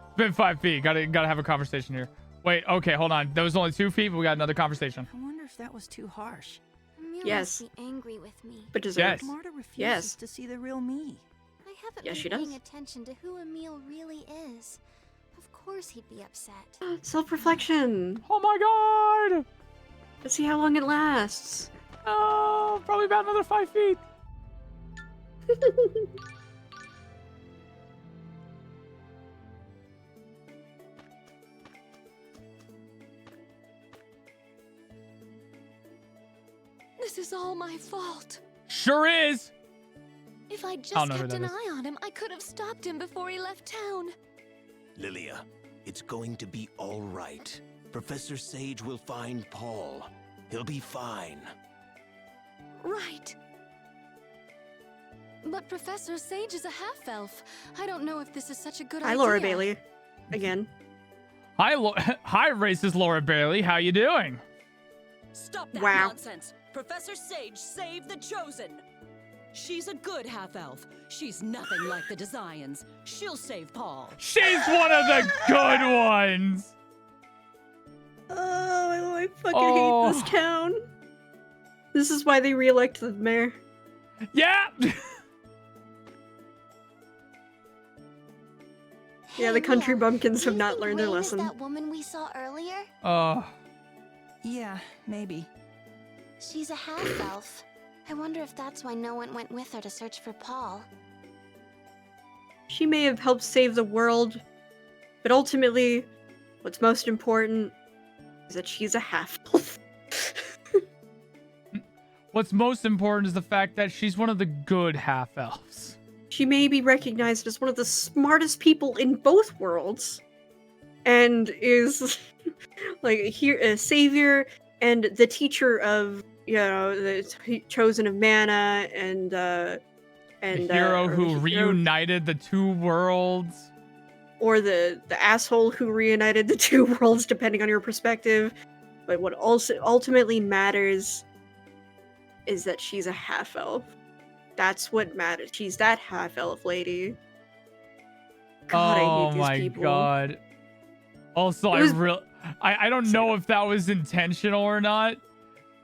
It's been 5 feet. Gotta have a conversation here. Wait, okay, hold on. That was only 2 feet, but we got another conversation. I wonder if that was too harsh. Emil Yes. must be angry with me. But deserved. Marta refuses to see the real me. I haven't Yes, she been does. paying attention to who Emil really is. Of course he'd be upset. Self-reflection. Oh my God. Let's see how long it lasts. Oh, probably about another 5 feet. This is all my fault. Sure is. If I I don't just know who kept that an is. eye on him, I could have stopped him before he left town. Lilia, it's going to be all right. Professor Sage will find Paul. He'll be fine. Right. But Professor Sage is a half-elf. I don't know if this is such a good Hi, idea. Laura Bailey. Again. Hi, hi, racist Laura Bailey. How you doing? Stop that Wow. nonsense! Professor Sage saved the Chosen! She's a good half-elf. She's nothing like the Desians. She'll save Paul. She's one of the good ones. Oh, I fucking hate this town. This is why they re-elected the mayor. Yeah. Yeah, the country bumpkins have not learned their Rain lesson. Is that woman we saw earlier? Yeah, maybe. She's a half-elf. I wonder if that's why no one went with her to search for Paul. She may have helped save the world, but ultimately, what's most important is that she's a half-elf. What's most important is the fact that she's one of the good half-elves. She may be recognized as one of the smartest people in both worlds, and is like a savior and the teacher of, you know, the chosen of mana, and The hero who reunited the two worlds. or the asshole who reunited the two worlds, depending on your perspective. But what also ultimately matters is that she's a half-elf. That's what matters. She's that half-elf lady. God, I hate these people. God. Also, I don't know if that was intentional or not.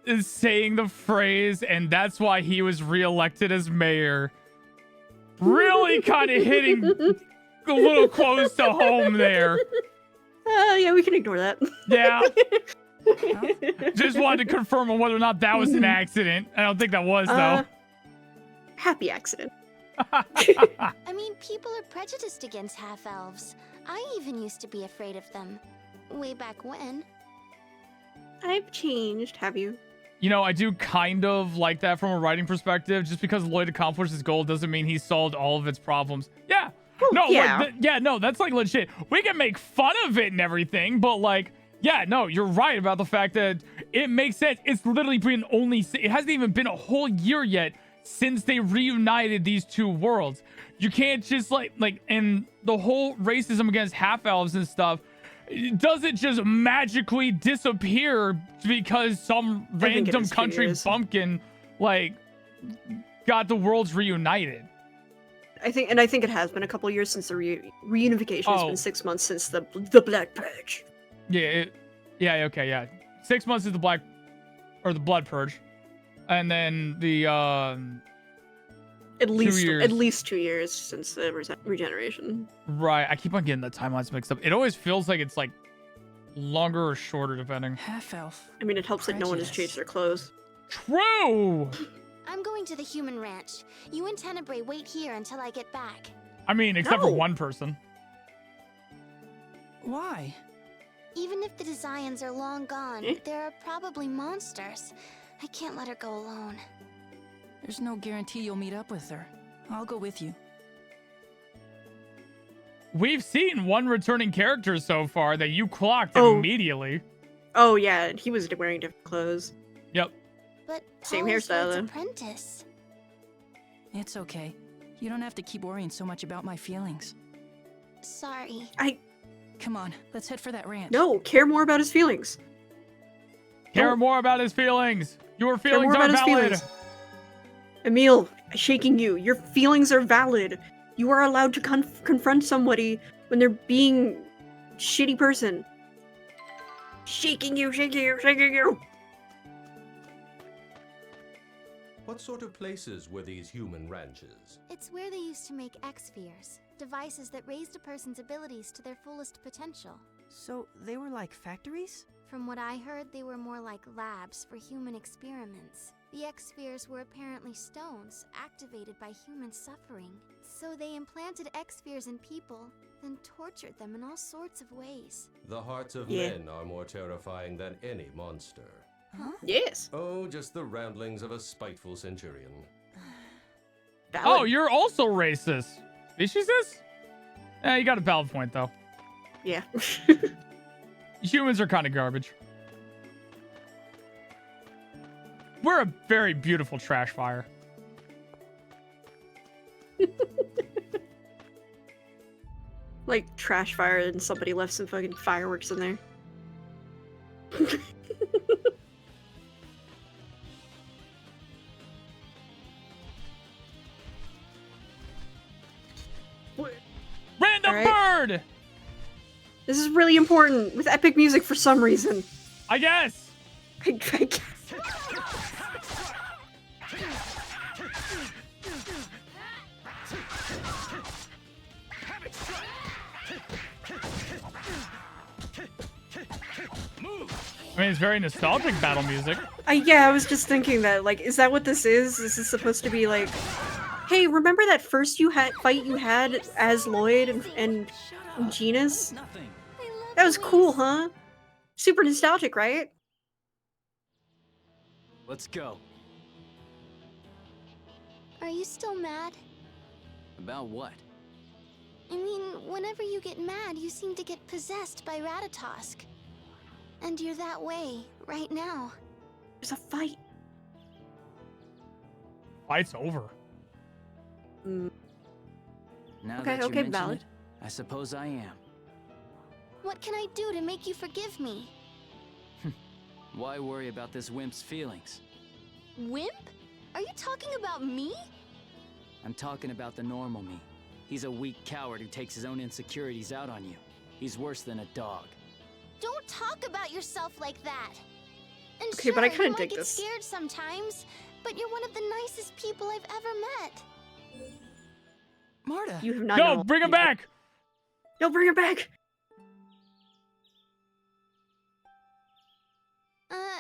Is saying the phrase, and that's why he was reelected as mayor. Really kind of hitting a little close to home there. Yeah, we can ignore that. Yeah. Just wanted to confirm on whether or not that was an accident. I don't think that was, though. Happy accident. I mean, people are prejudiced against half-elves. I even used to be afraid of them. Way back when. I've changed, have you? You know, I do kind of like that from a writing perspective. Just because Lloyd accomplished his goal doesn't mean he solved all of its problems. Yeah. No, yeah. Like, no, that's like legit. We can make fun of it and everything, but like, yeah, no, you're right about the fact that it makes sense. It's literally been it hasn't even been a whole year yet since they reunited these two worlds. You can't just like, and the whole racism against half-elves and stuff, it doesn't just magically disappear because some random country bumpkin, like, got the worlds reunited. I think it has been a couple years since the reunification. It's been 6 months since the Black Purge. Yeah, okay, yeah. 6 months is the Blood Purge. And then the, At least 2 years. At least 2 years since the regeneration. Right, I keep on getting the timelines mixed up. It always feels like it's like longer or shorter, depending. Half-elf. I mean, it helps that no one has changed their clothes. True! I'm going to the human ranch. You and Tenebrae wait here until I get back. I mean, except for one person. Why? Even if the Desians are long gone, there are probably monsters. I can't let her go alone. There's no guarantee you'll meet up with her. I'll go with you. We've seen one returning character so far that you clocked immediately. Oh yeah, and he was wearing different clothes. Yep. But same Paul is hairstyle Lloyd's though. apprentice. It's okay. You don't have to keep worrying so much about my feelings. Sorry. Come on, let's head for that ranch. No, care more about his feelings. Care more about his feelings. Your Care feelings more are about his valid. feelings. Emil, shaking you. Your feelings are valid. You are allowed to confront somebody when they're being a shitty person. Shaking you, shaking you, shaking you. What sort of places were these human ranches? It's where they used to make X-spheres, devices that raised a person's abilities to their fullest potential. So they were like factories? From what I heard, they were more like labs for human experiments. The X-spheres were apparently stones, activated by human suffering. So they implanted X-spheres in people, then tortured them in all sorts of ways. The hearts of Yeah. men are more terrifying than any monster. Huh? Yes. Oh, just the ramblings of a spiteful centurion. Oh, you're also racist. Speciesist? You got a valid point, though. Yeah. Humans are kind of garbage. We're a very beautiful trash fire. Like trash fire and somebody left some fucking fireworks in there. bird! This is really important with epic music for some reason. I guess. I guess. I mean, it's very nostalgic battle music. Yeah, I was just thinking that, like, is that what this is? Is this supposed to be like, hey, remember that first fight you had as Lloyd and Genus? That was cool, huh? Super nostalgic, right? Let's go. Are you still mad? About what? I mean, whenever you get mad, you seem to get possessed by Ratatosk. And you're that way, right now. There's a fight. Fight's over. Now Okay, that you okay, mention valid. it, I suppose I am. What can I do to make you forgive me? Why worry about this wimp's feelings? Wimp? Are you talking about me? I'm talking about the normal me. He's a weak coward who takes his own insecurities out on you. He's worse than a dog. Don't talk about yourself like that. And Okay, sure, but I kinda you might dig get this. scared sometimes, but you're one of the nicest people I've ever met. Marta. You have not. No, bring him back. No, bring him back.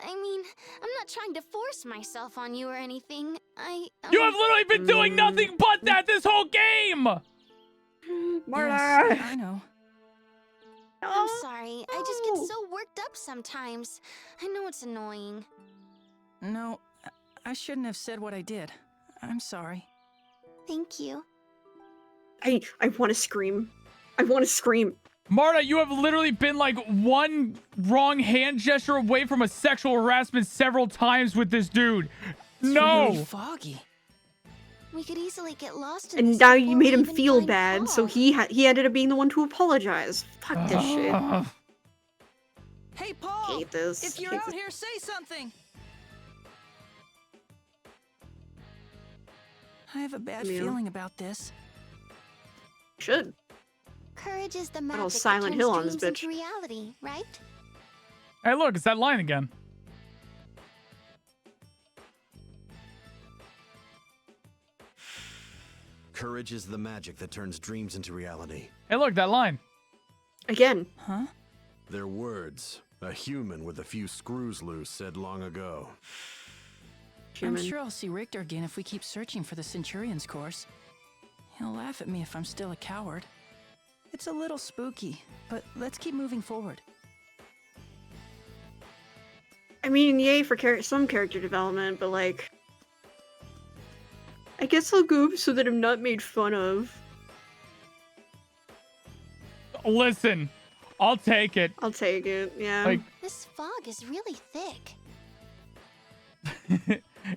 I mean, I'm not trying to force myself on you or anything. You have literally been doing nothing but that this whole game! Marta! Yes, I know. I'm sorry. I just get so worked up sometimes. I know it's annoying. No, I shouldn't have said what I did. I'm sorry. Thank you. I want to scream. I want to scream. Marta, you have literally been like one wrong hand gesture away from a sexual harassment several times with this dude. No! Really foggy. We could easily get lost in And this now you before made we him even feel find bad, Paul. so he ended up being the one to apologize. Fuck this shit. Hey, Paul! Hate this. If you're Hate out this. here, say something! I have a bad Emil. feeling about this. Should. Courage is the Little magic that Silent turns Hill on this dreams bitch. into reality, right? Hey, look, it's that line again. Courage is the magic that turns dreams into reality. Hey, look, that line. Again. Huh? They're words a human with a few screws loose said long ago. I'm sure I'll see Richter again if we keep searching for the Centurion's course. He'll laugh at me if I'm still a coward. It's a little spooky, but let's keep moving forward. I mean, yay for some character development, but like, I guess I'll go so that I'm not made fun of. Listen, I'll take it. I'll take it, yeah. Like, This fog is really thick.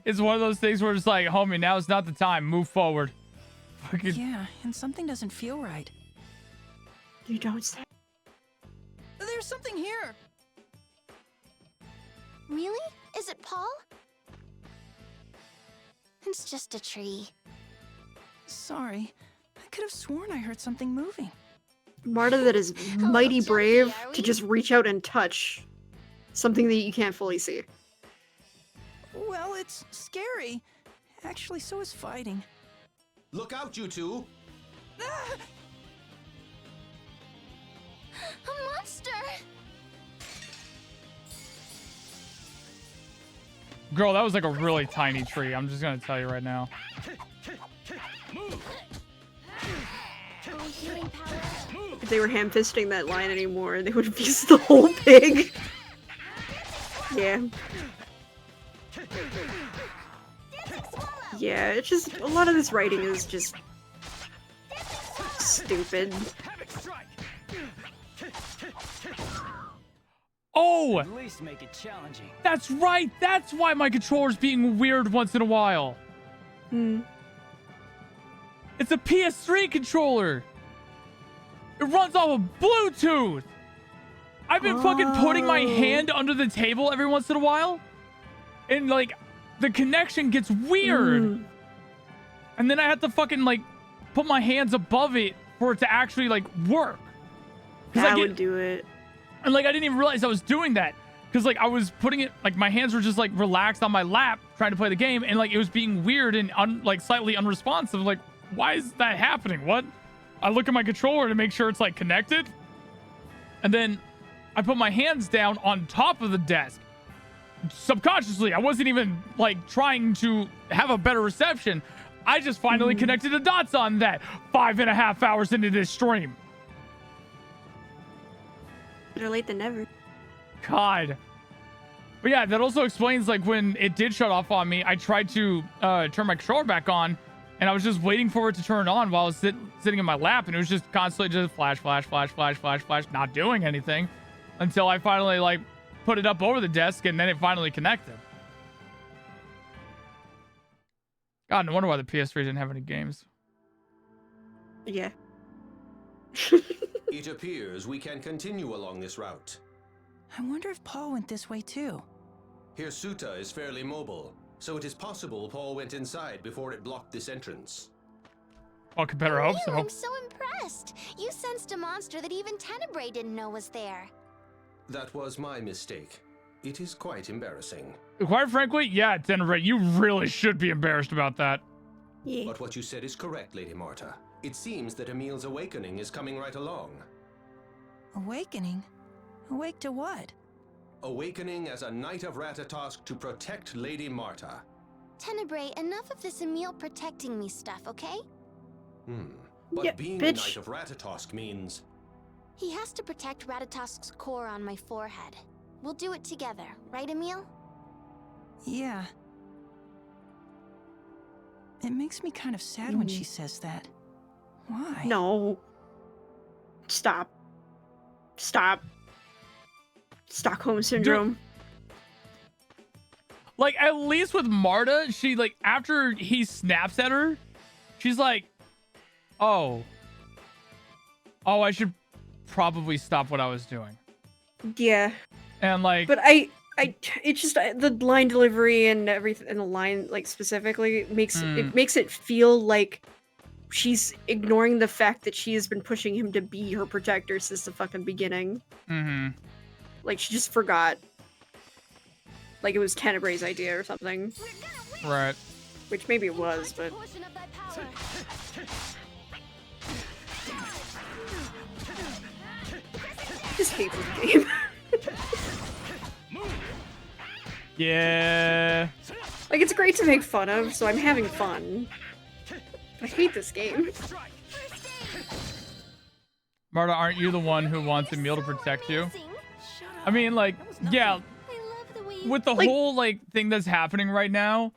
it's one of those things where it's like, homie, now is not the time. Move forward. Fucking... Yeah, and something doesn't feel right. You don't say. There's something here! Really? Is it Paul? It's just a tree. Sorry. I could have sworn I heard something moving. Marta that is mighty brave to just reach out and touch something that you can't fully see. Well, it's scary. Actually, so is fighting. Look out, you two! A monster! Girl, that was like a really tiny tree. I'm just gonna tell you right now. If they were ham-fisting that line anymore, they would have used the whole pig. Yeah. Yeah, it's just, a lot of this writing is just stupid. Oh! At least make it challenging. That's right! That's why my controller's being weird once in a while. Hmm. It's a PS3 controller. It runs off of Bluetooth. I've been fucking putting my hand under the table every once in a while. And like, the connection gets weird. And then I have to fucking like, put my hands above it for it to actually like work. That would do it. And like I didn't even realize I was doing that because like I was putting it like my hands were just like relaxed on my lap trying to play the game, and like it was being weird and like slightly unresponsive. Like, why is that happening? What? I look at my controller to make sure it's like connected, and then I put my hands down on top of the desk. Subconsciously, I wasn't even like trying to have a better reception. I just finally connected the dots on that 5.5 hours into this stream. Better late than never. God. But yeah, that also explains like when it did shut off on me, I tried to turn my controller back on, and I was just waiting for it to turn on while I was sitting in my lap, and it was just constantly just flash, not doing anything until I finally like put it up over the desk, and then it finally connected. God, no wonder why the PS3 didn't have any games. Yeah. It appears we can continue along this route. I wonder if Paul went this way too. Hirsuta is fairly mobile, so it is possible Paul went inside before it blocked this entrance. I could better hope so. I'm so impressed. You sensed a monster that even Tenebrae didn't know was there. That was my mistake. It is quite embarrassing. Quite frankly, yeah, Tenebrae, you really should be embarrassed about that. Yeah. But what you said is correct, Lady Marta. It seems that Emil's awakening is coming right along. Awakening? Awake to what? Awakening as a Knight of Ratatosk to protect Lady Marta. Tenebrae, enough of this Emil protecting me stuff, okay? But Yeah, being bitch. a Knight of Ratatosk means... He has to protect Ratatosk's core on my forehead. We'll do it together, right, Emil? Yeah. It makes me kind of sad when she says that. Why? No. Stop. Stop. Stockholm Syndrome. Like, at least with Marta, she, like, after he snaps at her, she's like, oh, I should probably stop what I was doing. Yeah. And, like... But it's just the line delivery and everything, and the line, like, specifically makes it feel like she's ignoring the fact that she has been pushing him to be her protector since the fucking beginning. Like, she just forgot. Like, it was Tenebrae's idea or something. Right. Which maybe it was, but... I just hate this game. Yeah. Like, it's great to make fun of, so I'm having fun. I hate this game. Marta, aren't you the one who wants Emil to protect you? I mean, like, yeah, with the whole, like, thing that's happening right now,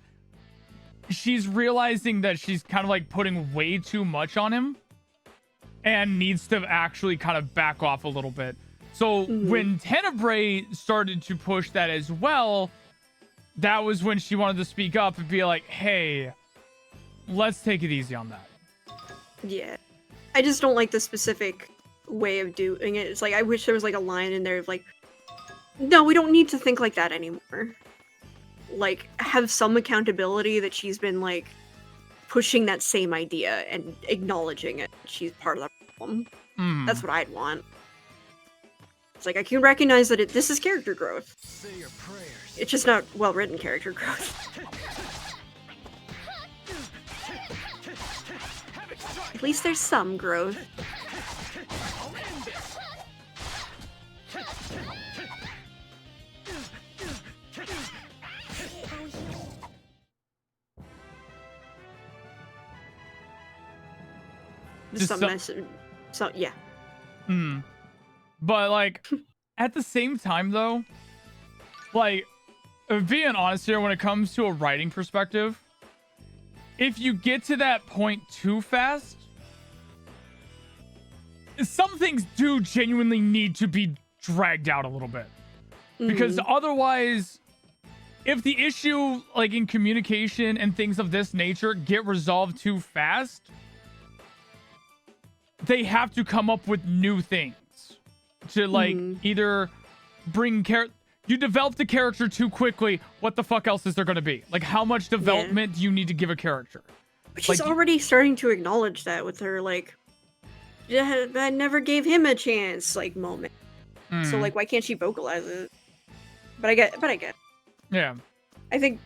she's realizing that she's kind of, like, putting way too much on him and needs to actually kind of back off a little bit. So when Tenebrae started to push that as well, that was when she wanted to speak up and be like, hey, let's take it easy on that. Yeah. I just don't like the specific way of doing it. It's like, I wish there was like a line in there of like, no, we don't need to think like that anymore. Like, have some accountability that she's been like pushing that same idea and acknowledging it. She's part of the problem. That's what I'd want. It's like, I can recognize that this is character growth. It's just not well-written character growth. At least there's some growth. Yeah. But like, at the same time though, like, being honest here, when it comes to a writing perspective, if you get to that point too fast, some things do genuinely need to be dragged out a little bit. Because otherwise, if the issue, like in communication and things of this nature, get resolved too fast, they have to come up with new things to like either bring you develop the character too quickly. What the fuck else is there going to be? Like, how much development do you need to give a character? But she's already starting to acknowledge that with her, like, I never gave him a chance, like, moment. So, Mm. like, why can't she vocalize it? But I get. Yeah. I think,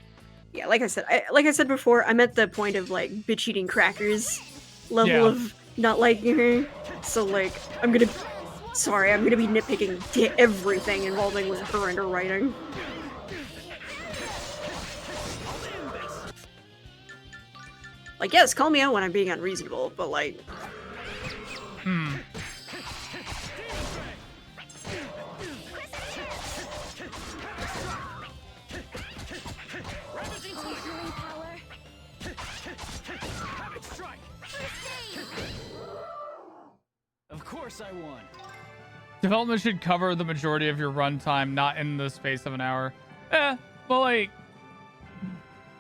yeah, like I said before, I'm at the point of, like, bitch eating crackers level Yeah. of not liking her. So, like, I'm gonna be nitpicking everything involving with her and her writing. Like, yes, call me out when I'm being unreasonable, but, like... Hmm. Of course I won. Development should cover the majority of your runtime, not in the space of an hour. But like,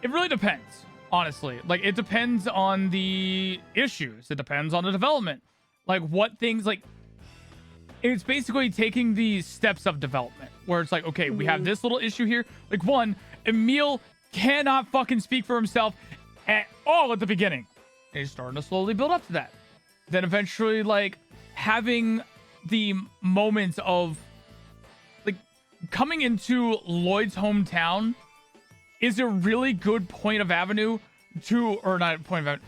it really depends, honestly. Like, it depends on the issues. It depends on the development. Like, what things, like, it's basically taking the steps of development, where it's like, okay, we have this little issue here. Like, one, Emil cannot fucking speak for himself at all at the beginning. And he's starting to slowly build up to that. Then eventually, like, having the moments of, like, coming into Lloyd's hometown is a really good point of avenue to, or not point of avenue,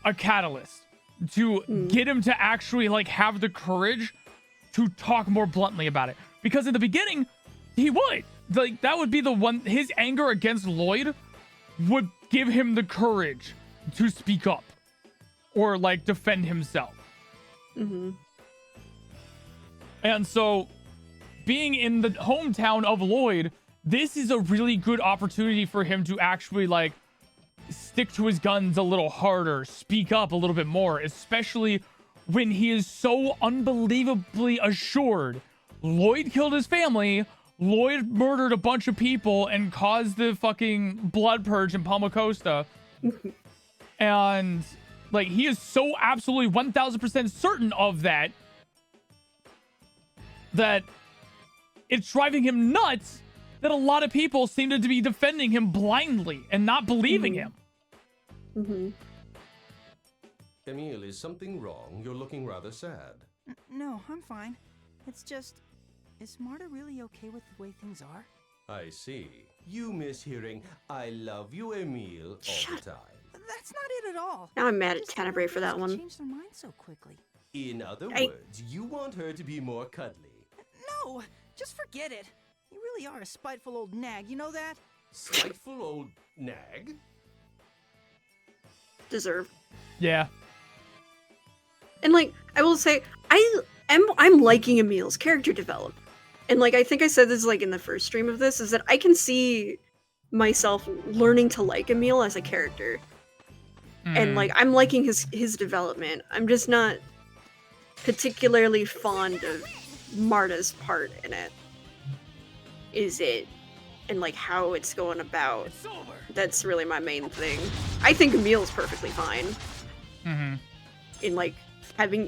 a catalyst to get him to actually, like, have the courage to talk more bluntly about it. Because in the beginning, he would. Like, that would be the one, his anger against Lloyd would give him the courage to speak up or, like, defend himself. And so, being in the hometown of Lloyd, this is a really good opportunity for him to actually, like, stick to his guns a little harder, speak up a little bit more, especially when he is so unbelievably assured Lloyd killed his family, Lloyd murdered a bunch of people and caused the fucking blood purge in Palma Costa. And, like, he is so absolutely 1000% certain of that, that it's driving him nuts that a lot of people seem to be defending him blindly and not believing him. Emil, is something wrong? You're looking rather sad. No, I'm fine. It's just, is Marta really okay with the way things are? I see. You miss hearing, I love you, Emil, all the time. That's not it at all. Now I'm mad at Tenebrae for that one. Change their mind so quickly. In other words, you want her to be more cuddly. No, just forget it. You really are a spiteful old nag, you know that? Spiteful old nag? Deserved. Yeah. And, like, I will say, I'm liking Emil's character development. And, like, I think I said this, like, in the first stream of this, is that I can see myself learning to like Emil as a character. And, like, I'm liking his development. I'm just not particularly fond of Marta's part in it. Is it? And, like, how it's going about. That's really my main thing. I think Emil's perfectly fine. In, like,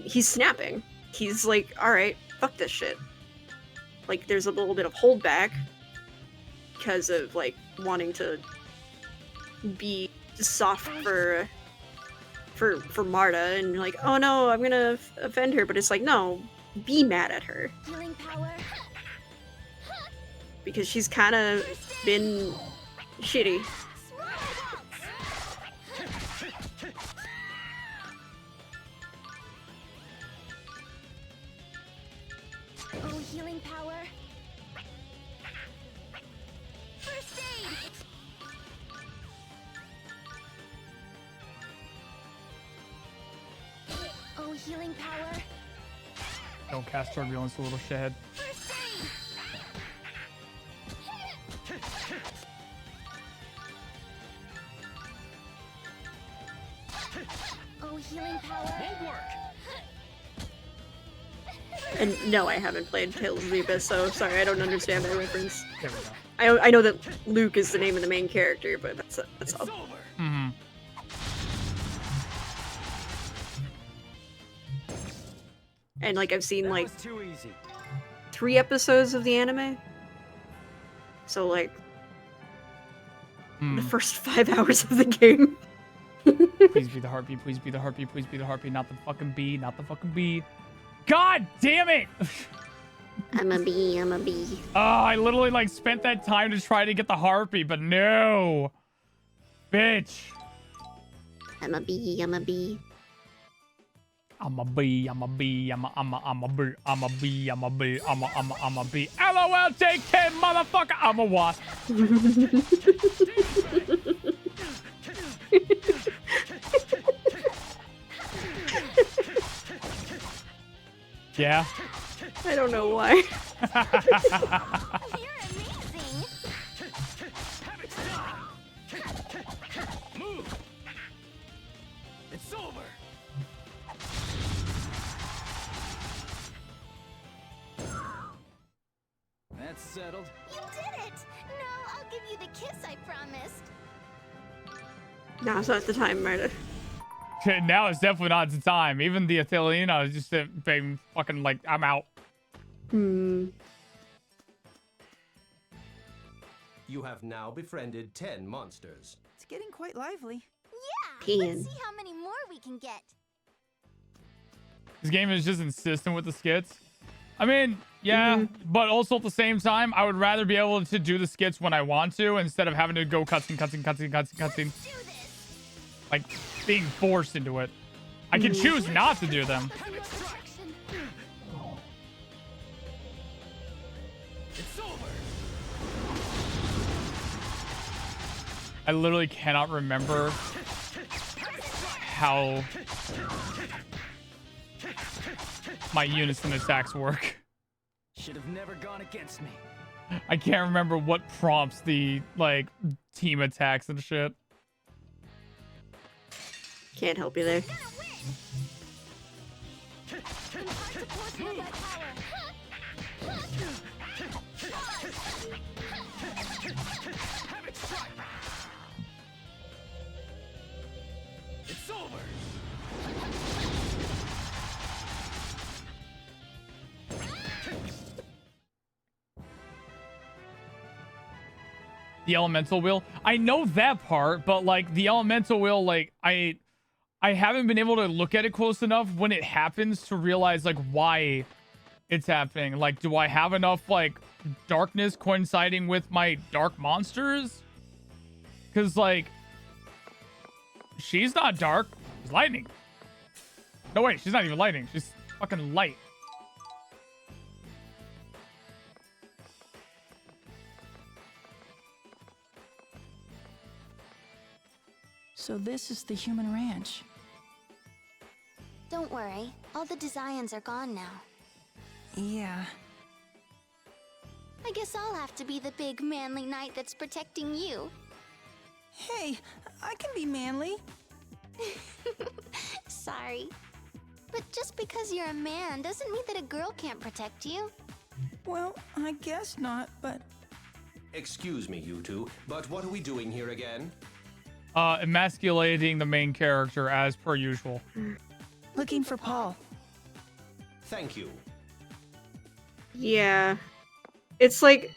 he's snapping. He's like, alright, fuck this shit. Like, there's a little bit of holdback because of, like, wanting to be soft for Marta, and like, oh no, I'm gonna offend her, but it's like, no, be mad at her. Healing power. Because she's kind of been shitty. Oh, healing power. First aid. Oh, healing power. Don't cast turbulence, a little shithead. First aid. Oh, healing power. Won't work. And no, I haven't played Tales of the Abyss, so sorry, I don't understand that reference. There we go. I know that Luke is the name of the main character, but that's all. And like I've seen like 3 episodes of the anime. So like the first 5 hours of the game. Please be the heartbeat. Please be the heartbeat. Please be the heartbeat. Not the fucking bee. Not the fucking bee. God damn it! I'm a bee. I'm a bee. Oh, I literally like spent that time to try to get the heartbeat, but no. Bitch. I'm a bee. I'm a bee. I'm a bee. I'm a bee. I'm a bee. I'm a bee. I'm a bee. I'm a bee. LOL, take 10, motherfucker. I'm a wasp. Yeah. I don't know why. You're amazing. Move. It's over. That's settled. You did it. Now I'll give you the kiss I promised. No, it's not the time, Marta. Now it's definitely not the time. Even the Italiana is just being fucking like, I'm out. Hmm. You have now befriended 10 monsters. It's getting quite lively. Yeah, let's see how many more we can get. This game is just insistent with the skits. I mean, yeah, but also at the same time, I would rather be able to do the skits when I want to instead of having to go cutscene. Like, being forced into it. I can choose not to do them. It's over. I literally cannot remember how my unison attacks work. Should have never gone against me. I can't remember what prompts the, like, team attacks and shit. Can't help you there. It's over. The elemental wheel. I know that part, but like the elemental wheel, like I haven't been able to look at it close enough when it happens to realize like why it's happening. Like, do I have enough like darkness coinciding with my dark monsters? Because like she's not dark, she's lightning. No wait, she's not even lightning, she's fucking light. So this is the human ranch. Don't worry, all the designs are gone now. Yeah. I guess I'll have to be the big manly knight that's protecting you. Hey, I can be manly. Sorry. But just because you're a man doesn't mean that a girl can't protect you. Well, I guess not, but... Excuse me, you two, but what are we doing here again? Emasculating the main character as per usual. Looking for Paul. Thank you. Yeah. It's like,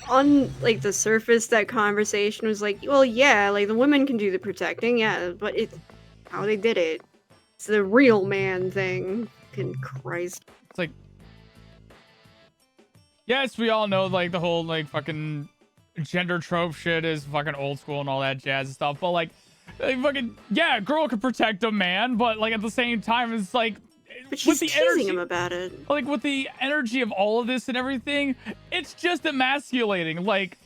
on like the surface, that conversation was like, well, yeah, like the women can do the protecting, yeah, but it's how they did it. It's the real man thing. Fucking Christ. It's like, yes, we all know like the whole like fucking gender trope shit is fucking old school and all that jazz and stuff, but like fucking, yeah, a girl could protect a man, but like at the same time it's like, but she's with the teasing energy, him about it. Like with the energy of all of this and everything, it's just emasculating. Like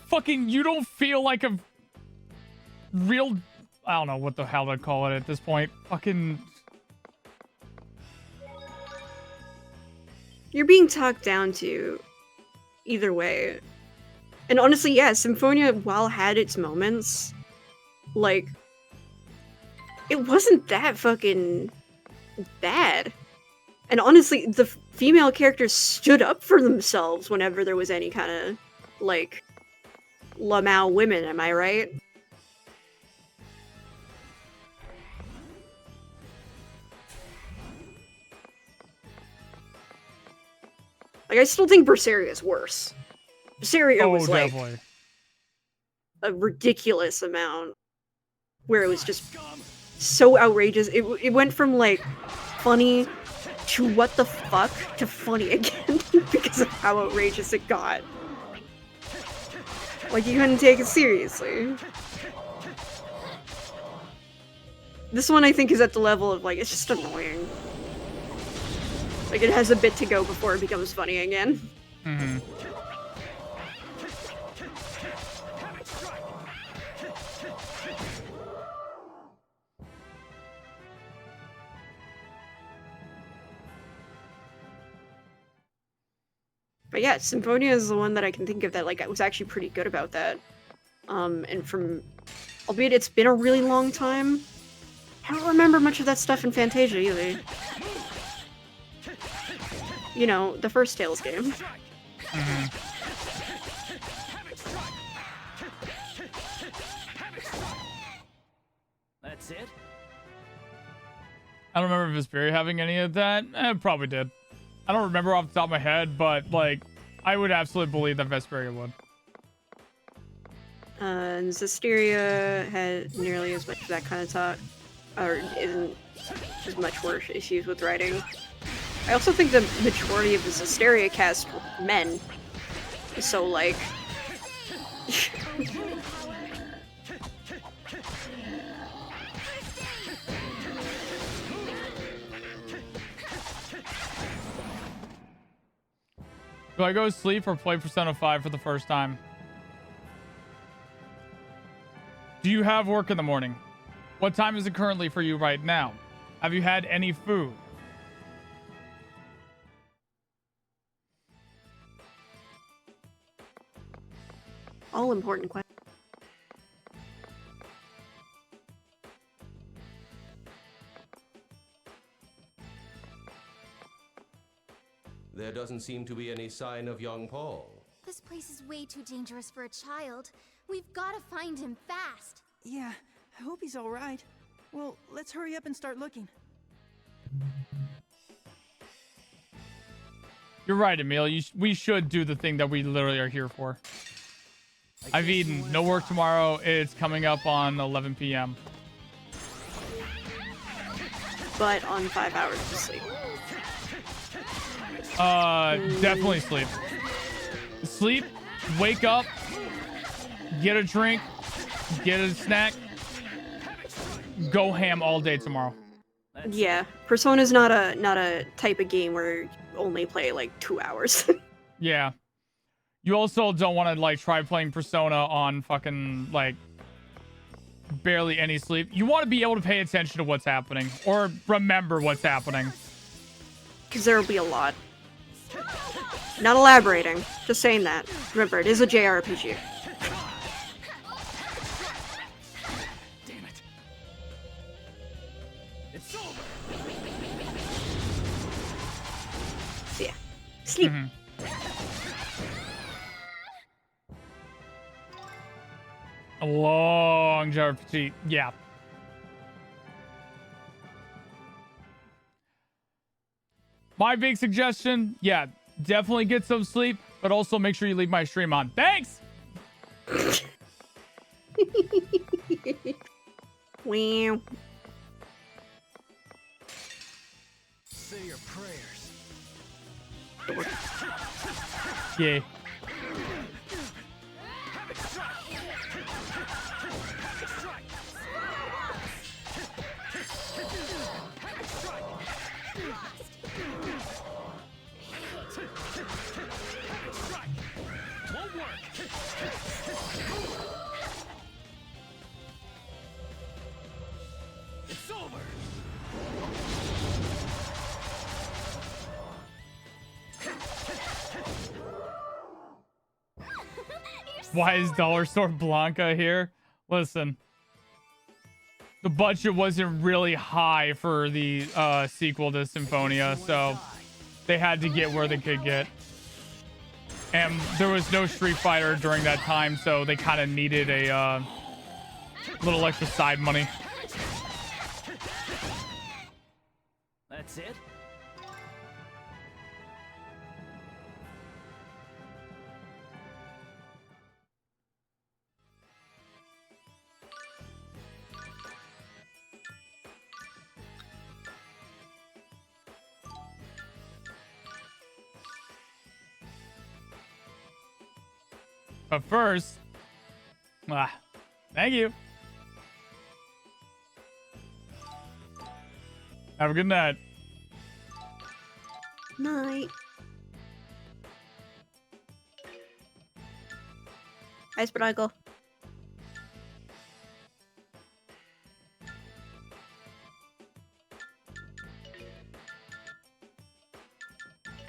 fucking, you don't feel like a real, I don't know what the hell to call it at this point. Fucking, you're being talked down to either way. And honestly, yeah, Symphonia, while had its moments, like, it wasn't that fucking bad. And honestly, the female characters stood up for themselves whenever there was any kind of, like, Lamau women, am I right? Like, I still think Berseria is worse. Berseria was, like, definitely a ridiculous amount. where it was just so outrageous. It went from like funny to what the fuck to funny again because of how outrageous it got. Like, you couldn't take it seriously. This one I think is at the level of like, it's just annoying. Like, it has a bit to go before it becomes funny again. Mm-hmm. But yeah, Symphonia is the one that I can think of that like was actually pretty good about that. And from, albeit it's been a really long time, I don't remember much of that stuff in Fantasia either. You know, the first Tales game. Mm-hmm. That's it? I don't remember if Vesperia having any of that. Probably did. I don't remember off the top of my head, but like, I would absolutely believe that Vesperia would. And Zestiria had nearly as much of that kind of talk, or isn't as much worse issues with writing. I also think the majority of the Zestiria cast were men, so like... Do I go to sleep or play Persona 5 for the first time? Do you have work in the morning? What time is it currently for you right now? Have you had any food? All important questions. There doesn't seem to be any sign of young Paul. This place is way too dangerous for a child. We've got to find him fast. Yeah, I hope he's alright. Well, let's hurry up and start looking. You're right, Emil. We should do the thing that we literally are here for. I've eaten. No work tomorrow. It's coming up on 11 p.m. But on 5 hours of sleep. Definitely sleep. Sleep, wake up, get a drink, get a snack, go ham all day tomorrow. Yeah, Persona's not a type of game where you only play like 2 hours. Yeah. You also don't want to like try playing Persona on fucking like barely any sleep. You want to be able to pay attention to what's happening or remember what's happening. Because there'll be a lot. Not elaborating, just saying that. Remember, it is a JRPG. Damn it. It's over. So yeah. Sleep. A long JRPG. Yeah. My big suggestion, yeah, definitely get some sleep, but also make sure you leave my stream on. Thanks! Wow. Say your prayers. Yeah. It's over. Why is Dollar Store Blanca here? Listen. The budget wasn't really high for the sequel to Symphonia, so they had to get where they could get. And there was no Street Fighter during that time, so they kind of needed a little extra side money. That's it? But first, thank you. Have a good night. Night. Hi, Sparkle.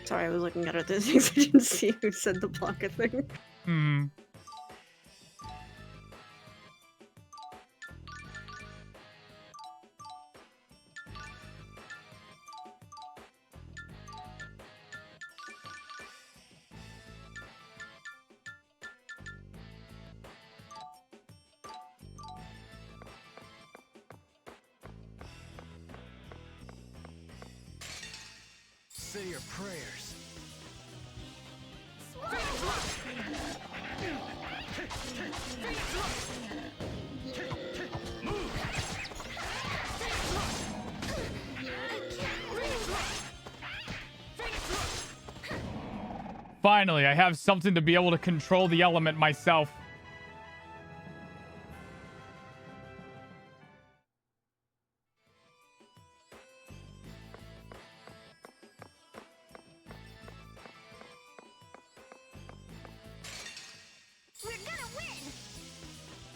Sorry, I was looking at other things. I didn't see who said the Blanca thing. Hmm. Say your prayers. Finally, I have something to be able to control the element myself. We're gonna win!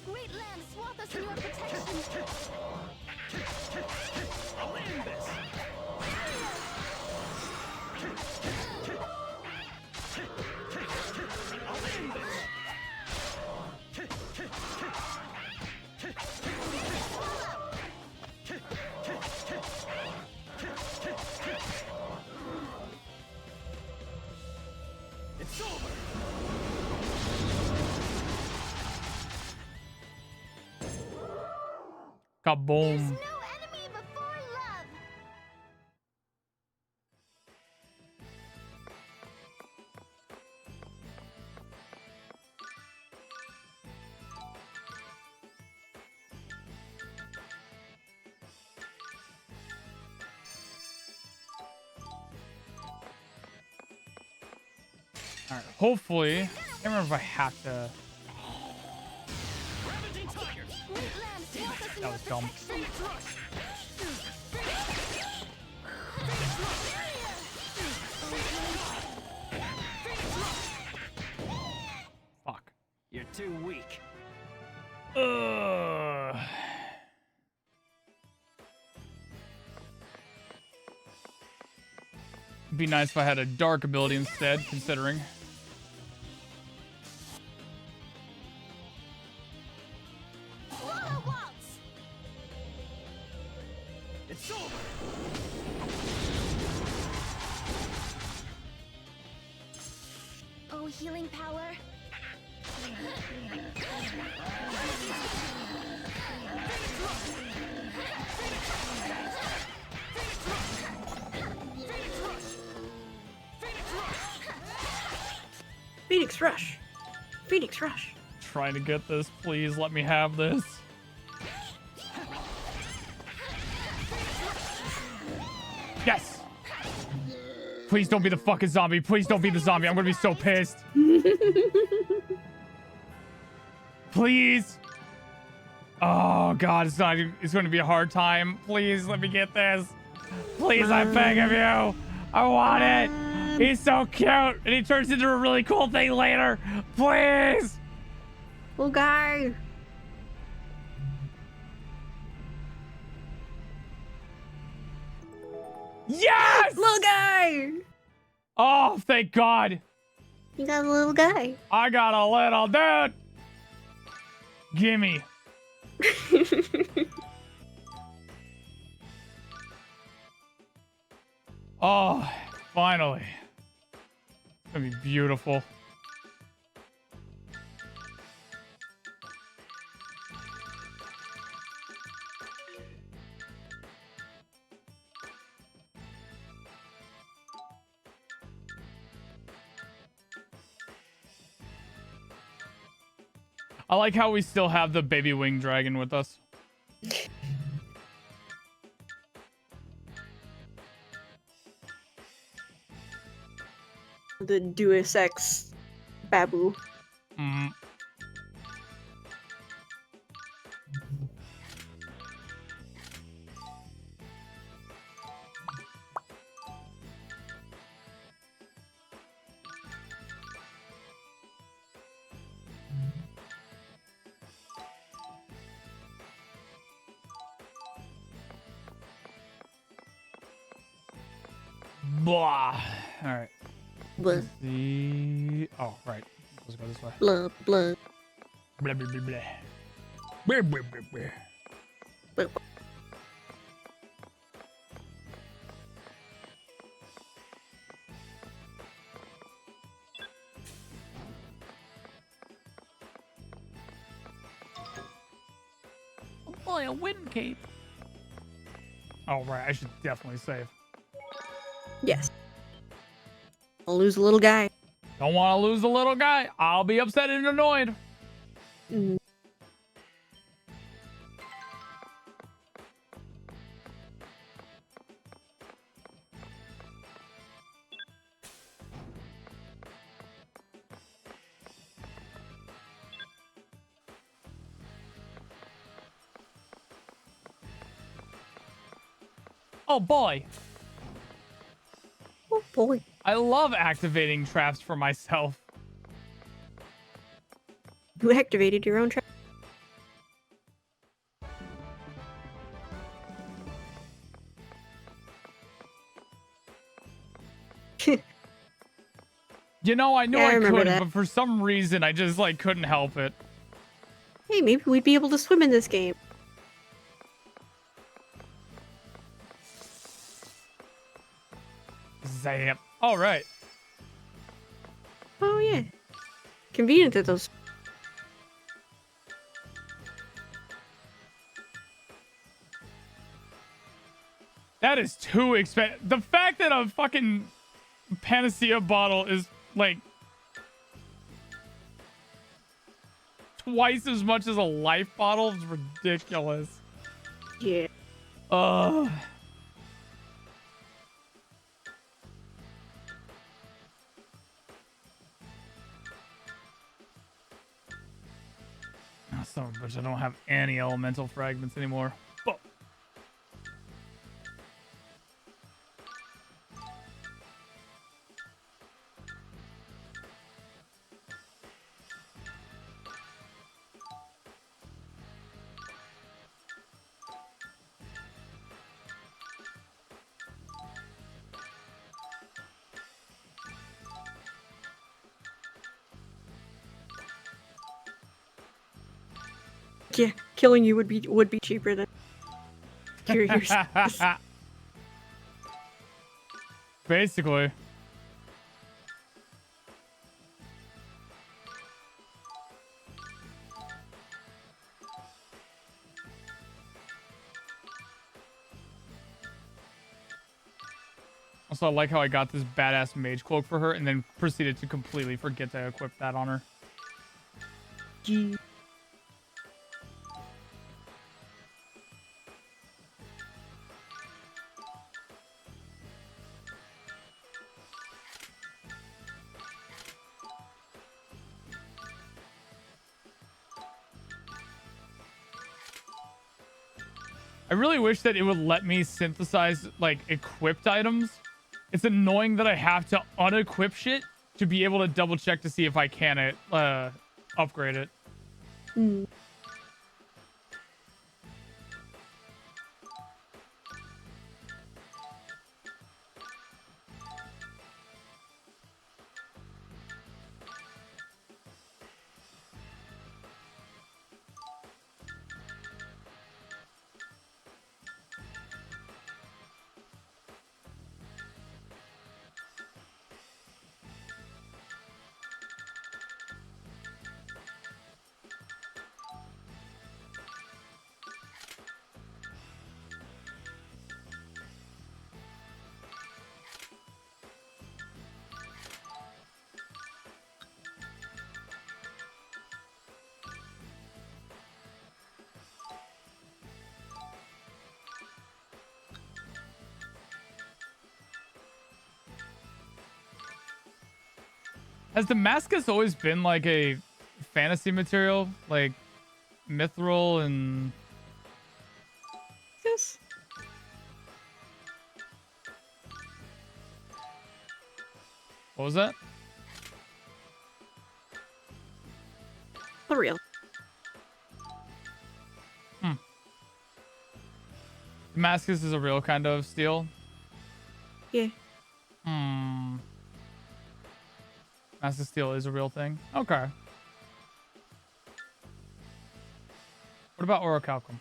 Great land, swathe us in your protection! I'll win this! I'll win this! It's over! Kaboom. No enemy before love! All right, hopefully. I can't remember if I have to. That was dumb. Fuck. You're too weak. Ugh. It'd be nice if I had a dark ability instead, considering. It's over! Oh, healing power. Phoenix Rush. Phoenix Rush. Trying to get this. Please let me have this. Yes! Please don't be the fucking zombie. Please don't be the zombie. I'm gonna be so pissed. Please. Oh god, it's gonna be a hard time. Please let me get this. Please, I beg of you. I want it. He's so cute, and he turns into a really cool thing later. Please. Little guy. Yes! Little guy. Oh, thank God. You got a little guy. I got a little dude. Gimme. Oh, finally. It's gonna be beautiful. I like how we still have the baby wing dragon with us. The Deus Ex Babu. Mm. Blah. All right. Blah. Oh, right. Let's go this way. Blah, blah. Blah, blah, blah, blah. Blah, blah, blah, blah. Blah. Oh boy, a wind cape. Oh, right. I should definitely save. Yes. I'll lose a little guy. Don't want to lose the little guy. I'll be upset and annoyed. Mm. Oh boy. Oh boy. I love activating traps for myself. You activated your own trap. You know, I knew Yeah, I I remember could, that. but for some reason, I just like couldn't help it. Hey, maybe we'd be able to swim in this game. Zap. All right. Oh yeah. Convenient that those. That is too expensive. The fact that a fucking Panacea bottle is like twice as much as a life bottle is ridiculous. Yeah. Ugh. Oh, son of a bitch, I don't have any elemental fragments anymore. Oh. Yeah, killing you would be cheaper than cure yourself. Basically. Also, I like how I got this badass mage cloak for her and then proceeded to completely forget to equip that on her. Gee. I really wish that it would let me synthesize, like, equipped items. It's annoying that I have to unequip shit to be able to double check to see if I can upgrade it. Mm. Has Damascus always been like a fantasy material, like mithril and. Yes. What was that? For real. Damascus is a real kind of steel. Yeah. Damascus steel is a real thing. Okay. What about orichalcum?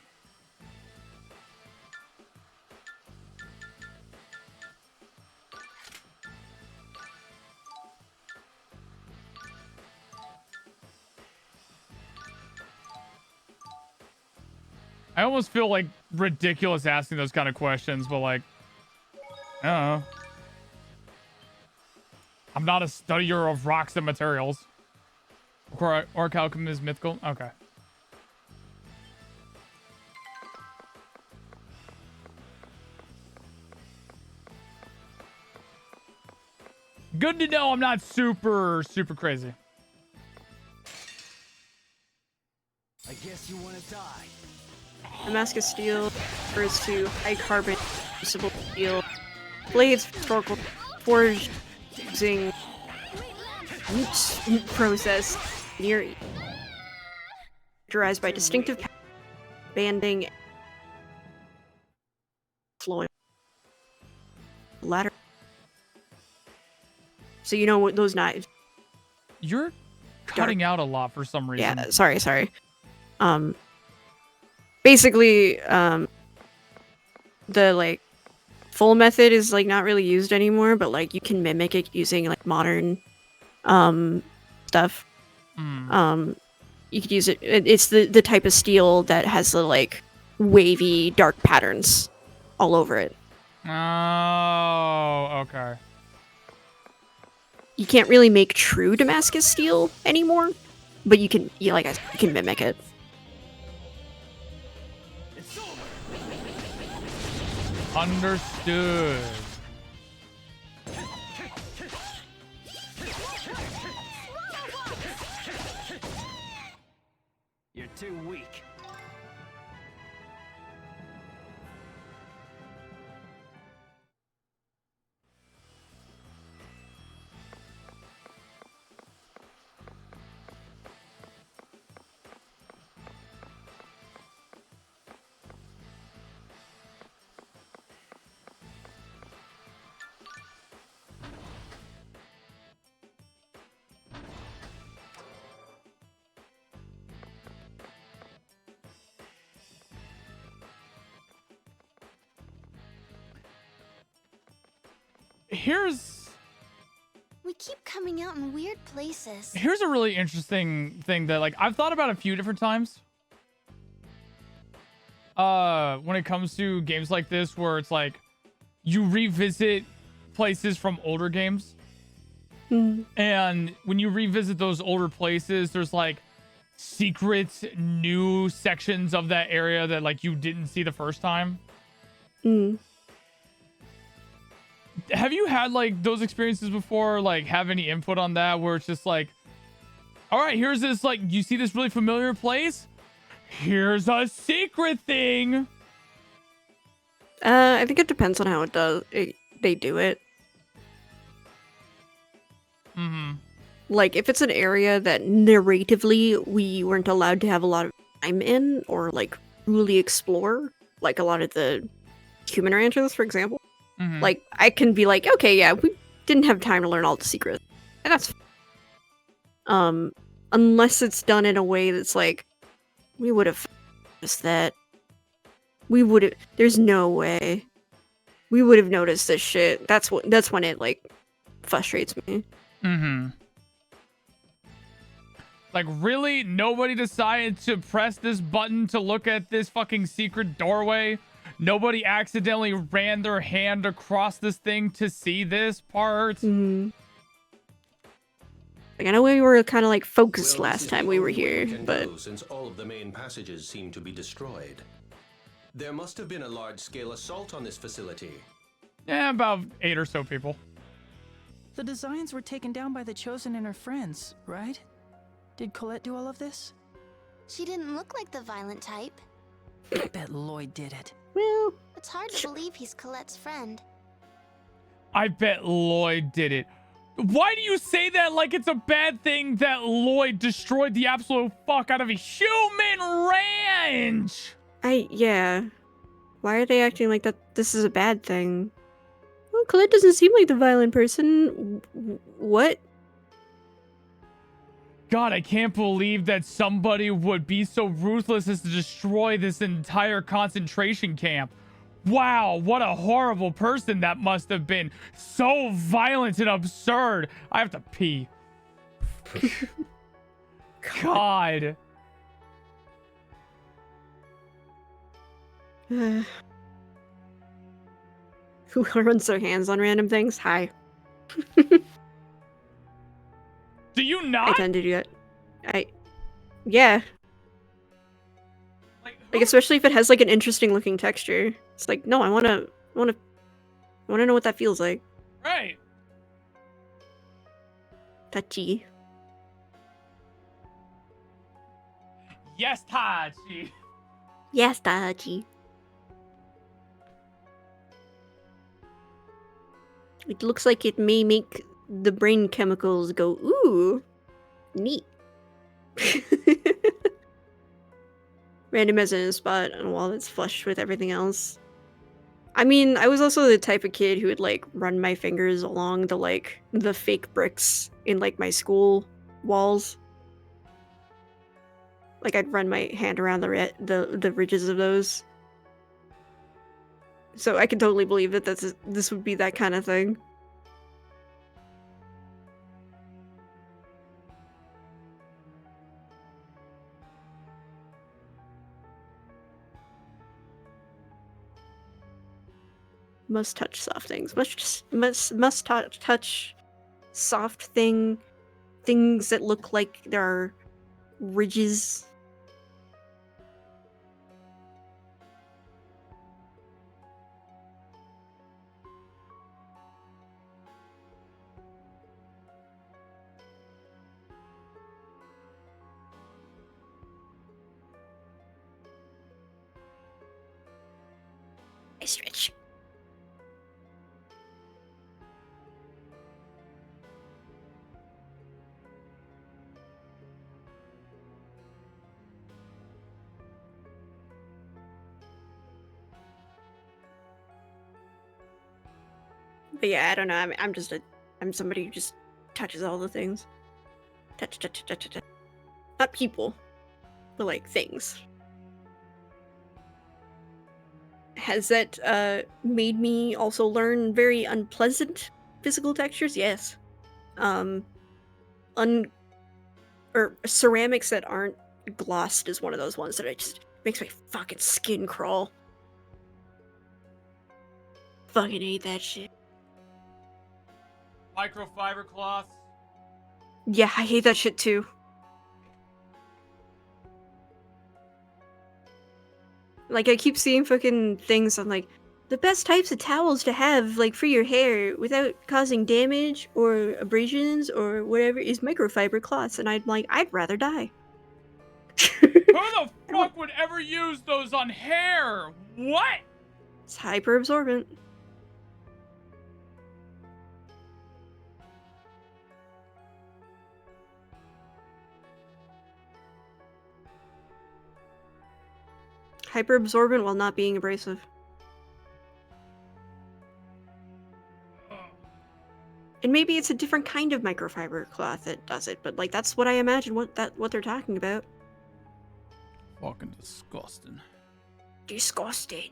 I almost feel like ridiculous asking those kind of questions, but like, I don't know. I'm not a studier of rocks and materials. Orichalcum is mythical? Okay. Good to know I'm not super crazy. I guess you want to die. Damascus steel refers to high carbon crucible steel blades forged using heat process near characterized by distinctive banding flowing ladder. So you know what those knives. You're cutting out a lot for some reason. Yeah, sorry. Basically, the like full method is like not really used anymore, but like you can mimic it using like modern stuff. You could use it. It's the type of steel that has the like wavy dark patterns all over it. Oh, okay. You can't really make true Damascus steel anymore, but you can, like I said, you can mimic it. Understood. You're too weak. We keep coming out in weird places. Here's a really interesting thing that like I've thought about a few different times. When it comes to games like this where it's like you revisit places from older games. And when you revisit those older places, there's like secret new sections of that area that like you didn't see the first time. Have you had like those experiences before? Like have any input on that where it's just like, all right, here's this, like, you see this really familiar place? Here's a secret thing. I think it depends on how they do it. Like if it's an area that narratively we weren't allowed to have a lot of time in or like really explore, like a lot of the human ranches, for example. Like I can be like, okay, yeah, we didn't have time to learn all the secrets. And that's unless it's done in a way that's like we would have noticed that. There's no way. We would have noticed this shit. That's when it like frustrates me. Like, really? Nobody decided to press this button to look at this fucking secret doorway? Nobody accidentally ran their hand across this thing to see this part? Like, I know we were kind of like focused last time we were here, but since all of the main passages seem to be destroyed, there must have been a large-scale assault on this facility. Yeah, about 8 or so people. The designs were taken down by the Chosen and her friends, right? Did Colette do all of this? She didn't look like the violent type. I bet Lloyd did it. Well, It's hard to believe he's Colette's friend. I bet Lloyd did it. Why do you say that like it's a bad thing that Lloyd destroyed the absolute fuck out of a human ranch? Yeah. Why are they acting like that this is a bad thing? Well, Colette doesn't seem like the violent person. What? God, I can't believe that somebody would be so ruthless as to destroy this entire concentration camp. Wow, what a horrible person that must have been. So violent and absurd. I have to pee. God. Who runs their hands on random things? Hi. Do you not? I tend to do that. Yeah. Like especially if it has like an interesting looking texture. It's like, no, I wanna know what that feels like. Right. Touchy. Yes, Tachi. Yes, touchy. It looks like it may make the brain chemicals go, ooh, neat. Random as in a spot on a wall that's flush with everything else. I mean, I was also the type of kid who would like run my fingers along the fake bricks in like my school walls. Like I'd run my hand around the ridges of those. So I can totally believe that this would be that kind of thing. Must touch soft things. Must touch soft things that look like there are ridges. I stretch. But yeah, I don't know. I'm somebody who just touches all the things. Touch. Not people, but like things. Has that made me also learn very unpleasant physical textures? Yes. Ceramics that aren't glossed is one of those ones that makes my fucking skin crawl. Fucking hate that shit. Microfiber cloths. Yeah, I hate that shit too. Like, I keep seeing fucking things on, like, the best types of towels to have, like, for your hair without causing damage or abrasions or whatever is microfiber cloths. And I'm like, I'd rather die. Who the fuck would ever use those on hair? What? It's hyper absorbent. Hyper absorbent while not being abrasive. And maybe it's a different kind of microfiber cloth that does it, but like that's what I imagine what they're talking about. Fucking disgusting. Disgusting.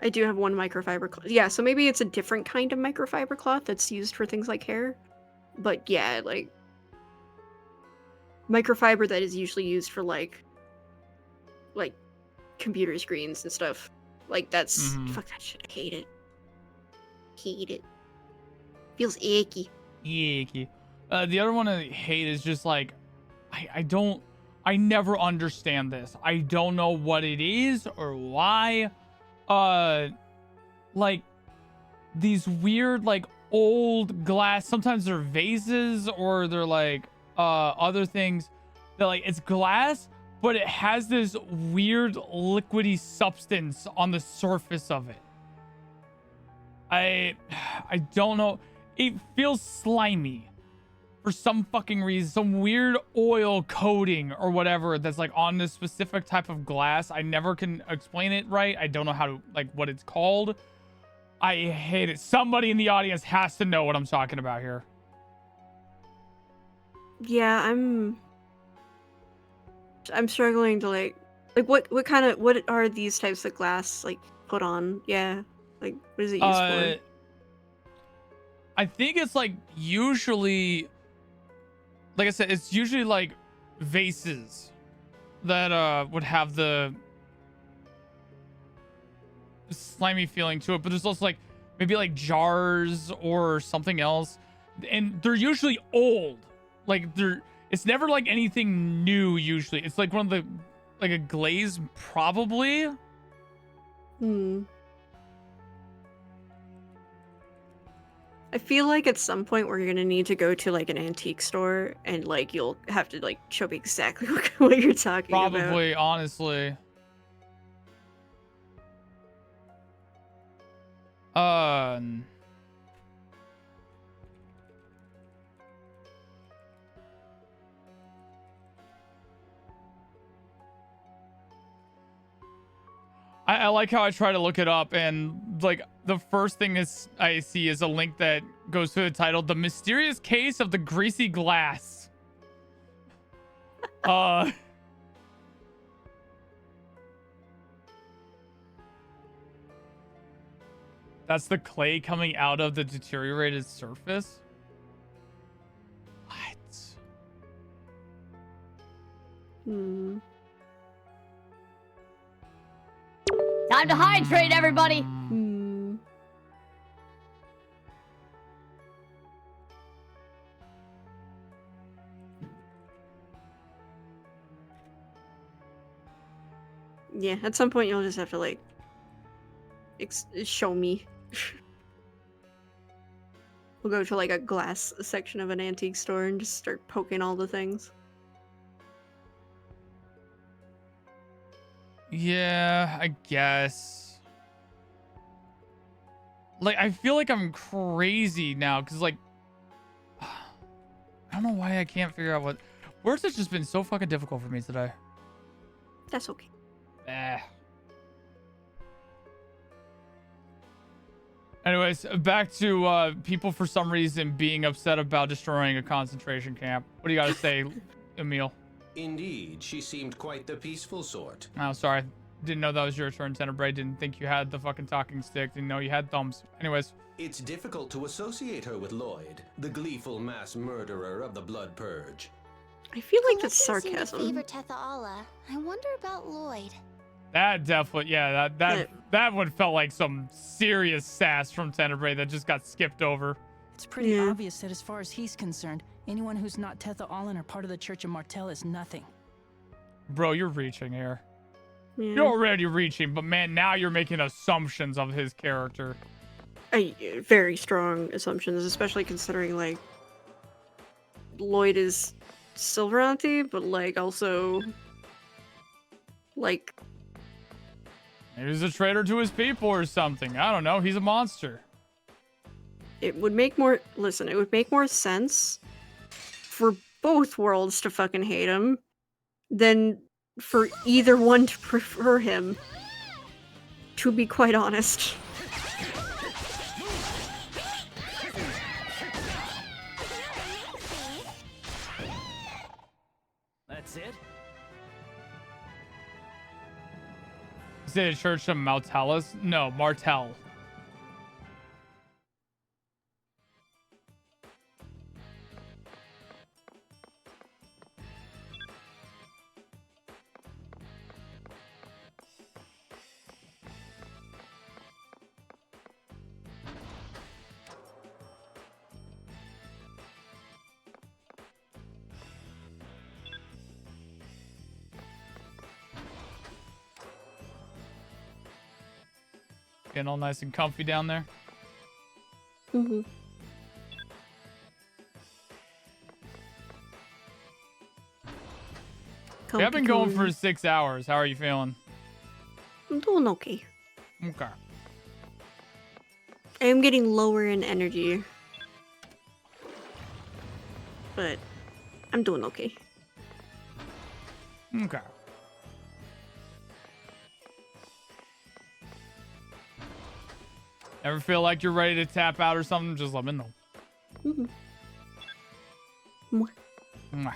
I do have one microfiber cloth. Yeah, so maybe it's a different kind of microfiber cloth that's used for things like hair. But yeah, like microfiber that is usually used for like computer screens and stuff. Like that's fuck that shit. I hate it. Hate it. Feels icky. Icky. The other one I hate is just like I don't I never understand this. I don't know what it is or why. Like these weird like old glass, sometimes they're vases or they're like other things that like it's glass, but it has this weird liquidy substance on the surface of it. I don't know. It feels slimy for some fucking reason, some weird oil coating or whatever that's like on this specific type of glass. I never can explain it right. I don't know how to like what it's called. I hate it. Somebody in the audience has to know what I'm talking about here. Yeah, I'm struggling to like what are these types of glass like put on? Yeah. Like what is it used for? I think it's like usually, like I said, it's usually like vases that would have the slimy feeling to it, but there's also like maybe like jars or something else, and they're usually old. Like it's never like anything new. Usually it's like one of the like a glaze probably. I feel like at some point we're gonna need to go to like an antique store and like you'll have to like show me exactly what you're talking about. Probably, honestly. I like how I try to look it up, and like the first thing I see is a link that goes to the title, "The Mysterious Case of the Greasy Glass." That's the clay coming out of the deteriorated surface? What? Time to hydrate, everybody! Yeah, at some point you'll just have to like show me. We'll go to like a glass section of an antique store and just start poking all the things. Yeah, I guess. Like, I feel like I'm crazy now, because, like, I don't know why I can't figure out what... Words have just been so fucking difficult for me today. That's okay. Anyways, back to people for some reason being upset about destroying a concentration camp. What do you got to say, Emil? Indeed, she seemed quite the peaceful sort. Oh, sorry. Didn't know that was your turn, Tenebrae. Didn't think you had the fucking talking stick. Didn't know you had thumbs. Anyways. It's difficult to associate her with Lloyd, the gleeful mass murderer of the Blood Purge. I feel like that's Seemed to sarcasm. favor Tethaala. I wonder about Lloyd. That definitely, yeah, that one felt like some serious sass from Tenebrae that just got skipped over. It's pretty obvious that as far as he's concerned, anyone who's not Tethaala or part of the Church of Martell is nothing. Bro, you're reaching here. You're already reaching, but man, now you're making assumptions of his character. Very strong assumptions, especially considering like Lloyd is Silverante, but like also like maybe he's a traitor to his people or something. I don't know. He's a monster. It would make more it would make more sense for both worlds to fucking hate him than for either one to prefer him, to be quite honest. That's it? Is it a church of Maltellus? No, Martell. Getting all nice and comfy down there. Mm-hmm. I've been going for 6 hours. How are you feeling? I'm doing okay. Okay. I am getting lower in energy. But I'm doing okay. Okay. Ever feel like you're ready to tap out or something? Just let me know. Mm-hmm. Mwah.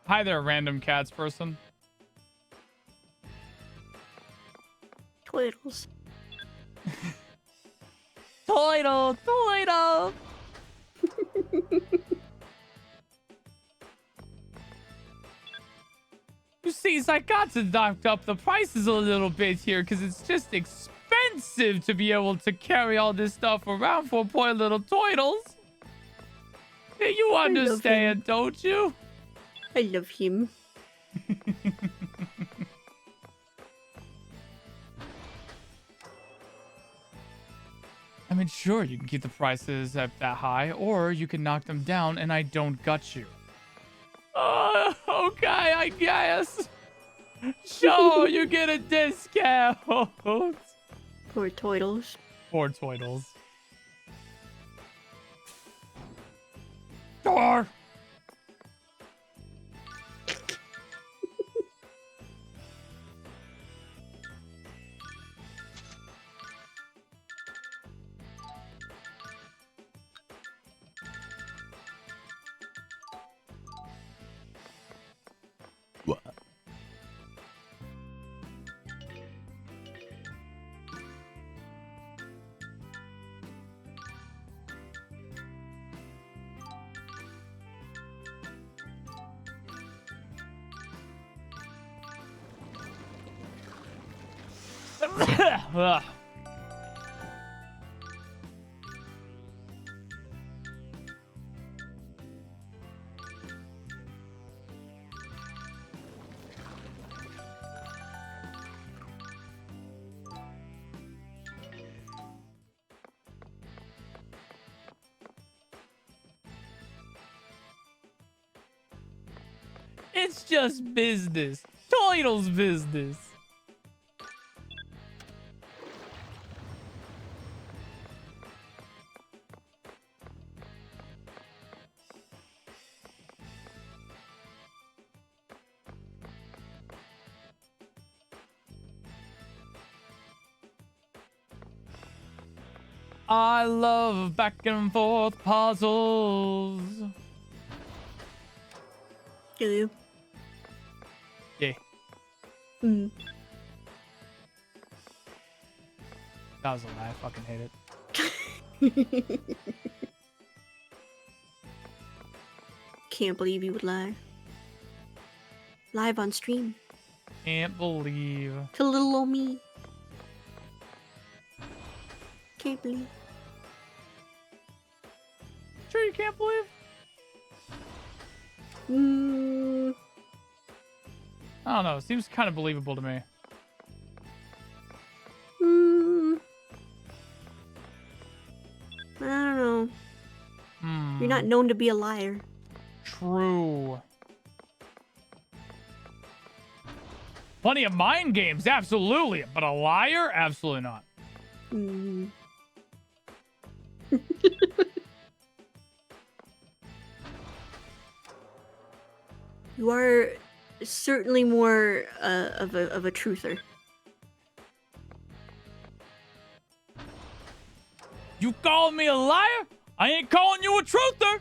Hi there, random cats person. Twiddles. Toidle, toidle. You see, I got to knock up the prices a little bit here because it's just expensive to be able to carry all this stuff around for poor little Toidles. You understand, don't you? I love him. I mean, sure, you can keep the prices at that high, or you can knock them down and I don't gut you. Okay, I guess. Sure, you get a discount. Poor Toidles. Poor Toidles. Door. What? Ugh. It's just business. Toidle's business. I love back and forth puzzles. Do you? Yeah. Mm. That was a lie. I fucking hate it. Can't believe you would lie. Live on stream. Can't believe. To little old me. Can't believe. Sure you can't believe? I don't know. It seems kind of believable to me. I don't know. You're not known to be a liar. True. Plenty of mind games, absolutely. But a liar? Absolutely not. You are certainly more of a truther. You calling me a liar? I ain't calling you a truther.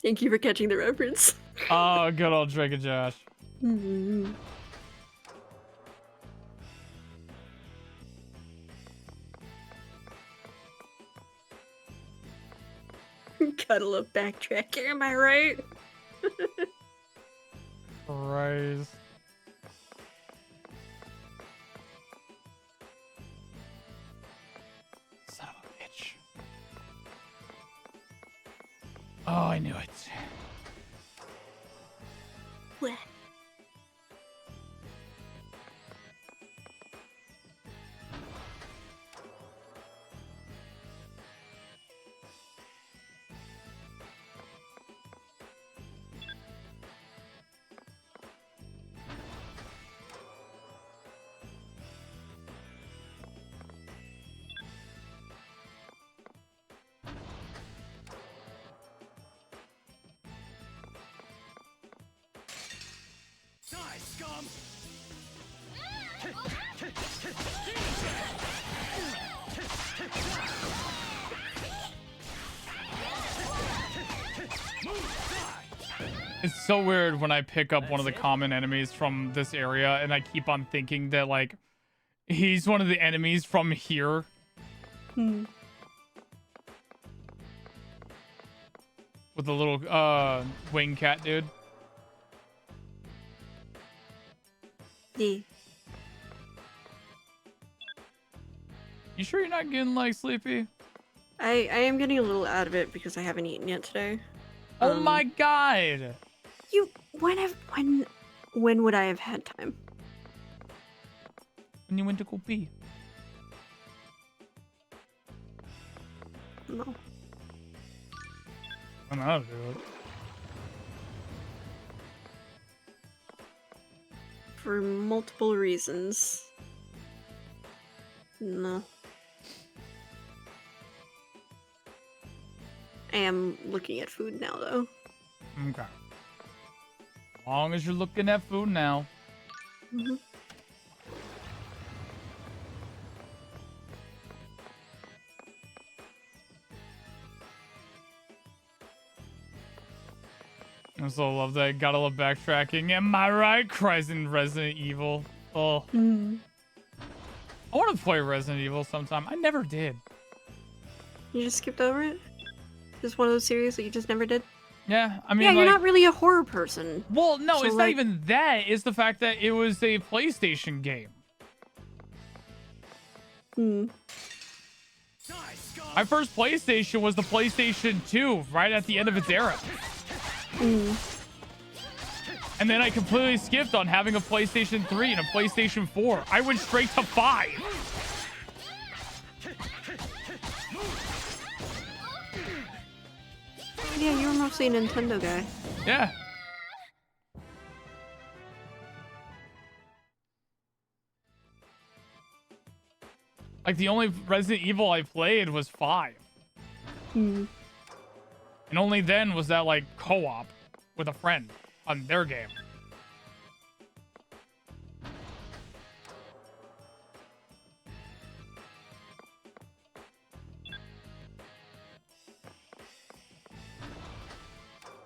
Thank you for catching the reference. Oh, good old Drake and Josh. Gotta love backtracking, am I right? Christ. Son of a bitch. Oh, I knew it. What? Die, scum! It's so weird when I pick up one of the common enemies from this area and I keep on thinking that, like, he's one of the enemies from here. Hmm. With the little, wing cat dude. Yeah. You sure you're not getting, like, sleepy? I am getting a little out of it because I haven't eaten yet today. Oh my god! When would I have had time? When you went to go pee. No. I'm out of it. For multiple reasons. No. I am looking at food now, though. Okay. As long as you're looking at food now. Mm-hmm. I so love that. Gotta love backtracking. Am I right? Cries in Resident Evil. Oh. Mm. I want to play Resident Evil sometime. I never did. You just skipped over it? Just one of those series that you just never did? Yeah, I mean, yeah, you're like, not really a horror person. Well, no, So, it's not like- even that. It's the fact that it was a PlayStation game. Hmm. My first PlayStation was the PlayStation 2, right at the end of its era. Mm. And then I completely skipped on having a PlayStation 3 and a PlayStation 4. I went straight to 5. Yeah, you were mostly a Nintendo guy. Yeah. Like, the only Resident Evil I played was 5. Hmm. And only then was that, like, co-op with a friend on their game.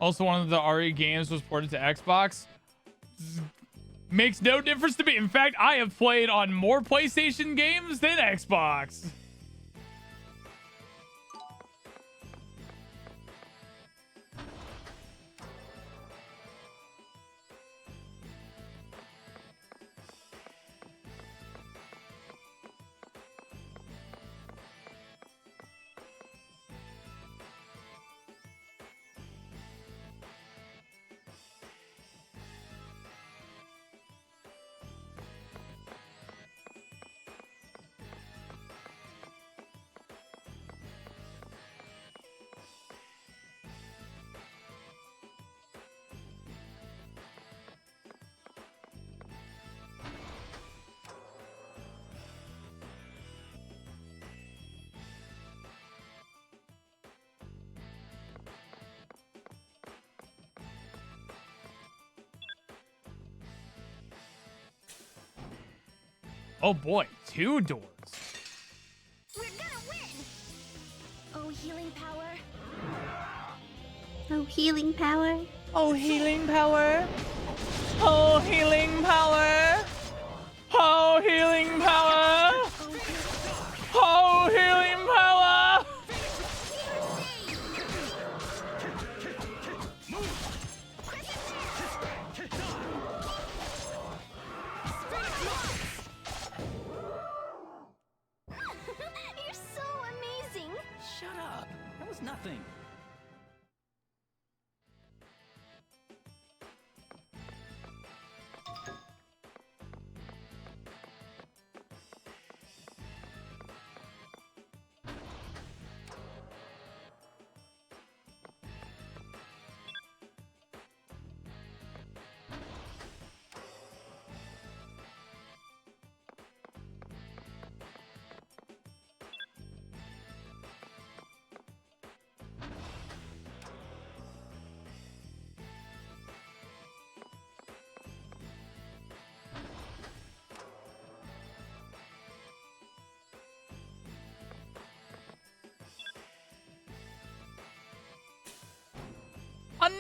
Also, one of the RE games was ported to Xbox. Makes no difference to me. In fact, I have played on more PlayStation games than Xbox. Oh boy, 2 doors. Oh, healing power. Oh, healing power. Oh, healing power. Oh, healing power. Oh, healing power. Oh, healing power.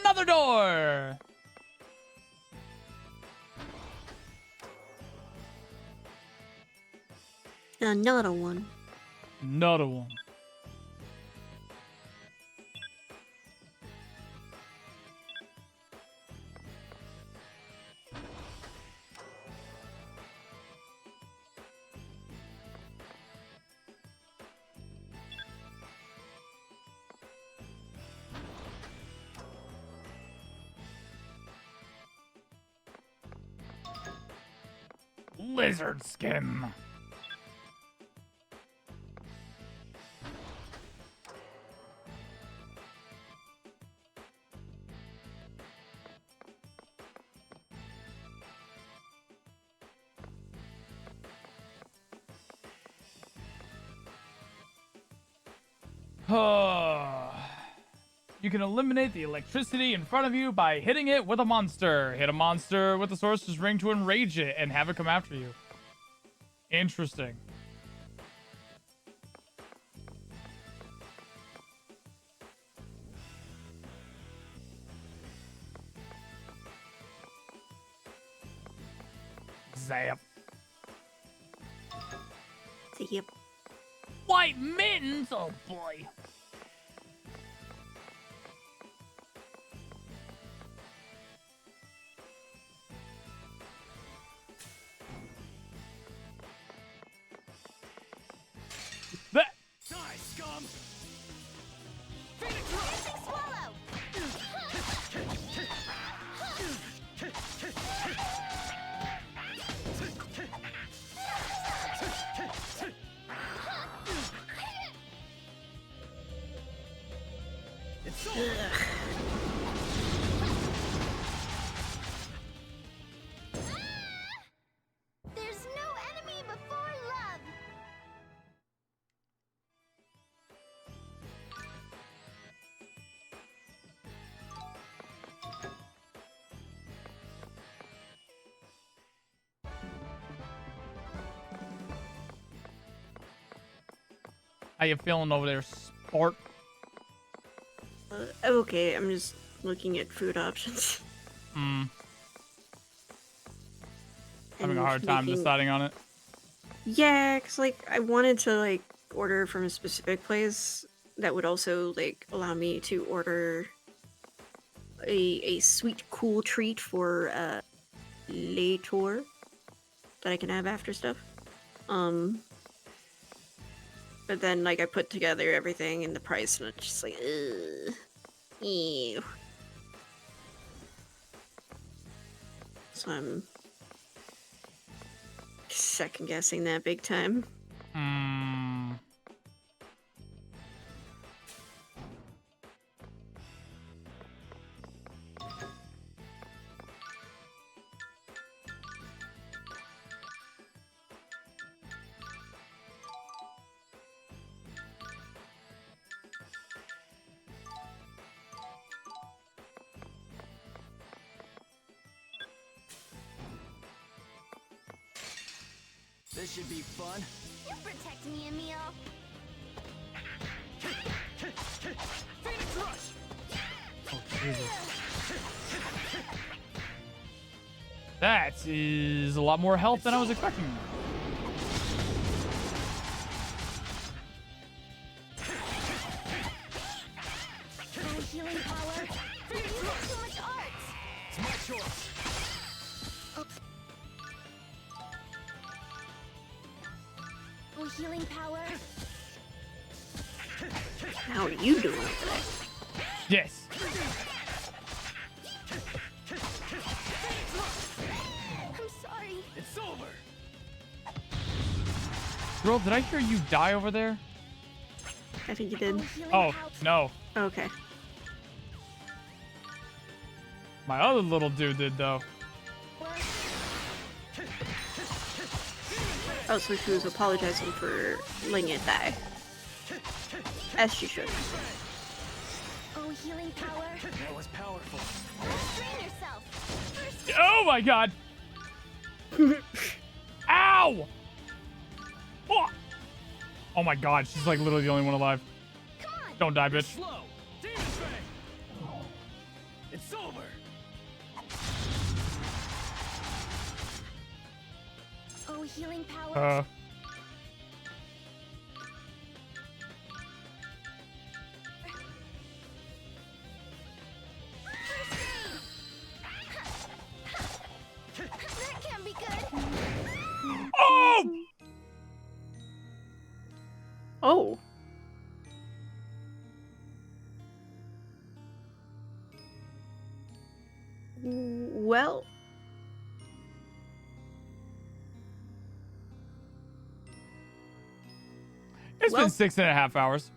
Another door. Another one. Another one. Lizard skin. You can eliminate the electricity in front of you by hitting it with a monster. Hit a monster with the sorcerer's ring to enrage it and have it come after you. Interesting. Zap. Zap. White mittens? Oh boy. Die, scum! There's no enemy before love. How you feeling over there, sport? Okay, I'm just looking at food options. Having a hard time deciding on it. Yeah, cause like I wanted to like order from a specific place that would also like allow me to order a sweet cool treat for later that I can have after stuff. But then like I put together everything and the price and it's just like ugh. Ew. So I'm second guessing that big time. This should be fun. You protect me, Emil. Phoenix Rush! Oh, Jesus. That is a lot more health than I was expecting. Oh, healing power. You have so much art. It's my choice. Oh, healing power. How are you doing over there? Yes. I'm sorry. It's over. Girl, did I hear you die over there? I think you did. Oh, no. Okay. My other little dude did, though. Oh, so she was apologizing for letting it die. As she should. Oh, healing power. That was powerful. Restrain yourself. Oh my god! Ow! Oh! Oh my god, she's like literally the only one alive. Don't die, bitch. Slow. Demon Ray. It's over. Oh, healing powers. That can't be good. Oh! Oh. Well. It's been 6.5 hours.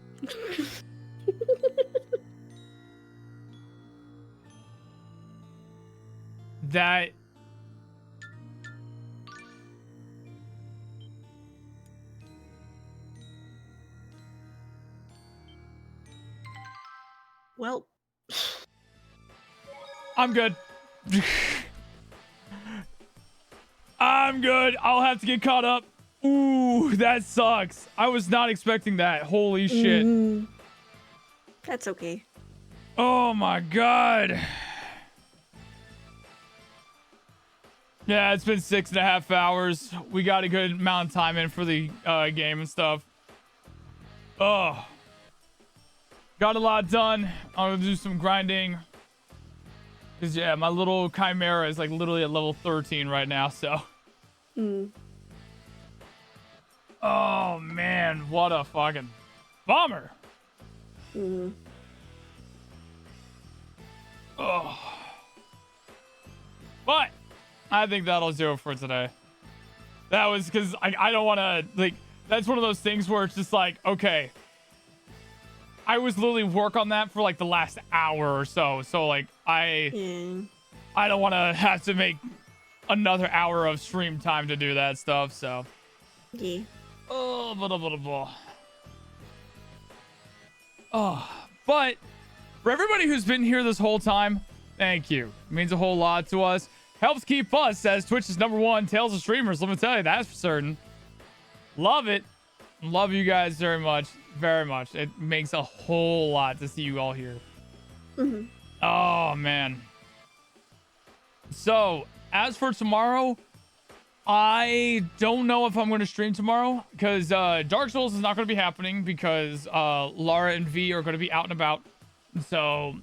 That. Well. I'm good. I'm good. I'll have to get caught up. Ooh, that sucks. I was not expecting that. Holy shit. That's okay. Oh my god. Yeah, it's been 6.5 hours. We got a good amount of time in for the game and stuff. Oh. Got a lot done. I'm gonna do some grinding. Cause yeah, my little chimera is like literally at level 13 right now, so. Oh man, what a fucking bummer. Oh. But I think that'll do it for today. That was because I don't want to, like, that's one of those things where it's just like, okay, I was literally work on that for like the last hour or so. So like I don't want to have to make another hour of stream time to do that stuff. So yeah. Oh, blah, blah, blah. Oh, but for everybody who's been here this whole time, thank you. It means a whole lot to us. Helps keep us as Twitch's #1 Tales of Streamers. Let me tell you, that's for certain. Love it. Love you guys very much. Very much. It makes a whole lot to see you all here. Oh, man. So, as for tomorrow, I don't know if I'm going to stream tomorrow because Dark Souls is not going to be happening because Lara and V are going to be out and about. So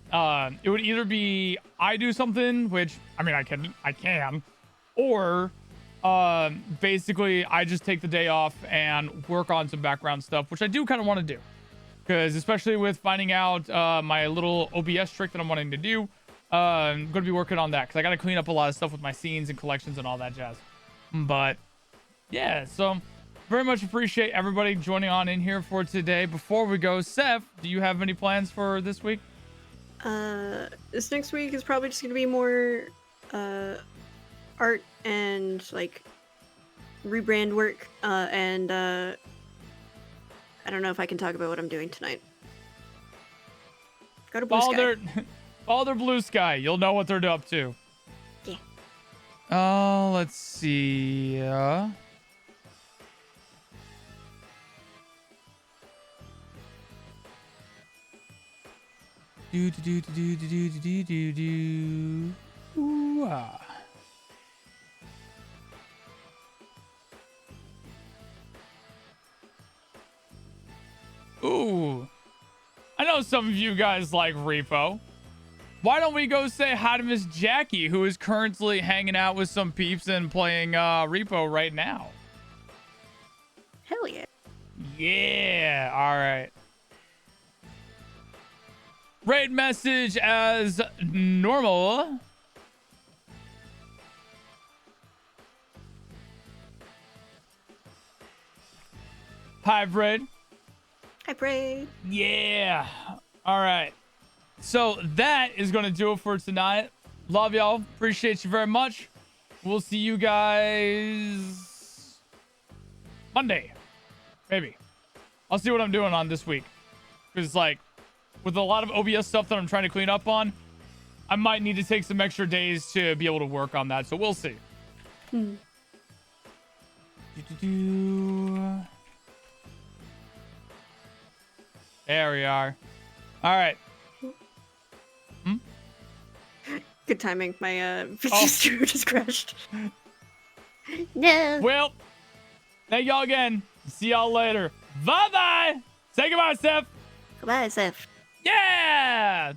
it would either be I do something, which I mean I can, or basically I just take the day off and work on some background stuff, which I do kind of want to do because especially with finding out my little OBS trick that I'm wanting to do, I'm going to be working on that because I got to clean up a lot of stuff with my scenes and collections and all that jazz. But yeah, so very much appreciate everybody joining on in here for today. Before we go, Seph, do you have any plans for this week? This next week is probably just gonna be more art and like rebrand work. And I don't know if I can talk about what I'm doing tonight. Go to Blue Sky. Follow their Blue Sky. You'll know what they're up to. Yeah. Oh, let's see. Ooh, ah. Ooh. I know some of you guys like Repo. Why don't we go say hi to Miss Jackie, who is currently hanging out with some peeps and playing Repo right now? Hell yeah. Yeah. All right. Raid message as normal. Hi, Braid. Hi, Braid. Yeah. All right. So that is going to do it for tonight. Love y'all. Appreciate you very much. We'll see you guys Monday. Maybe. I'll see what I'm doing on this week. Because, like, with a lot of OBS stuff that I'm trying to clean up on, I might need to take some extra days to be able to work on that. So we'll see. There we are. All right. Good timing. My streamer just crashed. No. Well, thank y'all again. See y'all later. Bye-bye. Say goodbye, Seph. Goodbye, Seph. Yeah.